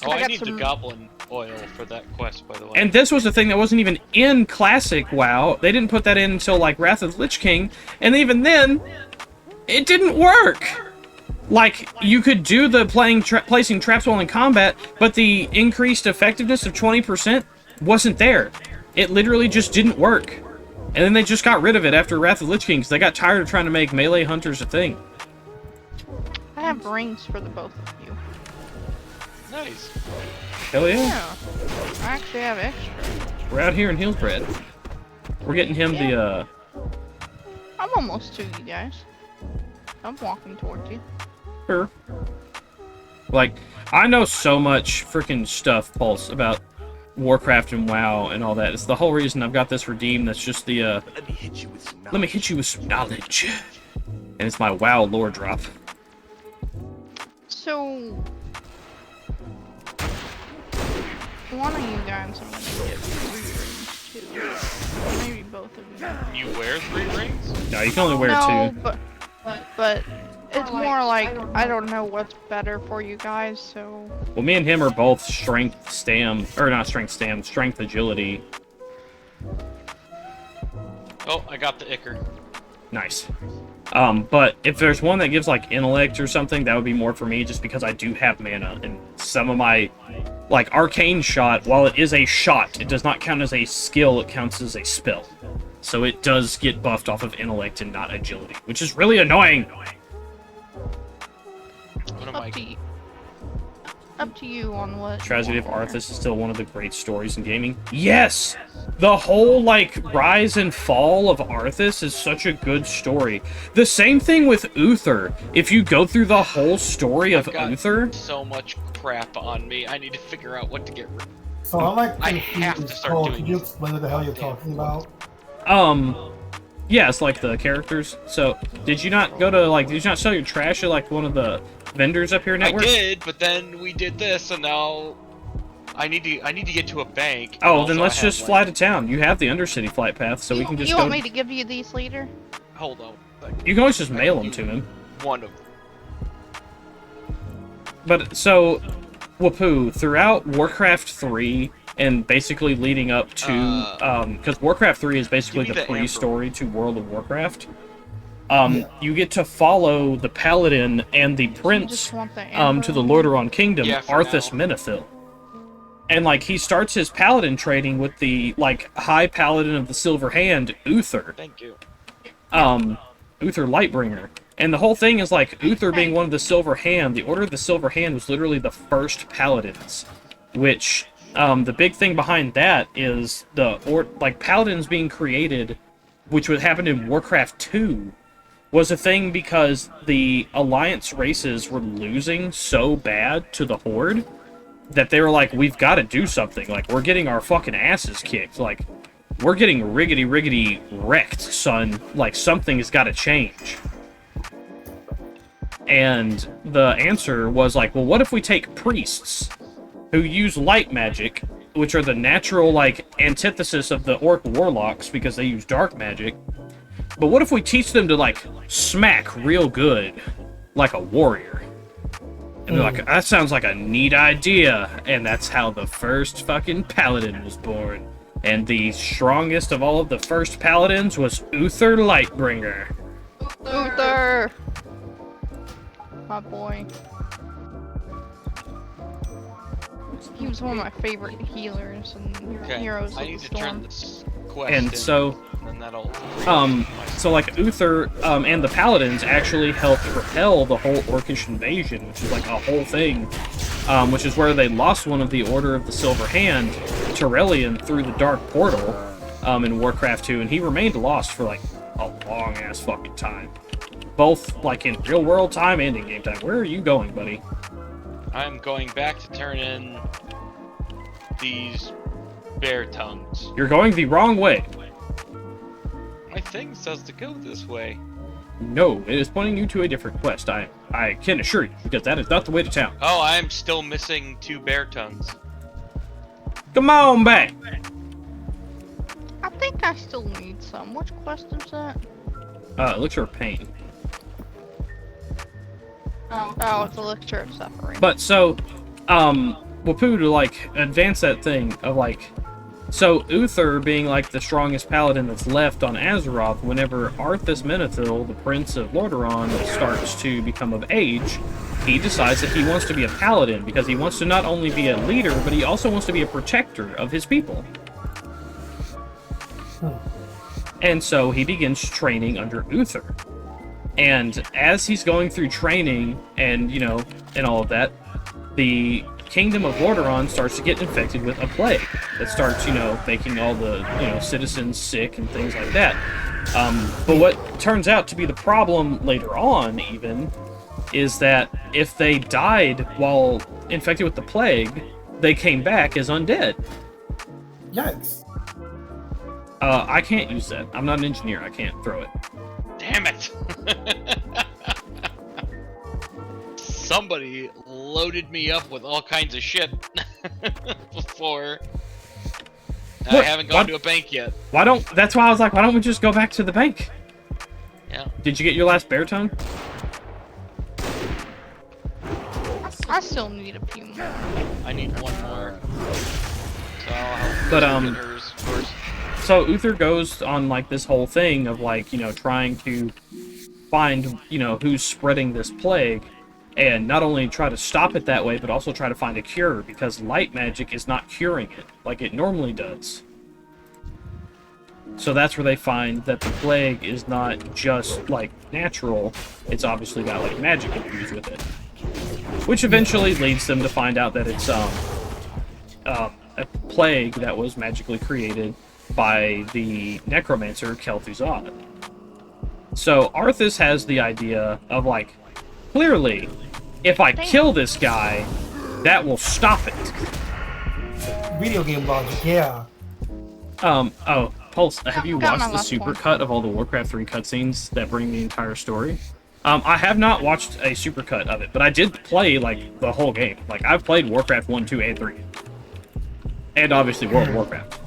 Oh, I need the goblin oil for that quest, by the way. And this was a thing that wasn't even in Classic WoW. They didn't put that in until, like, Wrath of the Lich King, and even then, it didn't work! Like, you could do the placing traps while in combat, but the increased effectiveness of 20% wasn't there. It literally just didn't work. And then they just got rid of it after Wrath of the Lich King, because they got tired of trying to make melee hunters a thing. I have rings for the both of you. Nice. Hell yeah. Yeah. I actually have extra. We're out here in Hillsbred. We're getting him the, I'm almost to you guys. I'm walking towards you. Sure. Like, I know so much freaking stuff, Pulse, about Warcraft and WoW and all that. It's the whole reason I've got this redeemed. That's just the, Let me hit you with some knowledge. And it's my WoW lore drop. So... one of you guys I'm gonna get 3 rings too. Maybe both of you. You wear 3 rings? No, you can only wear 2. But it's more like, I don't know what's better for you guys, so... Well, me and him are both strength stam, or not strength stam, strength agility. Oh, I got the Icker. Nice. But if there's one that gives, like, intellect or something, that would be more for me, just because I do have mana, and some of my, like, arcane shot, while it is a shot, it does not count as a skill, it counts as a spell. So it does get buffed off of intellect and not agility, which is really annoying. Up to you on what... Tragedy of Arthas is still one of the great stories in gaming. Yes! The whole, like, rise and fall of Arthas is such a good story. The same thing with Uther. If you go through the whole story of Uther... so much crap on me. I need to figure out what to get rid of. So I'm like, I have to start doing Can you explain what the hell you're talking about? Yeah, it's like the characters. So, did you not go to, like, did you not sell your trash at, like, one of the vendors up here I network? did, but then we did this, and now I need to get to a bank. and Oh, also then I let's have, just fly to town. You have the Undercity flight path, so we can just You go. want me to give you these later? Hold on. You can always just mail them to him. One of But, so, Wapoo, throughout Warcraft 3, and basically leading up to, because Warcraft 3 is basically give me the the pre-story to World of Warcraft, you get to follow the Paladin and the Prince, want the to the Lordaeron Kingdom, Yeah, for Arthas now. Menethil. And, like, he starts his Paladin trading with the, like, High Paladin of the Silver Hand, Uther. Thank you. Uther Lightbringer. And the whole thing is, like, Uther being one of the Silver Hand, the Order of the Silver Hand was literally the first Paladins. Which, the big thing behind that is Paladins being created, which would happen in Warcraft 2, was a thing because the Alliance races were losing so bad to the Horde that they were like, we've got to do something. Like, we're getting our fucking asses kicked. Like, we're getting riggedy wrecked, son. Like, something has got to change. And the answer was like, well, what if we take priests who use light magic, which are the natural, like, antithesis of the orc warlocks because they use dark magic, but what if we teach them to, like, smack real good like a warrior? And they're like, that sounds like a neat idea. And that's how the first fucking paladin was born. And the strongest of all of the first paladins was Uther Lightbringer. Uther! My boy. He was one of my favorite healers and heroes I of need the to turn storm. this quest And in, so, and that'll so like Uther and the Paladins actually helped propel the whole Orcish invasion, which is like a whole thing, which is where they lost one of the Order of the Silver Hand, Terrellian, through the Dark Portal in Warcraft 2, and he remained lost for like a long ass fucking time, both like in real world time and in game time. Where are you going, buddy? I'm going back to turn in these bear tongues. You're going the wrong way. My thing says to go this way. No, it is pointing you to a different quest. I can assure you, because that is not the way to town. Oh, I'm still missing 2 bear tongues. Come on back. I think I still need some. Which quest is that? Elixir of Pain. Oh, it's Elixir of Suffering. But so, Wapoo, to like advance that thing of like, so Uther being like the strongest paladin that's left on Azeroth, whenever Arthas Menethil, the Prince of Lordaeron, starts to become of age, he decides that he wants to be a paladin because he wants to not only be a leader, but he also wants to be a protector of his people. And so he begins training under Uther. And as he's going through training and, you know, and all of that, the Kingdom of Lordaeron starts to get infected with a plague that starts, you know, making all the, you know, citizens sick and things like that. But what turns out to be the problem later on, even, is that if they died while infected with the plague, they came back as undead. Yikes. I can't use that. I'm not an engineer. I can't throw it. Damn it! Somebody loaded me up with all kinds of shit before. I haven't gone to a bank yet. Why don't? That's why I was like, why don't we just go back to the bank? Yeah. Did you get your last bear tongue? I still need a few more. I need one more. So I'll help But get hers first. So Uther goes on like this whole thing of like, you know, trying to find, you know, who's spreading this plague, and not only try to stop it that way, but also try to find a cure, because light magic is not curing it like it normally does. So that's where they find that the plague is not just like natural, it's obviously got like magic infused with it. Which eventually leads them to find out that it's a plague that was magically created by the necromancer Kel'Thuzad. So Arthas has the idea of like, clearly, if I kill this guy, that will stop it. Video game logic, yeah. Oh, Pulse, have you Got my watched the last one. supercut of all the Warcraft 3 cutscenes that bring the entire story? I have not watched a supercut of it, but I did play, like, the whole game. Like, I've played Warcraft 1, 2, and 3. And obviously World of Warcraft.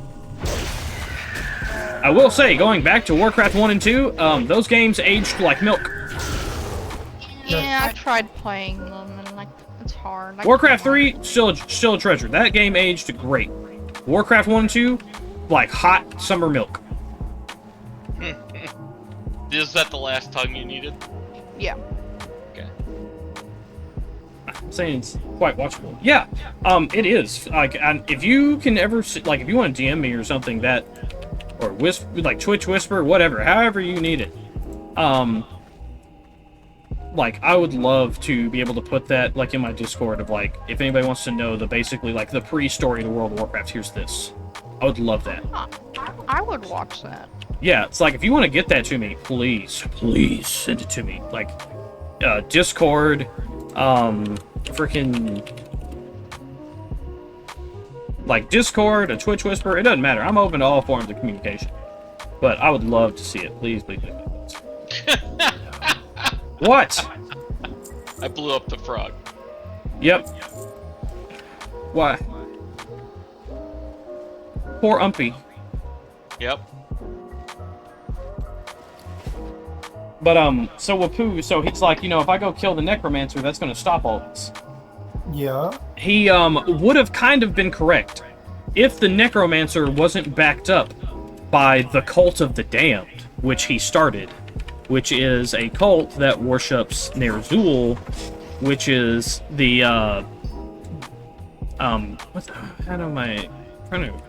I will say, going back to Warcraft 1 and 2, those games aged like milk. Yeah, I tried playing them, and, like, it's hard. Warcraft 3, still a treasure. That game aged great. Warcraft 1 and 2, like hot summer milk. Is that the last tongue you needed? Yeah. Okay. I'm saying it's quite watchable. Yeah, it is. Like, if you can ever, like, if you want to DM me or something that, or like Twitch Whisper, whatever, however you need it, like, I would love to be able to put that, like, in my Discord of, like, if anybody wants to know the, basically, like, the pre-story to World of Warcraft, here's this. I would love that. I would watch that. Yeah, it's like, if you want to get that to me, please send it to me. Like, Discord, freaking, like, Discord, a Twitch Whisper, it doesn't matter. I'm open to all forms of communication. But I would love to see it. Please. What? I blew up the frog. Yep. Why? Poor Umpy. Yep. But, so Wapoo, so he's like, you know, if I go kill the Necromancer, that's gonna stop all this. Yeah. He, would have kind of been correct if the Necromancer wasn't backed up by the Cult of the Damned, which he started, which is a cult that worships Ner'zhul, which is the, how am I trying to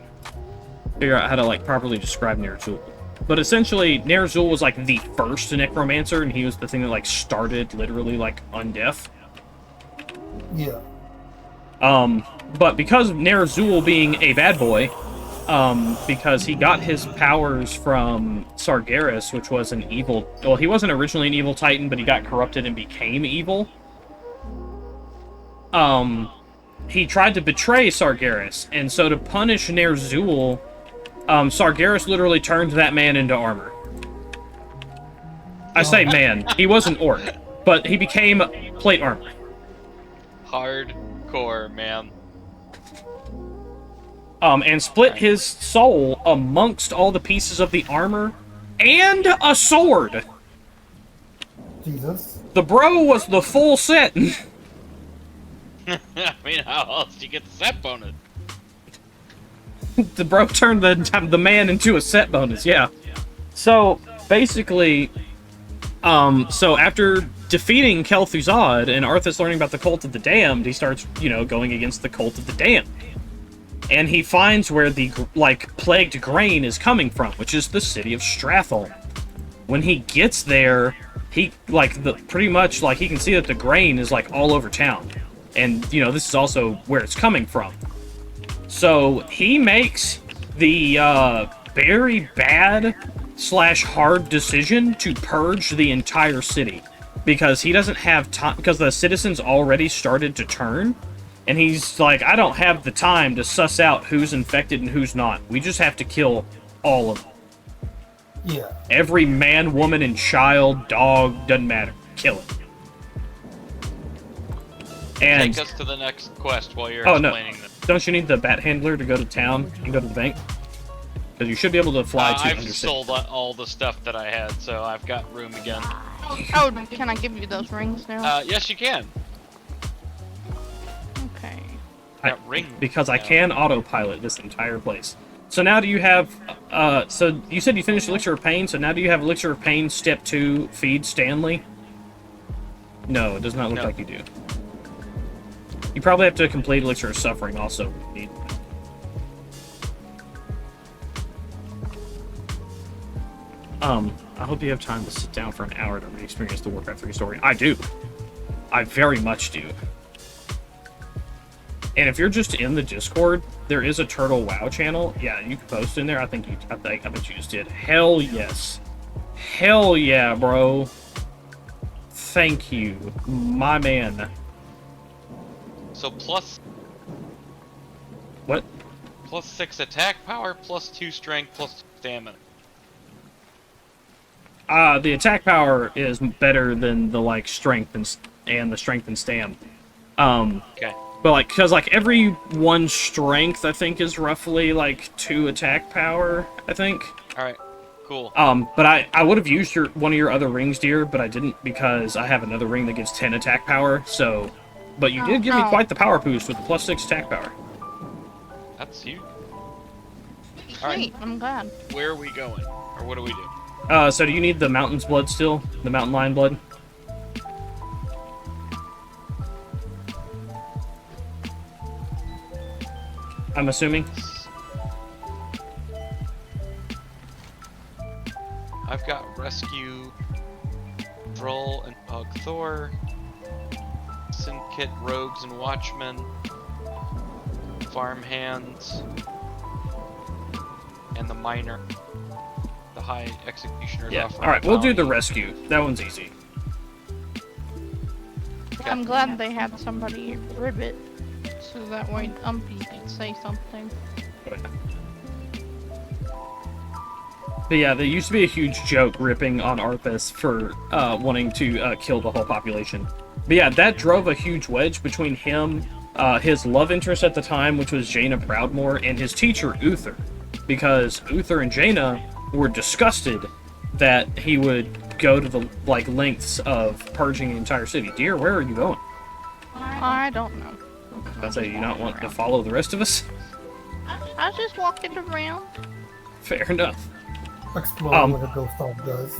figure out how to, like, properly describe Ner'zhul? But essentially, Ner'zhul was, like, the first Necromancer, and he was the thing that, like, started, literally, like, undeath. Yeah. But because of Ner'zhul being a bad boy, because he got his powers from Sargeras, which was an evil... Well, he wasn't originally an evil titan, but he got corrupted and became evil. He tried to betray Sargeras, and so to punish Ner'zhul, Sargeras literally turned that man into armor. I say man, he was an orc, but he became plate armor. Hardcore, man. And split his soul amongst all the pieces of the armor and a sword. Jesus. The bro was the full set. I mean, how else do you get the set bonus? The bro turned the man into a set bonus, yeah. So, basically, so after defeating Kel'Thuzad and Arthas learning about the Cult of the Damned, he starts, you know, going against the Cult of the Damned. And he finds where the, like, plagued grain is coming from, which is the city of Stratholme. When he gets there, he, like, pretty much, like, he can see that the grain is, like, all over town. And, you know, this is also where it's coming from. So, he makes the, very bad / hard decision to purge the entire city. Because he doesn't have time, because the citizens already started to turn. And he's like, I don't have the time to suss out who's infected and who's not. We just have to kill all of them. Yeah. Every man, woman, and child, dog, doesn't matter. Kill it. And Take us to the next quest while you're explaining this. Don't you need the bat handler to go to town and go to the bank? Because you should be able to fly to I've Undercity. sold all the stuff that I had, so I've got room again. Oh, can I give you those rings now? Yes, you can. Okay. Because I can autopilot this entire place. So now do you have, so you said you finished Elixir of Pain, so now do you have Elixir of Pain Step 2, Feed Stanley? No, it does not look like you do. You probably have to complete Elixir of Suffering also. I hope you have time to sit down for an hour to re-experience the Warcraft 3 story. I do. I very much do. And if you're just in the Discord, there is a Turtle WoW channel. Yeah, you can post in there. I bet you just did. Hell yes. Hell yeah, bro. Thank you, my man. So plus... What? +6 attack power, +2 strength, +2 stamina. The attack power is better than the like strength and the strength and stam. Okay. But like, cause like every one strength I think is roughly like 2 attack power. I think. All right. Cool. But I would have used one of your other rings, dear, but I didn't because I have another ring that gives 10 attack power. So, but you did give me quite the power boost with the +6 attack power. That's huge. Sweet, I'm glad. Where are we going? Or what do we do? So do you need the mountain's blood still? The mountain lion blood? I'm assuming. I've got Rescue, Droll and Pug Thor, Syndicate, Rogues and Watchmen, Farmhands, and the Miner. The High Executioner's Yeah. offering Alright, we'll do the bounty. rescue. That one's easy. I'm glad they had somebody ribbit, so that way Umpy could say something. But yeah, there used to be a huge joke ripping on Arthas for wanting to kill the whole population. But yeah, that drove a huge wedge between him, his love interest at the time, which was Jaina Proudmoore, and his teacher, Uther. Because Uther and Jaina were disgusted that he would go to the like lengths of purging the entire city. Dear, where are you going? I don't know. That's say you not want to follow the rest of us? I was just walking around. Fair enough. Exploring like a ghost dog does.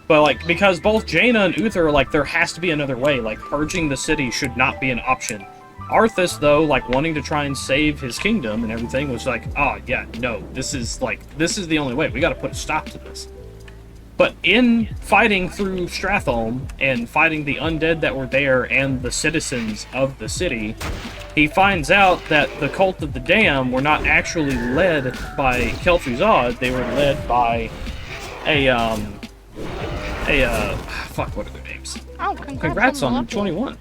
But like, because both Jaina and Uther are like, there has to be another way. Like, purging the city should not be an option. Arthas, though, like, wanting to try and save his kingdom and everything, was like, oh, yeah, no, this is the only way. We gotta put a stop to this. But in fighting through Stratholme and fighting the undead that were there and the citizens of the city, he finds out that the Cult of the Dam were not actually led by Kel'Thuzad, they were led by fuck, what are their names? Oh, Congrats on 21.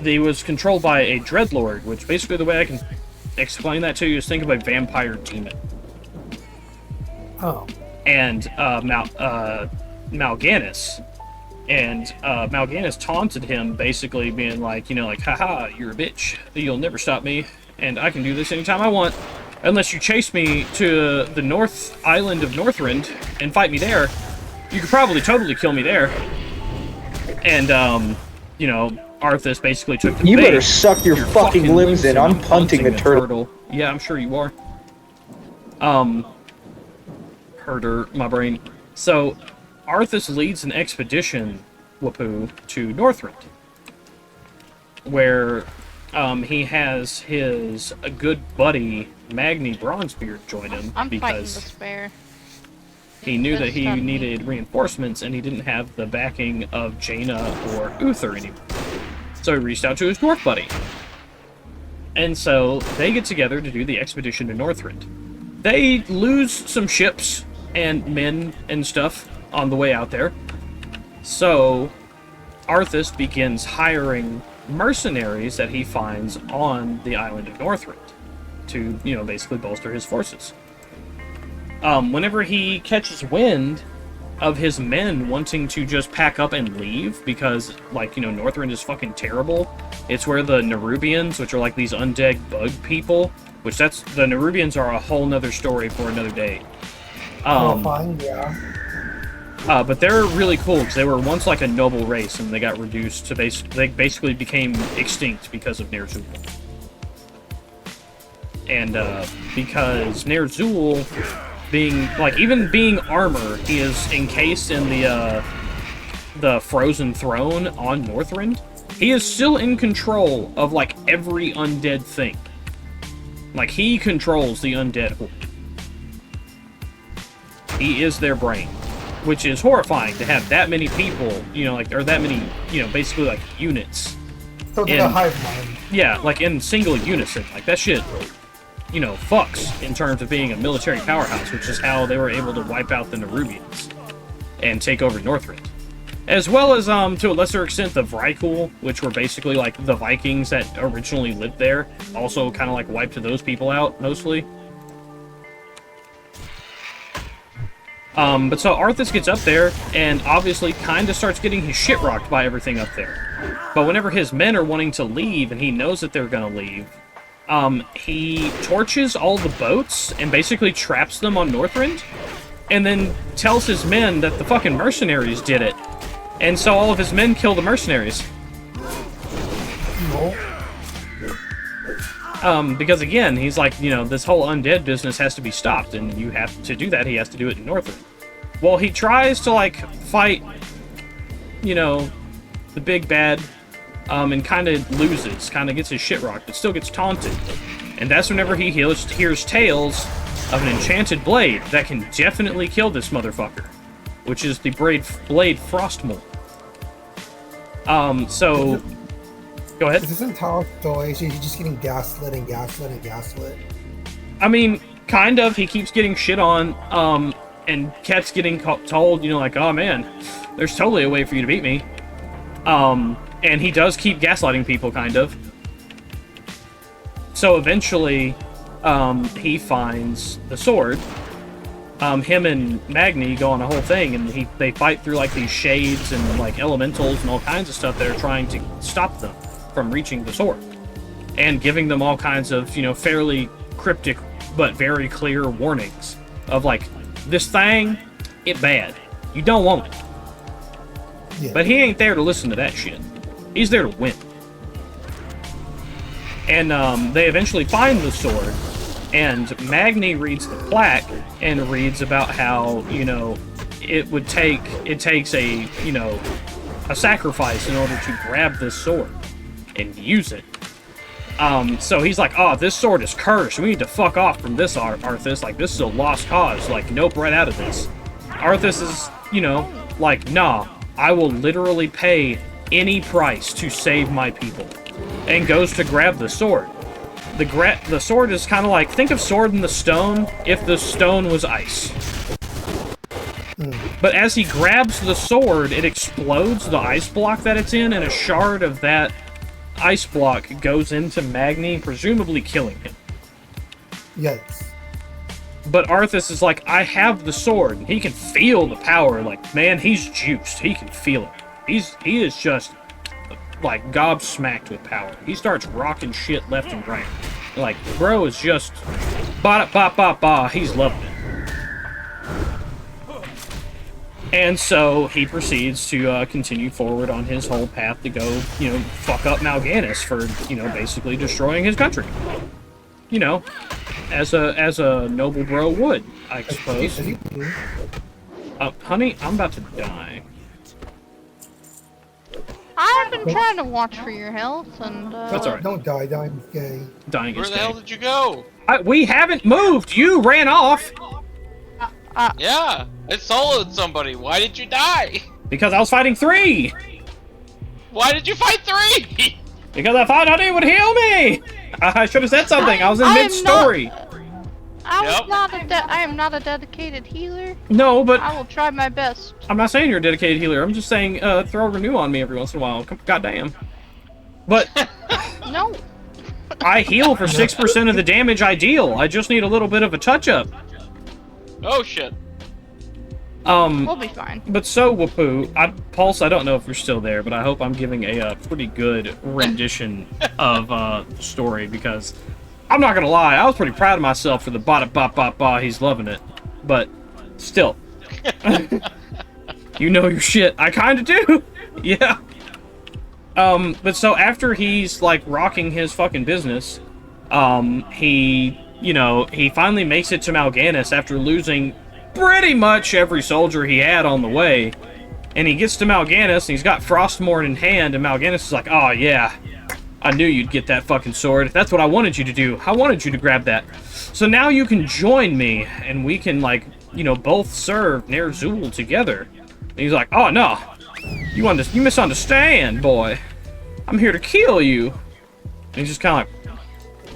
He was controlled by a Dreadlord, which basically the way I can explain that to you is think of a vampire demon. Oh. And Mal'Ganis. And Mal'Ganis taunted him, basically being like, you know, like, haha, you're a bitch. You'll never stop me, and I can do this anytime I want. Unless you chase me to the North Island of Northrend and fight me there, you could probably totally kill me there. And, you know, Arthas basically took the You bait. better suck your fucking limbs in. I'm punting the turtle. Yeah, I'm sure you are. Herder, my brain. So, Arthas leads an expedition, Wapoo, to Northrend, where he has his good buddy Magni Bronzebeard join him I'm fighting because despair. he knew that he needed reinforcements and he didn't have the backing of Jaina or Uther anymore. So he reached out to his dwarf buddy. And so they get together to do the expedition to Northrend. They lose some ships and men and stuff on the way out there. So Arthas begins hiring mercenaries that he finds on the island of Northrend to, you know, basically bolster his forces. Whenever he catches wind of his men wanting to just pack up and leave because, like, you know, Northrend is fucking terrible. It's where the Nerubians, which are like these undead bug people, which the Nerubians are a whole nother story for another day. Fine, yeah. But they're really cool because they were once like a noble race and they got reduced to they basically became extinct because of Ner'zhul. And because Ner'zhul being armor, he is encased in the frozen throne on Northrend. He is still in control of like every undead thing. Like, he controls the undead horde. He is their brain, which is horrifying to have that many people, you know, like, or that many, you know, basically like units. So it's like a hive mind. Yeah, like in single unison. Like, that shit, you know, fucks in terms of being a military powerhouse, which is how they were able to wipe out the Nerubians and take over Northrend. As well as, to a lesser extent, the Vrykul, which were basically like the Vikings that originally lived there, also kind of like wiped those people out, mostly. But so Arthas gets up there and obviously kind of starts getting his shit rocked by everything up there. But whenever his men are wanting to leave and he knows that they're gonna leave, he torches all the boats and basically traps them on Northrend, and then tells his men that the fucking mercenaries did it. And so all of his men kill the mercenaries. Because again, he's like, you know, this whole undead business has to be stopped, and you have to do that, he has to do it in Northrend. Well, he tries to, like, fight, you know, the big bad, and kind of loses, kind of gets his shit rocked, but still gets taunted. And that's whenever he hears tales of an enchanted blade that can definitely kill this motherfucker, which is the blade Frostmourne. So... Go ahead. Is this entire story, is he just getting gaslit and gaslit and gaslit? I mean, kind of. He keeps getting shit on, and keeps getting told, you know, like, oh man, there's totally a way for you to beat me. And he does keep gaslighting people, kind of. So eventually, he finds the sword. Him and Magni go on a whole thing, and they fight through, like, these shades and, like, elementals and all kinds of stuff that are trying to stop them from reaching the sword, and giving them all kinds of, you know, fairly cryptic but very clear warnings of, like, this thing, it bad. You don't want it. Yeah. But he ain't there to listen to that shit. He's there to win. And they eventually find the sword, and Magni reads the plaque and reads about how, you know, it takes a, you know, a sacrifice in order to grab this sword and use it. So he's like, oh, this sword is cursed. We need to fuck off from this, Arthas. Like, this is a lost cause. Like, nope, right out of this. Arthas is, you know, like, nah, I will literally pay any price to save my people. And goes to grab the sword. The sword is kind of like, think of Sword in the Stone if the stone was ice. But as he grabs the sword, it explodes the ice block that it's in, and a shard of that ice block goes into Magni, presumably killing him. Yikes. But Arthas is like, I have the sword. He can feel the power. Like, man, he's juiced. He can feel it. He is just, like, gobsmacked with power. He starts rocking shit left and right. Like, bro is just, ba-da-ba-ba-ba, he's loving it. And so he proceeds to continue forward on his whole path to go, you know, fuck up Mal'Ganis for, you know, basically destroying his country. You know, as a noble bro would, I suppose. Honey, I'm about to die. I've been trying to watch for your health, and that's alright. Don't die, dying is gay. Dying is Where gay. the hell did you go? We haven't moved. You ran off. Yeah, I soloed somebody. Why did you die? Because I was fighting 3. Why did you fight 3? Because I thought Honey would heal me. I should have said something. I was in mid-story. I am not a dedicated healer. No, but I will try my best. I'm not saying you're a dedicated healer. I'm just saying throw Renew on me every once in a while. Goddamn. But no. I heal for 6% of the damage I deal. I just need a little bit of a touch-up. Oh shit. We'll be fine. But so, Wapoo, Pulse, I don't know if you're still there, but I hope I'm giving a pretty good rendition of the story, because I'm not gonna lie, I was pretty proud of myself for the ba-da-ba-ba-ba, he's loving it. But still. You know your shit. I kinda do. Yeah. But so after he's, like, rocking his fucking business, he finally makes it to Mal'Ganis after losing pretty much every soldier he had on the way. And he gets to Mal'Ganis, and he's got Frostmourne in hand, and Mal'Ganis is like, oh yeah, I knew you'd get that fucking sword. That's what I wanted you to do. I wanted you to grab that. So now you can join me, and we can, like, you know, both serve Ner'zhul together. And he's like, oh no, you misunderstand, boy. I'm here to kill you. And he's just kind of like,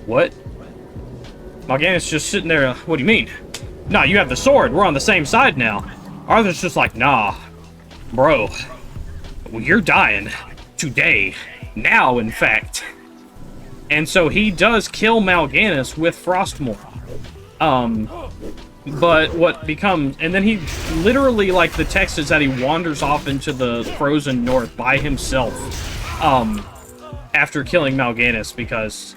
what? Mal'Ganis just sitting there, what do you mean? Nah, you have the sword, we're on the same side now. Arthur's just like, nah, bro, well, you're dying. Today. Now, in fact. And so he does kill Mal'Ganis with Frostmourne. But what becomes... And then he literally, like, the text is that he wanders off into the frozen north by himself. After killing Mal'Ganis, because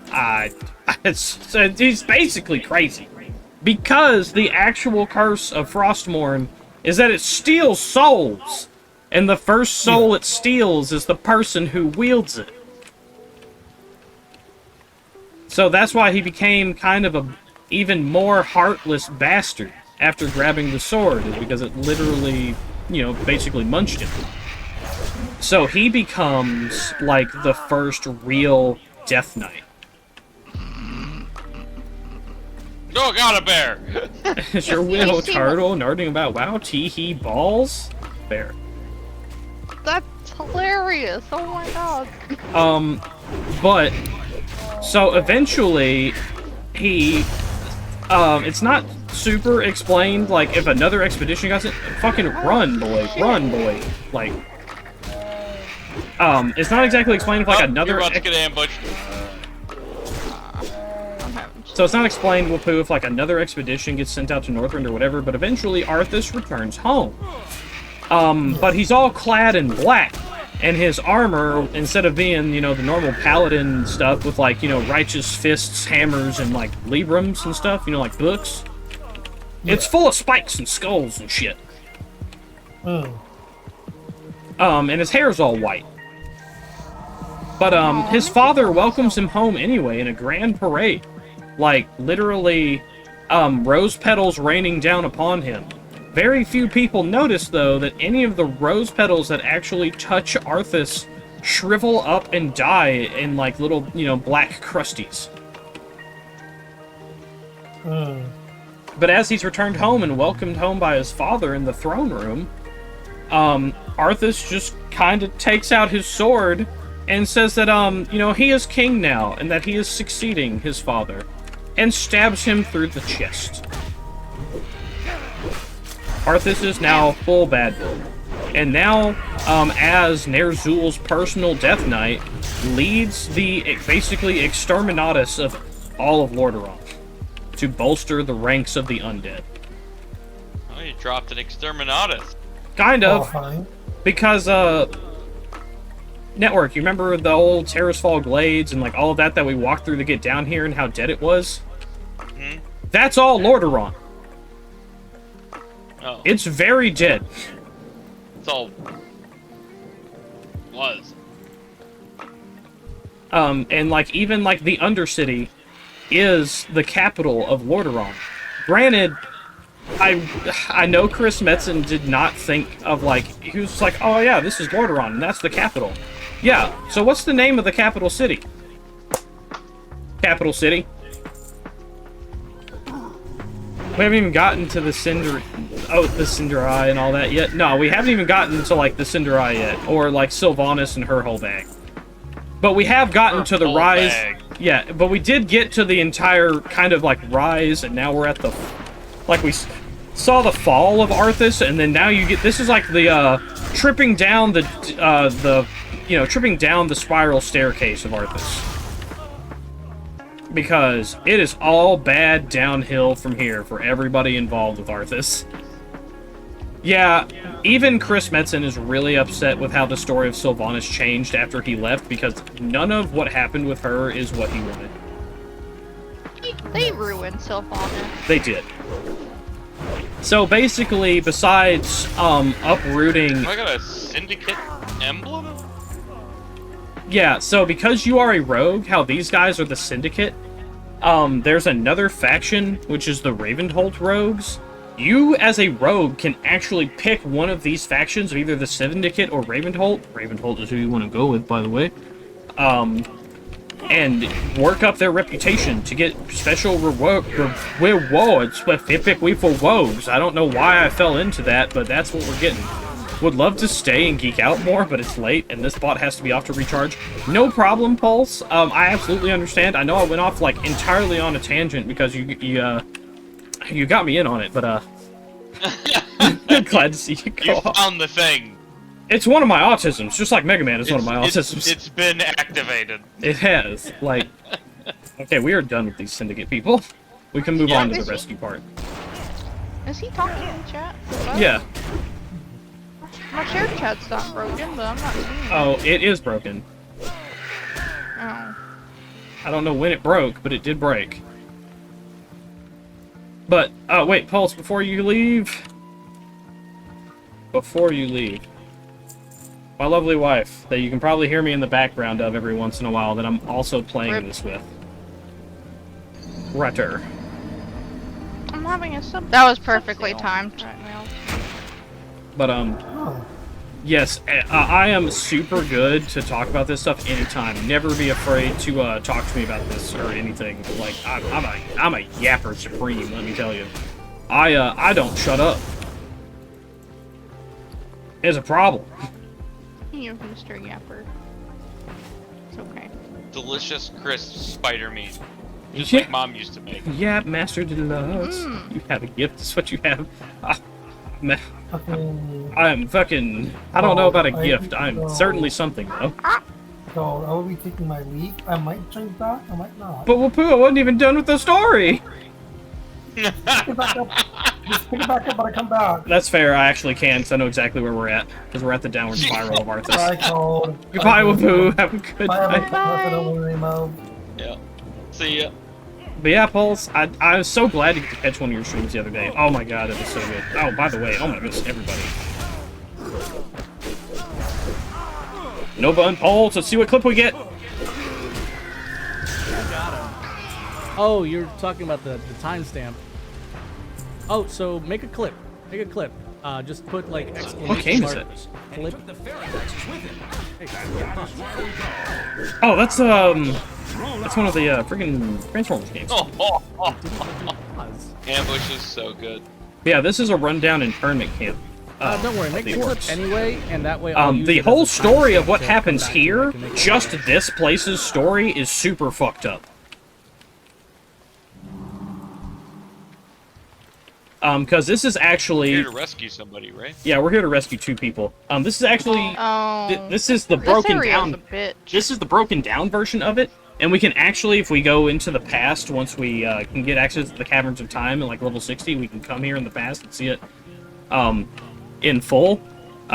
he's basically crazy. Because the actual curse of Frostmourne is that it steals souls, and the first soul it steals is the person who wields it. So that's why he became kind of a even more heartless bastard after grabbing the sword, is because it literally, you know, basically munched him. So he becomes, like, the first real Death Knight. Oh, got a bear! It's your will, turtle, nerding about WoW, tee-hee, balls? Bear. That's hilarious. Oh my god. But, so eventually, he, it's not super explained, like, if another expedition got sent, fucking run, boy, like, it's not exactly explained if, like, another... You're about to get ambushed. So it's not explained, Wapoo, if, like, another expedition gets sent out to Northrend or whatever, but eventually Arthas returns home. But he's all clad in black, and his armor, instead of being, you know, the normal paladin stuff with, like, you know, righteous fists, hammers, and, like, librams and stuff, you know, like books, it's full of spikes and skulls and shit. Oh. And his hair's all white. But, his father welcomes him home anyway in a grand parade. Like, literally, rose petals raining down upon him. Very few people notice, though, that any of the rose petals that actually touch Arthas shrivel up and die in, like, little, you know, black crusties. But as he's returned home and welcomed home by his father in the throne room, Arthas just kind of takes out his sword and says that, you know, he is king now, and that he is succeeding his father, and stabs him through the chest. Arthas is now full bad boy. And now, as Ner'zhul's personal Death Knight, leads the, basically, exterminatus of all of Lordaeron, to bolster the ranks of the undead. Oh, you dropped an exterminatus. Kind of. Fine. Because, Network, you remember the old Terrasfall Glades and, like, all of that we walked through to get down here and how dead it was? Mm-hmm. That's all Lordaeron. Oh. It's very dead. It's all... was. And, like, even, like, the Undercity is the capital of Lordaeron. Granted, I know Chris Metzen did not think of, like, he was like, oh yeah, this is Lordaeron, and that's the capital. Yeah, so what's the name of the capital city? Capital City? We haven't even gotten to the the Cinderai and all that yet. No, we haven't even gotten to, like, the Cinderai yet, or, like, Sylvanas and her whole bag. But we have gotten to the rise... Yeah, but we did get to the entire kind of, like, rise, and now we're at the... Like, we saw the fall of Arthas, and then now you get... This is like the, tripping down the you know, tripping down the spiral staircase of Arthas. Because it is all bad downhill from here for everybody involved with Arthas. Yeah, even Chris Metzen is really upset with how the story of Sylvanas changed after he left, because none of what happened with her is what he wanted. They ruined Sylvanas. They did. So basically, besides uprooting... I got a syndicate emblem? Yeah, so because you are a rogue, how these guys are the syndicate, there's another faction, which is the Ravenholt rogues. You, as a rogue, can actually pick one of these factions of either the Syndicate or Ravenholt. Ravenholt is who you want to go with, by the way. And work up their reputation to get special rewards specifically for rogues. I don't know why I fell into that, but that's what we're getting. Would love to stay and geek out more, but it's late, and this bot has to be off to recharge. No problem, Pulse. I absolutely understand. I know I went off, like, entirely on a tangent because you got me in on it, but, glad to see you go off. You found the thing. It's one of my autisms, just like Mega Man is one of my autisms. It's been activated. It has. Like, okay, we are done with these Syndicate people. We can move on to the rescue part. Is he talking in chat? Yeah. My shared chat's not broken, but I'm not seeing it. Oh, it is broken. Oh. I don't know when it broke, but it did break. But, wait, Pulse, before you leave... my lovely wife, that you can probably hear me in the background of every once in a while, that I'm also playing this with. Rutter. I'm having a sub. That was perfectly timed. Right now. But, yes, I am super good to talk about this stuff anytime. Never be afraid to talk to me about this or anything. Like, I'm a yapper supreme, let me tell you. I don't shut up. It's a problem. You're Mr. Yapper. It's okay. Delicious, crisp spider meat. Just Yeah. like Mom used to make. Yeah, Master Deluxe. You have a gift, that's what you have. I'm fucking... I don't know about a gift. I'm certainly something, though. So, I will be taking my leave. I might drink back, I might not. But Wapoo, I wasn't even done with the story! Just pick it back up when I come back. That's fair, I actually can, because I know exactly where we're at. Because we're at the downward spiral of Arthas. Bye, Cole. Goodbye, Wapoo. Have a good night. Bye. Yeah. See ya. But yeah, Pulse, I was so glad to get to catch one of your streams the other day. Oh my god, it was so good. Oh, by the way, oh my goodness, everybody. Nova and Pulse, let's see what clip we get. Oh, you're talking about the timestamp. Oh, so make a clip. Make a clip. Just put like exclamation What game is it? mark, Clip. Oh, that's one of the freaking Transformers games. Ambush is so good. Yeah, this is a rundown internment camp. Don't worry, make the the clip orcs. anyway, and that way I'll use The it as whole a story of timestamp what to come happens back to here, and make it just better. this place's story, is super fucked up. Because this is actually... Here to rescue somebody, right? Yeah, we're here to rescue 2 people. This is actually... this is the broken down... This is the broken down version of it. And we can actually, if we go into the past, once we can get access to the Caverns of Time at like level 60, we can come here in the past and see it in full.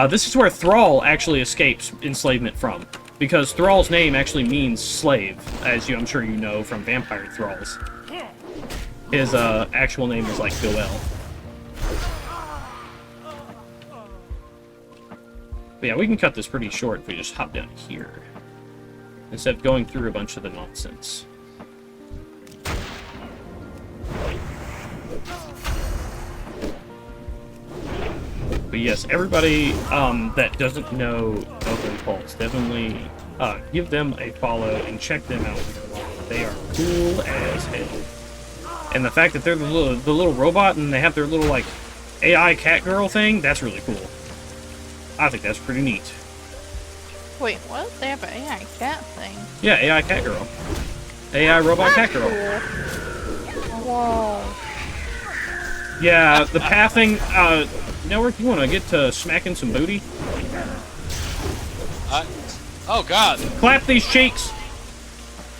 This is where Thrall actually escapes enslavement from. Because Thrall's name actually means slave, as I'm sure you know from Vampire Thralls. His actual name is like Goel. But yeah, we can cut this pretty short if we just hop down here. Instead of going through a bunch of the nonsense. But yes, everybody that doesn't know Open Pulse, definitely give them a follow and check them out. They are cool as hell. And the fact that they're the little robot and they have their little like AI cat girl thing, that's really cool. I think that's pretty neat. Wait, what? They have an AI cat thing. Yeah, AI cat girl. AI robot cat girl. Whoa. Yeah, the pathing, Network, you wanna get to smacking some booty? Oh god. Clap these cheeks!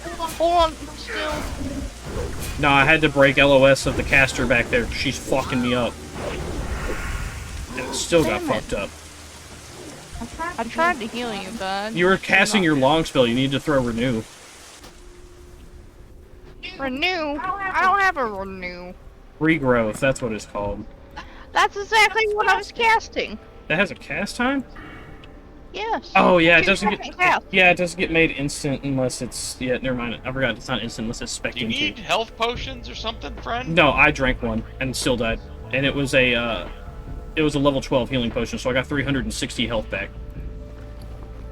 Hold on, still. No, I had to break LOS of the caster back there. She's fucking me up. And it still got fucked up. I tried to heal you, bud. You were casting your long spell. You need to throw renew. Renew? I don't have a renew. Regrowth, that's what it's called. That's exactly what I was casting. That has a cast time? Yes. Oh yeah, it doesn't 2 get. cast. Yeah, it doesn't get made instant unless it's. Yeah, never mind. I forgot it's not instant unless it's spec Do you into. need health potions or something, friend? No, I drank one and still died, and it was a level 12 healing potion, so I got 360 health back.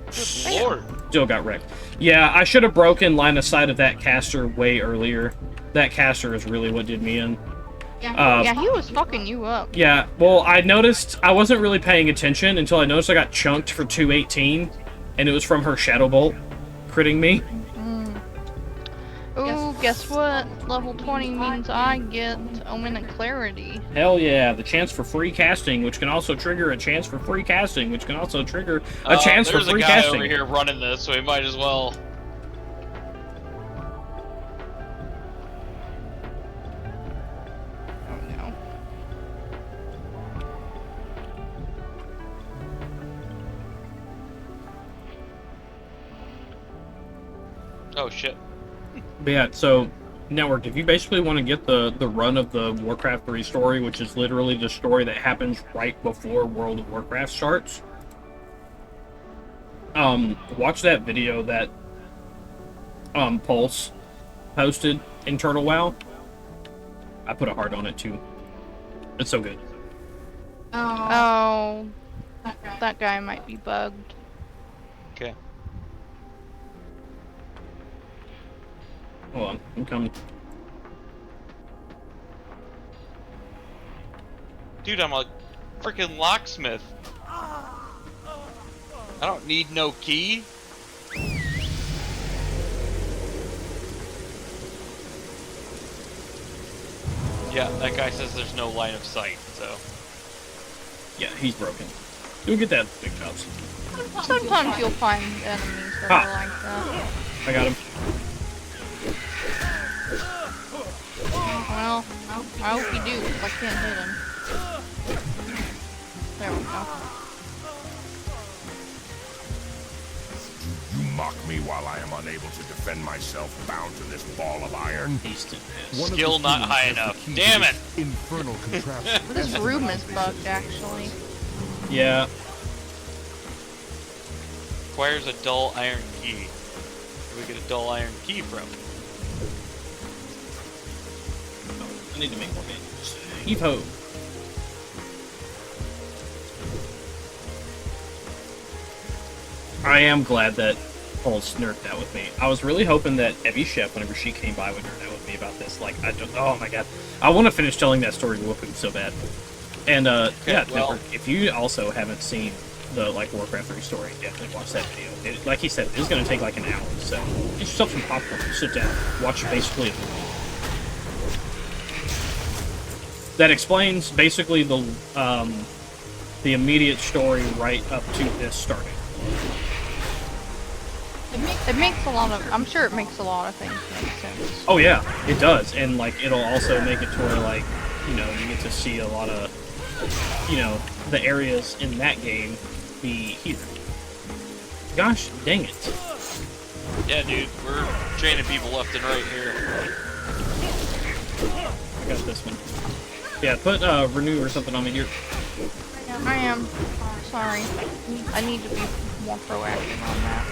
Good lord. Still got wrecked. Yeah, I should have broken line of sight of that caster way earlier. That caster is really what did me in. Yeah, he was fucking you up. Yeah, well, I noticed I wasn't really paying attention until I noticed I got chunked for 218, and it was from her Shadow Bolt critting me. Ooh, guess what? Level 20 means I get Omen and Clarity. Hell yeah, the chance for free casting, which can also trigger a chance for free casting, which can also trigger a chance for free There's a guy casting. over here running this, so we might as well. Oh shit. But yeah, so Network, if you basically want to get the run of the Warcraft 3 story, which is literally the story that happens right before World of Warcraft starts, watch that video that Pulse posted in Turtle WoW. I put a heart on it too. It's so good. Oh, that guy might be bugged. Okay. Hold on, I'm coming. Dude, I'm a freaking locksmith. I don't need no key. Yeah, that guy says there's no line of sight, so. Yeah, he's broken. You'll get that big jobs. Sometimes you'll find enemies that are like that. I got him. Well, I hope you do, because I can't hit him. There we go. You mock me while I am unable to defend myself, bound to this ball of iron. Skill not high enough. Damn it! Infernal contraption. This room is bugged, actually. Yeah. Requires a dull iron key. Where do we get a dull iron key from? I need to make more menus. Heave ho. I am glad that Pulse nerfed that with me. I was really hoping that Evie Chef, whenever she came by, would nerd that with me about this. Like, oh my god. I want to finish telling that story to Woohoo so bad. And, yeah, well, Network, if you also haven't seen the, like, Warcraft 3 story, definitely watch that video. Like he said, it's going to take, like, an hour, so get yourself some popcorn, sit down, watch basically that explains basically the immediate story right up to this starting. It makes a lot of, I'm sure it makes a lot of things make sense. Oh yeah, it does, and like it'll also make it to where like, you know, you get to see a lot of, you know, the areas in that game be here. Gosh dang it. Yeah, dude, we're training people left and right here. I got this one. Yeah, put renew or something on me here. I am. Sorry. I need to be more proactive on that.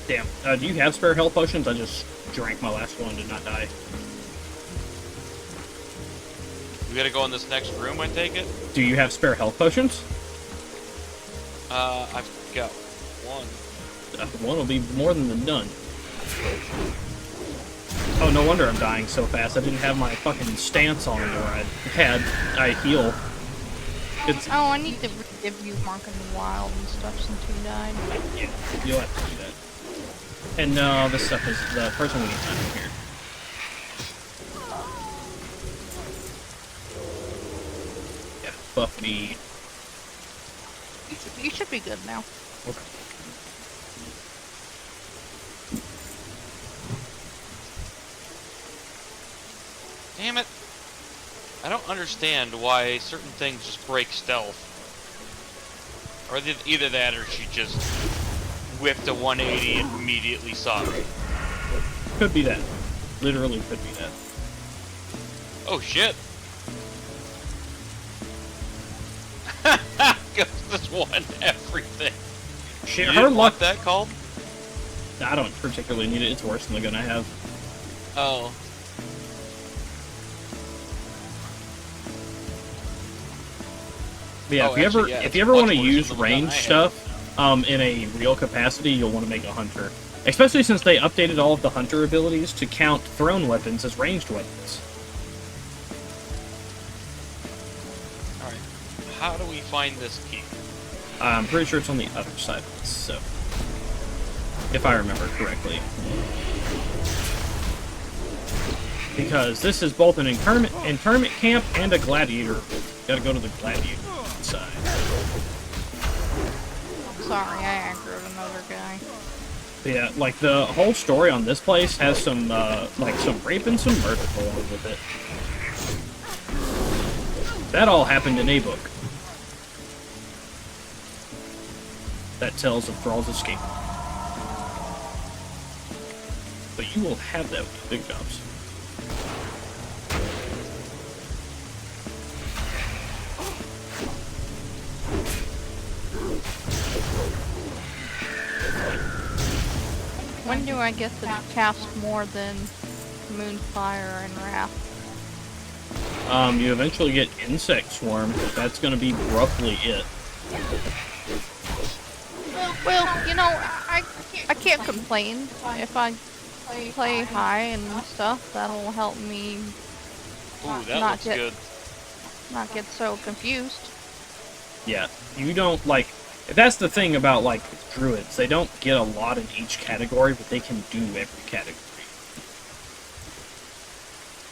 Damn. Do you have spare health potions? I just drank my last one and did not die. We gotta go in this next room, I take it? Do you have spare health potions? I've got one. One will be more than the none. Oh, no wonder I'm dying so fast. I didn't have my fucking stance on where I heal. It's... Oh, I need to give you Mark in the Wild and stuff since you died. Yeah, you'll have to do that. And no, this stuff is the person we need to find here. Yeah, buff me. You should be good now. Okay. Damn it. I don't understand why certain things just break stealth. Or either that or she just whipped a 180 and immediately saw me. Could be that. Literally could be that. Oh shit. This one, everything. Shit, You her didn't luck. want that called? I don't particularly need it. It's worse than the gun I have. Oh. But yeah, Oh, if actually, you ever want to much worse use than the gun range I have. stuff in a real capacity, you'll want to make a hunter. Especially since they updated all of the hunter abilities to count thrown weapons as ranged weapons. Alright. How do we find this key? I'm pretty sure it's on the other side of this, so... If I remember correctly. Because this is both an internment camp and a gladiator. Gotta go to the gladiator side. Sorry, I aggroed another guy. But yeah, like the whole story on this place has some, like some rape and some murder going on with it. That all happened in a book. that tells of Thrall's escape. But you will have that with the big jobs. When do I get to cast more than Moonfire and Wrath? You eventually get Insect Swarm, but that's gonna be roughly it. Well, you know, I can't complain. If I play high and stuff, that'll help me Ooh, that looks good. not get so confused. Yeah, you don't, like, that's the thing about, like, druids. They don't get a lot in each category, but they can do every category.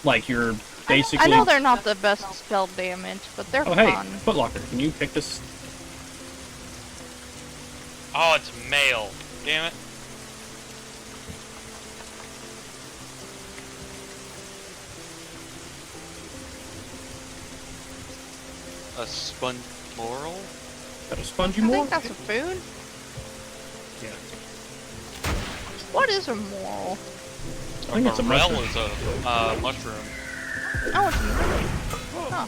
Like, you're basically... I know they're not the best spell damage, but they're fun. fun. Hey, Footlocker, can you pick this? Oh, it's male. Damn it. A sponge moral? Got a spongy I moral? think that's a food. Yeah. What is a moral? I think it's a morel mushroom. is a mushroom. Oh, it's a mushroom. Huh.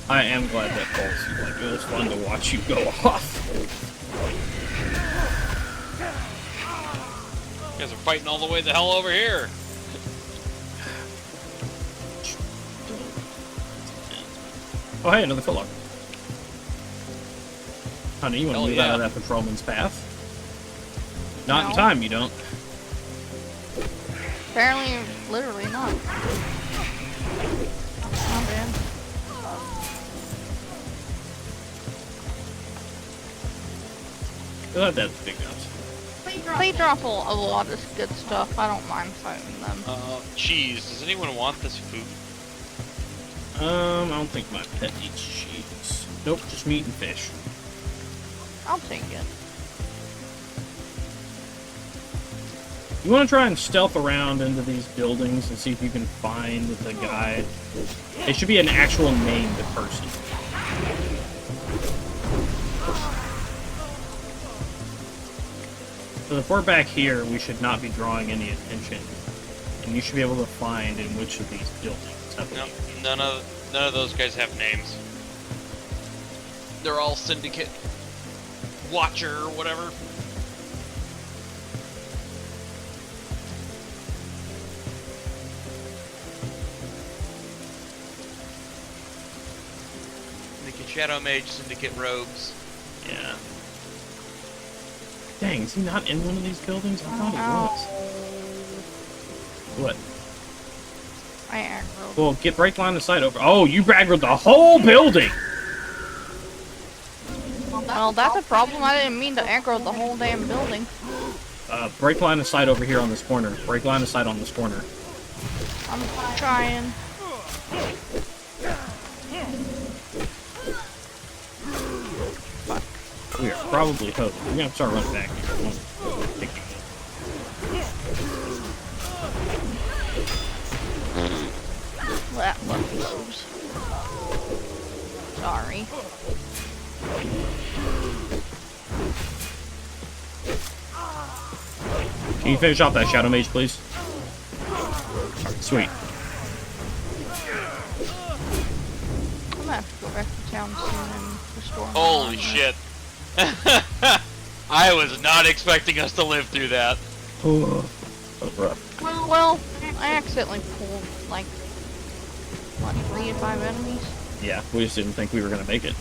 I am glad that falls. Like, it was fun to watch you go off. You guys are fighting all the way the hell over here. Oh, hey, another Footlocker. Honey, you want to Hell move yeah. out of that patrolman's path? Not in No. time, you don't. Apparently, literally not. Oh, man. You'll have that big guns. They drop a lot of good stuff. I don't mind fighting them. Cheese. Does anyone want this food? I don't think my pet eats cheese. Nope, just meat and fish. I'll take it. You want to try and stealth around into these buildings and see if you can find the guy. It should be an actual named person. So if we're back here, we should not be drawing any attention. And you should be able to find in which of these buildings. I believe. No, none of those guys have names. They're all Syndicate Watcher or whatever. Syndicate Shadow Mage, Syndicate Rogues. Yeah. Dang, is he not in one of these buildings? I thought he was. What? I aggroed. Well, get break line of sight over. Oh, you aggroed the whole building! Well, that's a problem. I didn't mean to aggro the whole damn building. Break line of sight over here on this corner. Break line of sight on this corner. I'm trying. We are probably hosed. We're gonna start running back here. That one blows. Sorry. Can you finish off that Shadow Mage, please? Sweet. I'm gonna have to go back to town soon and restore my Holy armor. shit. I was not expecting us to live through that. Oh, that was rough. Well, I accidentally pulled, like, what, 3 to 5 enemies? Yeah, we just didn't think we were gonna make it.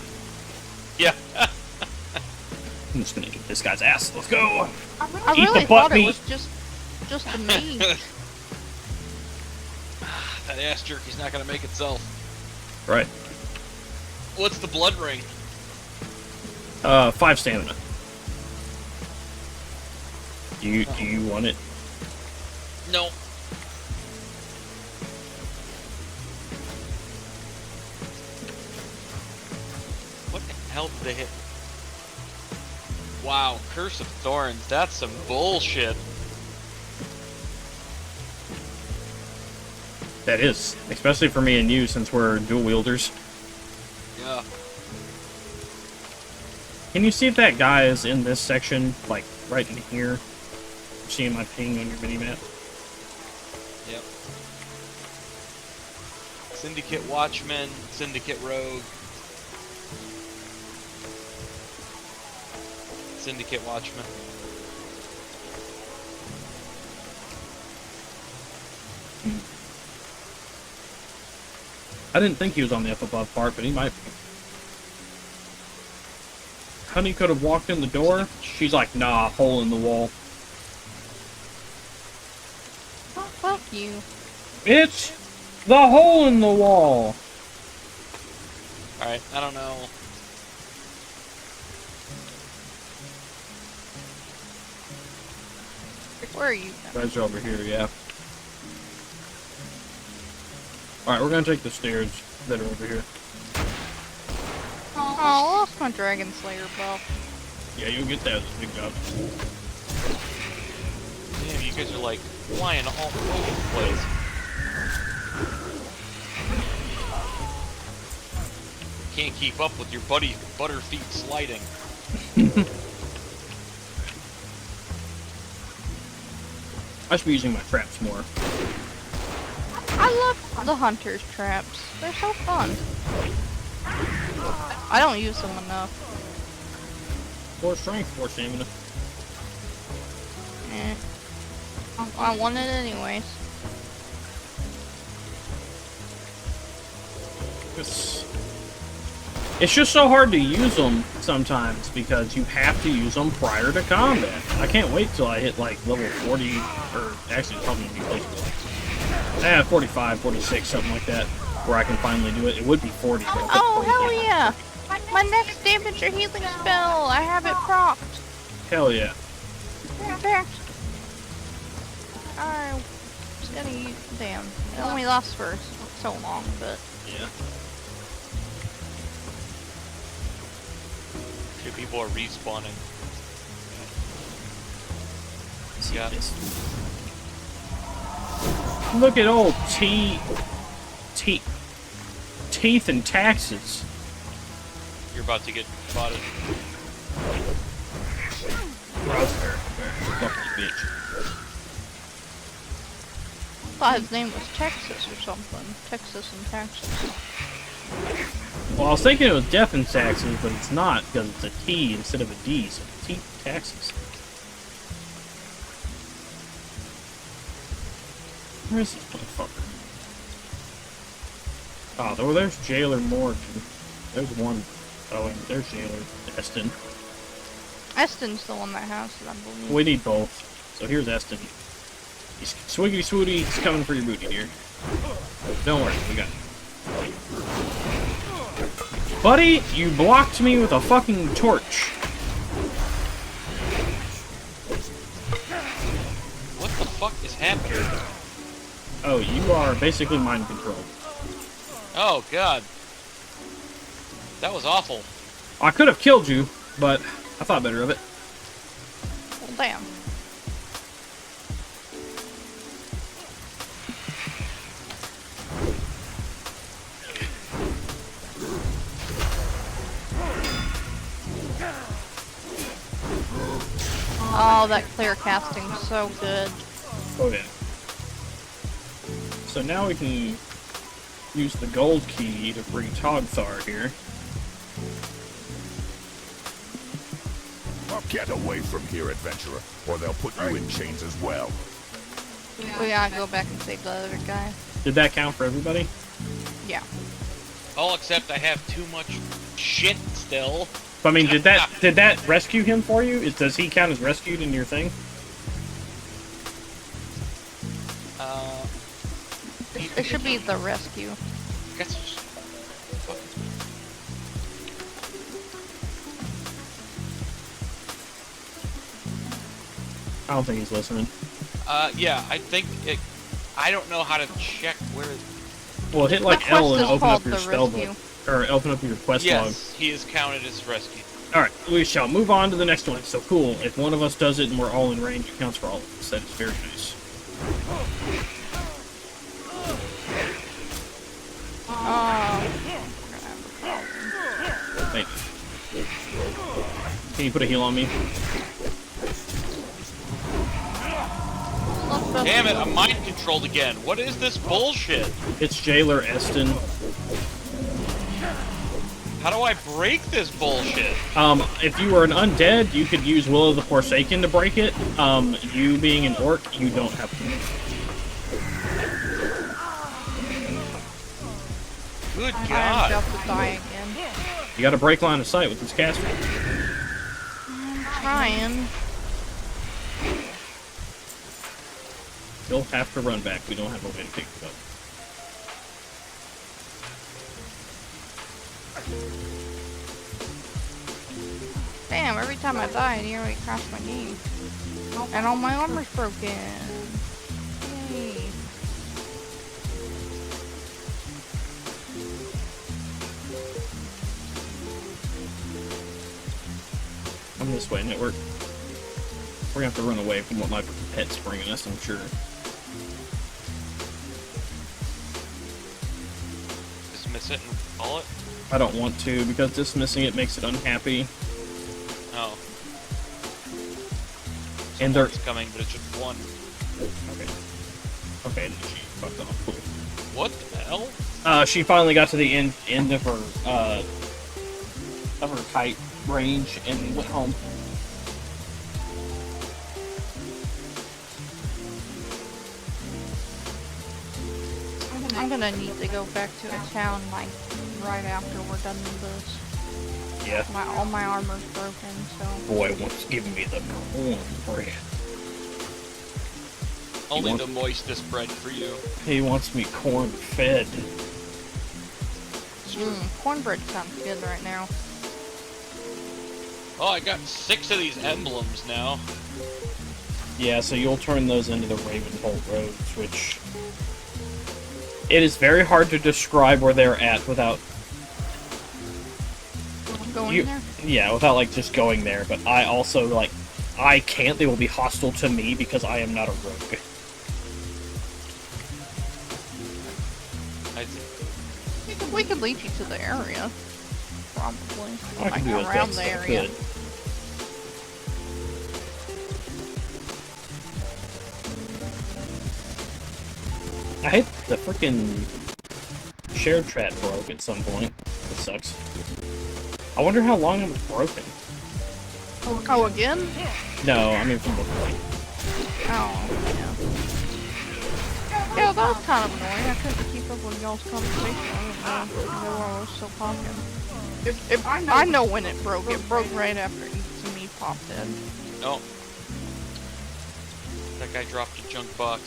Yeah. I'm just gonna eat this guy's ass. Let's go! I Eat really the butt thought it meat. was just the mage. That ass jerky's not gonna make itself. Right. What's the blood ring? 5 stamina. Do you want it? No. What the hell did they hit? Wow, Curse of Thorns, that's some bullshit. That is, especially for me and you, since we're dual wielders. Yeah. Can you see if that guy is in this section, like right in here? I'm seeing my ping on your mini-map. Yep. Syndicate Watchman, Syndicate Rogue. Syndicate Watchman. I didn't think he was on the up above part, but he might be. Honey could have walked in the door. She's like, nah, hole in the wall. Oh, fuck you. It's the hole in the wall. Alright, I don't know. Where are you? Guys are over here, yeah. Alright, we're gonna take the stairs that are over here. Oh, I lost my Dragon Slayer buff. Yeah, you'll get that. Big job. Damn, you guys are like flying all over the place. Can't keep up with your buddy Butterfeet sliding. I should be using my traps more. I love the hunter's traps. They're so fun. I don't use them enough. 4 strength, 4 stamina. I want it anyways. It's just so hard to use them sometimes because you have to use them prior to combat. I can't wait till I hit like level 40, or actually probably be close to 45, 46, something like that, where I can finally do it. It would be 40. Oh, hell yeah! My next damage or healing spell, I have it procced. Hell yeah. Alright, just gonna use, damn. It only lasts for so long, but. Yeah. Okay, people are respawning. Yeah. Look at old Teeth and Taxes. You're about to get spotted. Fuck you, bitch. I thought his name was Texas or something. Texas and Taxes. Well, I was thinking it was Death and Taxes, but it's not because it's a T instead of a D, so Teeth Taxes. Where is this motherfucker? Oh, there's Jailer Morgan. There's one. Oh, and there's Jailer Eston. Eston's the one that has it, I believe. We need both. So here's Eston. He's swiggity swooty. He's coming for your booty here. Don't worry, we got it. Buddy, you blocked me with a fucking torch. What the fuck is happening? Oh, you are basically mind controlled. Oh god. That was awful. I could have killed you, but I thought better of it. Well, damn. Oh, that clear casting's so good. Oh yeah. So now we can use the gold key to free Togthar here. Get away from here, adventurer, or they'll put you in chains as well. We gotta go back and save the other guy. Did that count for everybody? Yeah. All except I have too much shit still. I mean, did that rescue him for you? Does he count as rescued in your thing? It should be the rescue. I don't think he's listening. Yeah, I think it. I don't know how to check where. Well, hit like L and open up your spell rescue. book. Or open up your quest log. Yes, he is counted as rescued. Alright, we shall move on to the next one. So cool. If one of us does it and we're all in range, it counts for all of us. That is very nice. Wait. Can you put a heal on me? Damn it, I'm mind controlled again. What is this bullshit? It's Jailer Eston. How do I break this bullshit? If you were an undead, you could use Will of the Forsaken to break it. You being an orc, you don't have to. Good I'm God. about to die again. You gotta break line of sight with this caster. I'm trying. You'll have to run back. We don't have a way to pick you up. Damn, every time I die, I nearly crash my knee. And all my armor's broken. Yay. I'm this way, network. We're gonna have to run away from what my pet's bringing us, I'm sure. Dismiss it and call it? I don't want to, because dismissing it makes it unhappy. Oh. And they're... It's coming, but it's just one. Okay. Okay, she fucked off. Cool. What the hell? She finally got to the end of her kite range and went home. I'm gonna need to go back to a town, like, right after we're done with this. Yeah. All my armor's broken, so... Boy wants to give me the cornbread. Only the moistest bread for you. He wants me corn-fed. Cornbread sounds good right now. Oh, I got 6 of these emblems now. Yeah, so you'll turn those into the Ravenholt roads, which... It is very hard to describe where they're at without... Going there? Yeah, without, like, just going there, but I also, like... I can't, they will be hostile to me because I am not a rogue. We could lead you to the area. Probably. I can do it, around that's the so area. good. I hate the freaking shared chat broke at some point. It sucks. I wonder how long it was broken. Oh, again? No, I mean from before. Oh, yeah. Yeah, that was kind of annoying. I couldn't keep up with y'all's conversation. I didn't know where I was still talking. If I know when it broke right after Eats and Me popped in. Oh. That guy dropped a junk box.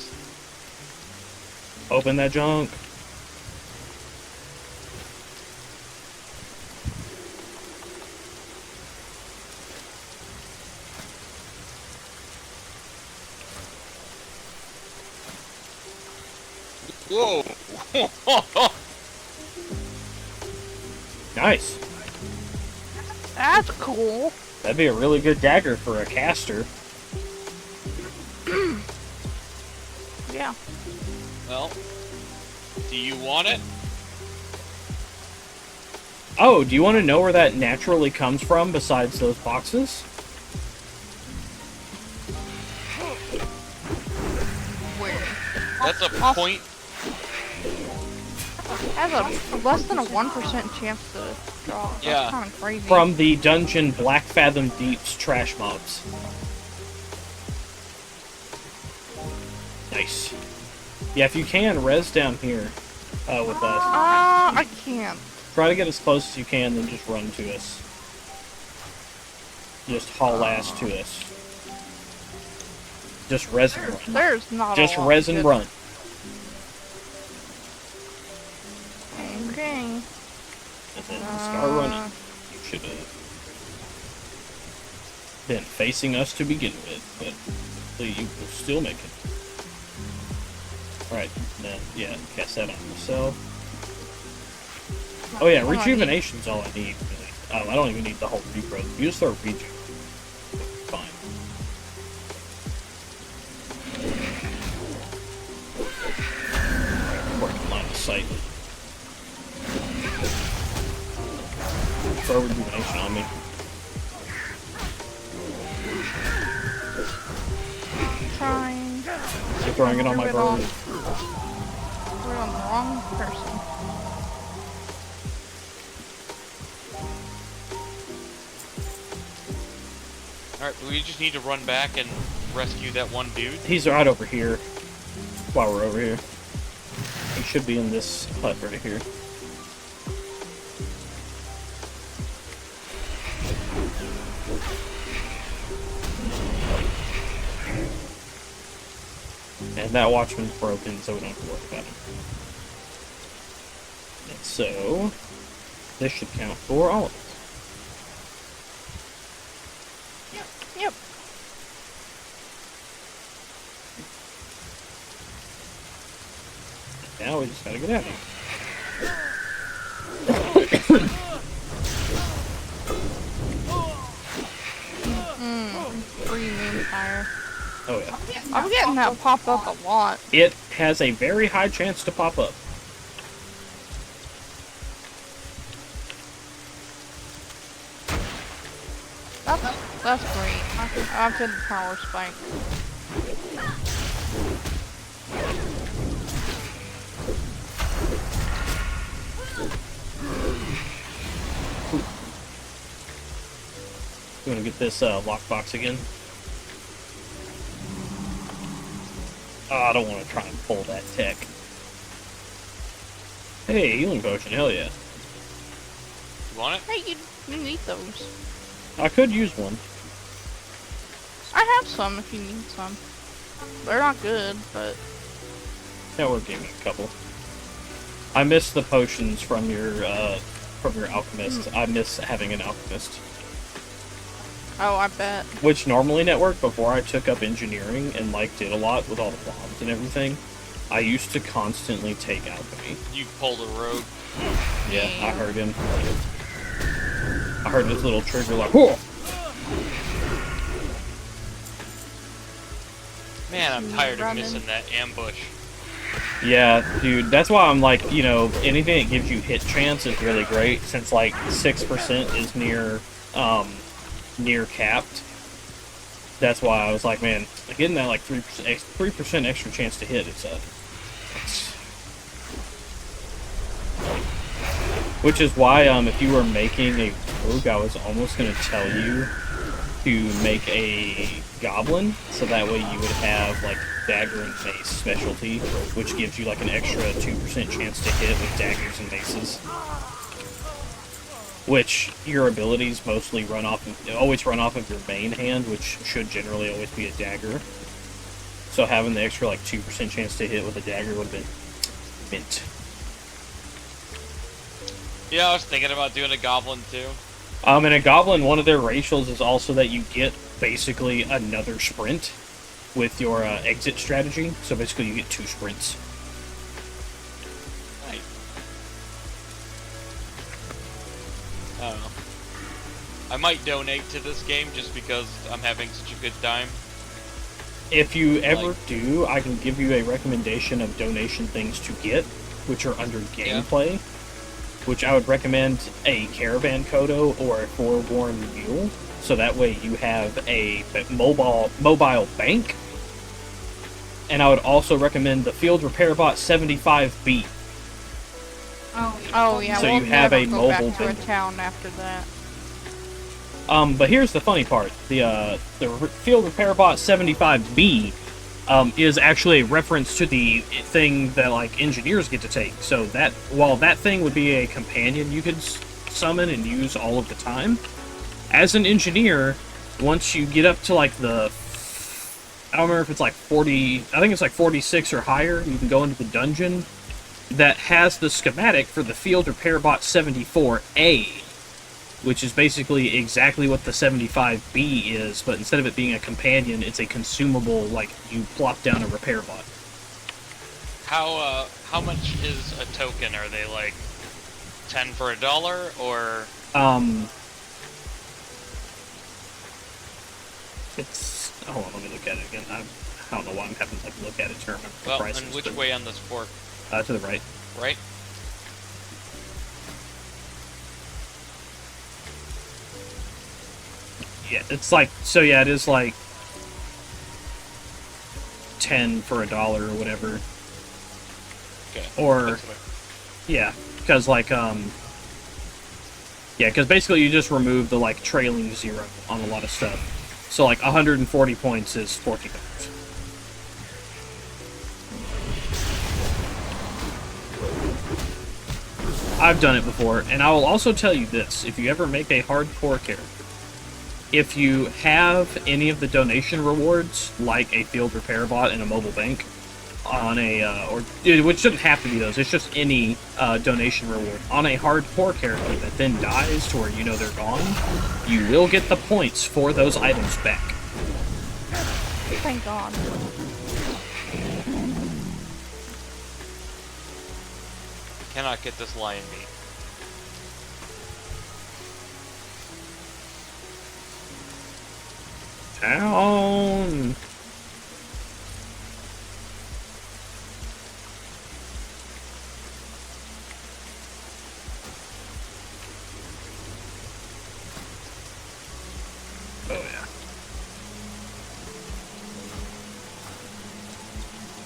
Open that junk. Whoa! Nice. That's cool. That'd be a really good dagger for a caster. Yeah. Well, do you want it? Oh, do you want to know where that naturally comes from besides those boxes? Where? That's a point. Has a less than a 1% chance to drop. That's Yeah. kind of crazy. From the dungeon Black Fathom Deep's trash mobs. Nice. Yeah, if you can, res down here with us. I can't. Try to get as close as you can, then just run to us. Just haul ass to us. Just res and run. There's not Just a lot res and good- run. Okay. And then start running. You should have been facing us to begin with, but hopefully you will still make it. Alright, then, yeah, cast that on myself. Oh yeah, rejuvenation's all I need. I don't even need the whole regrowth. You just throw reju. Fine. Working line of sight. throw rejuvenation on me. Trying. You're throwing it on my bird. We're on the wrong person. Alright, we just need to run back and rescue that one dude. He's right over here. While we're over here. He should be in this hut right here. And that watchman's broken, so we don't have to worry about him. And so, this should count for all of us. Yep. Now we just gotta get out of here. Free moonfire. Oh yeah. I'm getting that pop up a lot. It has a very high chance to pop up. That's great. After the power spike. You wanna get this lockbox again? Oh, I don't want to try and pull that tech. Hey, healing potion, hell yeah. You want it? Hey, you need those. I could use one. I have some if you need some. They're not good, but... Network gave me a couple. I miss the potions from your alchemist. I miss having an alchemist. Oh, I bet. Which normally Network, before I took up engineering and like did a lot with all the bombs and everything, I used to constantly take alchemy. You pulled a rogue. Yeah, I heard him. I heard his little trigger like, whoa! Man, I'm tired of missing that ambush. Yeah, dude, that's why I'm like, you know, anything that gives you hit chance is really great, since like 6% is near capped. That's why I was like, man, getting that like 3% extra chance to hit, it's which is why if you were making a rogue, I was almost gonna tell you to make a goblin, so that way you would have like dagger and mace specialty, which gives you like an extra 2% chance to hit with daggers and maces. Which your abilities mostly always run off of your main hand, which should generally always be a dagger. So having the extra like 2% chance to hit with a dagger would have been mint. Yeah, I was thinking about doing a goblin too. And a goblin, one of their racials is also that you get basically another sprint with your exit strategy. So basically you get 2 sprints. Nice. I don't know. I might donate to this game just because I'm having such a good time. If you ever do, I can give you a recommendation of donation things to get, which are under gameplay. Which I would recommend a Caravan Kodo or a Forewarned Mule, so that way you have a mobile bank. And I would also recommend the Field Repair Bot 75B. Oh yeah. So we'll you have never a go mobile back to a vendor. town after that. But here's the funny part: the Field Repair Bot 75B is actually a reference to the thing that like engineers get to take. So that while that thing would be a companion you could summon and use all of the time, as an engineer, once you get up to like the, I don't remember if it's like 40, I think it's like 46 or higher, you can go into the dungeon that has the schematic for the Field Repair Bot 74A. Which is basically exactly what the 75B is, but instead of it being a companion, it's a consumable, like, you plop down a repair bot. How much is a token? Are they like 10 for $1 or? It's, hold on, let me look at it again. I don't know why I'm having to like look at it to remember the Well, prices. and which way on this fork? To the right. Right? Yeah, it's like, so yeah, it is like 10 for $1 or whatever. Okay. Or, yeah, because like, yeah, because basically you just remove the like trailing 0 on a lot of stuff. So like 140 points is $14. I've done it before, and I will also tell you this: if you ever make a hardcore character, if you have any of the donation rewards, like a field repair bot and a mobile bank, on a, which shouldn't have to be those, it's just any donation reward, on a hardcore character that then dies to where you know they're gone, you will get the points for those items back. Thank God. Cannot get this lion meat. Down. Oh yeah.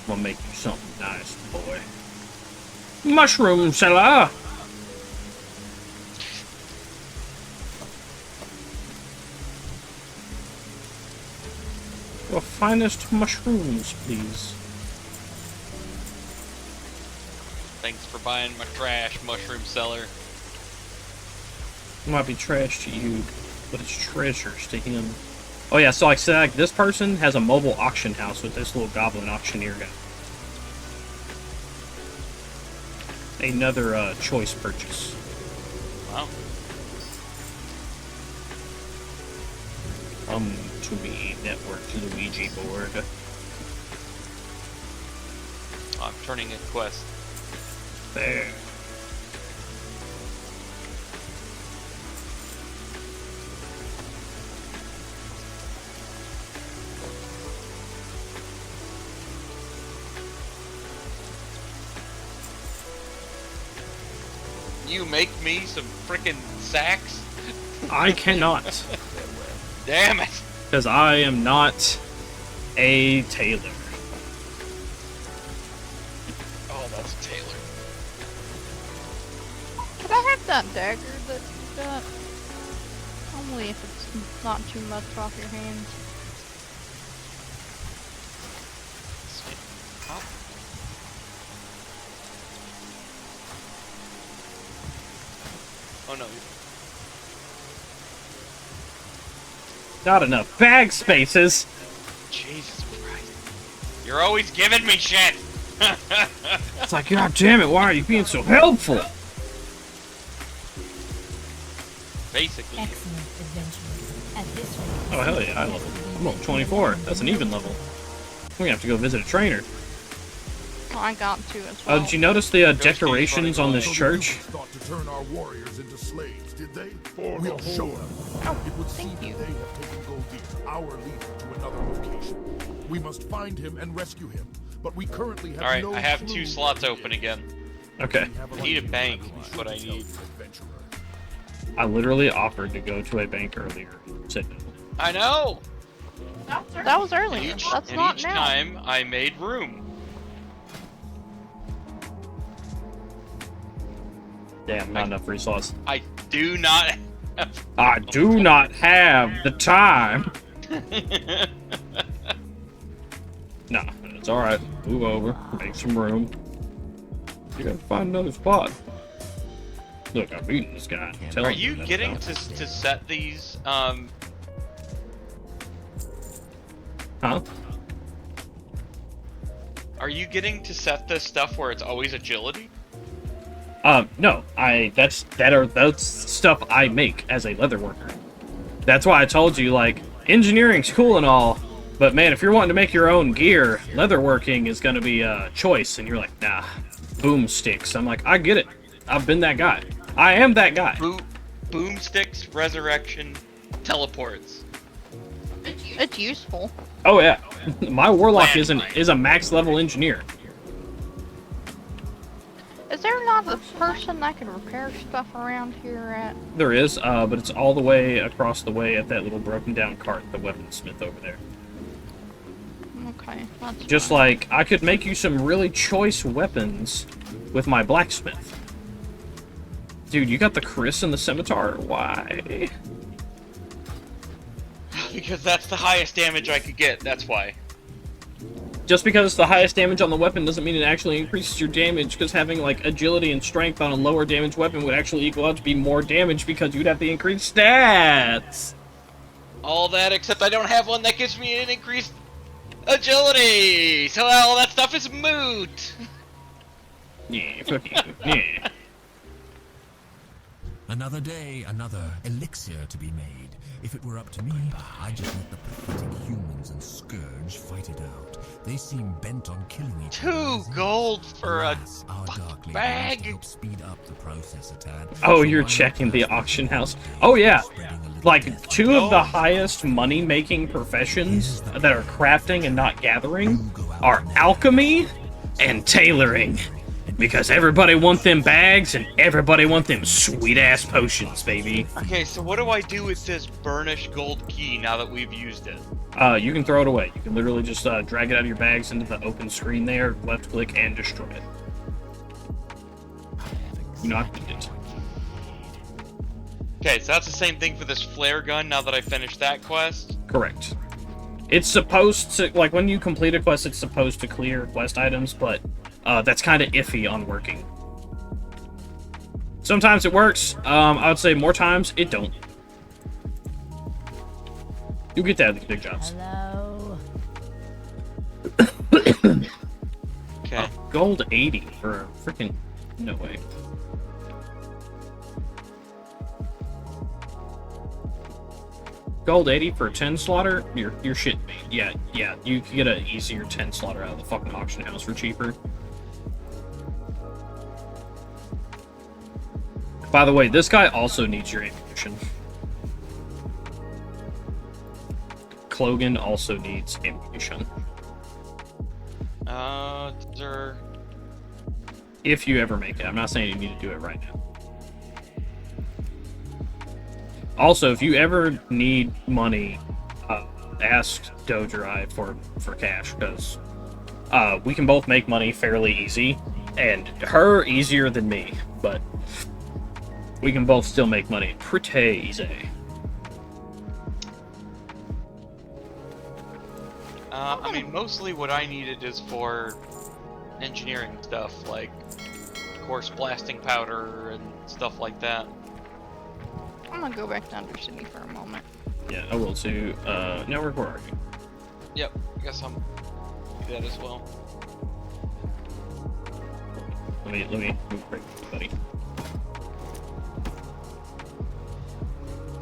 I'm gonna make you something nice, boy. Mushroom seller. Your finest mushrooms, please. Thanks for buying my trash, mushroom seller. It might be trash to you, but it's treasures to him. Oh yeah, so like, say, like this person has a mobile auction house with this little goblin auctioneer guy. Another choice purchase. Wow. Come to me, network Luigi board. I'm turning a quest. There. You make me some frickin' sacks? I cannot. Damn it! Because I am not a tailor. Oh, that's a tailor. Could I have that dagger that you got? Only if it's not too much off your hands. Oh no. Not enough bag spaces. Jesus Christ. You're always giving me shit! It's like, God damn it, why are you being so helpful? Basically. Excellent adventure. At this rate, Oh, hell yeah, I level. I'm level 24. That's an even level. We're gonna have to go visit a trainer. Oh, I got to as well. Oh, did you notice the decorations on this church? Thought to turn our warriors into slaves, did they? We'll show them. It would seem that they have taken Goldir, our leader, to another location. We must find him and rescue him, but we currently have Alright, no I have clue 2 slots open again. Okay. I need a bank, is what I need. I literally offered to go to a bank earlier. Said no. I know! That was earlier. That's And not each now. time, I made room. Damn, not enough resources. I do not have... I do not have the time. Nah, it's alright. Move over. Make some room. You gotta find another spot. Look, I'm beating this guy. Tell Are him you that getting now. to set these, Huh? Are you getting to set this stuff where it's always agility? No. That's stuff I make as a leather worker. That's why I told you, like, engineering's cool and all, but man, if you're wanting to make your own gear, leatherworking is gonna be a choice, and you're like, nah, boomsticks. I'm like, I get it. I've been that guy. I am that guy. Boomsticks, resurrection, teleports. It's useful. Oh yeah, my warlock is a max level engineer. Is there not not the person that can repair stuff around here at? There is, but it's all the way across the way at that little broken down cart, the weaponsmith over there. Okay, that's Just fine. like, I could make you some really choice weapons with my blacksmith. Dude, you got the Chris and the scimitar? Why? Because that's the highest damage I could get, that's why. Just because it's the highest damage on the weapon doesn't mean it actually increases your damage, because having, like, agility and strength on a lower damage weapon would actually equal out to be more damage because you'd have the increased stats! All that, except I don't have one that gives me an increased agility! So all that stuff is moot! Yeah, fuck you. Yeah. Another day, another elixir to be made. If it were up to me, I'd just let the pathetic humans and Scourge fight it out. They seem bent on killing each other. 2 gold for a bag. Help speed up the process a tad. Oh, you're checking the auction house. Oh, yeah. Like, 2 of the highest money-making professions that are crafting and not gathering are alchemy and tailoring. Because everybody want them bags and everybody want them sweet-ass potions, baby. Okay, so what do I do with this burnished gold key now that we've used it? You can throw it away. You can literally just drag it out of your bags into the open screen there, left-click, and destroy it. You not need it. Okay, so that's the same thing for this flare gun now that I finished that quest? Correct. It's supposed to, like, when you complete a quest, it's supposed to clear quest items, but that's kind of iffy on working. Sometimes it works. I would say more times it don't. You get that with the big jobs. Hello. Okay. Gold 80 for freaking no way. Gold 80 for 10 slaughter? You're shitting me. Yeah, you can get an easier 10 slaughter out of the fucking auction house for cheaper. By the way, this guy also needs your ammunition. Clogan also needs ammunition. There... If you ever make it. I'm not saying you need to do it right now. Also, if you ever need money, ask Doge or I for cash, because we can both make money fairly easy, and her easier than me, but we can both still make money pretty easy. I mean, mostly what I needed is for engineering stuff, like coarse blasting powder and stuff like that. I'm gonna go back to Undercity for a moment. Yeah, I will too. Now where are you? Yep, I guess I'm do that as well. Let me break this, buddy.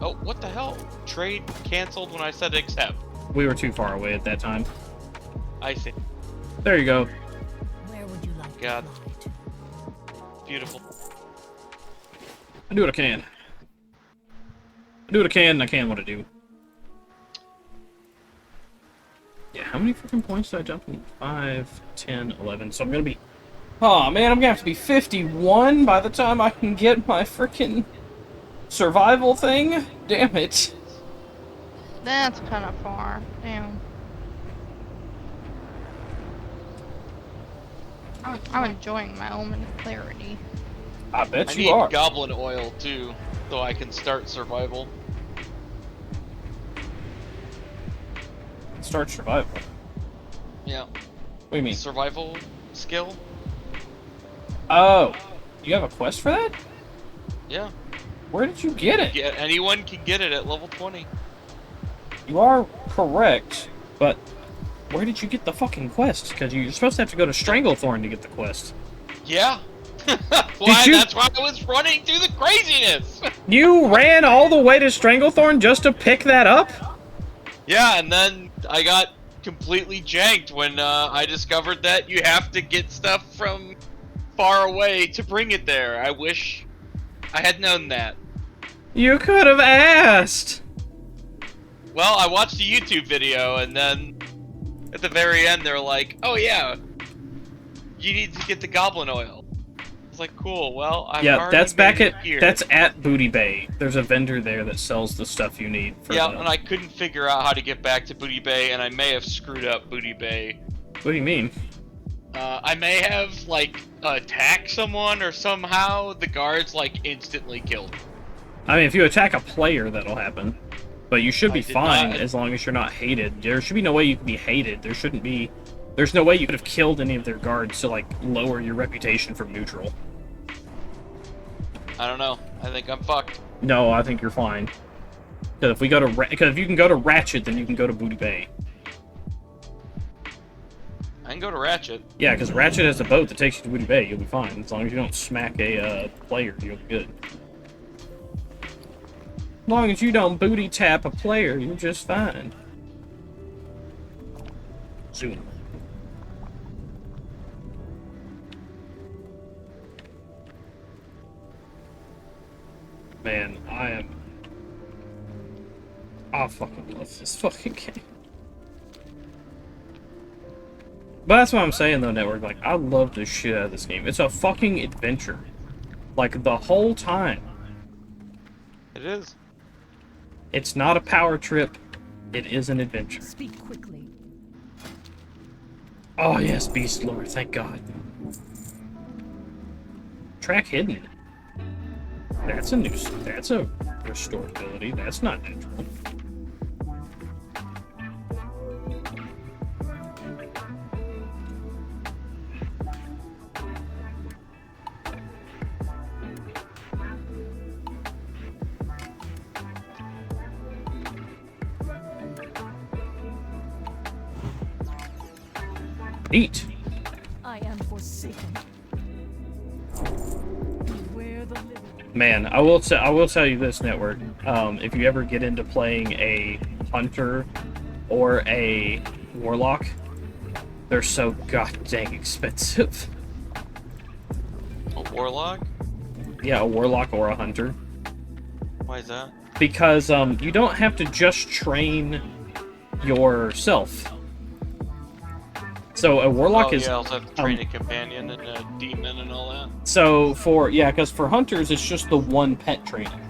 Oh, what the hell? Trade canceled when I said accept. We were too far away at that time. I see. There you go. Where would you like God. to fly to? Beautiful. I do what I can. I do what I can, and I can what I do. Yeah, how many freaking points did I jump in? 5, 10, 11. So I'm gonna be... Oh man, I'm gonna have to be 51 by the time I can get my freaking survival thing? Damn it. That's kind of far. Damn. I'm enjoying my omen of clarity. I bet I you need are. goblin oil too, so I can start survival. Start survival. Yeah. What do you mean? Survival skill? Oh, you have a quest for that? Yeah. Where did you get it? Yeah, anyone can get it at level 20. You are correct, but where did you get the fucking quest? Because you're supposed to have to go to Stranglethorn to get the quest. Yeah. That's why I was running through the craziness. You ran all the way to Stranglethorn just to pick that up? Yeah, and then I got completely janked when I discovered that you have to get stuff from far away to bring it there. I wish I had known that. You could have asked. Well, I watched a YouTube video, and then at the very end, they're like, "Oh yeah, you need to get the goblin oil." was like, cool. Well, I've Yeah, already that's back made it at here. that's at Booty Bay. There's a vendor there that sells the stuff you need. For Yeah, the... and I couldn't figure out how to get back to Booty Bay, and I may have screwed up Booty Bay. What do you mean? I may have like attacked someone, or somehow the guards like instantly killed me. I mean, if you attack a player, that'll happen. But you should be did fine not. as long as you're not hated. There should be no way you can be hated. There shouldn't be... There's no way you could have killed any of their guards to, like, lower your reputation from neutral. I don't know. I think I'm fucked. No, I think you're fine. Because if we go to... Because if you can go to Ratchet, then you can go to Booty Bay. I can go to Ratchet. Yeah, because Ratchet has a boat that takes you to Booty Bay. You'll be fine. As long as you don't smack a player, you'll be good. As long as you don't booty tap a player, you're just fine. Zoom. Man, I fucking love this fucking game. But that's what I'm saying though, Network. Like, I love the shit out of this game. It's a fucking adventure. Like, the whole time. It is. It's not a power trip. It is an adventure. Speak quickly. Oh yes, Beast Lord, thank God. Track hidden. That's a restore ability. That's not natural. Eat. I am forsaken. Beware the living. Man, I will tell you this, Network. If you ever get into playing a hunter or a warlock, they're so god dang expensive. A warlock? Yeah, a warlock or a hunter. Why is that? Because you don't have to just train yourself. So a warlock is... yeah, I also have to train a companion and a demon and all that. So because for hunters, it's just the one pet training.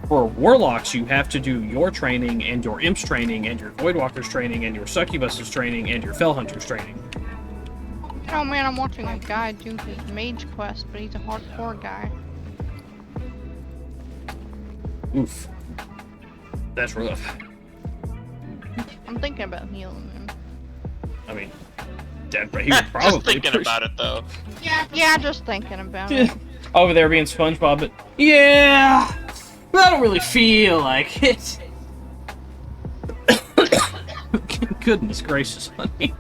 For warlocks, you have to do your training, and your imps training, and your voidwalkers training, and your succubus's training, and your fell hunters training. Oh man, I'm watching a guy do his mage quest, but he's a hardcore guy. Oof. That's rough. I'm thinking about healing him. I mean, dead, but he would probably... Just thinking about it, though. Yeah, just thinking about it. Over there being SpongeBob, but... Yeah! I don't really feel like it. Goodness gracious, honey.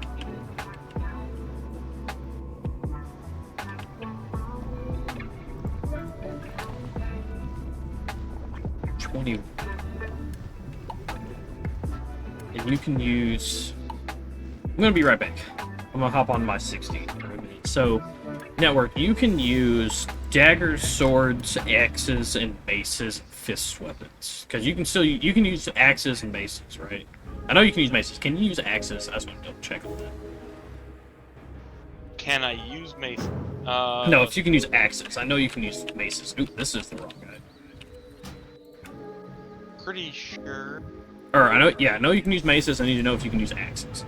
And you can use... I'm gonna be right back. I'm gonna hop on my 60 for a minute. So, Network, you can use daggers, swords, axes, and maces, and fist weapons. Because you can use axes and maces, right? I know you can use maces. Can you use axes? I just want to double check on that. Can I use mace? No, if you can use axes. I know you can use maces. Oop, this is the wrong guy. Pretty sure. Or I know you can use maces. I need to know if you can use axes.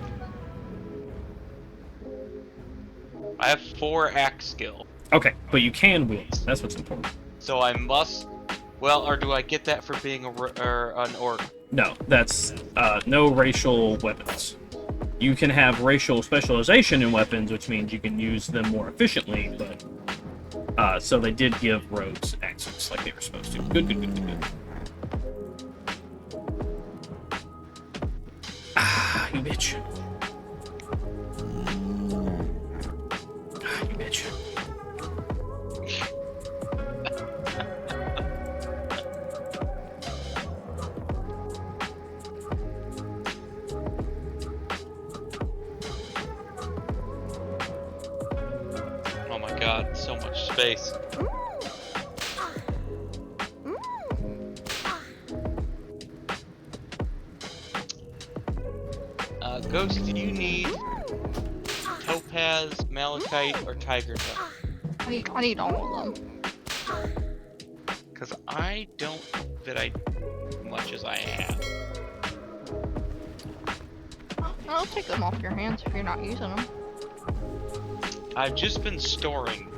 I have 4 axe skill. Okay, but you can wield. That's what's important. So I must. Well, or do I get that for being an orc? No, that's no racial weapons. You can have racial specialization in weapons, which means you can use them more efficiently, but so they did give rogues axes like they were supposed to. Good. Ah, you bitch. Ah, you bitch. Oh my god, so much space. Ghost, do you need topaz, malachite, or tiger dust? I need all of them. Because I don't think that I much as I have. I'll take them off your hands if you're not using them. I've just been storing.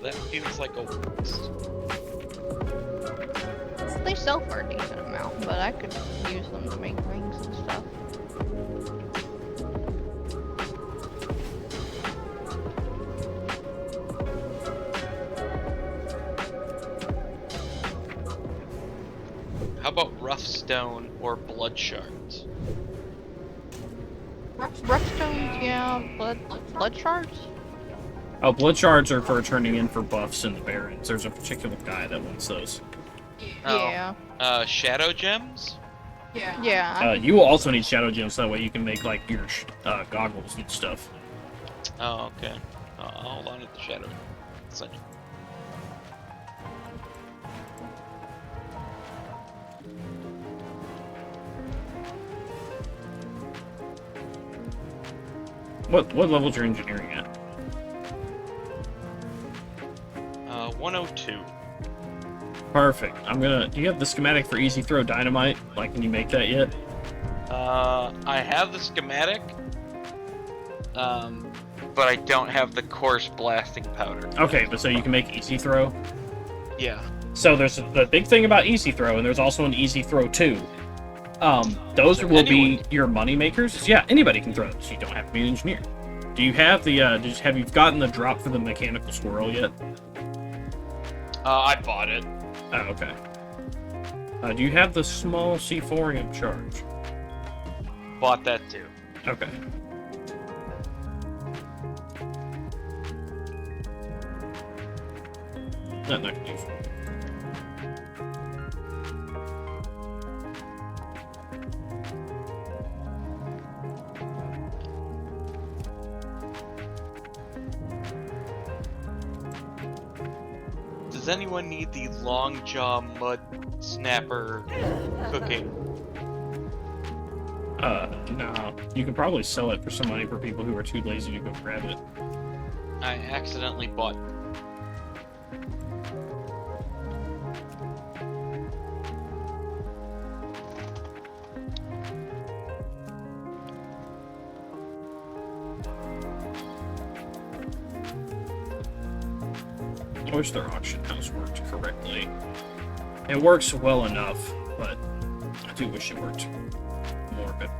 That feels like a waste. They sell for a decent amount, but I could use them to make rings and stuff. How about rough stone or blood shards? Rough stones, yeah. Blood shards? Oh, blood shards are for turning in for buffs in the barons. There's a particular guy that wants those. Yeah. Shadow gems? Yeah. You will also need shadow gems, so that way you can make like your goggles and stuff. Oh, okay. I'll hold on to the shadow. Essentially. What level's your engineering at? 102. Perfect. Do you have the schematic for easy throw dynamite? Like, can you make that yet? I have the schematic, but I don't have the coarse blasting powder. Okay, but so you can make easy throw? Yeah. So there's the big thing about easy throw, and there's also an easy throw 2. Those will be your money makers. Yeah, anybody can throw those. You don't have to be an engineer. Do you have the, have you gotten the drop for the mechanical squirrel yet? I bought it. Oh, okay. Do you have the small C4 charge? Bought that too. Okay. Nothing I can do for you. Does anyone need the long jaw mud snapper cooking? No. You can probably sell it for some money for people who are too lazy to go grab it. I accidentally bought. I wish their auction house worked correctly. It works well enough, but I do wish it worked more better.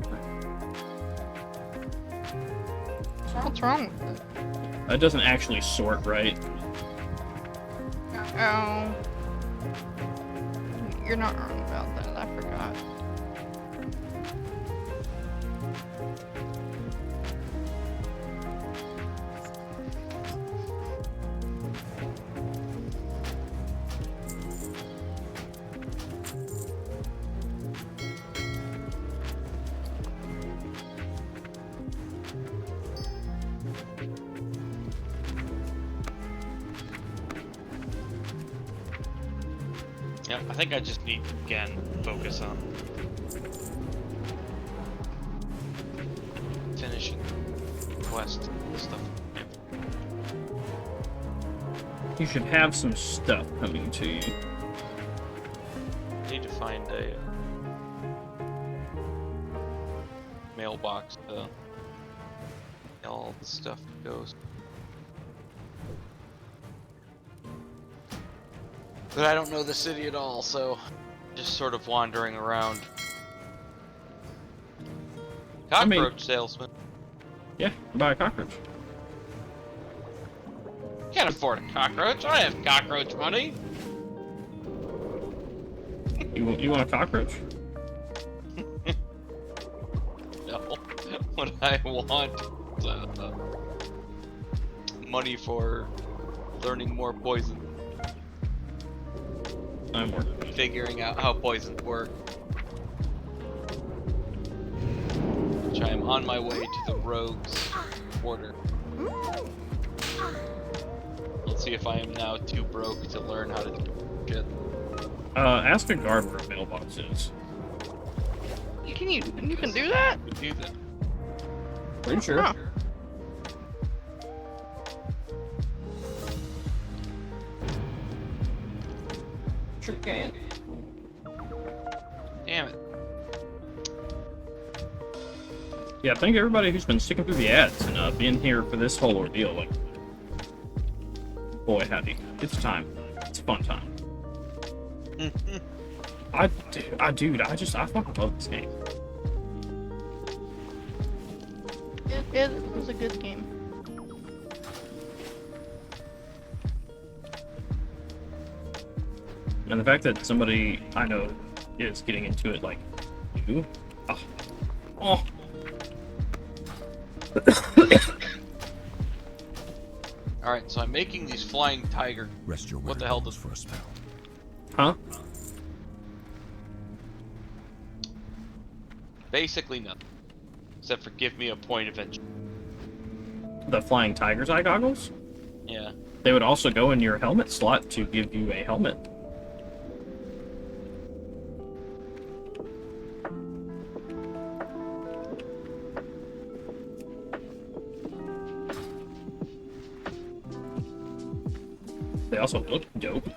What's wrong with it? It doesn't actually sort right. Oh. You're not wrong about that, I forgot. Yeah, I think I just need to again focus on finishing quest stuff. You should have some stuff coming to you. Need to find a mailbox to all the stuff goes. But I don't know the city at all, so just sort of wandering around. Cockroach salesman. Yeah, buy a cockroach. Can't afford a cockroach. I have cockroach money. You want a cockroach? No. What I want money for learning more poison. I'm working. Figuring out how poisons work. Which I am on my way to the rogues quarter. Let's see if I am now too broke to learn how to do shit. Ask a guard where a mailbox is. You can do that? Do that. Pretty sure. Huh. Sure can. Damn it. Yeah, thank everybody who's been sticking through the ads and being here for this whole ordeal. Like, boy, howdy, it's time. It's a fun time. Dude, I fucking love this game. It was a good game. And the fact that somebody I know is getting into it, like, you, oh. Alright, so I'm making these flying tiger. Rest your What the hell does for a spell. Huh? Basically nothing. Except for give me a point eventually. The Flying Tiger's eye goggles? Yeah. They would also go in your helmet slot to give you a helmet. They also look dope.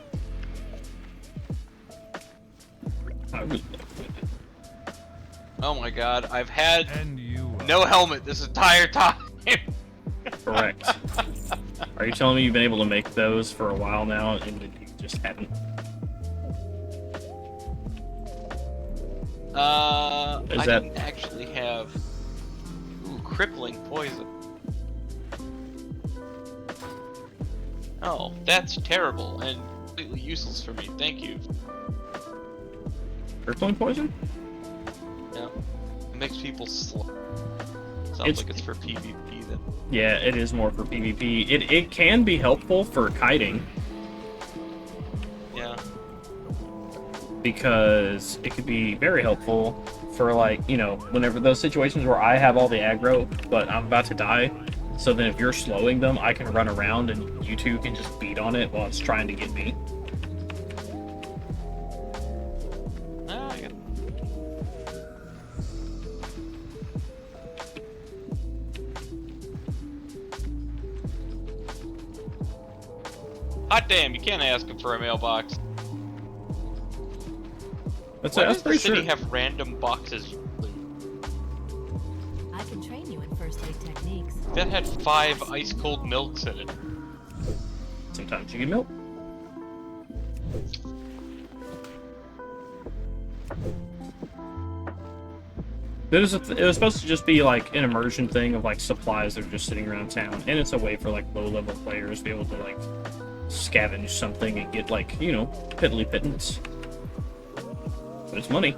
I really look good. Oh my god, I've had no helmet this entire time. Correct. Are you telling me you've been able to make those for a while now and you just haven't? I that... didn't actually have crippling poison. Oh, that's terrible and completely useless for me. Thank you. Crippling poison? Yeah. It makes people slow. Sounds like it's for PvP then. Yeah, it is more for PvP. It can be helpful for kiting. Yeah. Because it could be very helpful for, like, you know, whenever those situations where I have all the aggro, but I'm about to die. So then if you're slowing them, I can run around and you two can just beat on it while it's trying to get me. Hot damn, you can't ask him for a mailbox. That's Why does the pretty city sure. have random boxes? I can train you in first aid techniques. That had 5 ice cold milks in it. Sometimes you get milk. It was supposed to just be like an immersion thing of like supplies that are just sitting around town, and it's a way for like low-level players to be able to like scavenge something and get like, you know, piddly pittance. But it's money.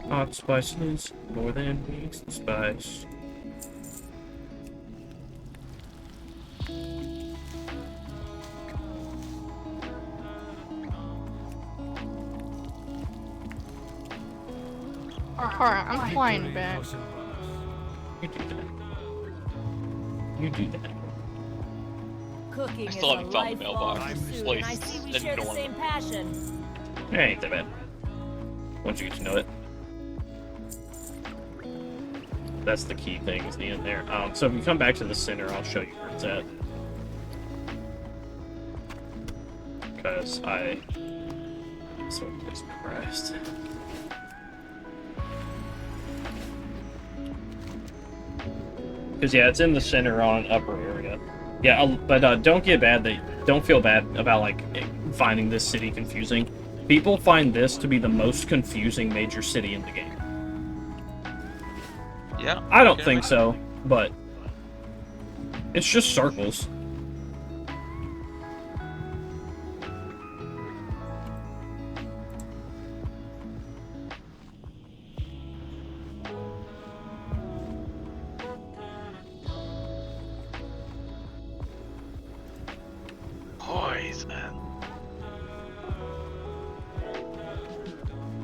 Hot spices, more than meets the spice. Alright, I'm flying back. You do that. You do that. Cooking I still is haven't a found the lifelong mailbox. This pursuit, place and I see we is share the enormous. same passion. It ain't that bad. Once you get to know it. That's the key thing, is the end there. So if you come back to the center, I'll show you where it's at. Because I... So Christ. Because yeah, it's in the center on an upper area. Yeah, but don't feel bad about like finding this city confusing. People find this to be the most confusing major city in the game. Yeah. I don't think so, but it's just circles. Poison.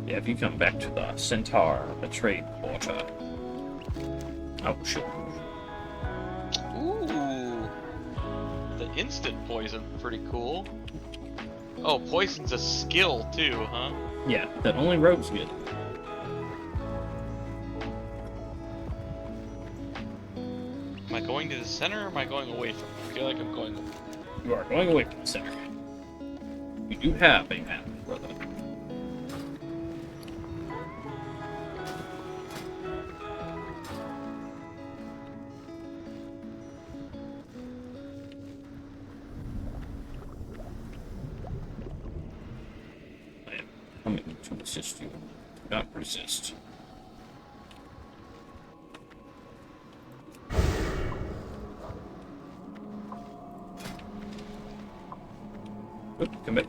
Yeah, if you come back to the Centaur, the trade quarter. Oh, shit. Ooh. The instant poison, pretty cool. Oh, poison's a skill too, huh? Yeah, that only rogues get. Am I going to the center or am I going away from it? I feel like I'm going away. You are going away from the center. You do have a map, brother. I am coming to assist you. Do not resist. Oop, come back.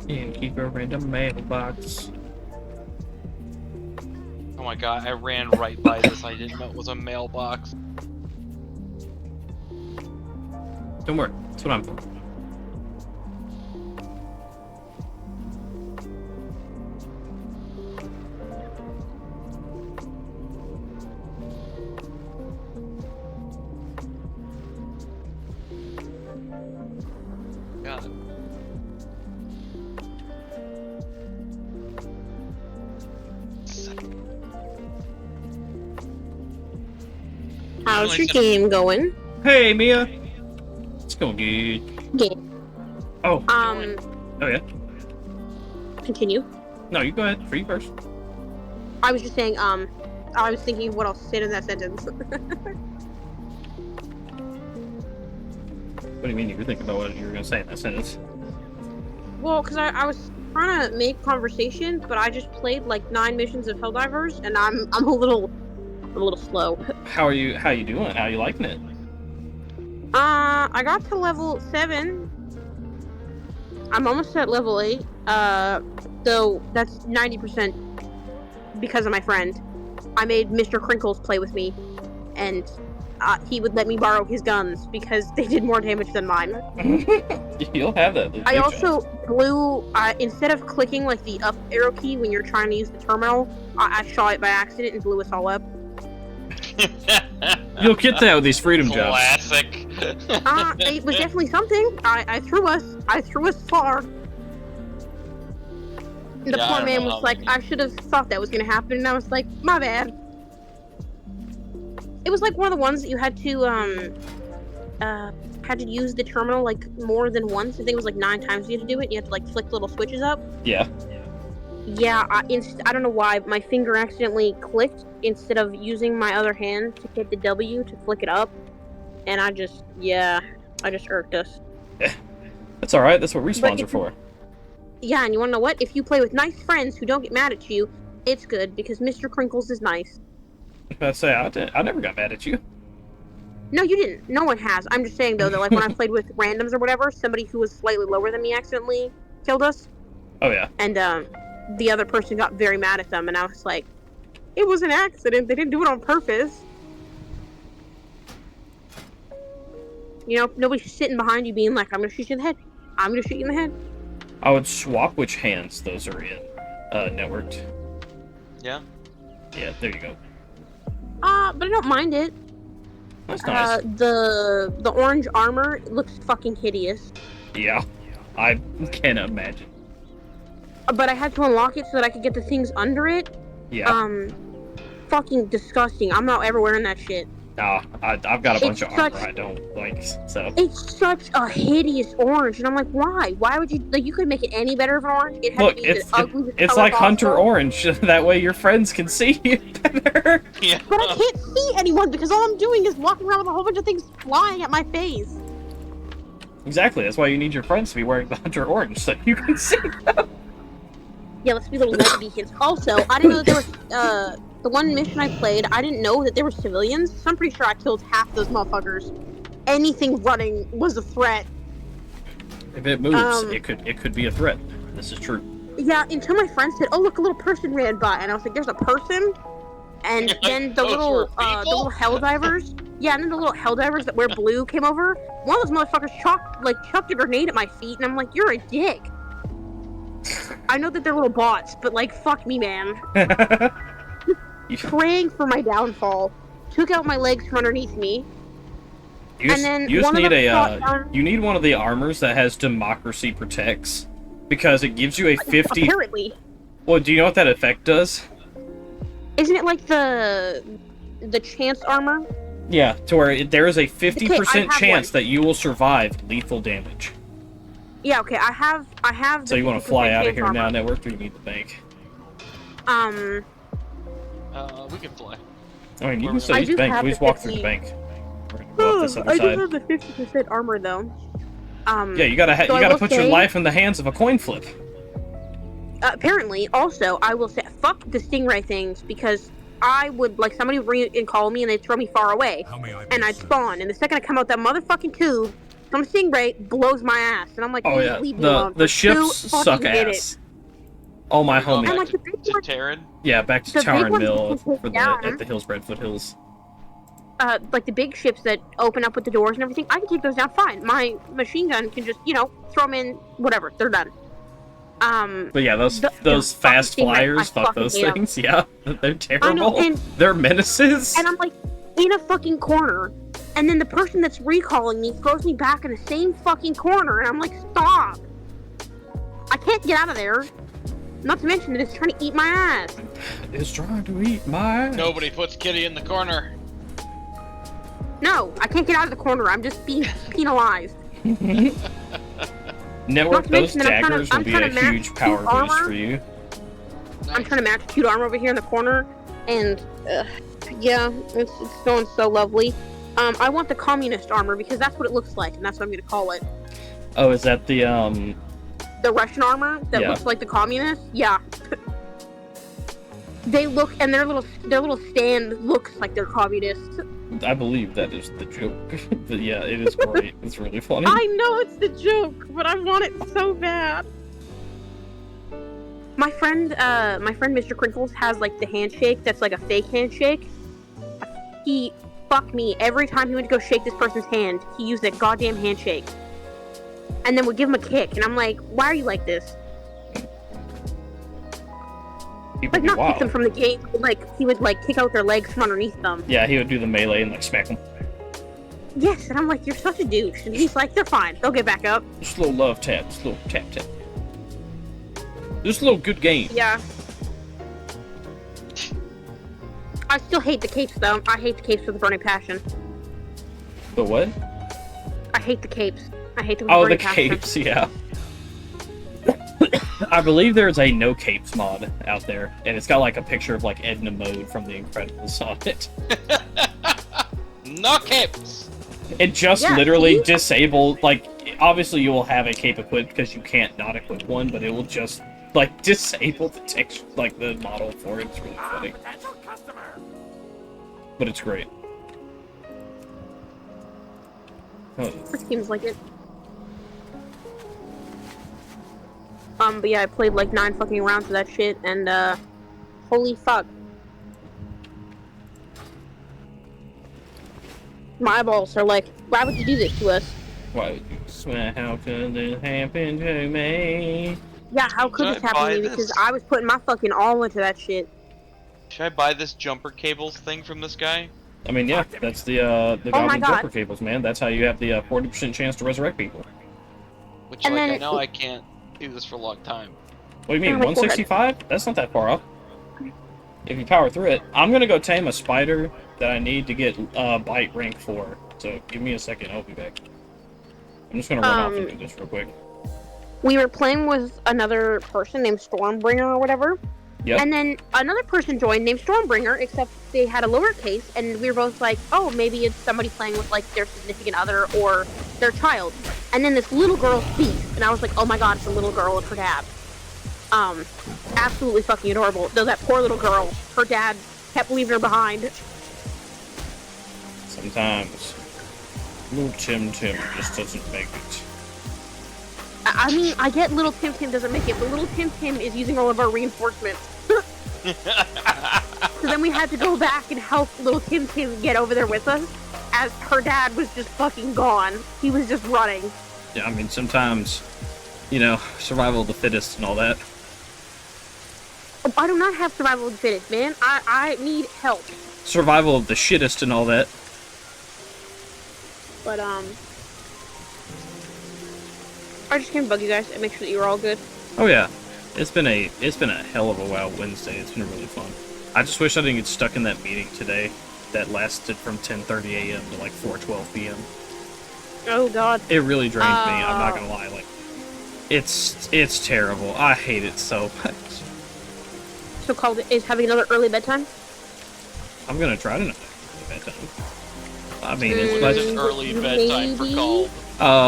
And keep a random mailbox. Oh my god, I ran right by this. I didn't know it was a mailbox. Don't worry, that's what I'm for. Got it. How's your game going? Hey, Mia. It's going good. Game. Oh. Oh, yeah? Continue. No, you go ahead. For you first. I was just saying, I was thinking of what else to say in that sentence. What do you mean you were thinking about what you were going to say in that sentence? Well, because I was trying to make conversation, but I just played like 9 missions of Helldivers, and I'm a little slow. How are you doing? How are you liking it? I got to level 7. I'm almost at level 8. Though that's 90% because of my friend. I made Mr. Crinkles play with me, and he would let me borrow his guns because they did more damage than mine. You'll have that. I also blew, instead of clicking like the up arrow key when you're trying to use the terminal, I shot it by accident and blew us all up. You'll get that with these freedom jobs. Classic. It was definitely something. I threw us far. The Yeah, poor man was like, I should have thought that was gonna happen, and I was like, my bad. It was like one of the ones that you had to use the terminal like more than once. I think it was like 9 times you had to do it. You had to like flick little switches up. Yeah. Yeah, I don't know why my finger accidentally clicked instead of using my other hand to hit the W to flick it up, and I just irked us. That's alright, that's what respawns are for. Yeah, and you wanna know what? If you play with nice friends who don't get mad at you, it's good, because Mr. Crinkles is nice. I was about to say, I never got mad at you. No, you didn't. No one has. I'm just saying, though, that like when I played with randoms or whatever, somebody who was slightly lower than me accidentally killed us. Oh, yeah. And, the other person got very mad at them, and I was like, it was an accident. They didn't do it on purpose. You know, nobody's sitting behind you being like, I'm gonna shoot you in the head. I'm gonna shoot you in the head. I would swap which hands those are in, networked. Yeah? Yeah, there you go. But I don't mind it. That's nice. The orange armor looks fucking hideous. Yeah, I can imagine. But I had to unlock it so that I could get the things under it. Yeah. Fucking disgusting. I'm not ever wearing that shit. Nah, I've got a bunch of armor I don't like, so. It's such a hideous orange, and I'm like, why? Why would you, like, you could make it any better of an orange? It had Look, to be the ugliest it's color like Hunter possible. Orange, that way your friends can see you better. Yeah. But I can't see anyone because all I'm doing is walking around with a whole bunch of things flying at my face. Exactly, that's why you need your friends to be wearing the Hunter Orange, so you can see them. Yeah, let's be little night beacons. Also, I didn't know that there was, the one mission I played, I didn't know that there were civilians, so I'm pretty sure I killed half those motherfuckers. Anything running was a threat. If it moves, it could be a threat. This is true. Yeah, until my friend said, oh look, a little person ran by, and I was like, there's a person? And then the little Helldivers, Yeah, and then the little helldivers that wear blue came over. One of those motherfuckers chucked a grenade at my feet, and I'm like, you're a dick. I know that they're little bots, but like, fuck me, man. Praying for my downfall. Took out my legs from underneath me. You just need one of the armors that has Democracy Protects, because it gives you a 50. Apparently. Well, do you know what that effect does? Isn't it like the chance armor? Yeah, to where there is a 50% chance one. that you will survive lethal damage. Yeah, okay, I have. So you want to fly out of here armor. now, Network, or you need the bank? We can fly. I mean, you can still use the bank. Please walk through the bank. We're gonna go up this other I side. do have the 50% armor though. Yeah, you gotta put your life in the hands of a coin flip. Apparently, also, I will say, fuck the stingray things, because I would, like, somebody would ring and call me and they'd throw me far away. And I'd spawn, and the second I come out that motherfucking tube, some stingray blows my ass. And I'm like, oh yeah, leave me alone the for ships 2 suck fucking ass. minutes. Oh my homie. And like the big one, Terran? Yeah, back to the big Tower and ones Mill can for take down. at the Hillsbred foothills. Like the big ships that open up with the doors and everything, I can take those down fine. My machine gun can just, throw them in, whatever, they're done. But yeah, those fast flyers, fuck those things. Yeah, they're terrible. And, they're menaces. And I'm like in a fucking corner, and then the person that's recalling me throws me back in the same fucking corner, and I'm like, stop! I can't get out of there. Not to mention that it's trying to eat my ass. It's trying to eat my ass. Nobody puts Kitty in the corner. No, I can't get out of the corner. I'm just being penalized. Network, those daggers will I'm be trying a to match huge power armor. boost for you. I'm trying to match cute armor over here in the corner, and yeah, it's going so lovely. I want the communist armor because that's what it looks like, and that's what I'm gonna call it. Oh, is that the Russian armor that looks like the communist? Yeah. They look, and their little stand looks like they're communists. I believe that is the joke. But yeah, it is great. It's really funny. I know it's the joke, but I want it so bad. My friend Mr. Crinkles has like the handshake that's like a fake handshake. He fucked me every time he went to go shake this person's hand. He used that goddamn handshake, and then would give him a kick, and I'm like, why are you like this? Like not kick them from the game, but like he would like kick out their legs from underneath them. Yeah, he would do the melee and like smack them. Yes, and I'm like, you're such a douche, and he's like, they're fine, they'll get back up. Just a little love tap, just a little tap tap. Just a little good game. Yeah. I still hate the capes though. I hate the capes with a burning passion. The what? I hate the capes. I hate them. Oh, the capes, yeah. I believe there's a no capes mod out there, and it's got like a picture of like Edna Mode from The Incredibles on it. No capes. It just literally disabled, like, obviously you will have a cape equipped because you can't not equip one, but it will just like disable the text, like the model for it. It's really funny. But it's great. Oh. It seems like it. But yeah, I played like 9 fucking rounds of that shit, and holy fuck. My eyeballs are like, why would you do this to us? Why would you swear? How could this happen to me? Yeah, how could this happen to me? Because I was putting my fucking all into that shit. Should I buy this jumper cables thing from this guy? I mean, yeah, that's the Goblin Jumper cables, man. That's how you have the 40% chance to resurrect people. Which, like, I know I can't do this for a long time. What do you mean, 165? That's not that far up. If you power through it. I'm gonna go tame a spider that I need to get bite rank 4. So give me a second, I'll be back. I'm just gonna run off and do this real quick. We were playing with another person named Stormbringer or whatever. Yep. And then another person joined named Stormbringer, except they had a lowercase, and we were both like, oh, maybe it's somebody playing with like their significant other or their child. And then this little girl speaks, and I was like, oh my god, it's a little girl and her dad. Absolutely fucking adorable. Though that poor little girl, her dad kept leaving her behind. Sometimes little Tim just doesn't make it. I mean, I get little Tim doesn't make it, but little Tim is using all of our reinforcements. So then we had to go back and help little Tim get over there with us. as her dad was just fucking gone. He was just running. Yeah, I mean, sometimes, you know, survival of the fittest and all that. Oh, I do not have survival of the fittest, man. I need help. Survival of the shittest and all that. But, I just came to bug you guys and make sure that you're all good. Oh yeah, it's been a hell of a WoW Wednesday. It's been really fun. I just wish I didn't get stuck in that meeting today that lasted from 10:30 a.m. to like 4:12 p.m. Oh god. It really drains me. I'm not gonna lie. Like, it's terrible. I hate it so much. So called is having another early bedtime? I'm gonna try to not have early bedtime. I mean, it's like just early bedtime for called.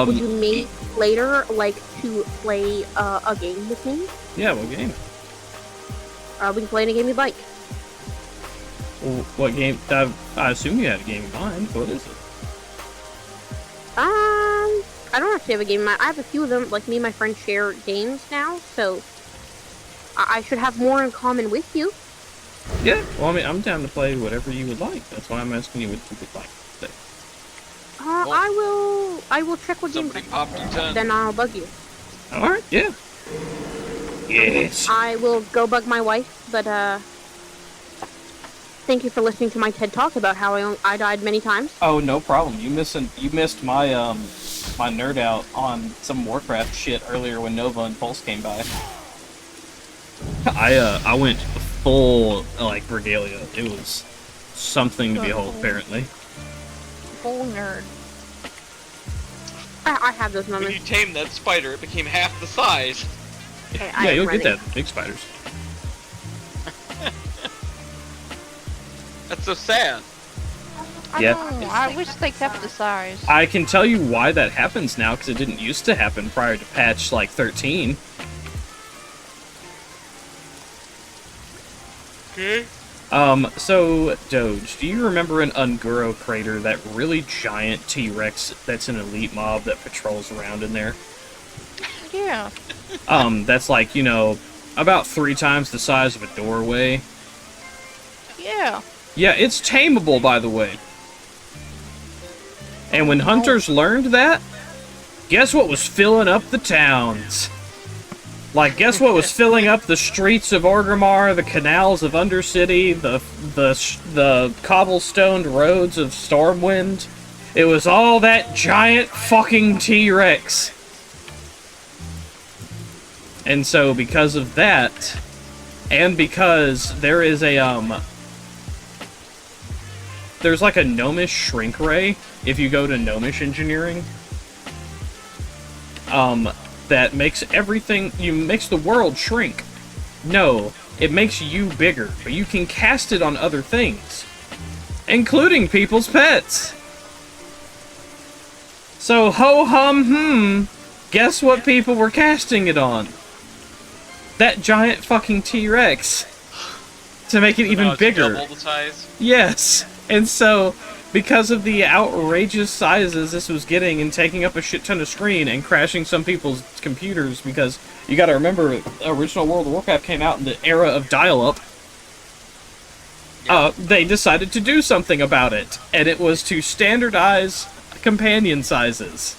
Would you meet later, like, to play a game with me? Yeah, what game? We can play in a game you'd like. Well, what game? I assume you had a game in mind. What is it? I don't actually have a game in mind. I have a few of them. Like, me and my friends share games now, so I should have more in common with you. Yeah. Well, I mean, I'm down to play whatever you would like. That's why I'm asking you what you would like today. I will check what games. Then I'll bug you. All right. Yeah. Yes. I will go bug my wife, but thank you for listening to my TED Talk about how I died many times. Oh, no problem. You missed my my nerd out on some Warcraft shit earlier when Nova and Pulse came by. I went full like regalia. It was something to behold, apparently. Full nerd. I have those moments. When you tamed that spider, it became half the size. Okay, Yeah, you'll get that. Big spiders. That's so sad. Yeah. I wish they kept the size. I can tell you why that happens now, because it didn't used to happen prior to patch, like, 13. Okay. So, Doge, do you remember an Unguro crater, that really giant T-Rex that's an elite mob that patrols around in there? Yeah. That's like, you know, about 3 times the size of a doorway. Yeah. Yeah, it's tameable, by the way. And when hunters learned that, guess what was filling up the towns? Like, guess what was filling up the streets of Orgrimmar, the canals of Undercity, the cobblestoned roads of Stormwind? It was all that giant fucking T-Rex. And so, because of that, and because there is a, there's like a gnomish shrink ray, if you go to gnomish engineering, that makes everything, makes the world shrink. No, it makes you bigger, but you can cast it on other things, including people's pets. So guess what people were casting it on? That giant fucking T-Rex. To make it even bigger. Double the size? Yes. And so, because of the outrageous sizes this was getting and taking up a shit ton of screen and crashing some people's computers, because you gotta remember, original World of Warcraft came out in the era of dial-up, they decided to do something about it, and it was to standardize companion sizes.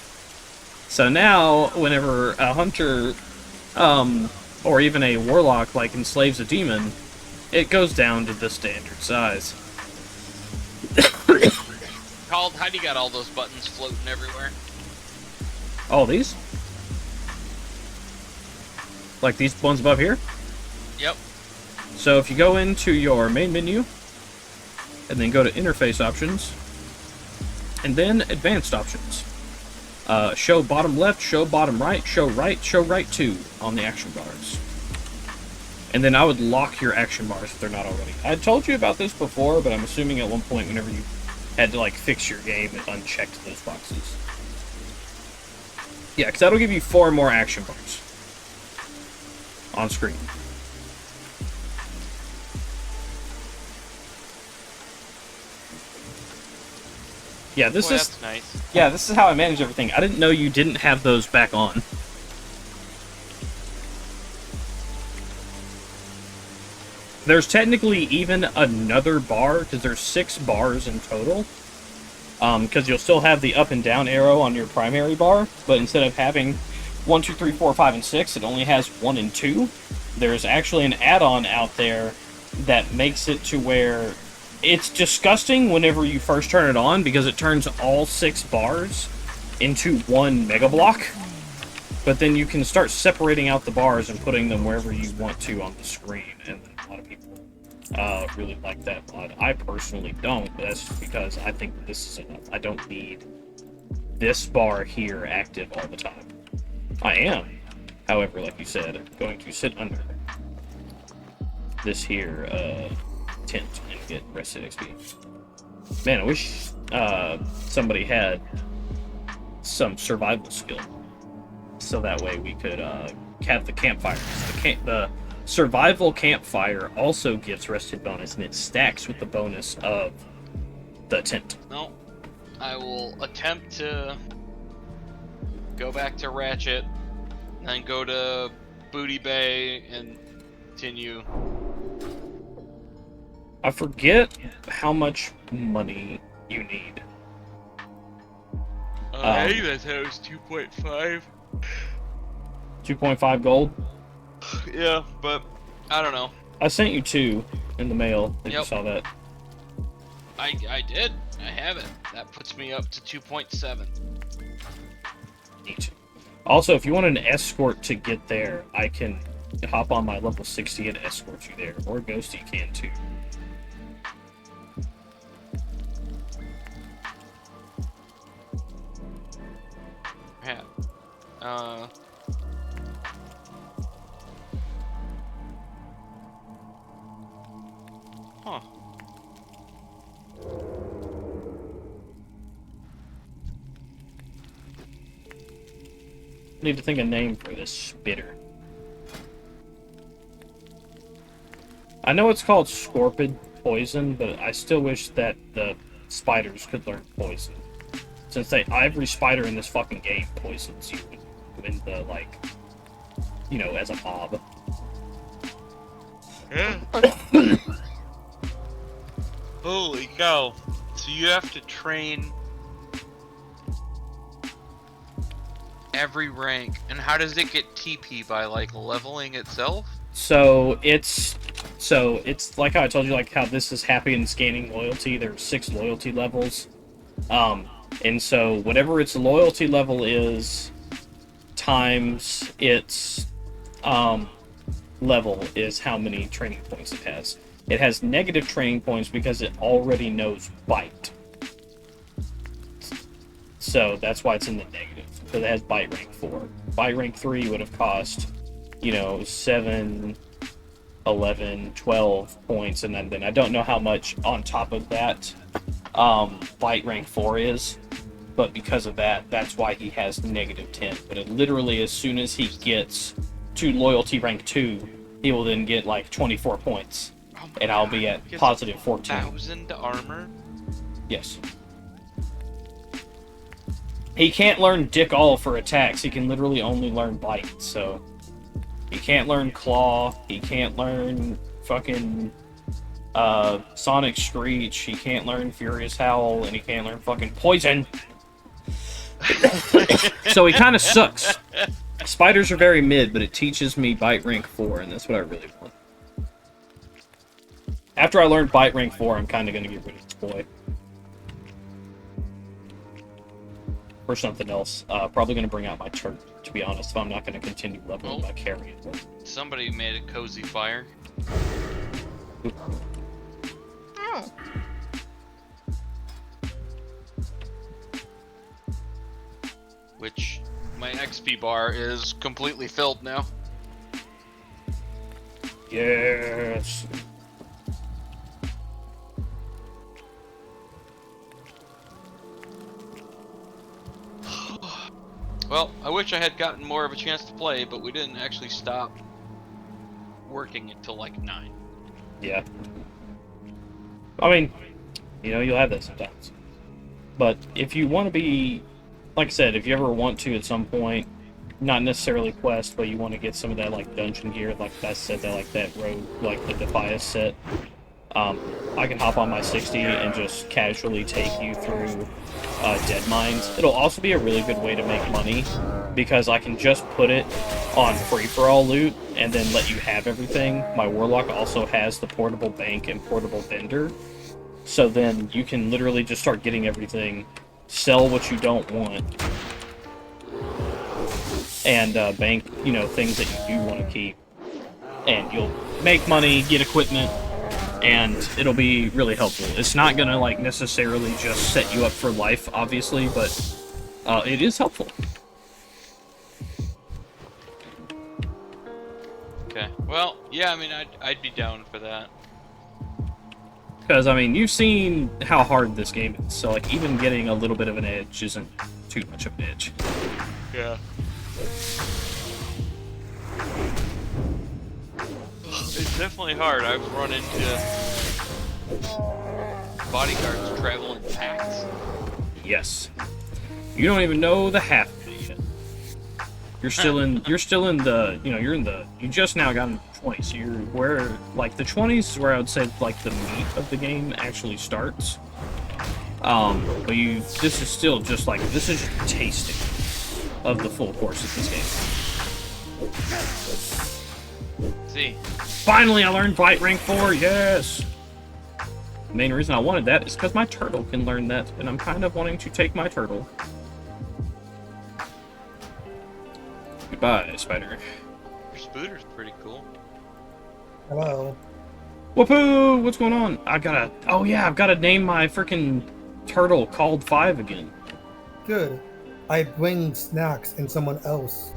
So now, whenever a hunter, or even a warlock, like, enslaves a demon, it goes down to the standard size. Called, how do you got all those buttons floating everywhere? All these? Like these ones above here? Yep. So if you go into your main menu, and then go to interface options, and then advanced options. Show bottom left, show bottom right, show right 2 on the action bars. And then I would lock your action bars if they're not already. I told you about this before, but I'm assuming at one point whenever you had to like fix your game, it unchecked those boxes. Yeah, because that'll give you 4 more action bars on screen. Yeah, this is that's nice. Yeah, this is how I manage everything. I didn't know you didn't have those back on. There's technically even another bar, because there's 6 bars in total. because you'll still have the up and down arrow on your primary bar, but instead of having 1, 2, 3, 4, 5, and 6, it only has 1 and 2. There's actually an add-on out there that makes it to where it's disgusting whenever you first turn it on, because it turns all 6 bars into 1 mega block. But then you can start separating out the bars and putting them wherever you want to on the screen, and a lot of people really like that mod. I personally don't, but that's just because I think this is enough. I don't need this bar here active all the time. I am, however, like you said, going to sit under this here tent and get rested XP. Man, I wish somebody had some survival skill, so that way we could have the campfires. The survival campfire also gives rested bonus, and it stacks with the bonus of the tent. No, I will attempt to go back to Ratchet, then go to Booty Bay and continue. I forget how much money you need. I think that's how it was 2.5. 2.5 gold? Yeah, but I don't know. I sent you 2 in the mail, if Yep. you saw that. I did. I have it. That puts me up to 2.7. Neat. Also, if you want an escort to get there, I can hop on my level 60 and escort you there. Or Ghosty can too. Yeah. Huh. Need to think of a name for this spitter. I know it's called Scorpid Poison, but I still wish that the spiders could learn poison. Since every spider in this fucking game poisons you in the, like, you know, as a mob. Yeah. Holy cow. So you have to train every rank. And how does it get TP? By, like, leveling itself? So it's like how I told you, like how this is happy and scanning loyalty. There's 6 loyalty levels. And so whatever its loyalty level is times its level is how many training points it has. It has negative training points because it already knows bite. So that's why it's in the negative. Because it has bite rank 4. Bite rank 3 would have cost, you know, 7, 11, 12 points, and then I don't know how much on top of that bite rank 4 is, but because of that, that's why he has negative 10. But it literally, as soon as he gets to loyalty rank 2, he will then get like 24 points, and I'll be at positive 14. 1,000 armor? Yes. He can't learn dick all for attacks. He can literally only learn bite, so he can't learn claw. He can't learn fucking sonic screech. He can't learn furious howl, and he can't learn fucking poison. So he kind of sucks. Spiders are very mid, but it teaches me bite rank 4, and that's what I really want. After I learn bite rank 4, I'm kind of going to get rid of this boy. Or something else. Probably going to bring out my turret, to be honest, if I'm not going to continue leveling my carry. Somebody made a cozy fire. Oh. Which my XP bar is completely filled now. Yes. Well, I wish I had gotten more of a chance to play, but we didn't actually stop working until like 9. Yeah. I mean, you know, you'll have that sometimes. But if you want to be, like I said, if you ever want to at some point, not necessarily quest, but you want to get some of that like dungeon gear, like I said, that like that rogue, like the Defias set, I can hop on my 60 and just casually take you through dead mines. It'll also be a really good way to make money because I can just put it on free-for-all loot and then let you have everything. My Warlock also has the portable bank and portable vendor, so then you can literally just start getting everything, sell what you don't want, and bank, you know, things that you do want to keep, and you'll make money, get equipment, and it'll be really helpful. It's not gonna like necessarily just set you up for life, obviously, but it is helpful. Okay. Well, yeah. I mean, I'd be down for that. Because I mean, you've seen how hard this game is, so like even getting a little bit of an edge isn't too much of an edge. Yeah. It's definitely hard. I've run into bodyguards travel in packs. Yes. You don't even know the half of it yet. You're still in the, you know, you just now got into 20, so you're where, like, the 20s is where I would say, like, the meat of the game actually starts. But this is still just, like, this is just tasting of the full course of this game. See. Finally, I learned Fight Rank 4, yes! The main reason I wanted that is because my turtle can learn that, and I'm kind of wanting to take my turtle. Goodbye, spider. Your spooter's pretty cool. Hello. Whoopoo! What's going on? I've gotta name my freaking turtle called 5 again. Good. I bring snacks and someone else.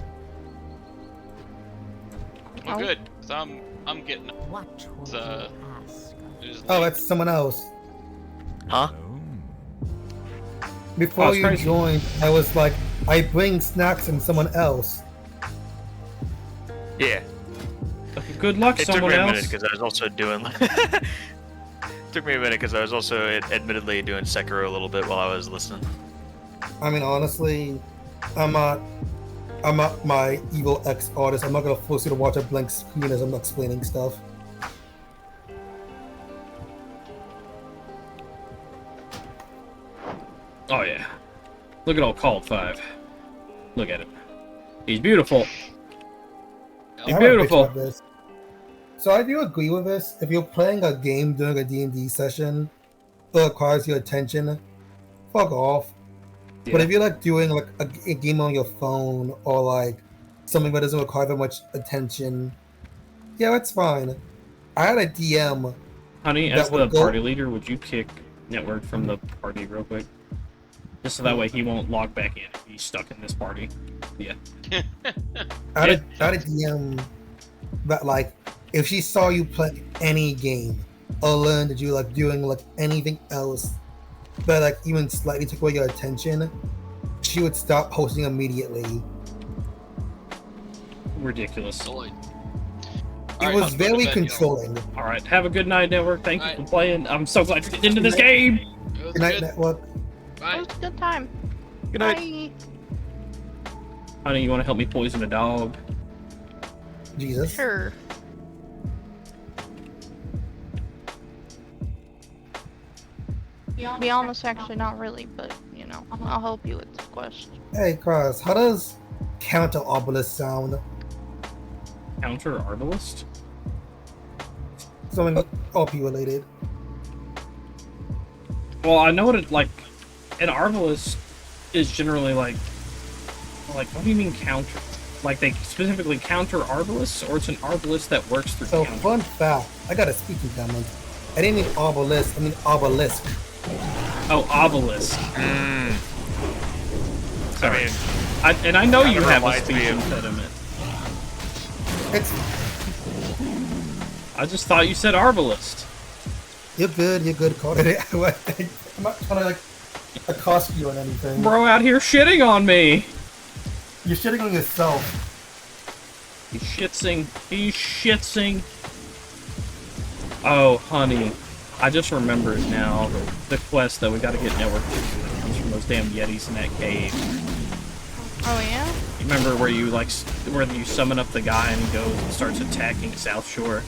Well, good. So I'm getting. Oh, that's someone else. Huh? Before you joined, I was like, I bring snacks and someone else. Yeah. Good luck, someone else. It took me a minute because I was also doing. Took me a minute because I was also admittedly doing Sekiro a little bit while I was listening. I mean, honestly, I'm not my evil ex artist. I'm not gonna force you to watch a blank screen as I'm explaining stuff. Oh yeah. Look at old Call 5. Look at him. He's beautiful. He's beautiful. So I do agree with this. If you're playing a game during a D&D session that requires your attention, fuck off. Yeah. But if you're like doing like a game on your phone or like something that doesn't require that much attention, yeah, that's fine. I had a DM. Honey, as the party leader, would you kick Network from the party real quick? Just so that way he won't log back in if he's stuck in this party. Yeah. I had a DM that like, if she saw you play any game or learned that you like doing like anything else that like even slightly took away your attention, she would stop posting immediately. Ridiculous. It was very controlling. Alright, have a good night, Network. Thank you for playing. I'm so glad you're getting into this game. Good night, Network. It was a good time. Good night. Bye. Honey, you want to help me poison a dog? Jesus. Sure. To be honest, actually not really, but, you know, I'll help you with this quest. Hey, Cross, how does Counter Obelisk sound? Counter Arbalist? Something OP related. Well, I know what it, like, an Arbalist is generally like, what do you mean counter? Like, they specifically counter Arbalists, or it's an Arbalist that works through So, counter? fun fact, I got a speaking comment. I didn't mean Obelisk, I mean Obelisk. Oh, Obelisk. Sorry. I know you have a speech impediment. I just thought you said Arbalist. You're good, called it. I'm not trying to like accost you or anything. Bro out here shitting on me. You're shitting on yourself. He's shitsing. Oh, honey. I just remembered now the quest that we gotta get Network to do that comes from those damn Yetis in that cave. Oh yeah? You remember where you like where you summon up the guy and he goes and starts attacking South Shore?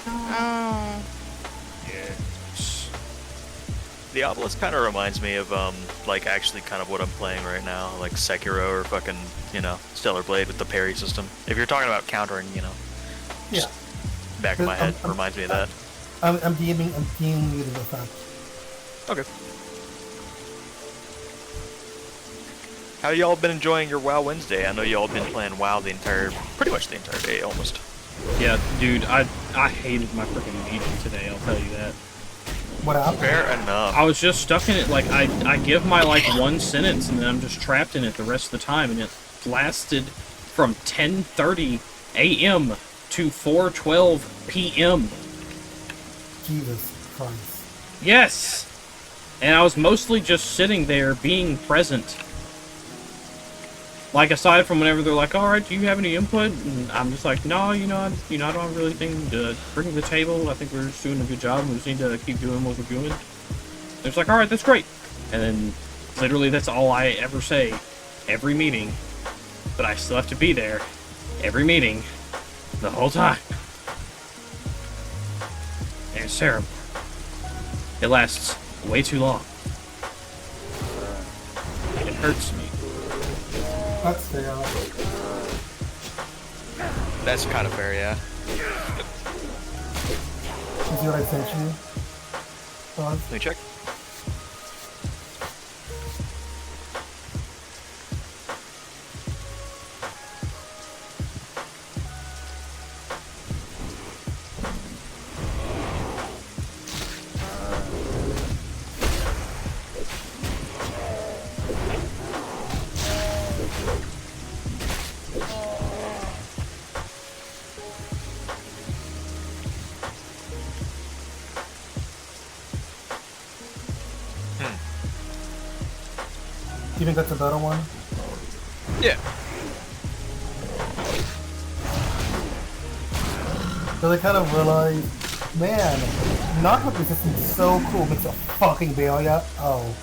Oh. The Obelisk kind of reminds me of, like, actually kind of what I'm playing right now, like Sekiro or fucking, you know, Stellar Blade with the parry system. If you're talking about countering, you know, Yeah. back of my head reminds me of that. I'm deeming you the fact. Okay. How y'all been enjoying your WoW Wednesday? I know y'all been playing WoW pretty much the entire day, almost. Yeah, dude, I hated my freaking meeting today, I'll tell you that. What happened? Fair enough. I was just stuck in it, like, I give my, like, one sentence, and then I'm just trapped in it the rest of the time, and it lasted from 10:30 a.m. to 4:12 p.m. Jesus Christ. Yes! And I was mostly just sitting there, being present. Like, aside from whenever they're like, alright, do you have any input? And I'm just like, no, you know, I don't really think to bring to the table. I think we're just doing a good job. We just need to keep doing what we're doing. It's like, alright, that's great. And then, literally, that's all I ever say. Every meeting. But I still have to be there. Every meeting. The whole time. And it's terrible. It lasts way too long. It hurts me. That's fair. That's kind of fair, yeah. You see what I sent you? Let me check. You think that's a better one? Yeah. So they kind of realize, man, knockup resistance is so cool, makes a fucking failure. Oh.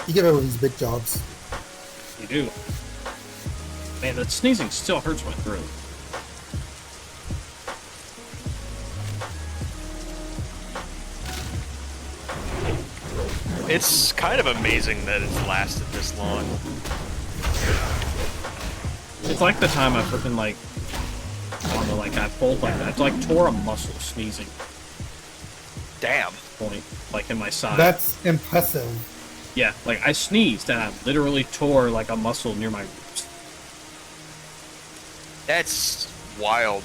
You get over these big jobs. You do. Man, that sneezing still hurts my throat. It's kind of amazing that it's lasted this long. It's like the time I freaking, like, I don't know, like, I pulled, like, I like tore a muscle sneezing. Damn. Point, like, in my side. That's impressive. Yeah, like, I sneezed and I literally tore, like, a muscle near my ribs. That's wild.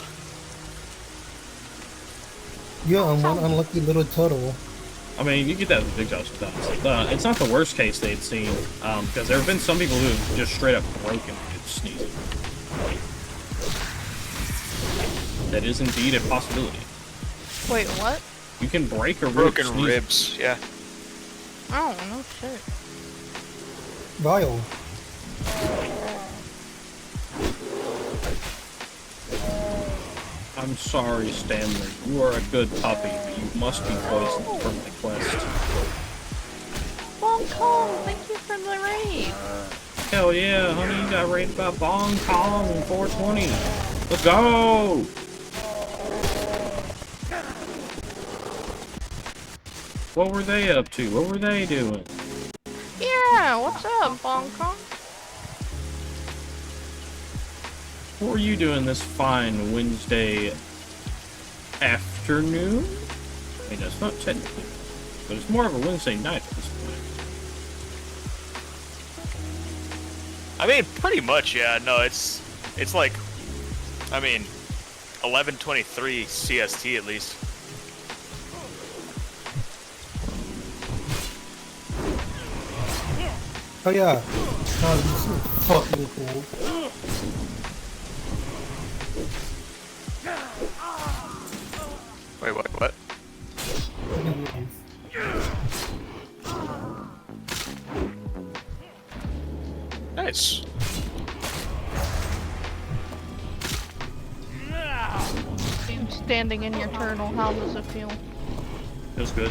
You're on one unlucky little turtle. I mean, you get that with big jobs sometimes. It's not the worst case they'd seen, because there have been some people who've just straight up broken with sneezing. That is indeed a possibility. Wait, what? You can break a rib Broken sneezing. ribs, yeah. Oh, no shit. Vile. I'm sorry, Stanley. You are a good puppy, but you must be poisoned from the quest. Bong Kong, thank you for the raid. Hell yeah, honey, you got raided by Bong Kong in 420. Let's go! What were they up to? What were they doing? Yeah, what's up, Bong Kong? What were you doing this fine Wednesday afternoon? I mean, that's not technically, but it's more of a Wednesday night at this point. I mean, pretty much, yeah. No, it's like, I mean, 11:23 CST at least. Oh yeah. Oh, this is fucking cool. Wait, what? Nice. You standing in your turtle, how does it feel? Feels good.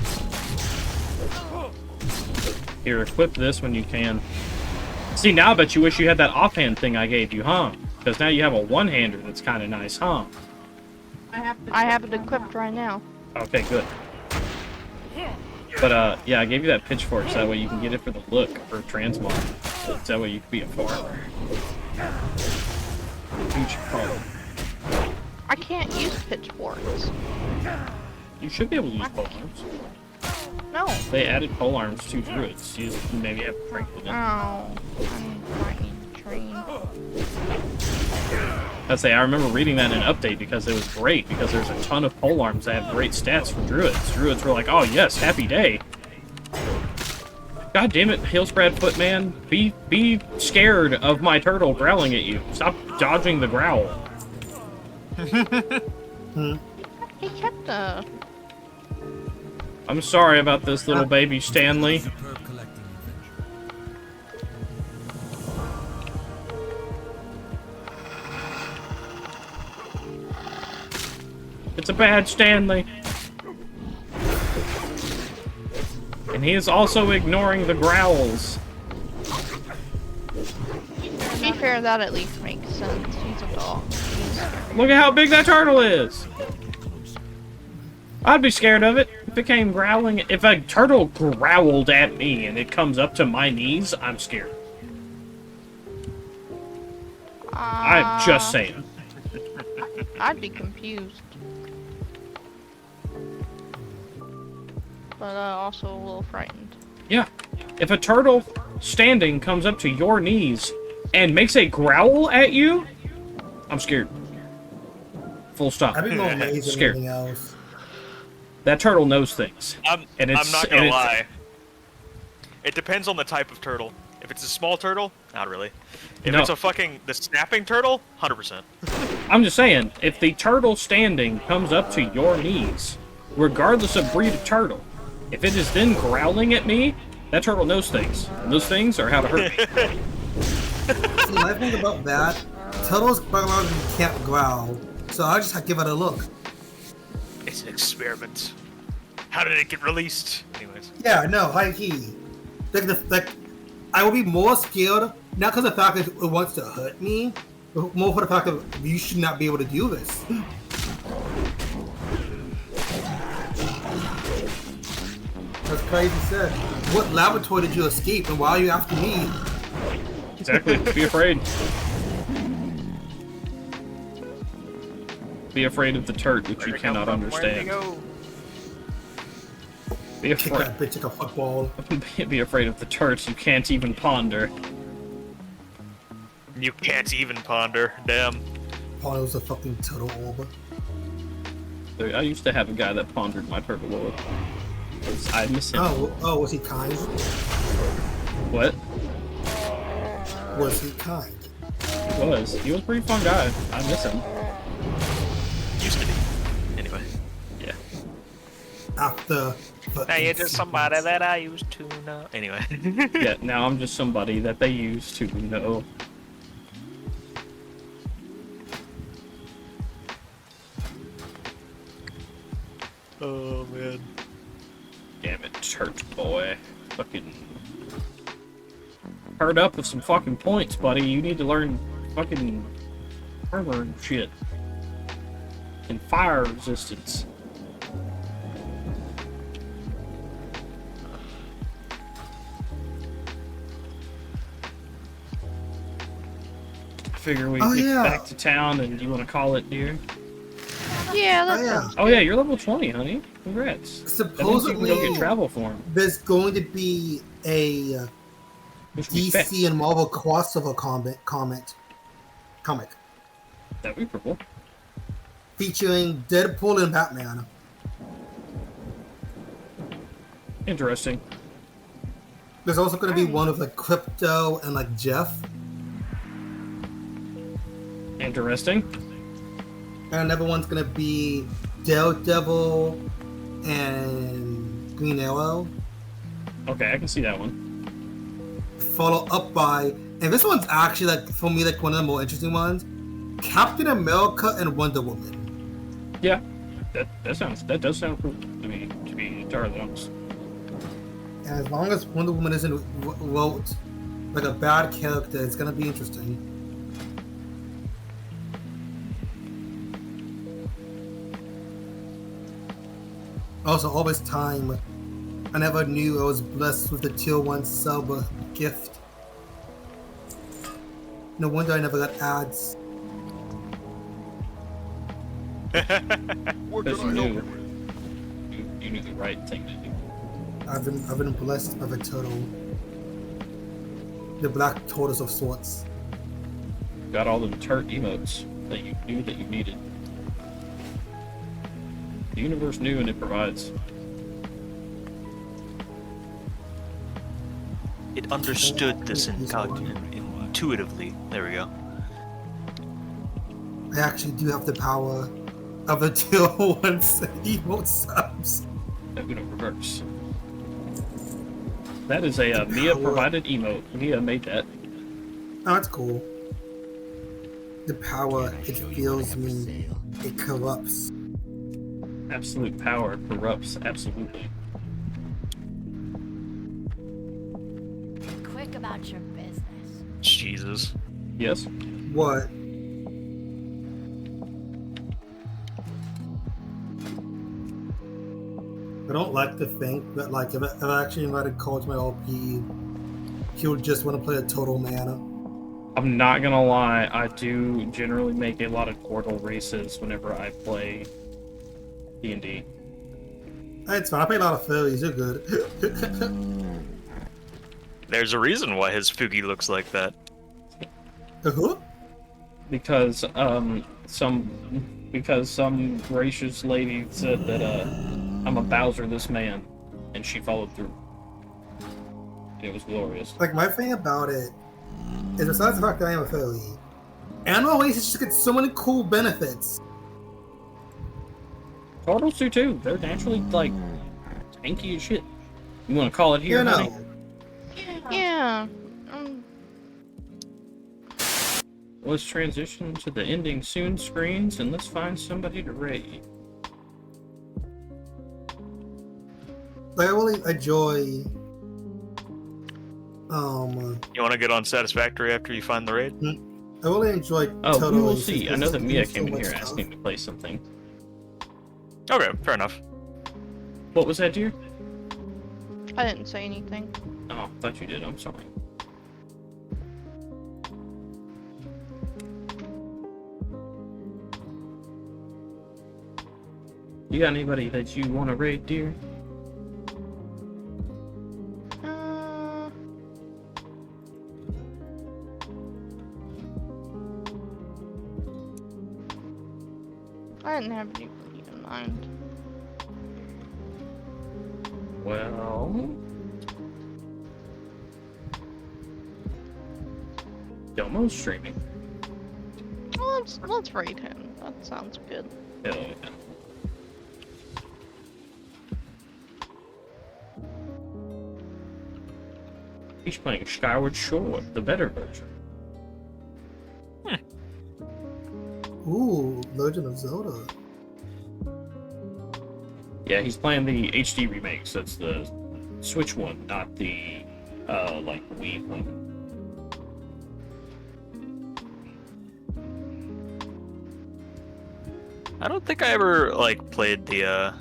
Here, equip this when you can. See, now I bet you wish you had that offhand thing I gave you, huh? Because now you have a one-hander that's kind of nice, huh? I have it equipped right now. Okay, good. But, yeah, I gave you that pitchfork so that way you can get it for the look, for transmog. So that way you can be a farmer. Huge farm. I can't use pitchforks. You should be able to use polearms. No. They added polearms to druids. You just maybe have to train with them. Oh, I'm trying to train. I remember reading that in an update because it was great, because there's a ton of polearms that have great stats for druids. Druids were like, oh yes, happy day. God damn it, Hillspread Footman. Be scared of my turtle growling at you. Stop dodging the growl. He kept the... I'm sorry about this little baby Stanley. It's a bad Stanley. And he is also ignoring the growls. To be fair, that at least makes sense. He's a dog. Look at how big that turtle is! I'd be scared of it if it came growling. If a turtle growled at me and it comes up to my knees, I'm scared. I'm just saying. I'd be confused. But also a little frightened. Yeah. If a turtle standing comes up to your knees and makes a growl at you, I'm scared. Full stop. I'd be more lazy than scared. anything else. That turtle knows things. I'm not gonna lie. It depends on the type of turtle. If it's a small turtle, not really. If No. it's the snapping turtle, 100%. I'm just saying, if the turtle standing comes up to your knees, regardless of breed of turtle, if it is then growling at me, that turtle knows things. And those things are how to hurt me. See, my thing about that, turtles biologically can't growl, so I just have to give it a look. It's an experiment. How did it get released? Anyways. Yeah, no, high key. Like, I will be more scared, not because of the fact that it wants to hurt me, but more for the fact that you should not be able to do this. That's crazy said. What laboratory did you escape, and why are you after me? Exactly. Be afraid. Be afraid of the turd, which you cannot understand. Be Kick that bitch like a football. Be afraid of the turds you can't even ponder. You can't even ponder. Damn. Oh, it was a fucking turtle orb. I used to have a guy that pondered my turtle orb. I miss him. Oh, was he kind? What? Was he kind? He was. He was a pretty fun guy. I miss him. Used to be. Anyway. Yeah. After. Now you're just somebody that I used to know. Anyway. Yeah, now I'm just somebody that they used to know. Oh, man. Damn it, church boy. Fucking... Hurd up with some fucking points, buddy. You need to learn fucking armor and shit. And fire resistance. Figure we get back to town, and you want to call it, dear? Yeah, that sounds Oh yeah, you're level 20, honey. Congrats. Supposedly, you can go get travel form. There's going to be a DC and Marvel crossover comic That'd be cool. featuring Deadpool and Batman. Interesting. There's also going to be one with like Crypto and like Jeff. Interesting. And another one's going to be Daredevil and Green Arrow. Okay, I can see that one. Followed up by And this one's actually like for me like one of the more interesting ones. Captain America and Wonder Woman. Yeah, that does sound cool. I mean, to be entirely honest. And as long as Wonder Woman isn't wrote like a bad character, it's gonna be interesting. Also, all this time, I never knew I was blessed with the tier 1 sub gift. No wonder I never got ads. Because you knew the right thing to do. I've been blessed by the turtle. The black tortoise of sorts. Got all the turt emotes that you knew that you needed. The universe knew and it provides. It understood this intuitively. There we go. I actually do have the power of the tier 1 emote subs. I'm gonna reverse. That is a Mia provided emote. Mia made that. Oh, that's cool. The power, it fills me. It corrupts. Absolute power corrupts absolutely. Quick about your business. Jesus. Yes? What? I don't like to think that, like, if I actually invited Cole to my LP, he would just want to play a total mana. I'm not gonna lie, I do generally make a lot of Portal races whenever I play D&D. It's fine, I play a lot of fairies, you're good. There's a reason why his Fugi looks like that. Who? Because some gracious lady said that I'm a Bowser this man, and she followed through. It was glorious. Like, my thing about it is, besides the fact that I am a fairy, animal races just get so many cool benefits. Turtles do too. They're naturally, like, tanky as shit. You want to call it here, honey? Yeah. Let's transition to the ending soon screens, and let's find somebody to raid. Like, I really enjoy... You want to get on Satisfactory after you find the raid? I really enjoy... Oh, we will see. I know that Mia came in here asking to play something. Okay, fair enough. What was that, dear? I didn't say anything. Oh, I thought you did. I'm sorry. You got anybody that you want to raid, dear? I didn't have anybody in mind. Well... Domo's streaming. Well, let's raid him. That sounds good. Hell yeah. He's playing Skyward Sword, the better version. Ooh, Legend of Zelda. Yeah, he's playing the HD remake, so it's the Switch one, not the, like, Wii one. I don't think I ever, like, played the,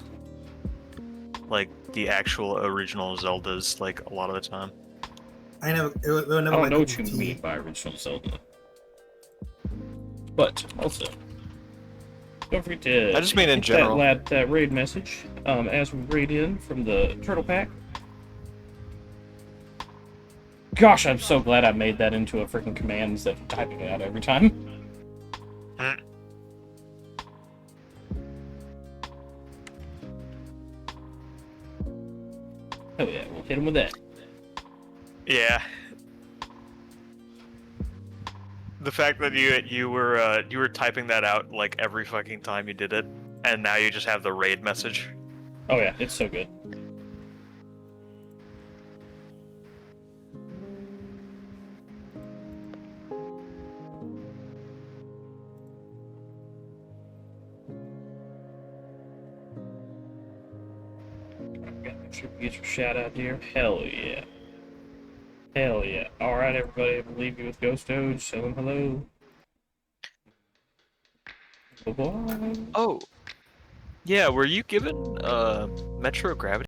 like, the actual original Zeldas, like, a lot of the time. I never I don't know what you mean by original Zelda. But, also, don't forget to I just mean in hit general. that raid message as we raid in from the Turtle Pack. Gosh, I'm so glad I made that into a freaking command instead of typing it out every time. Oh yeah, we'll hit him with that. Yeah. The fact that you were typing that out like every fucking time you did it, and now you just have the raid message. Oh yeah, it's so good. Should we get your shout out here? Hell yeah. Hell yeah. Alright, everybody, I'll leave you with Ghost Doge. Tell him hello. Bye-bye. Oh. Yeah, were you given Metro Gravity?